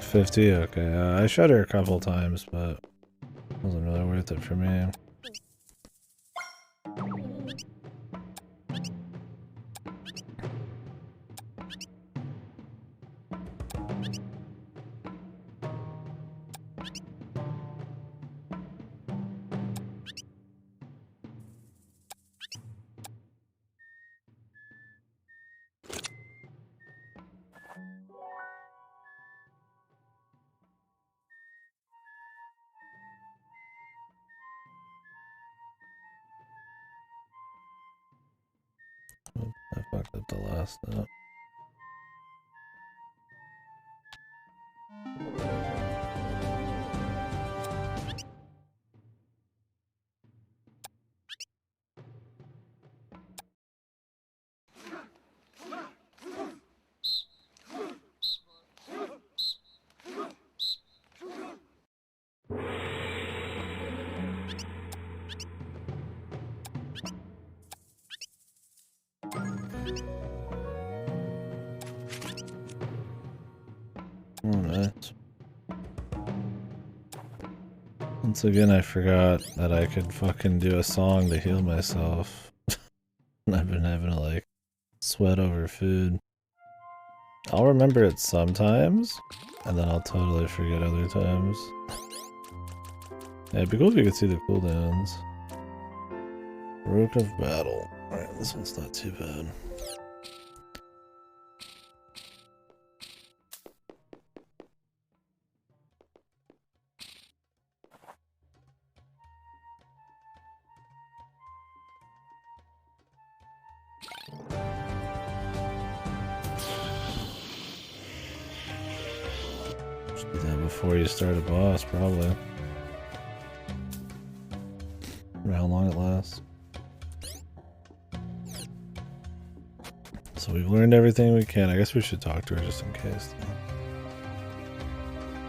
50? Okay, I shot her a couple times, but it wasn't really worth it for me. I fucked up the last step. Oh, nice. Once again, I forgot that I could fucking do a song to heal myself. I've been having to, like, sweat over food. I'll remember it sometimes, and then I'll totally forget other times. Yeah, it'd be cool if you could see the cooldowns. Rook of Battle. Alright, this one's not too bad. Should do that before you start a boss, probably. For how long it lasts. So we've learned everything we can. I guess we should talk to her just in case.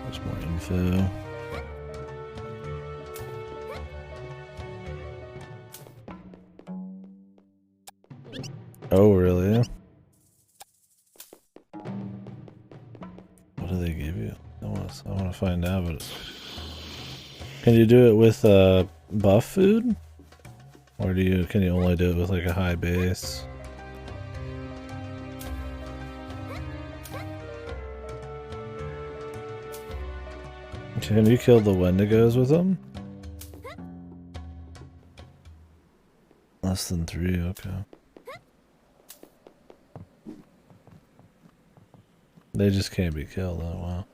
There's more info. Oh, really? What do they give you? I want to find out, but can you do it with buff food? Or can you only do it with like a high base? Can you kill the Wendigos with them? Less than 3, okay. They just can't be killed, oh wow.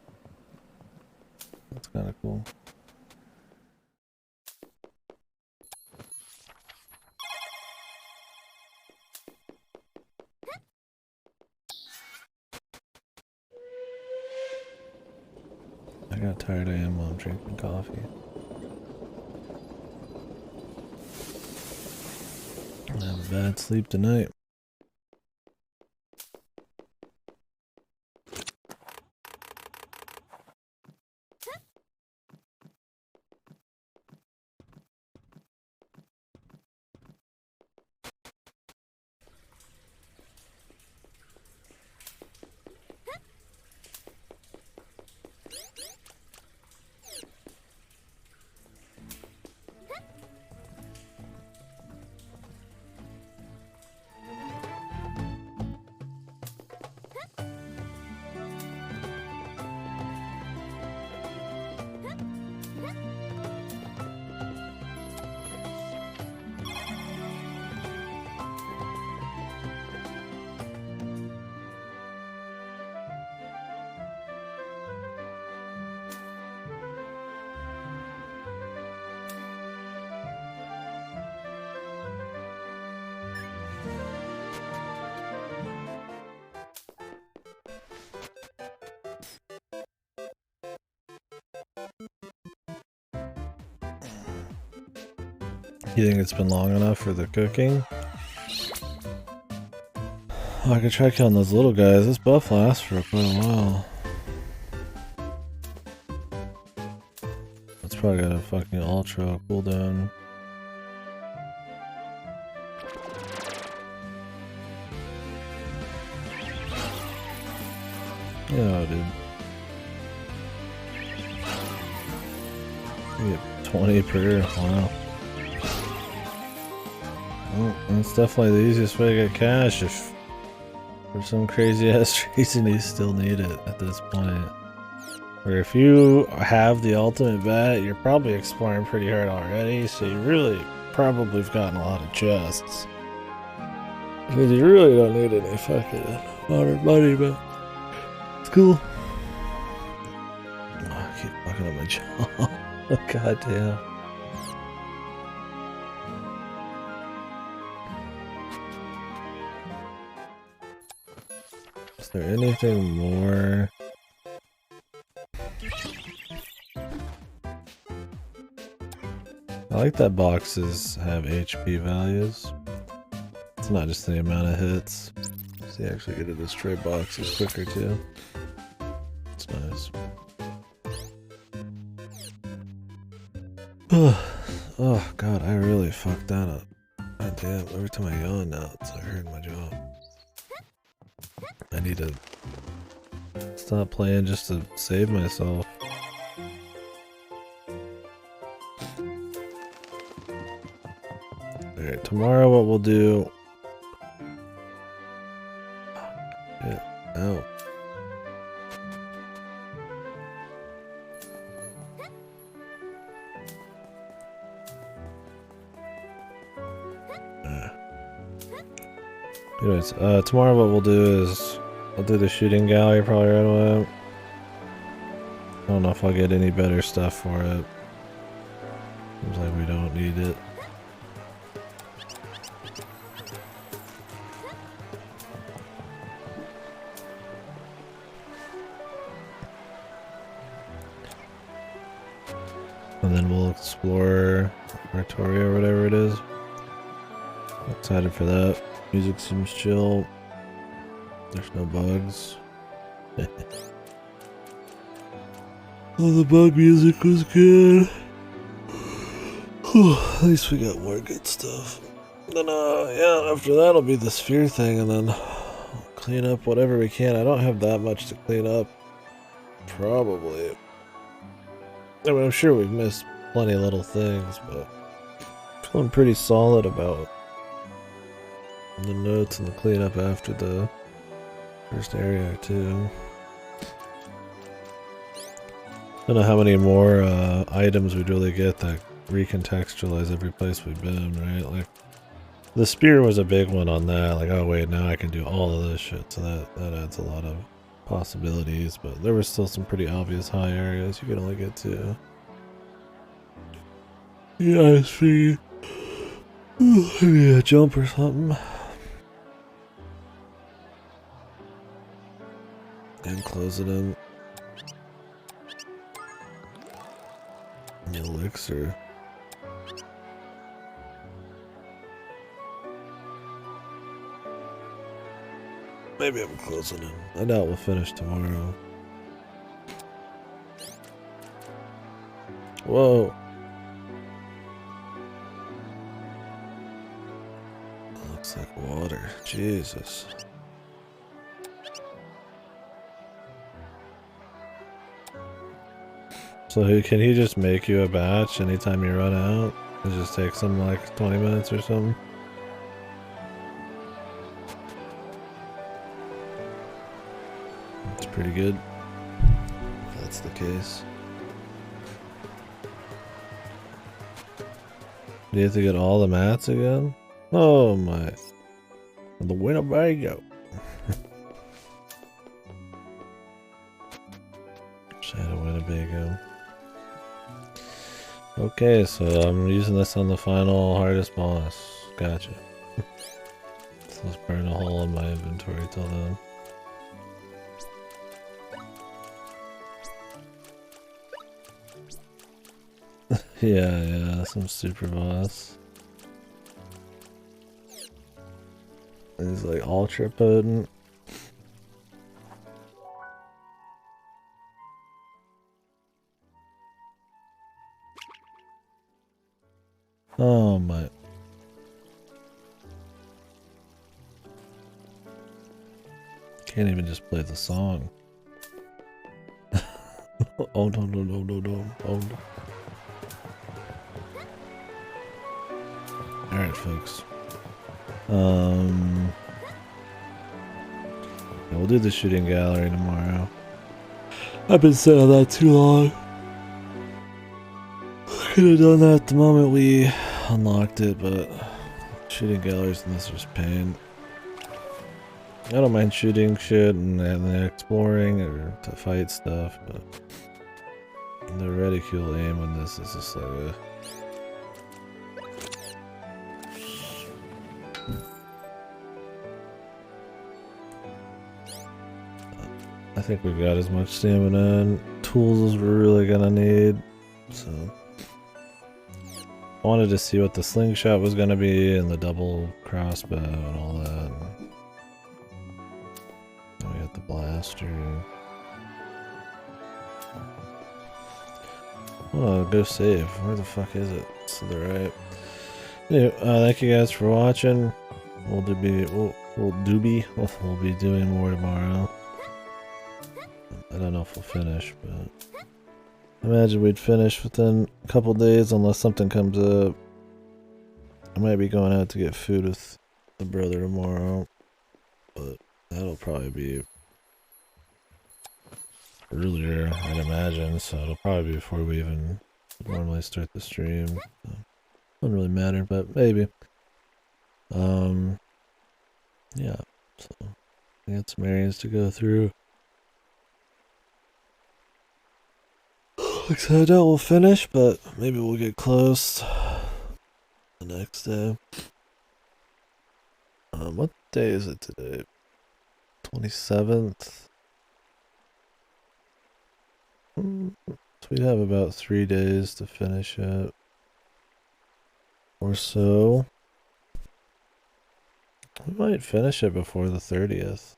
That's kinda cool. I got tired I am while I'm drinking coffee. I have a bad sleep tonight. You think it's been long enough for the cooking? Oh, I could try killing those little guys. This buff lasts for quite a while. It's probably got a fucking ultra cooldown. Yeah, dude. You get 20 per. Wow. Well, that's definitely the easiest way to get cash if for some crazy ass reason you still need it at this point. Or if you have the ultimate bat, you're probably exploring pretty hard already, so you really probably have gotten a lot of chests. Because you really don't need any fucking modern money, but it's cool. Oh, I keep fucking up my jaw. God damn. Is there anything more? I like that boxes have HP values. It's not just the amount of hits. So you actually get to destroy boxes quicker too. It's nice. Oh god, I really fucked that up. God damn, every time I yawn now, it's like hurting my jaw. I need to stop playing just to save myself. Alright, tomorrow what we'll do... Yeah, ow. Anyways, tomorrow what we'll do is... I'll do the shooting gallery probably right away. I don't know if I'll get any better stuff for it. Seems like we don't need it. And then we'll explore Artoria or whatever it is. Excited for that. Music seems chill. There's no bugs. Oh, the bug music was good. At least we got more good stuff. Then, yeah, after that'll be the sphere thing, and then clean up whatever we can. I don't have that much to clean up. Probably. I mean, I'm sure we've missed plenty of little things, but I'm feeling pretty solid about the notes and the cleanup after the first area or two. I don't know how many more items we'd really get that recontextualize every place we've been, right? Like, the spear was a big one on that. Like, oh wait, now I can do all of this shit, so that adds a lot of possibilities, but there were still some pretty obvious high areas you could only get to. Yeah, I see. Maybe a jump or something. And close it in. The elixir. Maybe I'm closing it. I doubt we'll finish tomorrow. Whoa. Looks like water. Jesus. So can he just make you a batch anytime you run out? It just takes him like 20 minutes or something? That's pretty good. If that's the case. Do you have to get all the mats again? Oh my. The Winnebago. Shadow Winnebago. Okay, so I'm using this on the final hardest boss. Gotcha. So let's burn a hole in my inventory till then. Yeah, some super boss. He's like ultra potent. Oh my. Can't even just play the song. Oh no no no no no. Oh no. Alright folks. Yeah, we'll do the shooting gallery tomorrow. I've been sitting on that too long. Could have done that the moment we unlocked it, but shooting galleries and this is pain. I don't mind shooting shit and exploring or to fight stuff, but the reticule aim on this is just like a... I think we've got as much stamina and tools as we're really gonna need, so... I wanted to see what the slingshot was gonna be and the double crossbow and all that. And we got the blaster. Oh, go save. Where the fuck is it? It's to the right. Anyway, thank you guys for watching. We'll be doing more tomorrow. I don't know if we'll finish, but I imagine we'd finish within a couple days unless something comes up. I might be going out to get food with the brother tomorrow, but that'll probably be earlier, I'd imagine, so it'll probably be before we even normally start the stream. So, doesn't really matter, but maybe. Yeah, so I got some areas to go through. Looks like I doubt we'll finish, but maybe we'll get close the next day. What day is it today? 27th? So we have about 3 days to finish it. Or so. We might finish it before the 30th.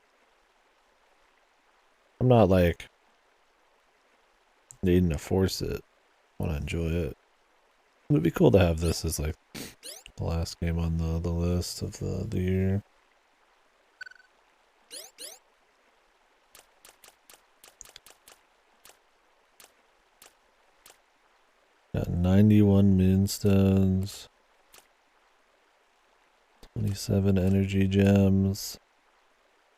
I'm not like needing to force it. I want to enjoy it. It'd be cool to have this as like the last game on the list of the year. Got 91 moonstones. 27 energy gems.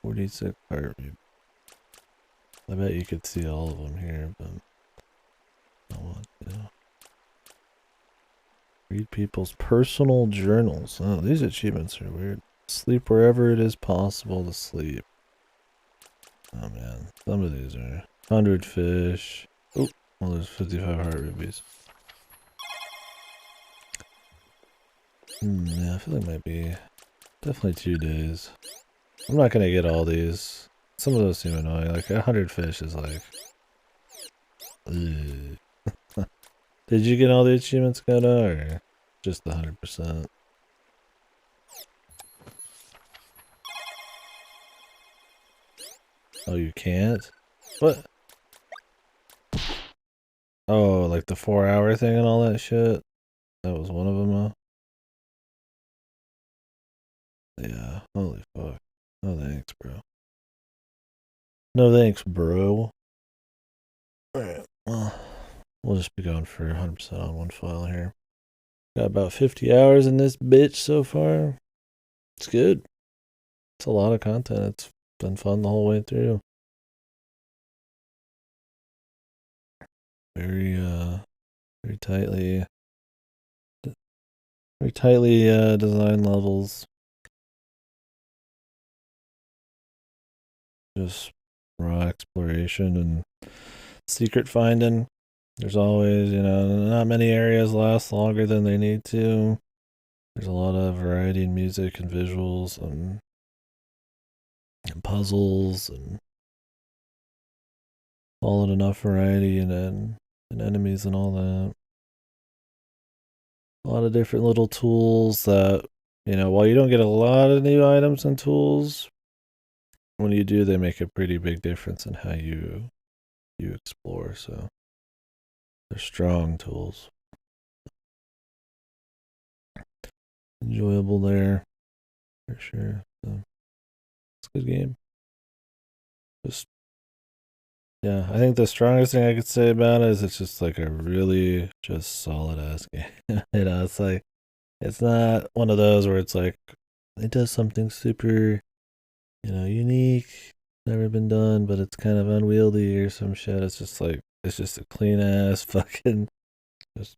46 heartbeat. I bet you could see all of them here, but I don't want to. Read people's personal journals. Oh, these achievements are weird. Sleep wherever it is possible to sleep. Oh man, some of these are 100 fish. Oh, well, there's 55 heart rubies. Yeah, I feel like it might be definitely 2 days. I'm not gonna get all these. Some of those seem annoying. Like 100 fish is like. Ugh. Did you get all the achievements, Goda, or just the 100%? Oh, you can't? What? Oh, like the 4-hour thing and all that shit? That was one of them, huh? Yeah, holy fuck. No thanks, bro. No thanks, bro. Alright, well, we'll just be going for 100% on one file here. Got about 50 hours in this bitch so far. It's good. It's a lot of content. It's been fun the whole way through. Very, very tightly designed levels. Just raw exploration and secret finding. There's always, not many areas last longer than they need to. There's a lot of variety in music and visuals and puzzles and solid enough variety and enemies and all that. A lot of different little tools that You know, while you don't get a lot of new items and tools, when you do, they make a pretty big difference in how you explore. So they're strong tools. Enjoyable there, for sure. So, it's a good game. Just yeah, I think the strongest thing I could say about it is it's just like a really just solid ass game. You know, it's like it's not one of those where it's like it does something super, unique, never been done, but it's kind of unwieldy or some shit. It's just like it's just a clean ass fucking just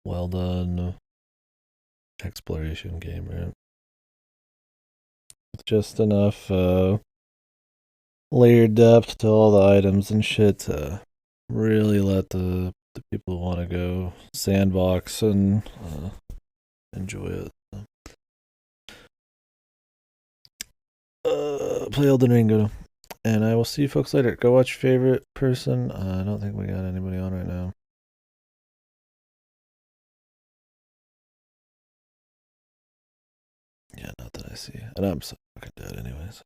well done exploration game, right? With just enough layered depth to all the items and shit to really let the people want to go sandbox and enjoy it. Play Elden Ring, go. And I will see you folks later. Go watch Favorite Person. I don't think we got anybody on right now. Yeah, not that I see. And I'm so fucking dead anyways.